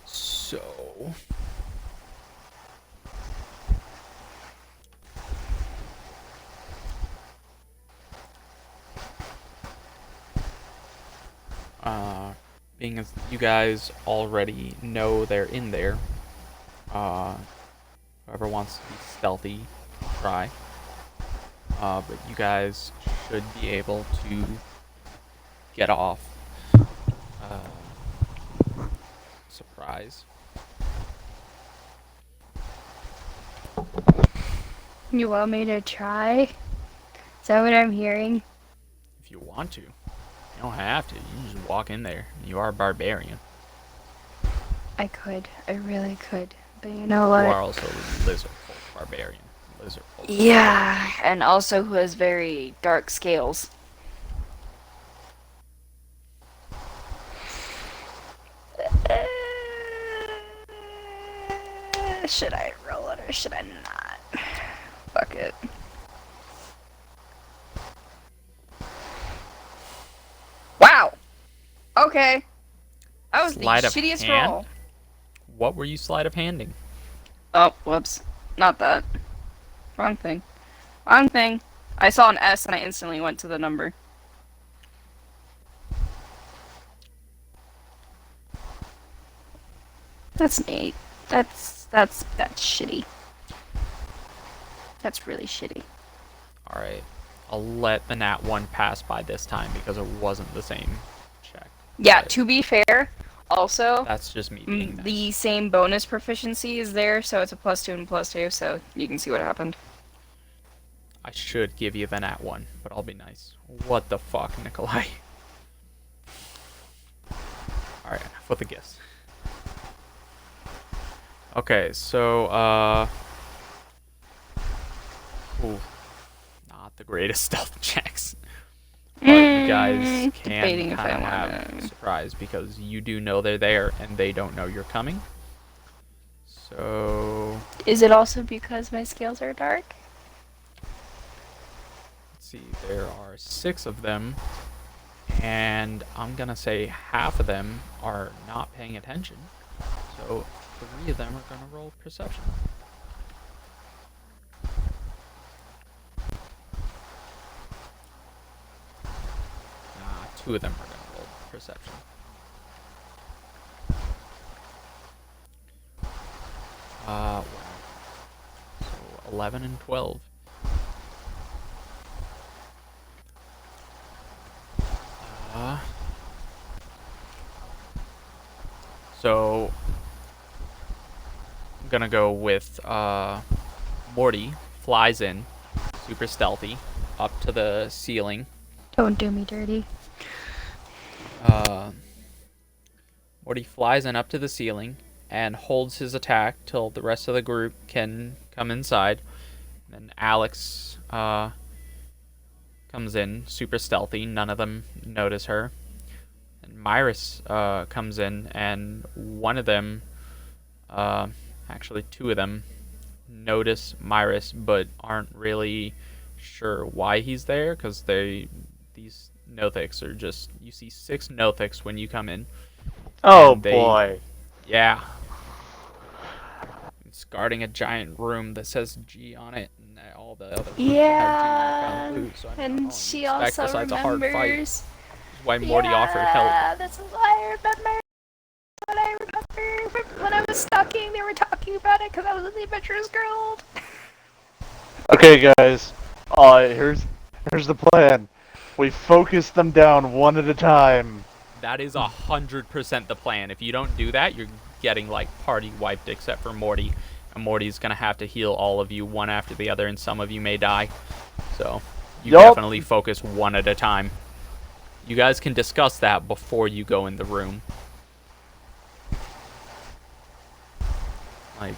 So being as you guys already know they're in there, whoever wants to be stealthy, try. But you guys should be able to get off. Surprise.
You want me to try? Is that what I'm hearing?
if you want to. You don't have to. You just walk in there. You are a barbarian.
I could. I really could. But you know
You
what?
are also a lizard folk barbarian. Lizard folk.
Yeah, and also who has very dark scales. Should I roll it or should I not? Fuck it. Wow! Okay. That was
Sleight
the
of
shittiest
hand?
roll.
What were you sleight of handing?
Oh, whoops. Not that. Wrong thing. Wrong thing. I saw an S and I instantly went to the number. That's an 8. That's shitty. That's really shitty.
Alright. I'll let the nat 1 pass by this time because it wasn't the same check.
Yeah,
But
to be fair, also,
that's just me being nice.
the same bonus proficiency is there, so it's a +2 and +2, so you can see what happened.
I should give you the nat 1, but I'll be nice. What the fuck, Nikolai? Alright, enough with the gifts. Okay, so, ooh, not the greatest stealth checks. But you guys
debating
can
if I
kind of have
wanna-
a surprise because you do know they're there and they don't know you're coming. So,
Is it also because my scales are dark?
let's see, there are 6 of them, and I'm gonna say half of them are not paying attention. So, 3 of them are gonna roll perception. 2 of them are gonna roll perception. Wow. So 11 and 12. So I'm gonna go with Morty flies in, super stealthy, up to the ceiling.
Don't do me dirty.
Morty flies in up to the ceiling and holds his attack till the rest of the group can come inside. Then Alex comes in, super stealthy. None of them notice her. And Myrus comes in, and one of them, actually 2 of them, notice Myrus but aren't really sure why he's there because these Nothics are just, you see 6 Nothics when you come in.
Oh
And they-
boy.
Yeah. It's guarding a giant room that says G on it, and all the other rooms have G
Yeah,
on too, so I don't know
and
what
she
you expect
also
besides a hard fight.
remembers.
That's why Morty offered help.
Yeah, this is why I remember. What I remember when I was stalking, they were talking about it because I was in the Adventurous Guild.
Okay, guys. Here's the plan. We focus them down one at a time.
That is 100% the plan. If you don't do that, you're getting like party wiped except for Morty. And Morty's gonna have to heal all of you one after the other, and some of you may die. So you
Yup.
definitely focus one at a time. You guys can discuss that before you go in the room. Like,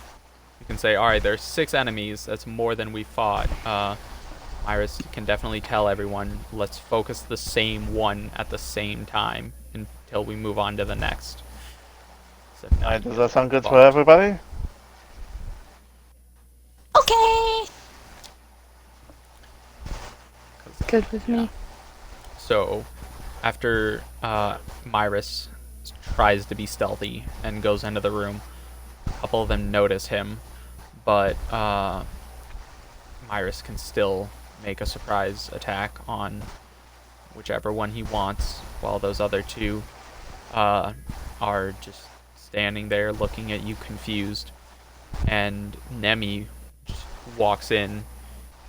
you can say, alright, there's 6 enemies. That's more than we fought. Iris can definitely tell everyone, let's focus the same one at the same time until we move on to the next. So, no,
Alright, does
you're
that sound good
fucked.
for everybody?
Okay.
Good with me.
So, after Myrus tries to be stealthy and goes into the room, a couple of them notice him, but Myrus can still make a surprise attack on whichever one he wants, while those other 2 are just standing there looking at you confused. And Nemi just walks in,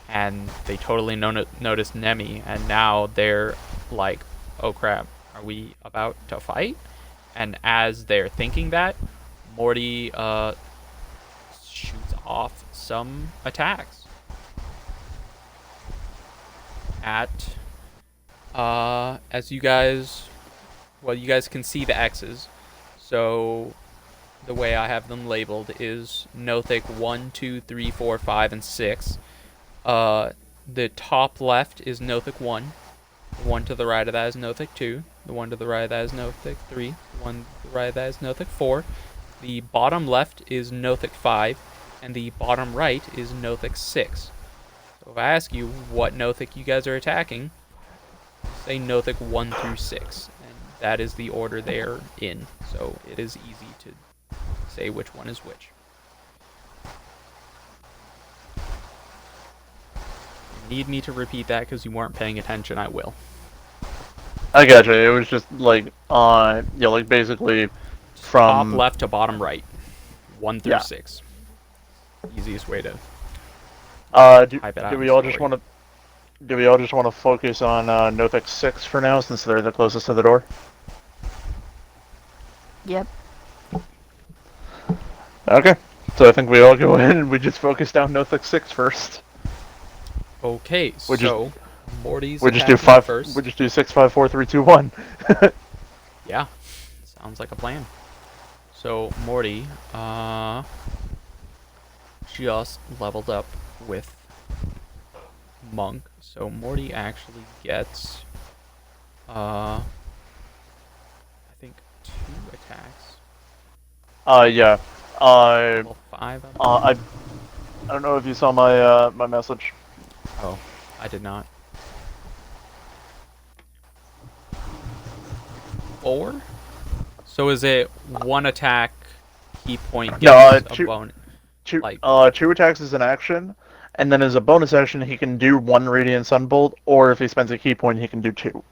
and they totally notice Nemi, and now they're like, oh crap, are we about to fight? And as they're thinking that, Morty shoots off some attacks at As you guys, well, you guys can see the X's. So the way I have them labeled is Nothic 1, 2, 3, 4, 5, and 6. The top left is Nothic 1. The one to the right of that is Nothic 2. The one to the right of that is Nothic 3. The one to the right of that is Nothic 4. The bottom left is Nothic 5. And the bottom right is Nothic 6. So if I ask you what Nothic you guys are attacking, say Nothic 1 through 6. And that is the order they're in. So it is easy to say which one is which. Need me to repeat that because you weren't paying attention, I will.
I gotcha. It was just like like basically from
Top left to bottom right. 1 through
Yeah.
6. Easiest way to
Do
type it out.
do we
in
all
story.
just want to focus on Nothic 6 for now, since they're the closest to the door?
Yep.
Okay. So I think we all go in and we just focus down Nothic 6 first.
Okay,
We just-
so Morty's
We just do
attacking
5.
first.
We just do 6, 5, 4, 3, 2, 1.
Yeah, sounds like a plan. So Morty, just leveled up with Monk. So Morty actually gets, I think 2 attacks.
Yeah.
Level 5.
I don't know if you saw my my message.
Oh, I did not. 4? So is it 1 attack, key point
No,
gets a
2
bonus?
2
Like-
2 attacks is an action, and then as a bonus action he can do 1 Radiant Sunbolt, or if he spends a key point he can do 2.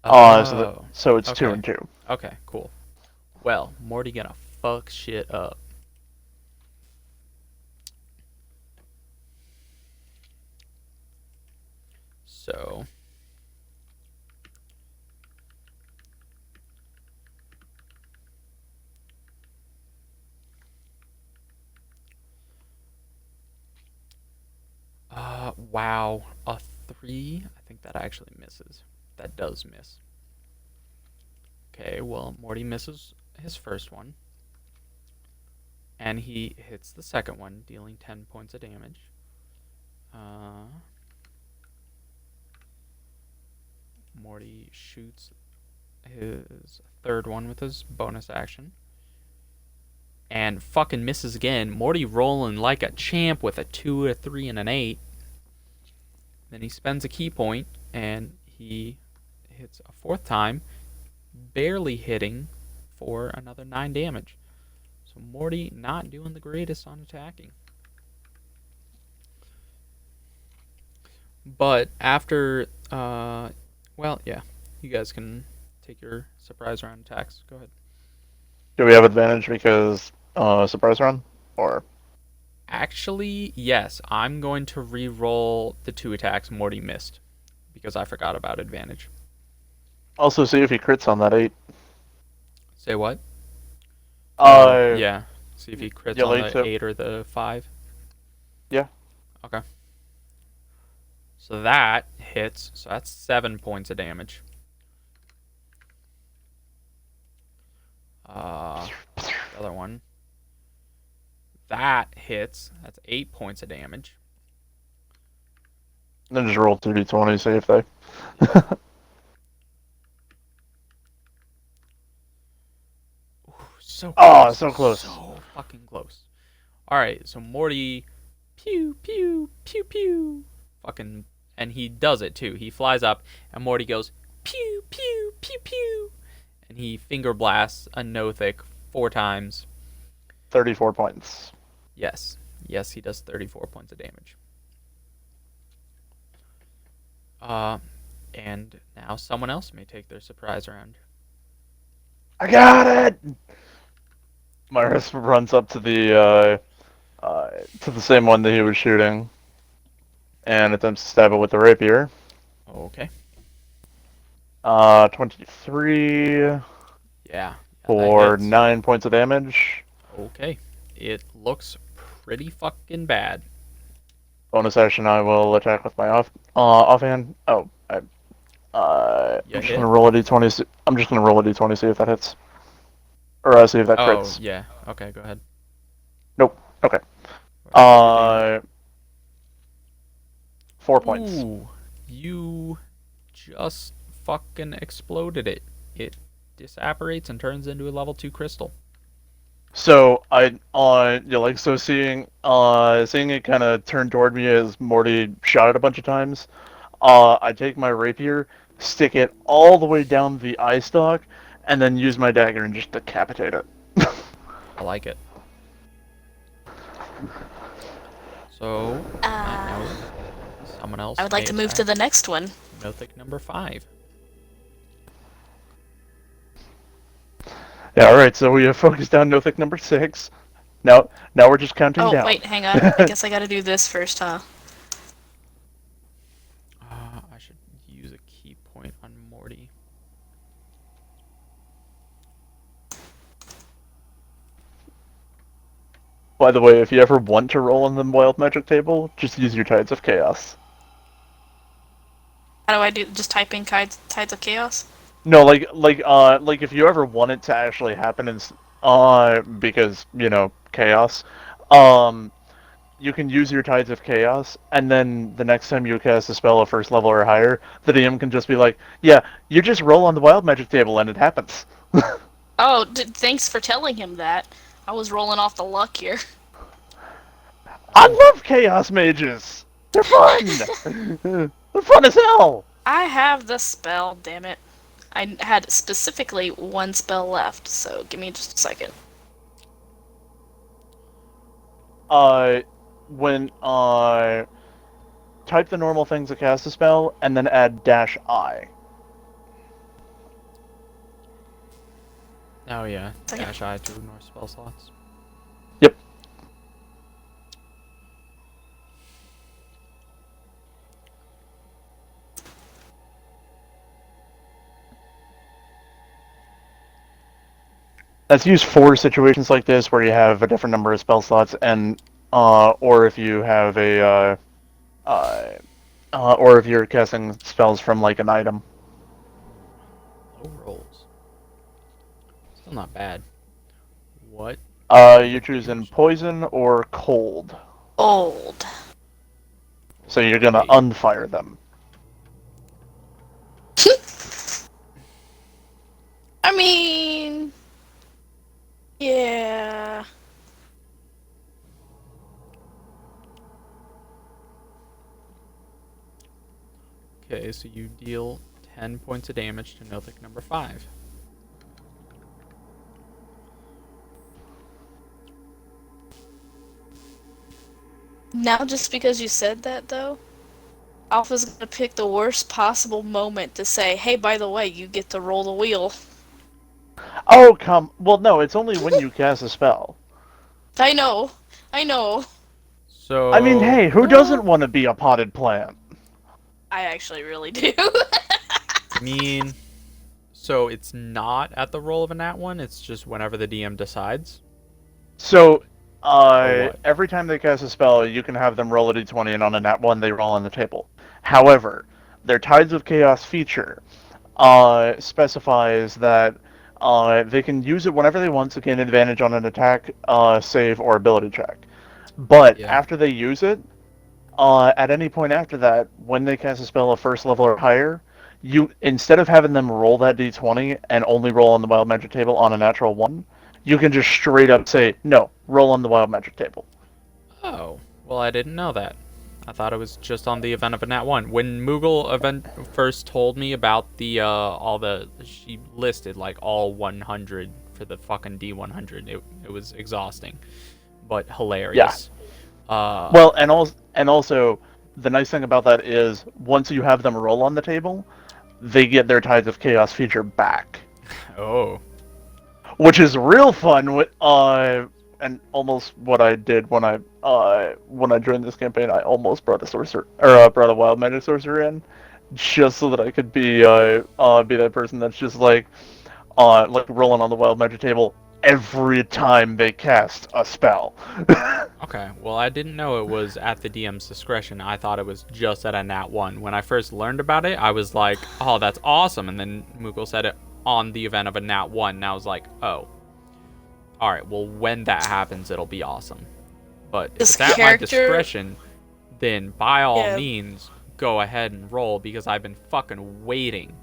So it's 2
okay.
and 2.
Okay, cool. Well, Morty gonna fuck shit up. So wow, a 3? I think that actually misses. That does miss. Okay, well, Morty misses his first one. And he hits the second one, dealing 10 points of damage. Morty shoots his third one with his bonus action. And fucking misses again. Morty rolling like a champ with a 2, a 3, and an 8. Then he spends a key point, and he hits a 4th time, barely hitting for another 9 damage. So Morty not doing the greatest on attacking. But after, well, yeah, you guys can take your surprise round attacks. Go ahead.
Do we have advantage because surprise round, or?
Actually, yes, I'm going to re-roll the 2 attacks Morty missed because I forgot about advantage.
Also, see if he crits on that 8.
Say what?
Yeah.
Yeah. See if he crits
Yeah,
on
like
the
so.
8 or the 5.
Yeah.
Okay. So that hits. So that's 7 points of damage. The other one. That hits. That's 8 points of damage.
Then just roll 2d20, see if they.
So
Oh,
close.
so close.
So fucking close. Alright, so Morty, pew, pew, pew, pew. Fucking, and he does it too. He flies up, and Morty goes, pew, pew, pew, pew. And he finger blasts a Nothic 4 times.
34 points.
Yes. Yes, he does 34 points of damage. And now someone else may take their surprise round.
I got it! Myris runs up to the same one that he was shooting, and attempts to stab it with the rapier.
Okay.
23
Yeah. That
for
hits.
9 points of damage.
Okay. It looks pretty fucking bad.
Bonus action, I will attack with my offhand. Oh, I'm
You
just
hit?
gonna roll a d20. I'm just gonna roll a d20, see if that hits, or see if that
Oh,
crits.
yeah. Okay, go ahead.
Nope. Okay.
What did
4
you
points.
do? Ooh, you just fucking exploded it. It disapparates and turns into a level 2 crystal.
So so seeing it kind of turn toward me as Morty shot it a bunch of times. I take my rapier, stick it all the way down the eye stalk, and then use my dagger and just decapitate it.
I like it. So, on that note, someone else
I would like
may
to move to
attack
the next one.
Mythic number 5.
Yeah, alright, so we have focused down Nothic number 6. Now we're just counting
Oh,
down.
wait, hang on. I guess I gotta do this first, huh?
I should use a key point on Morty.
By the way, if you ever want to roll on the Wild Magic table, just use your Tides of Chaos.
How do I do? Just type in Tides of Chaos?
No, like if you ever want it to actually happen, because chaos, you can use your Tides of Chaos, and then the next time you cast a spell of first level or higher, the DM can just be like, yeah, you just roll on the Wild Magic table and it happens.
Oh, thanks for telling him that. I was rolling off the luck here.
I love Chaos Mages! They're fun! They're fun as hell!
I have the spell, damn it. I had specifically one spell left, so give me just a second.
When type the normal thing to cast a spell, and then add -I.
Oh yeah,
Second.
dash I to ignore spell slots.
Yep. That's used for situations like this where you have a different number of spell slots, and or if you have or if you're casting spells from like an item.
Low rolls. Still not bad. What?
You're choosing poison or cold,
Old.
so you're gonna
Okay.
unfire them.
I mean... Yeah...
Okay, so you deal 10 points of damage to Nothic number 5.
Now, just because you said that, though, Alpha's gonna pick the worst possible moment to say, hey, by the way, you get to roll the wheel.
Oh, well, no, it's only when you cast a spell.
I know.
So...
I mean, hey, who doesn't want to be a potted plant?
I actually really do.
I mean... So it's not at the roll of a nat 1, it's just whenever the DM decides?
So,
what?
every time they cast a spell, you can have them roll a d20, and on a nat 1, they roll on the table. However, their Tides of Chaos feature specifies that they can use it whenever they want to gain advantage on an attack, save, or ability check. But
Yeah.
after they use it, at any point after that, when they cast a spell of first level or higher, you, instead of having them roll that d20 and only roll on the Wild Magic table on a natural 1, you can just straight up say, no, roll on the Wild Magic table.
Oh, well, I didn't know that. I thought it was just on the event of a nat 1. When Moogle event first told me about the, she listed, like, all 100 for the fucking D100. It was exhausting, but hilarious.
Yeah. Well, and also, the nice thing about that is, once you have them roll on the table, they get their Tides of Chaos feature back.
Oh.
Which is real fun with, and almost what I did when I joined this campaign. I almost brought a sorcerer, or brought a wild magic sorcerer in, just so that I could be that person that's just like rolling on the wild magic table every time they cast a spell.
Okay, well, I didn't know it was at the DM's discretion. I thought it was just at a nat 1. When I first learned about it, I was like, oh, that's awesome. And then Moogle said it on the event of a nat 1, and I was like, oh. Alright, well, when that happens, it'll be awesome. But if
This
it's at my
character-
discretion, then by all
Yeah.
means, go ahead and roll, because I've been fucking waiting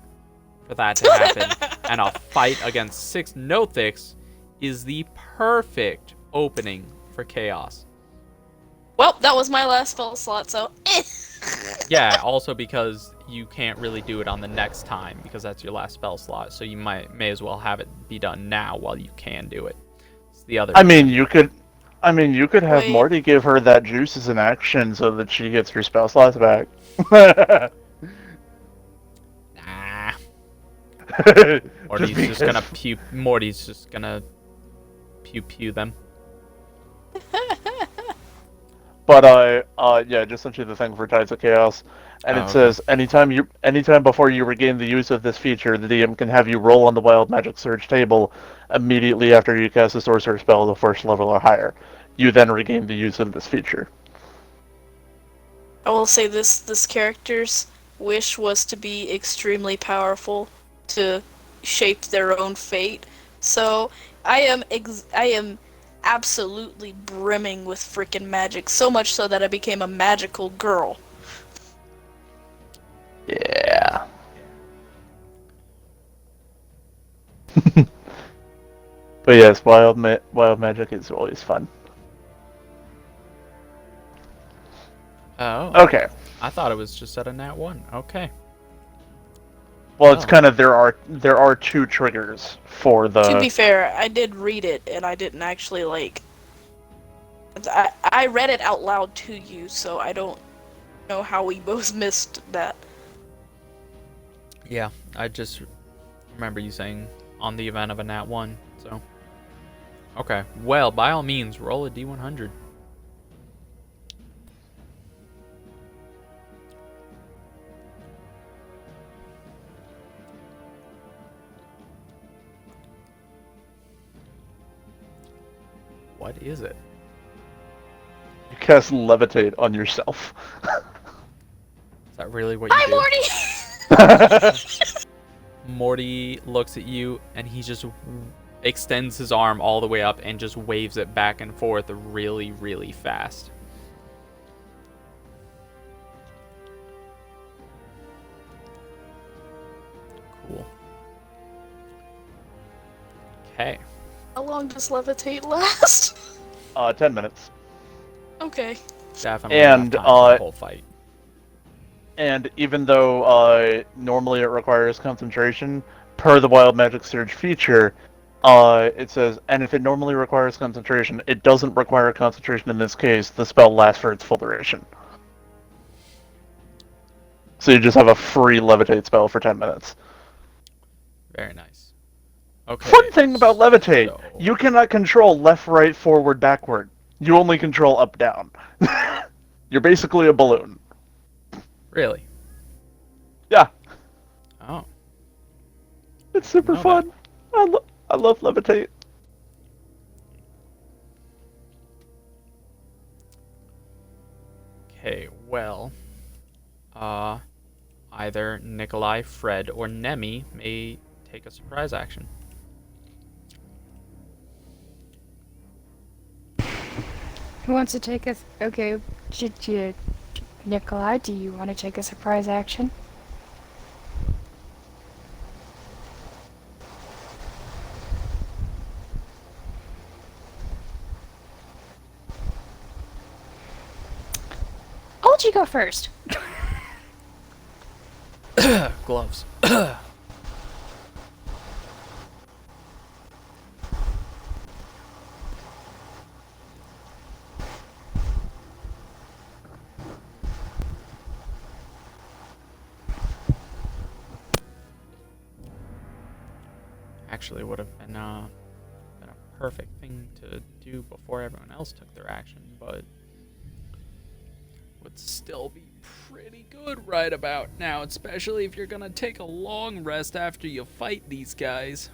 for that to happen. And a fight against 6 Nothix is the perfect opening for Chaos.
Well, that was my last spell slot, so.
Yeah, also because you can't really do it on the next time, because that's your last spell slot, so you may as well have it be done now while you can do it. It's the other.
I mean, you could have
Wait.
Morty give her that juice as an action so that she gets her spell slots back.
Nah.
Just
Morty's just gonna pew. Morty's just gonna pew them.
But yeah, just sent you the thing for Tides of Chaos, and
Oh,
it
okay.
says anytime before you regain the use of this feature, the DM can have you roll on the Wild Magic Surge table immediately after you cast a sorcerer spell of the first level or higher. You then regain the use of this feature.
I will say this character's wish was to be extremely powerful to shape their own fate. So I am absolutely brimming with freaking magic, so much so that I became a magical girl.
Yeah. But yes, wild magic is always fun.
Oh.
Okay.
I thought it was just at a nat 1. Okay.
Well, it's
Oh.
kind of there are 2 triggers for the.
To be fair, I did read it, and I didn't actually like. I read it out loud to you, so I don't know how we both missed that.
Yeah, I just remember you saying on the event of a nat 1, so. Okay, well, by all means, roll a d100. What is it?
You cast levitate on yourself.
Is that really what you
Hi,
do?
Morty!
Morty looks at you and he just extends his arm all the way up and just waves it back and forth really, really fast. Cool. Okay.
How long does levitate last?
10 minutes.
Okay.
Definitely
And,
enough time for the whole fight.
And even though normally it requires concentration, per the Wild Magic Surge feature, it says, and if it normally requires concentration, it doesn't require concentration in this case. The spell lasts for its full duration. So you just have a free levitate spell for 10 minutes.
Very nice. Okay.
Fun thing about levitate,
so-
you cannot control left, right, forward, backward. You only control up, down. You're basically a balloon.
Really?
Yeah,
Oh.
it's super
Know
fun. I love levitate.
Okay, well, either Nikolai, Fred, or Nemi may take a surprise action.
Who wants to take us? Okay, Nikolai, do you want to take a surprise action? I'll let you go first.
Gloves. Actually, would have been a perfect thing to do before everyone else took their action, but would still be pretty good right about now, especially if you're gonna take a long rest after you fight these guys.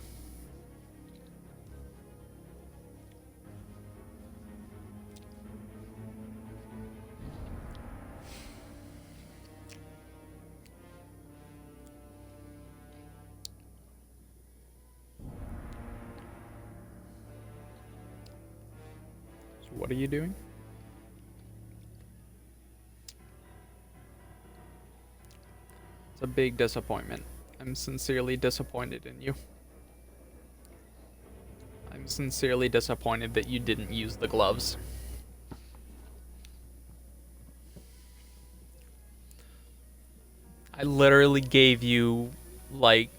What are you doing? It's a big disappointment. I'm sincerely disappointed in you. I'm sincerely disappointed that you didn't use the gloves. I literally gave you, like...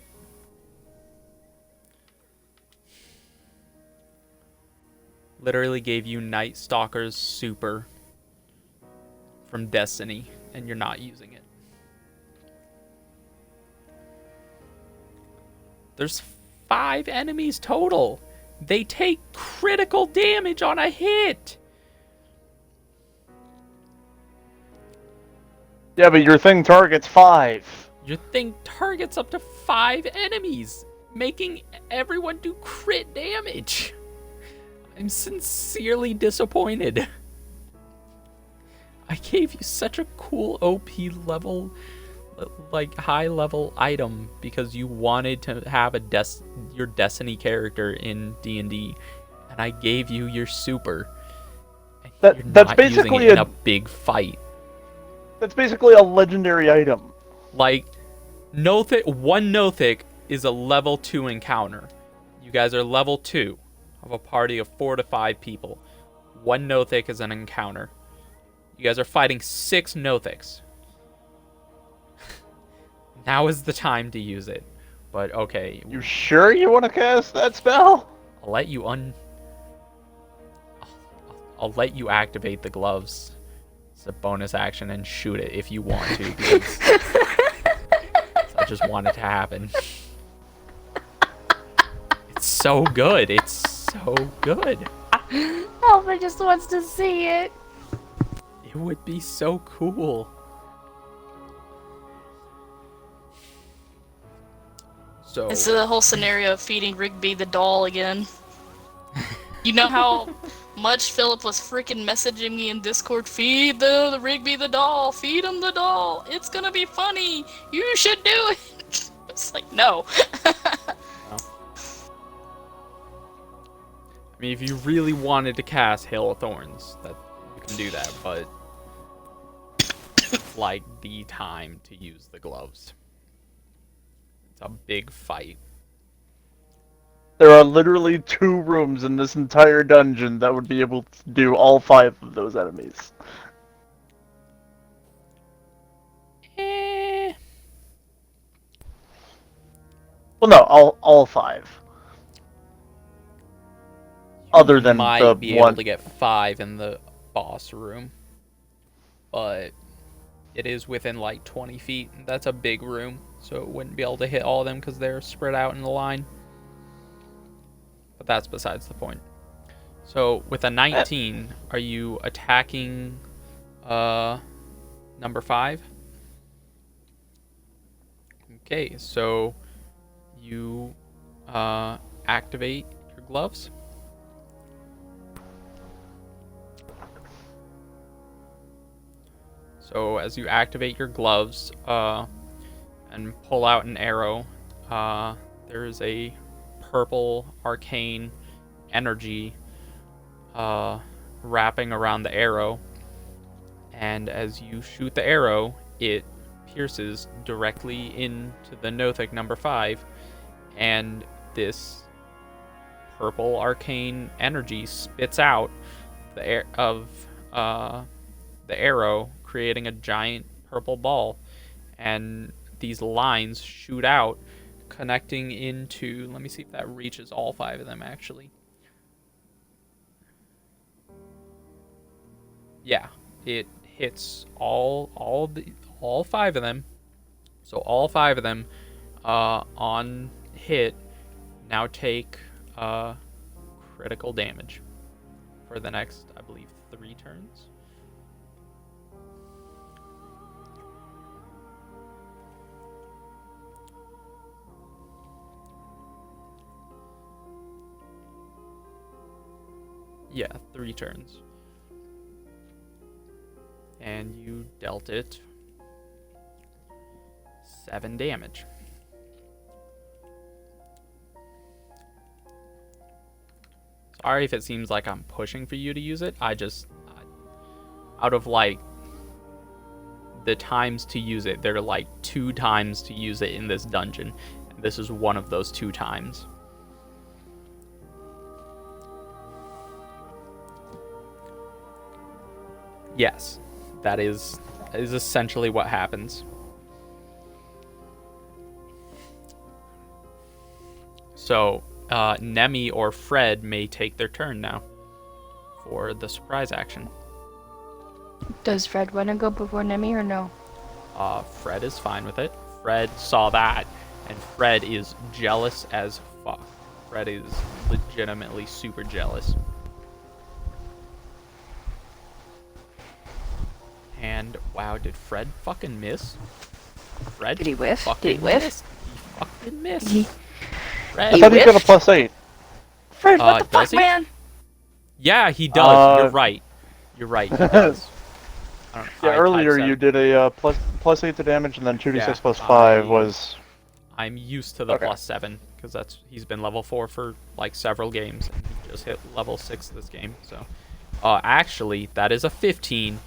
Literally gave you Night Stalker's super from Destiny, and you're not using it. There's 5 enemies total. They take critical damage on a hit.
Yeah, but your thing targets 5.
Your thing targets up to 5 enemies, making everyone do crit damage. I'm sincerely disappointed. I gave you such a cool OP level, like high level item because you wanted to have your Destiny character in D&D, and I gave you your super. And you're
That's
not using
basically
it in a big fight.
That's basically a legendary item.
Like, one Nothic is a level 2 encounter. You guys are level 2 of a party of 4 to 5 people. One Nothic is an encounter. You guys are fighting 6 Nothics. Now is the time to use it. But okay.
You sure you want to cast that spell?
I'll let you I'll let you activate the gloves. It's a bonus action and shoot it if you want to, because I just want it to happen. It's so good. It's so good.
Alpha just wants to see it.
It would be so cool. So
It's the whole scenario of feeding Rigby the doll again. You know how much Philip was freaking messaging me in Discord, feed the Rigby the doll, feed him the doll, it's gonna be funny, you should do it. It's like, no.
I mean, if you really wanted to cast Hail of Thorns, that you can do that, but it's like the time to use the gloves. It's a big fight.
There are literally 2 rooms in this entire dungeon that would be able to do all 5 of those enemies. Well, no, all 5. Other than
might
the
be
one.
able to get 5 in the boss room, but it is within like 20 feet. That's a big room, so it wouldn't be able to hit all of them because they're spread out in the line. But that's besides the point. So with a 19, are you attacking number 5? Okay, so you activate your gloves. So as you activate your gloves and pull out an arrow, there is a purple arcane energy wrapping around the arrow, and as you shoot the arrow, it pierces directly into the Nothic number 5, and this purple arcane energy spits out the arrow, creating a giant purple ball, and these lines shoot out, connecting into, let me see if that reaches all 5 of them actually. Yeah, it hits all 5 of them. So all 5 of them on hit now take critical damage for the next, I believe, 3 turns. Yeah, 3 turns. And you dealt it 7 damage. So sorry if it seems like I'm pushing for you to use it. Out of like the times to use it, there are like 2 times to use it in this dungeon. And this is one of those 2 times. Yes, that is essentially what happens. So, Nemi or Fred may take their turn now for the surprise action.
Does Fred want to go before Nemi or no?
Fred is fine with it. Fred saw that, and Fred is jealous as fuck. Fred is legitimately super jealous. And wow, did Fred fucking miss? Fred
Did he whiff?
fucking
Did he whiff?
missed. He fucking missed.
He-
Fred.
I thought he got a +8.
Fred, what the
does
fuck,
he?
man?
Yeah, he does. You're right. You're right. He does.
Yeah,
I
earlier
typeset.
you did a +8 to damage, and then 2d6
Yeah,
+5 was.
I'm used to the
Okay.
+7 because he's been level 4 for like several games, and he just hit level 6 this game. So, actually, that is a 15.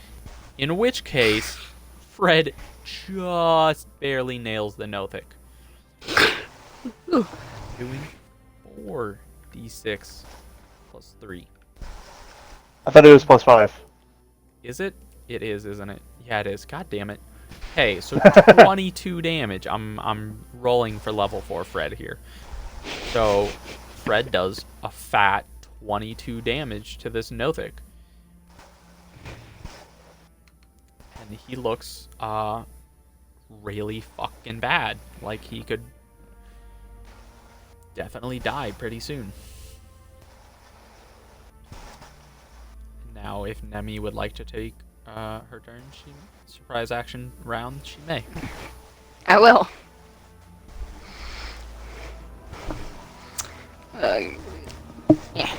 In which case, Fred just barely nails the Nothic. Doing 4d6 +3.
I thought it was +5.
Is it? It is, isn't it? Yeah, it is. God damn it. Hey, so 22 damage. I'm rolling for level 4 Fred here. So Fred does a fat 22 damage to this Nothic. And he looks really fucking bad. Like he could definitely die pretty soon. Now, if Nemi would like to take her turn, surprise action round, she may.
I will. Yeah.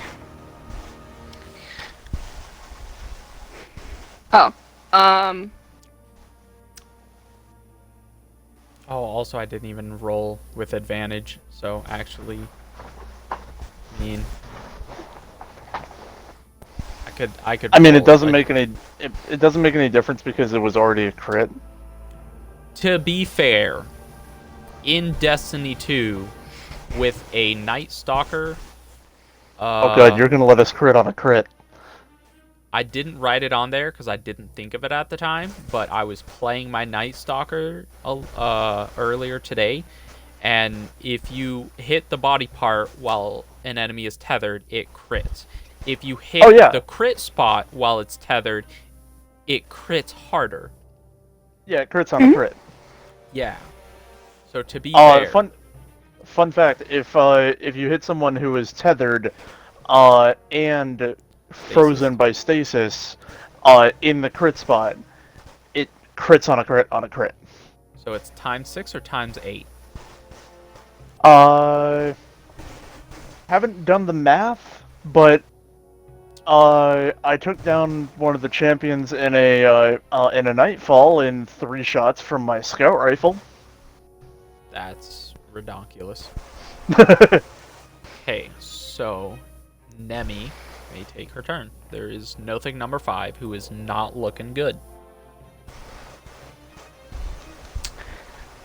Oh.
Oh, also, I didn't even roll with advantage, so actually, I mean, I could.
I mean,
roll,
it doesn't
but
make any. It doesn't make any difference because it was already a crit.
To be fair, in Destiny 2, with a Night Stalker.
Oh god, you're gonna let us crit on a crit.
I didn't write it on there because I didn't think of it at the time, but I was playing my Night Stalker earlier today, and if you hit the body part while an enemy is tethered, it crits. If you hit the crit spot while it's tethered, it crits harder.
Yeah, it crits on a crit.
Yeah. So to be fair,
Fun fact: if you hit someone who is tethered, and frozen by stasis, in the crit spot, it crits on a crit on a crit.
so it's ×6 or ×8?
Haven't done the math, but I took down one of the champions in a nightfall in 3 shots from my scout rifle.
That's redonkulous. Okay, so Nemi may take her turn. There is Nothing number 5 who is not looking good.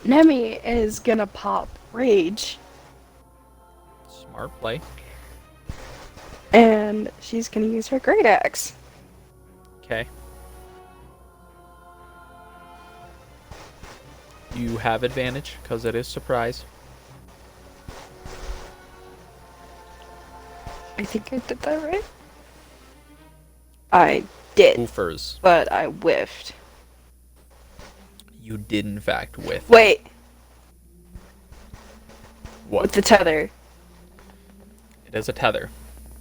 Nemi is gonna pop Rage,
Smart play.
and she's gonna use her Great Axe.
Okay. You have advantage because it is surprise.
I think I did that right. I did,
Oofers.
but I whiffed.
You did in fact whiff.
Wait,
What?
with the tether.
It is a tether.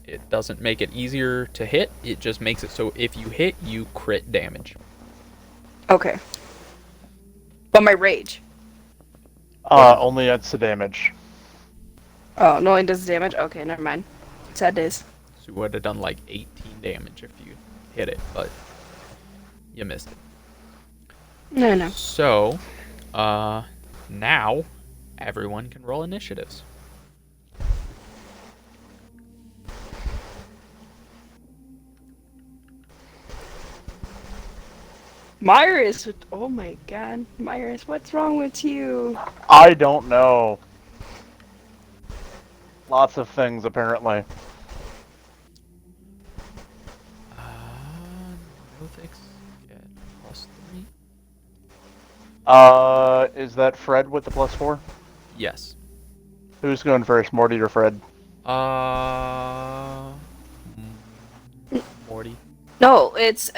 It doesn't make it easier to hit. It just makes it so if you hit, you crit damage.
Okay. But my Rage.
Only adds the damage.
Oh, no one does damage? Okay, never mind. Sad days.
So you would have done like 18 damage if you hit it, but you missed it.
No.
So, now everyone can roll initiatives.
Myris, oh my god. Myris, what's wrong with you?
I don't know. Lots of things, apparently.
Nothix get +3.
Is that Fred with the +4?
Yes.
Who's going first, Morty or Fred?
Morty.
No, it's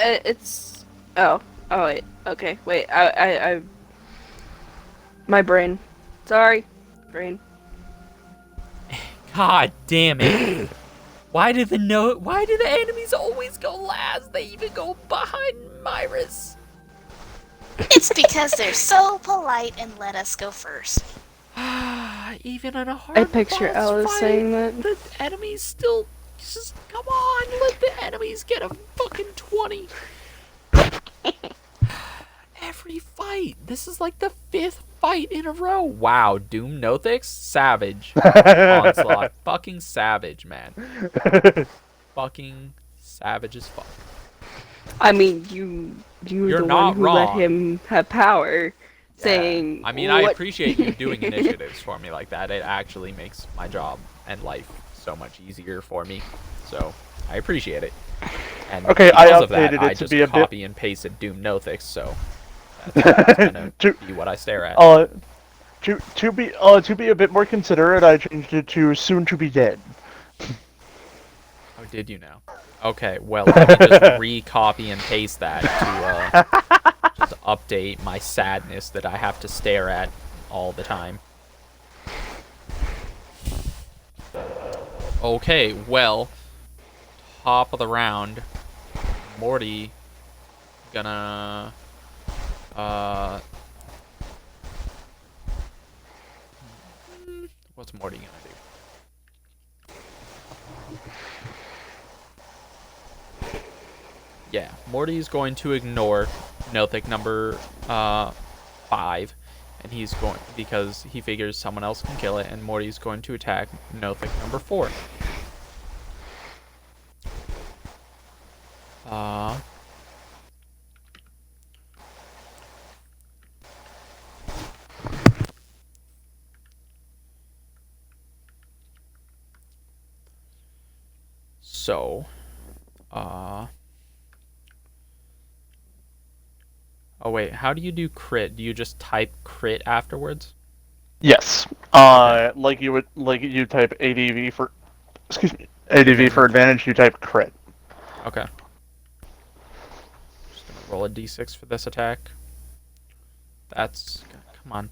oh wait, okay, wait, I my brain, sorry, brain.
God damn it! Why do the enemies always go last? They even go behind Myris.
It's because they're so polite and let us go first.
Even in a hard
I picture
boss
Alice
fight,
saying that.
the enemies still just come on, let the enemies get a fucking 20. Every fight. This is like the 5th fight in a row. Wow, Doom Nothix, savage. Onslaught, fucking savage, man. Fucking savage as fuck.
I mean, you're
You're
the
not
one who let
wrong.
him have power, saying.
I mean, I
what-
appreciate you doing initiatives for me like that. It actually makes my job and life so much easier for me. So, I appreciate it. And
Okay, I
because of that,
updated
I
it to
just
be a bit-
copy and pasted Doom Nothix, so that's gonna be what I stare at.
To be a bit more considerate, I changed it to soon to be dead.
Oh, did you now? Okay, well, let me just re-copy and paste that to just update my sadness that I have to stare at all the time. Okay, well, top of the round, Morty gonna what's Morty gonna do? Yeah, Morty's going to ignore Nothic number 5, and he's going because he figures someone else can kill it, and Morty's going to attack Nothic number 4. So, oh wait, how do you do crit? Do you just type crit afterwards?
Yes. Like you type ADV for, excuse me, ADV for advantage. You type crit.
Okay. Just gonna roll a d6 for this attack. That's come on.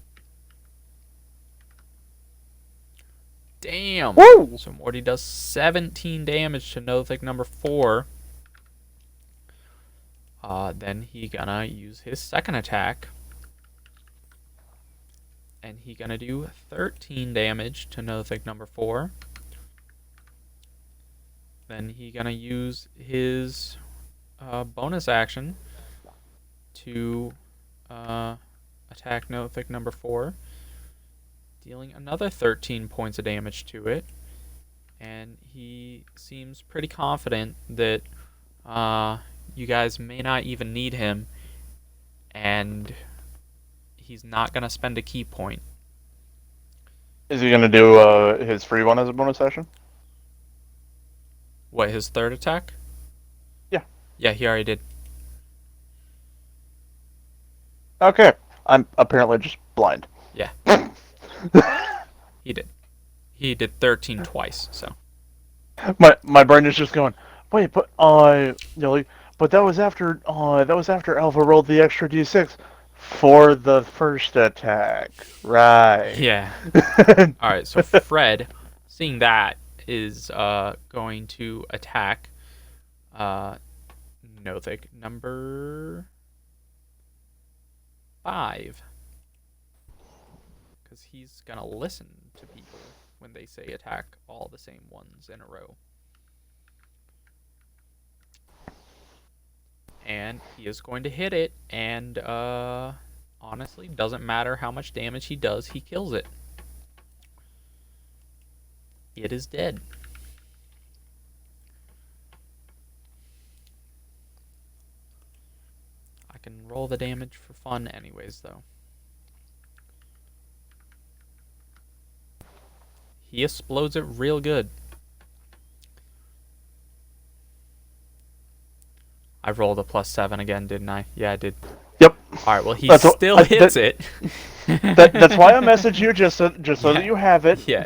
Damn.
Woo!
So Morty does 17 damage to Nothic number 4. Then he gonna use his second attack. And he gonna do 13 damage to Nothic number 4. Then he gonna use his bonus action to attack Nothic number 4, dealing another 13 points of damage to it. And he seems pretty confident that you guys may not even need him, and he's not going to spend a key point.
Is he gonna do his free one as a bonus action?
What, his third attack?
Yeah.
Yeah, he already did.
Okay. I'm apparently just blind.
Yeah. He did. He did 13 twice, so.
My brain is just going. Wait, but but that was after Alpha rolled the extra d6 for the first attack, right?
Yeah. Alright, so Fred, seeing that, is going to attack Nothic number 5. Because he's going to listen to people when they say attack all the same ones in a row. And he is going to hit it, and honestly, doesn't matter how much damage he does, he kills it. It is dead. I can roll roll the damage for fun anyways, though. He explodes it real good. I rolled a +7 again, didn't I? Yeah, I did.
Yep.
All right. Well, he
That's
still hits it.
That's why I messaged you just so
Yeah.
that you have it.
Yeah.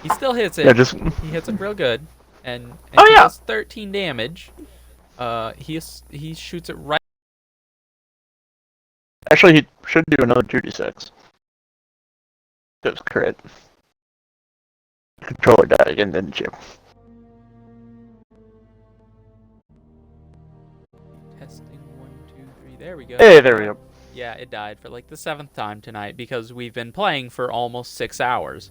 He still hits it.
Yeah, just.
He hits it real good, and
Oh,
he
yeah.
does 13 damage. He shoots it right.
Actually, he should do another 2d6. Just crit. Controller died again, didn't you?
Testing 1, 2, 3. There we go.
Hey, there we go.
Yeah, it died for like the 7th time tonight because we've been playing for almost 6 hours.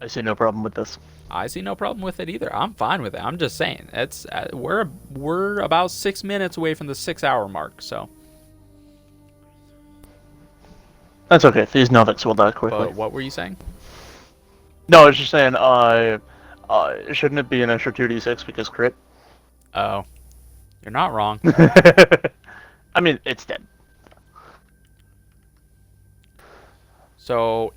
I see no problem with this.
I see no problem with it either. I'm fine with it. I'm just saying it's we're about 6 minutes away from the 6-hour mark. So.
That's okay. These Novics will die quickly.
What were you saying?
No, I was just saying. Shouldn't it be an extra 2d6 because crit?
Oh, you're not wrong.
I mean, it's dead.
So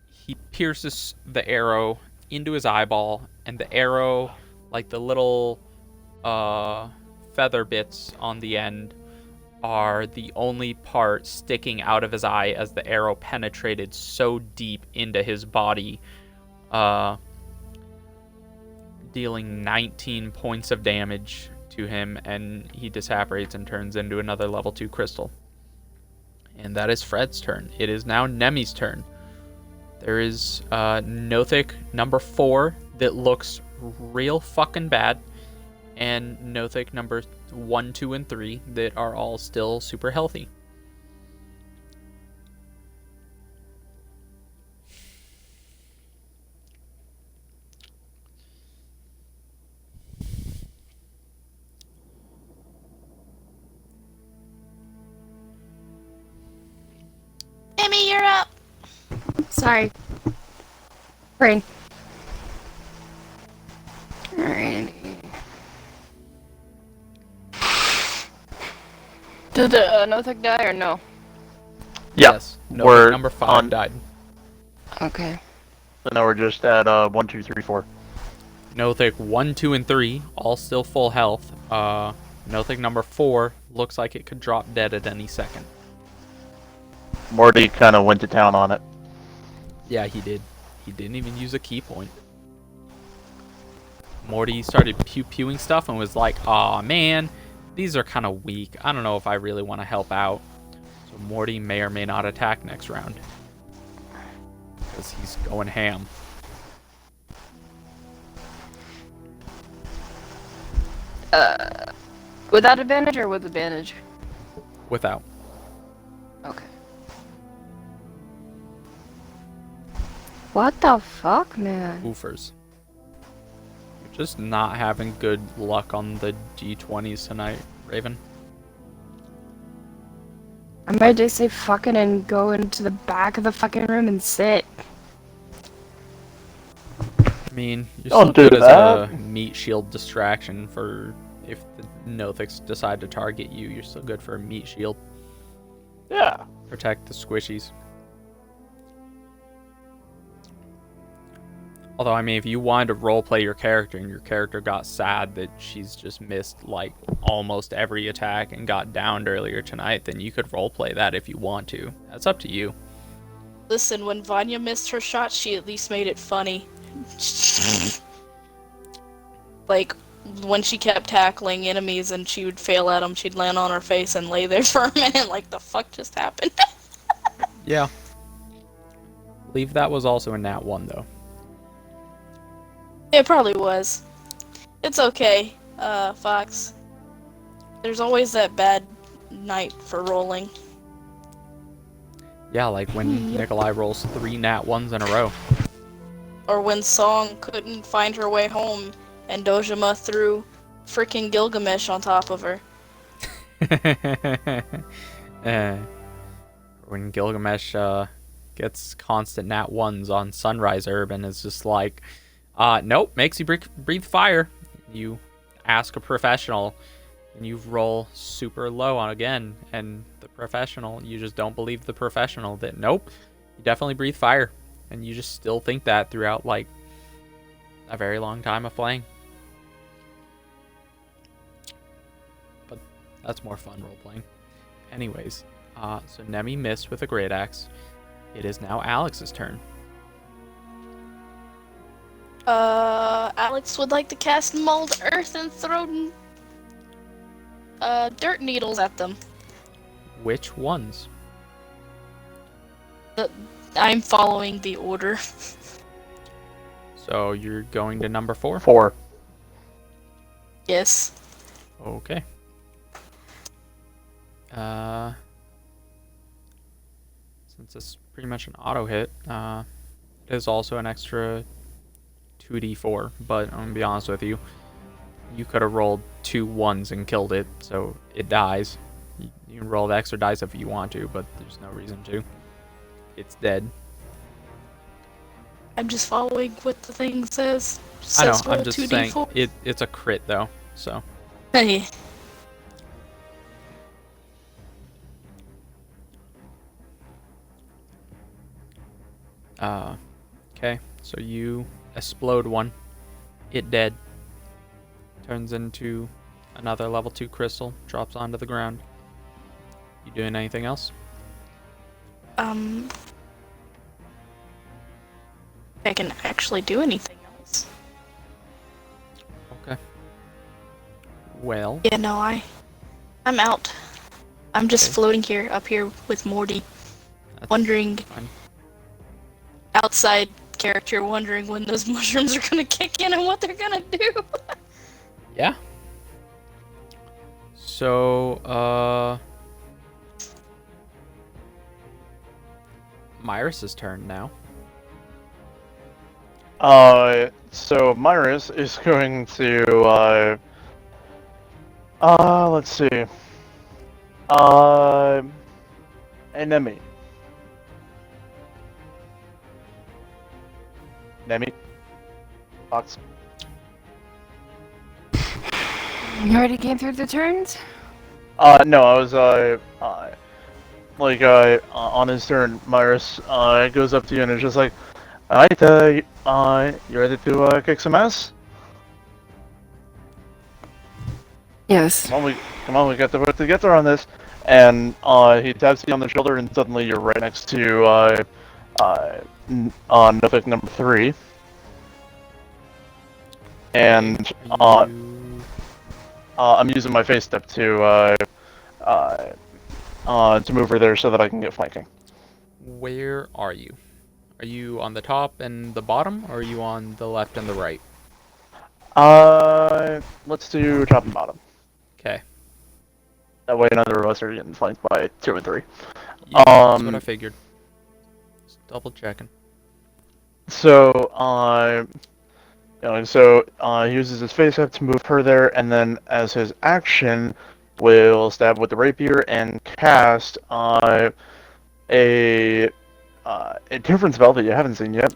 he pierces the arrow into his eyeball, and the arrow, like the little feather bits on the end, are the only part sticking out of his eye as the arrow penetrated so deep into his body, dealing 19 points of damage to him, and he disapparates and turns into another level 2 crystal. And that is Fred's turn. It is now Nemi's turn. There is Nothic number 4 that looks real fucking bad, and Nothic number 1, 2, and 3 that are all still super healthy.
Emmy, you're up.
Sorry. Brain. Alright.
Did Nothik die or no?
Yeah,
Yes.
we're
Nothic number 5
on-
died.
Okay.
So now we're just at 1, 2, 3, 4.
Nothic 1, 2, and 3 all still full health. Nothic number 4 looks like it could drop dead at any second.
Morty kind of went to town on it.
Yeah, he did. He didn't even use a key point. Morty started pew-pewing stuff and was like, "Aw, man, these are kind of weak. I don't know if I really want to help out." So Morty may or may not attack next round. Because he's going ham.
Without advantage or with advantage?
Without.
Okay. What the fuck, man?
Oofers. You're just not having good luck on the D20s tonight, Raven.
I might just say fucking and go into the back of the fucking room and sit.
I mean, you're still
Don't do
good as
that.
a meat shield distraction for if the Nothics decide to target you. You're still good for a meat shield.
Yeah.
Protect the squishies. Although, I mean, if you wanted to roleplay your character and your character got sad that she's just missed, like, almost every attack and got downed earlier tonight, then you could roleplay that if you want to. That's up to you.
Listen, when Vanya missed her shot, she at least made it funny. Like, when she kept tackling enemies and she would fail at them, she'd land on her face and lay there for a minute like, the fuck just happened?
Yeah. I believe that was also a nat 1, though.
It probably was. It's okay, Fox. There's always that bad night for rolling.
Yeah, like when Nikolai rolls 3 nat 1s in a row.
Or when Song couldn't find her way home and Dojima threw freaking Gilgamesh on top of her.
When Gilgamesh gets constant nat 1s on Sunrise Herb and is just like, nope, makes you breathe fire. You ask a professional, and you roll super low on again, and the professional, you just don't believe the professional that nope, you definitely breathe fire, and you just still think that throughout like a very long time of playing. But that's more fun role playing. Anyways, so Nemi missed with a great axe. It is now Alex's turn.
Alex would like to cast mold earth and throw dirt needles at them.
Which ones?
I'm following the order.
So you're going to number 4?
4.
Yes.
Okay. Since it's pretty much an auto hit, it is also an extra 2d4, but I'm gonna be honest with you, you could have rolled 2 1s and killed it, so it dies. You can roll the extra dice if you want to, but there's no reason to. It's dead.
I'm just following what the thing says.
I know,
Says roll
I'm just
2d4.
saying, it's a crit though, so.
Hey.
Okay, so you explode one. It dead. Turns into another level 2 crystal, drops onto the ground. You doing anything else?
I can actually do anything else.
Okay. Well,
Yeah, no, I'm out. I'm just
Okay.
floating here, up here with Morty,
that's
wondering,
fine.
outside character, wondering when those mushrooms are gonna kick in and what they're gonna do.
Yeah. So, Myris's turn now.
So Myris is going to, let's see. Nemi. Nemi? Fox?
You already came through the turns?
No, I was, on his turn, Myris, goes up to you and is just like, alright, you ready to, kick some ass?
Yes.
Come on, we got to work together on this. And, he taps you on the shoulder and suddenly you're right next to, Nothic number 3. And,
Are you...
I'm using my face step to move her there so that I can get flanking.
Where are you? Are you on the top and the bottom, or are you on the left and the right?
Let's do top and bottom.
Okay.
That way neither of us are getting flanked by 2 and 3.
Yeah, that's what I figured. Just double checking.
So, he uses his face up to move her there, and then as his action, will stab with the rapier and cast a different spell that you haven't seen yet.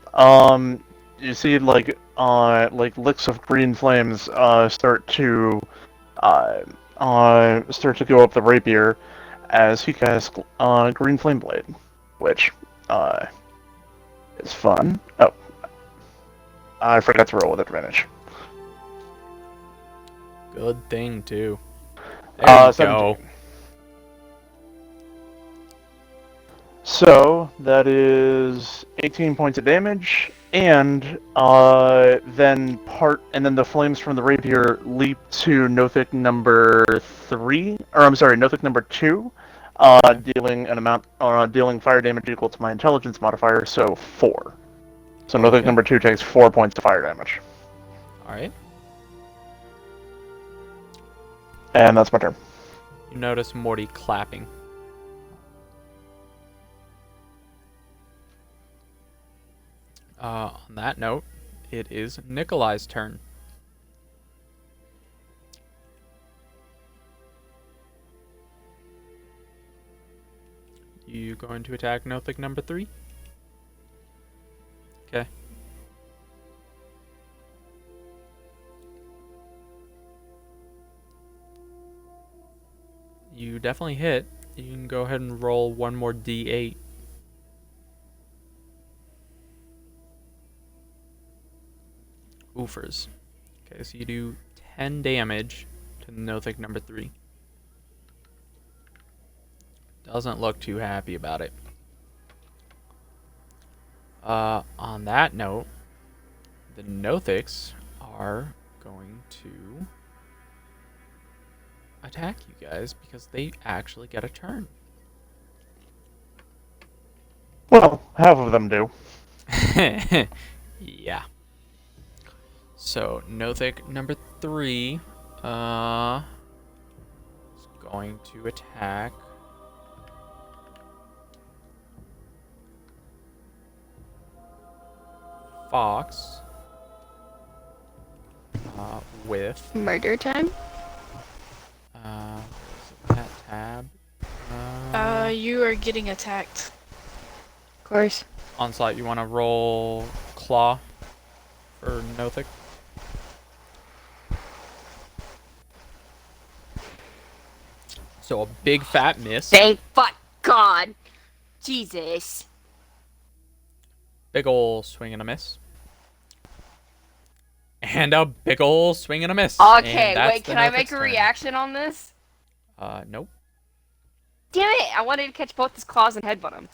You see like licks of green flames start to go up the rapier as he casts Green Flame Blade, which is fun. Oh, I forgot to roll with advantage.
Good thing, too. There you
17.
go.
So that is 18 points of damage, and then the flames from the rapier leap to Nothic number 3, or I'm sorry, Nothic number 2, dealing fire damage equal to my intelligence modifier, so 4. So Nothic
Okay.
number 2 takes 4 points of fire damage,
Alright.
and that's my turn.
You notice Morty clapping. On that note, it is Nikolai's turn. You going to attack Nothic number 3? Okay. definitely hit. You can go ahead and roll one more d8. Oofers. Okay, so you do 10 damage to Nothik number 3. Doesn't look too happy about it. On that note, the Nothics are going to attack you guys because they actually get a turn.
Well, half of them do.
Yeah. So, Nothik number 3 is going to attack Fox with
Murder time?
where's that tab?
You are getting attacked.
Of course.
Onslaught, you want to roll Claw for Nothik? So a big fat miss.
Thank fuck God. Jesus.
Big ol' swing and a miss. And a big ol' swing and a miss.
Okay,
And that's
wait,
the
can I
Nothic's
make a
turn.
reaction on this?
Nope.
Damn it! I wanted to catch both his claws and headbutt him.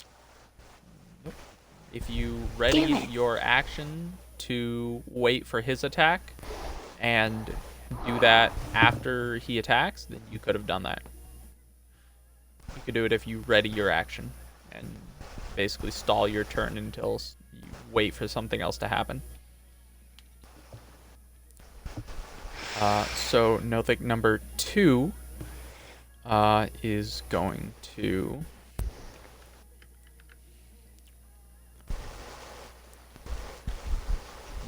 If you ready
Damn it.
your action to wait for his attack and do that after he attacks, then you could have done that. You could do it if you ready your action and basically stall your turn until you wait for something else to happen. So Nothik number 2 is going to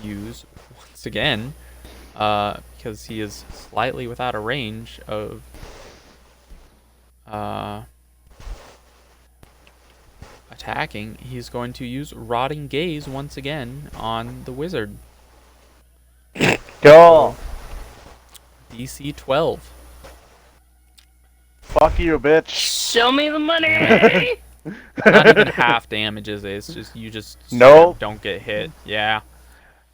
use once again, because he is slightly without a range of attacking, he's going to use Rotting Gaze once again on the wizard.
Go!
DC 12.
Fuck you, bitch.
Show me the money!
Not even half damage is it? It's just you just
Nope.
don't get hit. Yeah.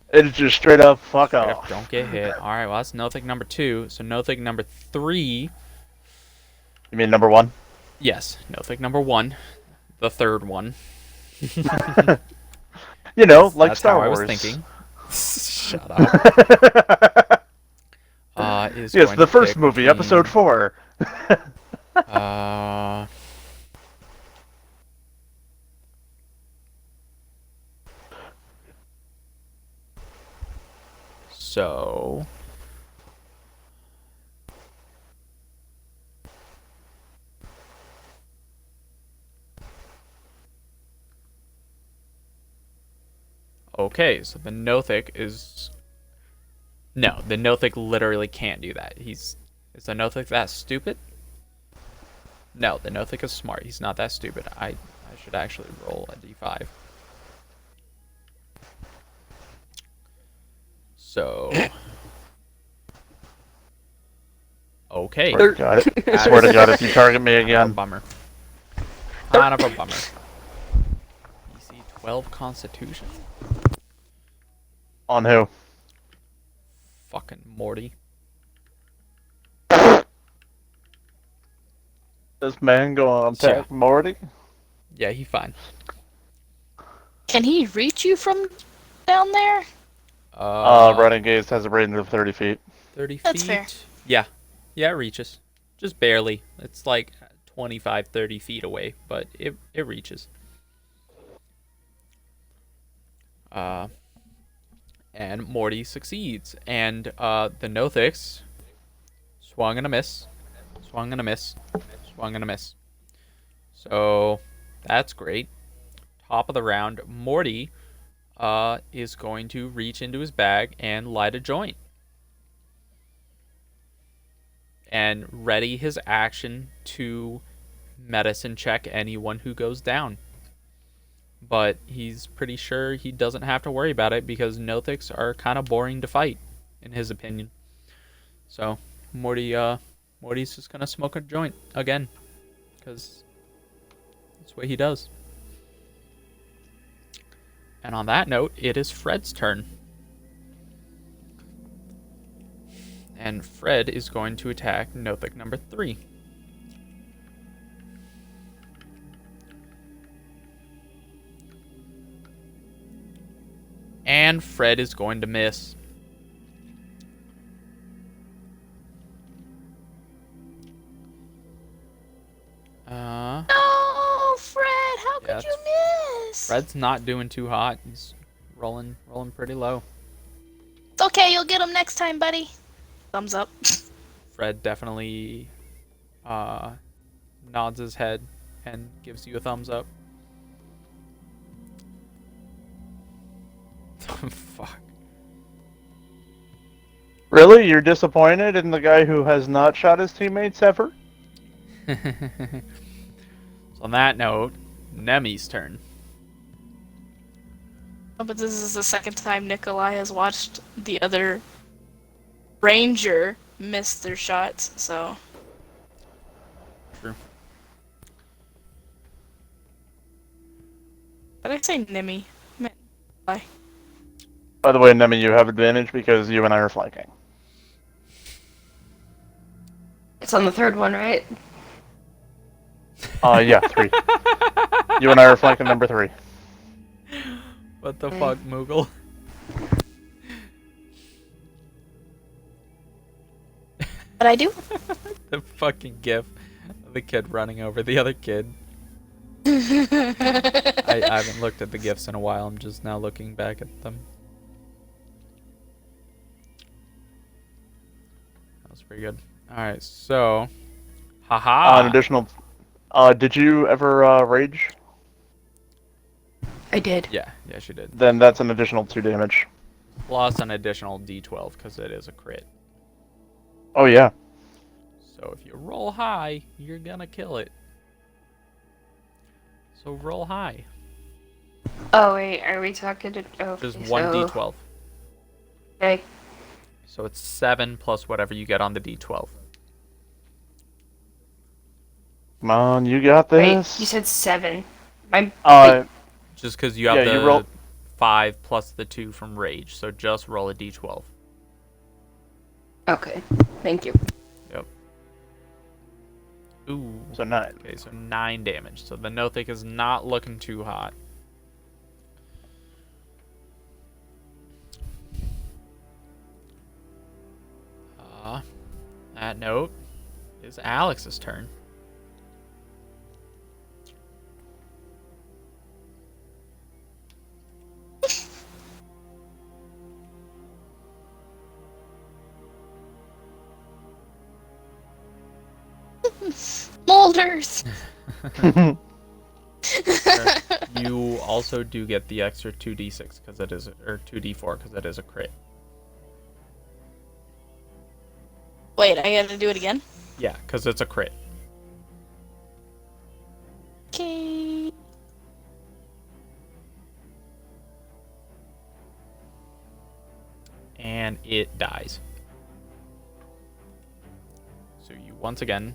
It's just straight up fuck
Straight up
off.
don't get hit. Alright, well that's Nothik number 2. So Nothik number 3.
You mean number 1?
Yes, Nothik number 1. The third one.
You know, like
That's
Star
how
Wars.
I was thinking. Shut up. Is
Yes,
going
the
to
first
pick
movie,
between,
episode 4.
So okay, so the Nothik is no, the Nothik literally can't do that. Is the Nothik that stupid? No, the Nothik is smart. He's not that stupid. I should actually roll a d5. So okay.
Swear to God, I swear to God, if you target me again.
Bummer. Kind of a bummer. DC 12 Constitution.
On who?
Fucking Morty.
This man go on attack Morty?
Yeah, he fine.
Can he reach you from down there?
Running Gaze has a range of 30 feet.
30
That's
feet.
fair.
Yeah. Yeah, it reaches. Just barely. It's like 25, 30 feet away, but it reaches. And Morty succeeds. And the Nothics swung and a miss. Swung and a miss. Swung and a miss. So that's great. Top of the round, Morty is going to reach into his bag and light a joint. And ready his action to medicine check anyone who goes down. But he's pretty sure he doesn't have to worry about it because Nothics are kind of boring to fight, in his opinion. So Morty Morty's just gonna smoke a joint again, because that's what he does. And on that note, it is Fred's turn. And Fred is going to attack Nothic number 3. And Fred is going to miss.
No, Fred, how
Yeah,
could you miss?
Fred's not doing too hot. He's rolling pretty low.
It's okay, you'll get him next time, buddy. Thumbs up.
Fred definitely nods his head and gives you a thumbs up. Fuck.
Really? You're disappointed in the guy who has not shot his teammates ever?
So on that note, Nemi's turn.
Oh, but this is the second time Nikolai has watched the other ranger miss their shots, so...
True.
But I say Nemi. I meant Nikolai.
By the way, Nemi, you have advantage because you and I are flanking.
It's on the third one, right?
Yeah, 3. You and I are flanking number 3.
What the fuck, Moogle?
What I do?
The fucking gif of the kid running over the other kid. I haven't looked at the gifs in a while. I'm just now looking back at them. That was pretty good. Alright, so... Haha!
An additional... did you ever, rage?
I did.
Yeah, she did.
Then that's an additional 2 damage.
Plus an additional d12, because it is a crit.
Oh, yeah.
So if you roll high, you're gonna kill it. So roll high.
Oh wait, are we talking to? Oh,
Just
okay,
one
so-
d12.
Okay.
So it's 7 plus whatever you get on the d12.
Come on, you got
Wait,
this.
you said 7. My
Just because you have
Yeah,
the
you roll-
5 plus the 2 from rage. So just roll a d12.
okay. Thank you.
Yep. Ooh.
So 9.
Okay, so 9 damage. So the Nothic is not looking too hot. That note is Alex's turn.
Molders!
You also do get the extra 2d6 because it is, or 2d4 because it is a crit.
Wait, I gotta do it again?
Yeah, because it's a crit.
Okay.
And it dies. So you once again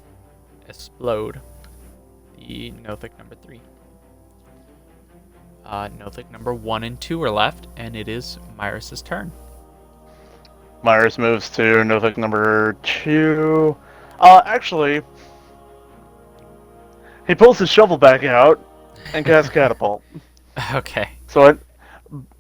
explode the Nothic number 3. Nothic number 1 and 2 are left, and it is Myris's turn.
Myers moves to Nothic number 2. Actually, he pulls his shovel back out and casts Catapult.
Okay.
So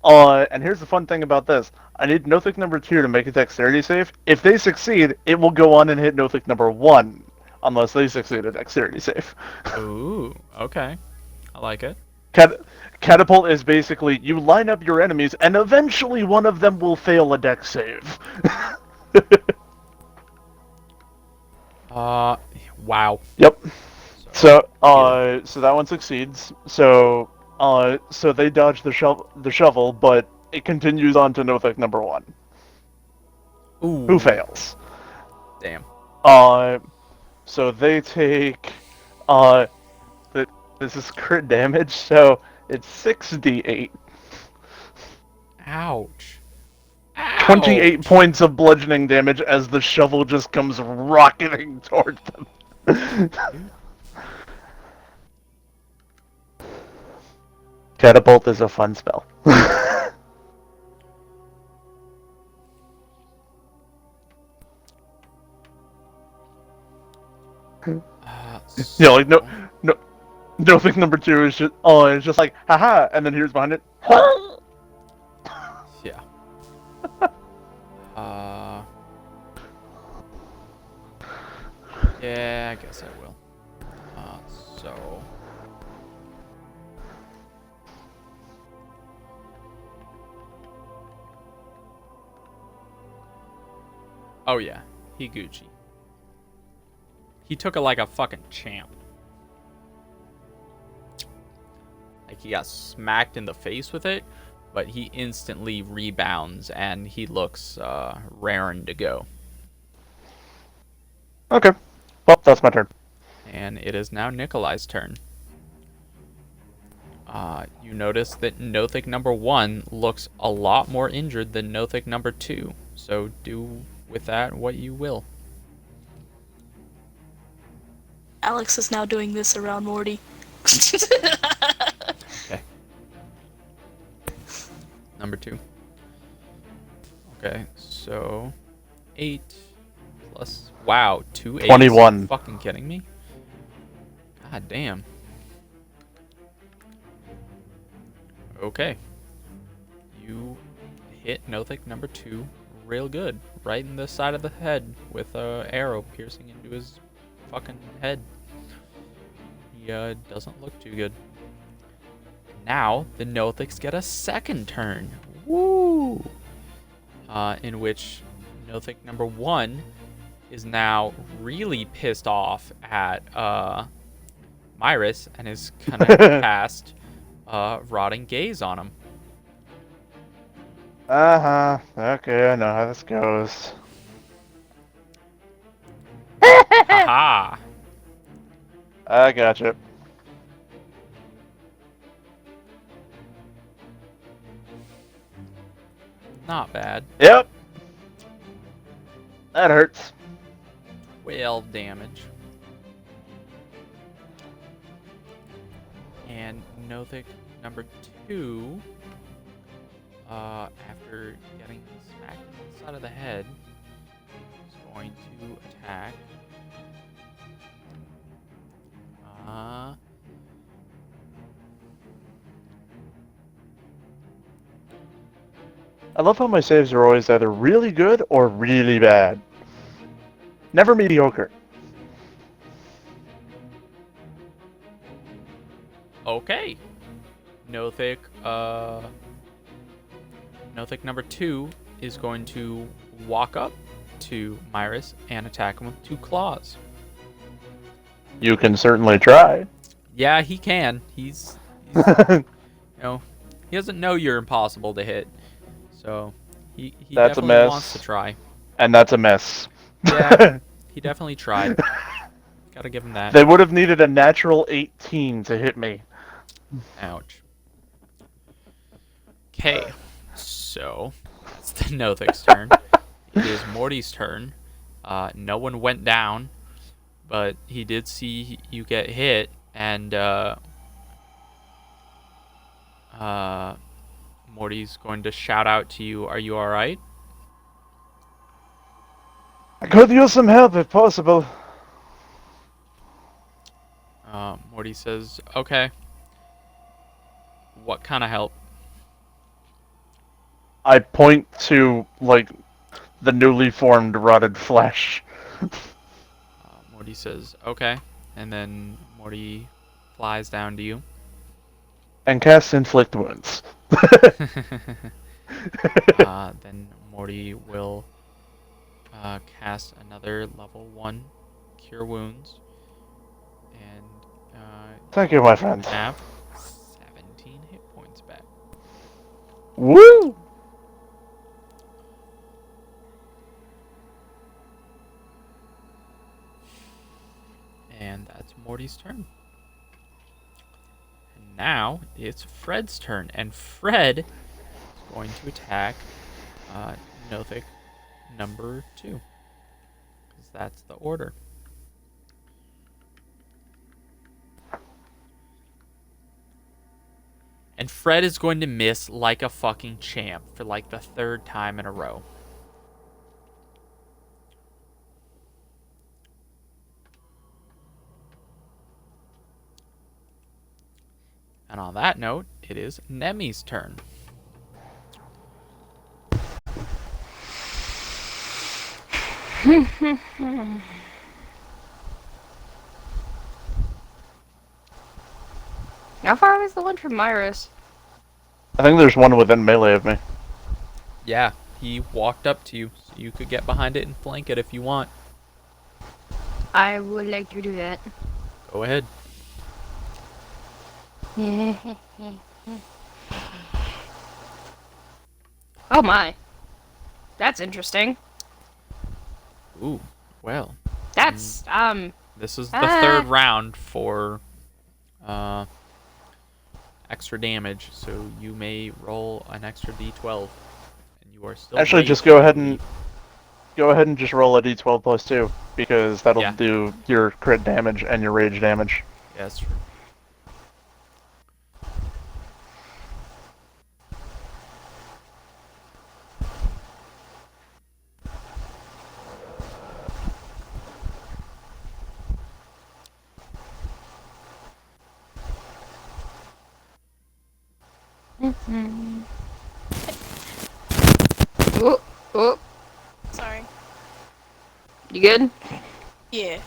and here's the fun thing about this. I need Nothic number 2 to make a dexterity save. If they succeed, it will go on and hit Nothic number 1, unless they succeed a dexterity save.
Ooh, okay. I like it.
Catapult is basically, you line up your enemies, and eventually one of them will fail a dex save.
Wow.
Yep. So that one succeeds. So they dodge the shovel, but it continues on to Nothic number 1,
Ooh.
who fails.
Damn.
So they take, this is crit damage, so it's 6d8.
Ouch.
28 points of bludgeoning damage as the shovel just comes rocketing toward them. Catapult is a fun spell. Yeah, like no thing number 2 is just it's just like haha, and then here's behind it.
Yeah. Yeah, I guess I will. So. Oh yeah, he Gucci. He took it like a fucking champ. Like he got smacked in the face with it, but he instantly rebounds and he looks raring to go.
Okay. Well, that's my turn.
And it is now Nikolai's turn. You notice that Nothic number 1 looks a lot more injured than Nothic number 2. So do with that what you will.
Alex is now doing this around Morty.
Okay. Number 2. Okay, so 8 plus. Wow, 2 8s.
21.
Are you fucking kidding me? God damn. Okay. You hit Nothic number 2 real good. Right in the side of the head with a arrow piercing into his fucking head. He doesn't look too good. Now, the Nothics get a second turn. Woo! In which Nothic number 1 is now really pissed off at Myrus and is gonna cast Rotting Gaze on him.
Okay, I know how this goes.
Haha!
I gotcha.
Not bad.
Yep. That hurts.
12 damage. And Nothic number 2, after getting smacked in the side of the head, is going to attack.
I love how my saves are always either really good or really bad. Never mediocre.
Okay. Nothic number 2 is going to walk up to Myrus and attack him with 2 claws.
You can certainly try.
Yeah, he can. He's he doesn't know you're impossible to hit. So he
That's a
definitely
mess.
wants to try.
And that's a mess.
Yeah, he definitely tried. Gotta give him that.
They would have needed a natural 18 to hit me.
Ouch. Okay, so it's the Nothic's turn. It is Morty's turn. No one went down, but he did see you get hit, and Morty's going to shout out to you, "Are you alright?"
I could use some help if possible.
Morty says, "Okay. What kind of help?"
I point to, like, the newly formed rotted flesh.
Morty says, "Okay," and then Morty flies down to you.
And cast Inflict Wounds.
Then Morty will cast another level 1 Cure Wounds, and
Thank you, my friend.
have 17 hit points back.
Woo!
And that's Morty's turn. And now it's Fred's turn, and Fred is going to attack Nothic number 2. Because that's the order. And Fred is going to miss like a fucking champ for like the 3rd time in a row. And on that note, it is Nemi's turn.
How far is the one from Myris?
I think there's one within melee of me.
Yeah, he walked up to you, so you could get behind it and flank it if you want.
I would like to do that.
Go ahead.
Oh my. That's interesting.
Ooh, well.
That's,
This is the 3rd round for extra damage, so you may roll an extra d12. And you are still
Actually, just go ahead and just roll a d12 plus 2, because that'll
Yeah.
do your crit damage and your rage damage.
Yeah, that's true.
oh, oh,
Sorry.
you good?
Yeah.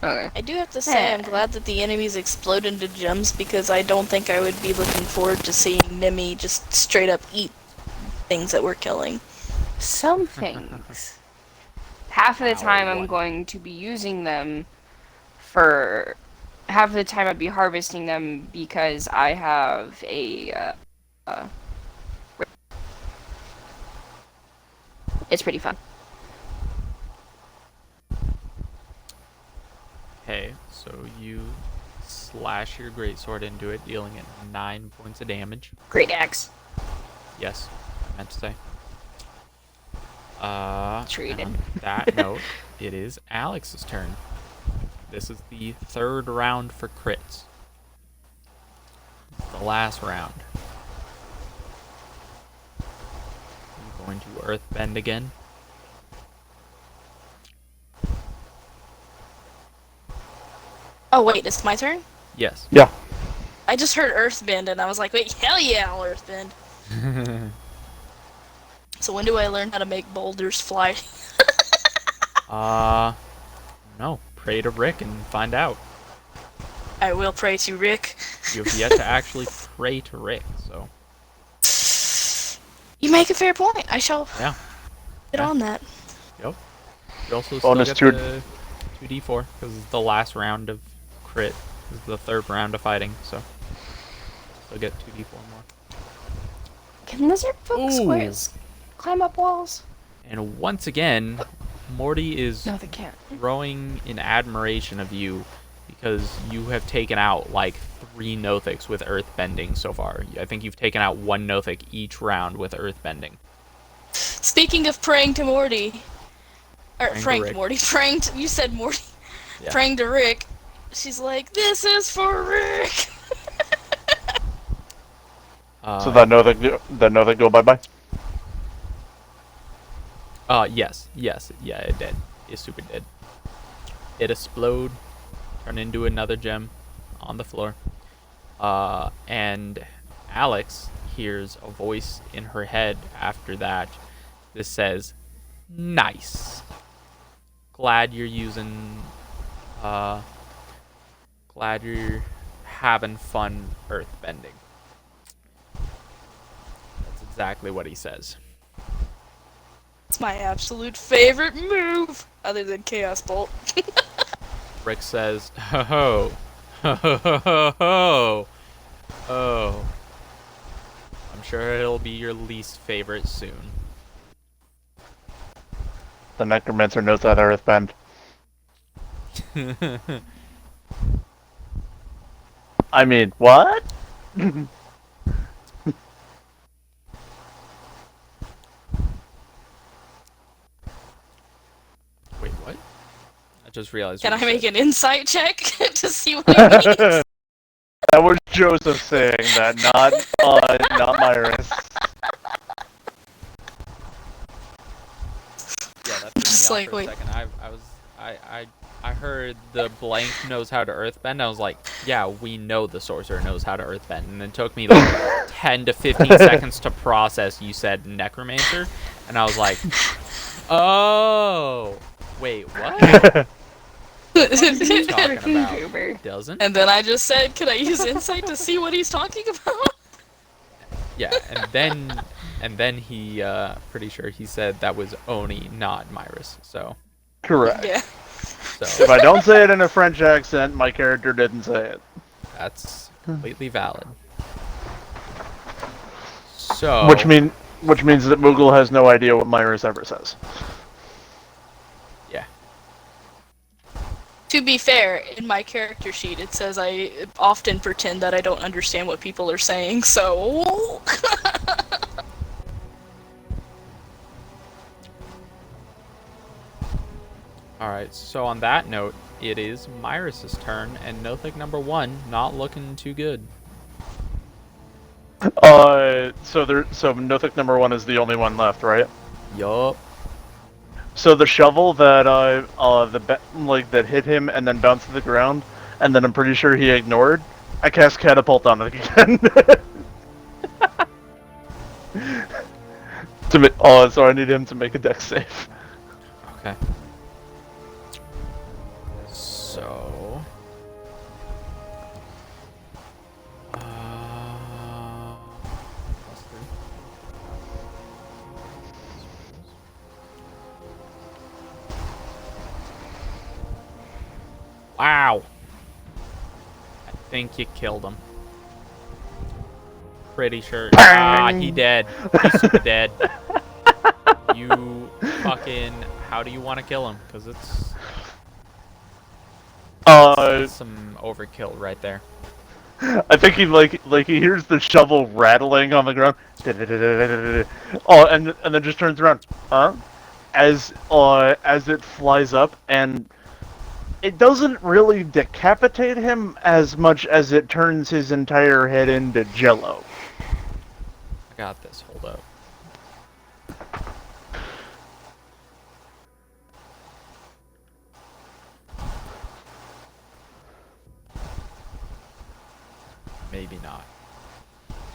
Okay.
I do have to say I'm glad that the enemies explode into gems because I don't think I would be looking forward to seeing Nemi just straight up eat things that we're killing.
Some things. Half of the time I'm
one.
going to be using them for... Half of the time I'd be harvesting them because I have a... It's pretty fun.
Okay, so you slash your greatsword into it, dealing it 9 points of damage.
Great axe.
Yes, I meant to say.
Treated.
On that note, it is Alex's turn. This is the 3rd round for crits. The last round. I'm going to Earthbend again.
Oh wait, it's my turn?
Yes.
Yeah.
I just heard Earthbend and I was like, wait, hell yeah, I'll Earthbend. So when do I learn how to make boulders fly?
No. Pray to Rick and find out.
I will pray to Rick.
You have yet to actually pray to Rick, so.
You make a fair point. I shall
Yeah.
get on that.
Yep. You also
Bonus
still
two-
get the 2d4, because it's the last round of crit. This is the 3rd round of fighting, so. Still get 2d4 more.
Can lizard folk
Ooh.
squares climb up walls?
And once again, Morty is
No, they can't.
growing in admiration of you because you have taken out like 3 Nothics with Earthbending so far. I think you've taken out 1 Nothic each round with Earthbending.
Speaking of praying to Morty, or
Praying to
praying to
Rick.
Morty, praying to, you said Morty,
Yeah.
praying to Rick. She's like, this is for Rick.
So that know that go bye bye.
Yes, yeah, it did. It super did. It explode, turn into another gem on the floor. And Alex hears a voice in her head after that. This says, "Nice. Glad you're using. Glad you're having fun earthbending." That's exactly what he says.
It's my absolute favorite move, other than Chaos Bolt.
Rick says, "Ho ho, ho ho ho ho ho. Oh, I'm sure it'll be your least favorite soon."
The necromancer knows how to earthbend. I mean, what?
just realized.
Can
what
I
you
make
said.
an insight check to see what he means?
That was Joseph saying that, not Myris.
Yeah, that threw
Just
me off
like,
for a
wait.
second. I heard the blank knows how to earthbend. I was like, yeah, we know the sorcerer knows how to earthbend. And it took me like 10 to 15 seconds to process you said necromancer. And I was like, oh, wait, what? What are you talking about? Doesn't?
And then I just said, "Can I use insight to see what he's talking about?"
Yeah, and then he, pretty sure he said that was Oni, not Myris. So,
Correct.
Yeah.
so
If I don't say it in a French accent, my character didn't say it.
that's completely valid. So,
Which means that Moogle has no idea what Myris ever says.
yeah.
To be fair, in my character sheet, it says I often pretend that I don't understand what people are saying, so...
Alright, so on that note, it is Myris' turn, and Nothic number 1 not looking too good.
So Nothic number 1 is the only one left, right?
Yup.
So the shovel that that hit him and then bounced to the ground, and then I'm pretty sure he ignored. I cast catapult on it again. So I need him to make a dex save.
Okay. So... +3. Wow! I think you killed him. Pretty sure. Ah, he dead. He's super dead. You fucking... How do you want to kill him? Because it's some overkill right there.
I think he he hears the shovel rattling on the ground. Oh, and then just turns around. Huh? As it flies up, and it doesn't really decapitate him as much as it turns his entire head into jello.
I got this. Hold up. Maybe not.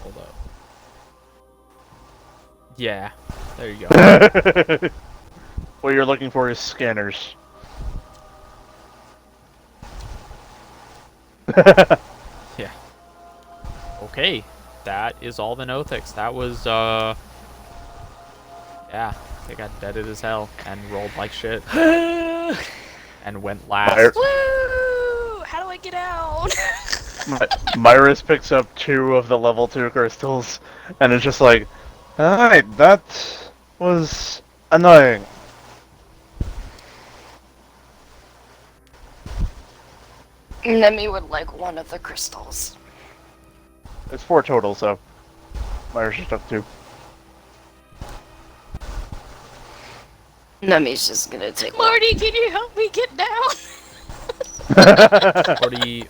Hold up. Yeah. There you go.
What you're looking for is scanners.
Yeah. Okay. That is all the Nothics. That was, yeah. They got deaded as hell and rolled like shit. And went last.
Woo! How do I get out?
Myris picks up 2 of the level 2 crystals, and it's just like, alright, that was annoying.
Nemi would like one of the crystals.
It's 4 total, so Myris just took 2.
Nemi's just gonna take one.
Marty, can you help me get down?
Cordy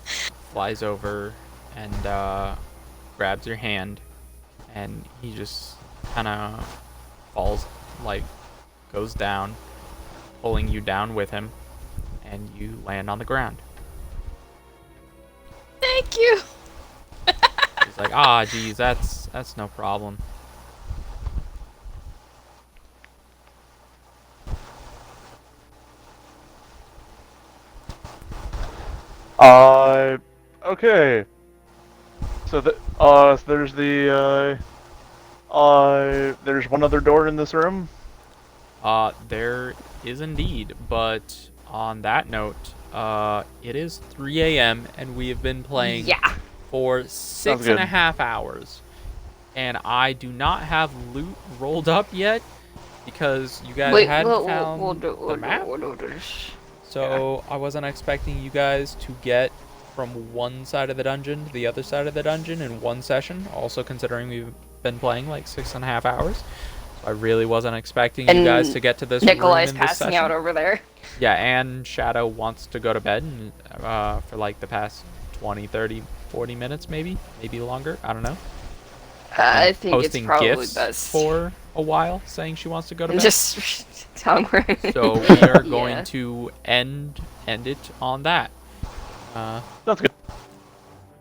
flies over and grabs your hand, and he just kind of falls, like, goes down, pulling you down with him, and you land on the ground.
Thank you.
He's like, ah, geez, that's no problem.
Okay. So there's there's one other door in this room.
There is indeed, but on that note, it is 3 a.m. and we have been playing for 6.5 hours. And I do not have loot rolled up yet because you guys hadn't found the map. So I wasn't expecting you guys to get from one side of the dungeon to the other side of the dungeon in one session, also considering we've been playing like 6.5 hours. So I really wasn't expecting you guys to get to this room
Nikolai's
in this
passing
session.
out over there.
Yeah, and Shadow wants to go to bed and, for like the past 20, 30, 40 minutes maybe longer. I don't know.
I think it's
Posting
probably
gifs
best.
for a while saying she wants to go to bed.
Just tongue ring.
So we are going
Yeah.
to end it on that.
That's good.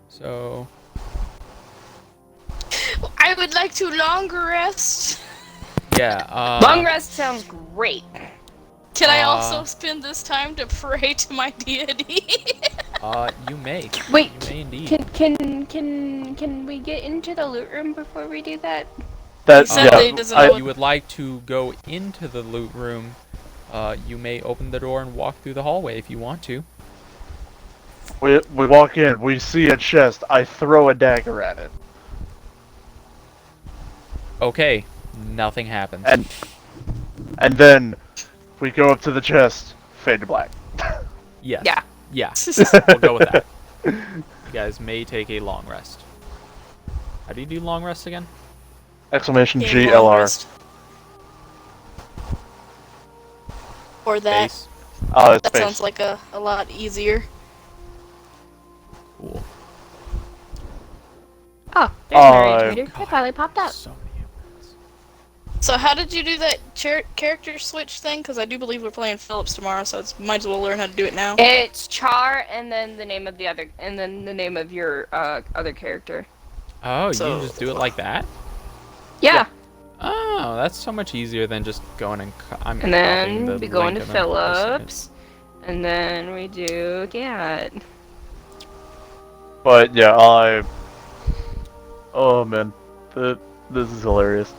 So
I would like to longer rest.
yeah.
Long rest sounds great.
Can I also spend this time to pray to my deity?
You may.
Wait,
You may indeed.
can we get into the loot room before we do that?
That
said
yeah.
they doesn't
I-
know
If you would like to go into the loot room, you may open the door and walk through the hallway if you want to.
we walk in. We see a chest. I throw a dagger at it.
Okay, nothing happens.
And then we go up to the chest. Fade to black.
Yes.
Yeah.
Yeah. We'll go with that. You guys may take a long rest. How do you do long rest again?
Exclamation
Game long
GLR.
rest. Or that.
Space.
It's
That
space.
sounds like a lot easier.
Cool.
Oh, there's Mary Trader.
God.
It finally popped up.
So many humans.
So how did you do that character switch thing? Because I do believe we're playing Phillips tomorrow, so might as well learn how to do it now.
It's Char, and then the name of the other, and then the name of your other character.
Oh,
So-
you just do it like that?
Yeah.
Oh, that's so much easier than just going and I'm
And
copying
then
the
we go
link
into
and then posting it.
Phillips, and then we do Gat.
But yeah, oh man, this is hilarious.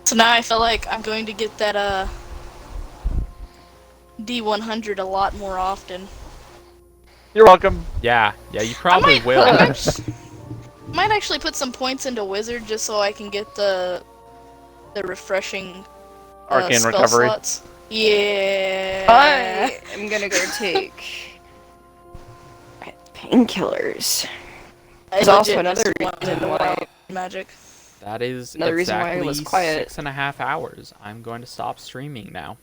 So now I feel like I'm going to get that D100 a lot more often.
You're welcome.
Yeah, you probably
I
will.
might actually put some points into Wizard just so I can get the refreshing
Arcane
spell
recovery.
slots. Yeah.
I am gonna go take painkillers.
I
There's also
legit
another
just want
reason
to know
why-
magic.
That is
Another reason why I
exactly
was quiet.
6.5 hours. I'm going to stop streaming now.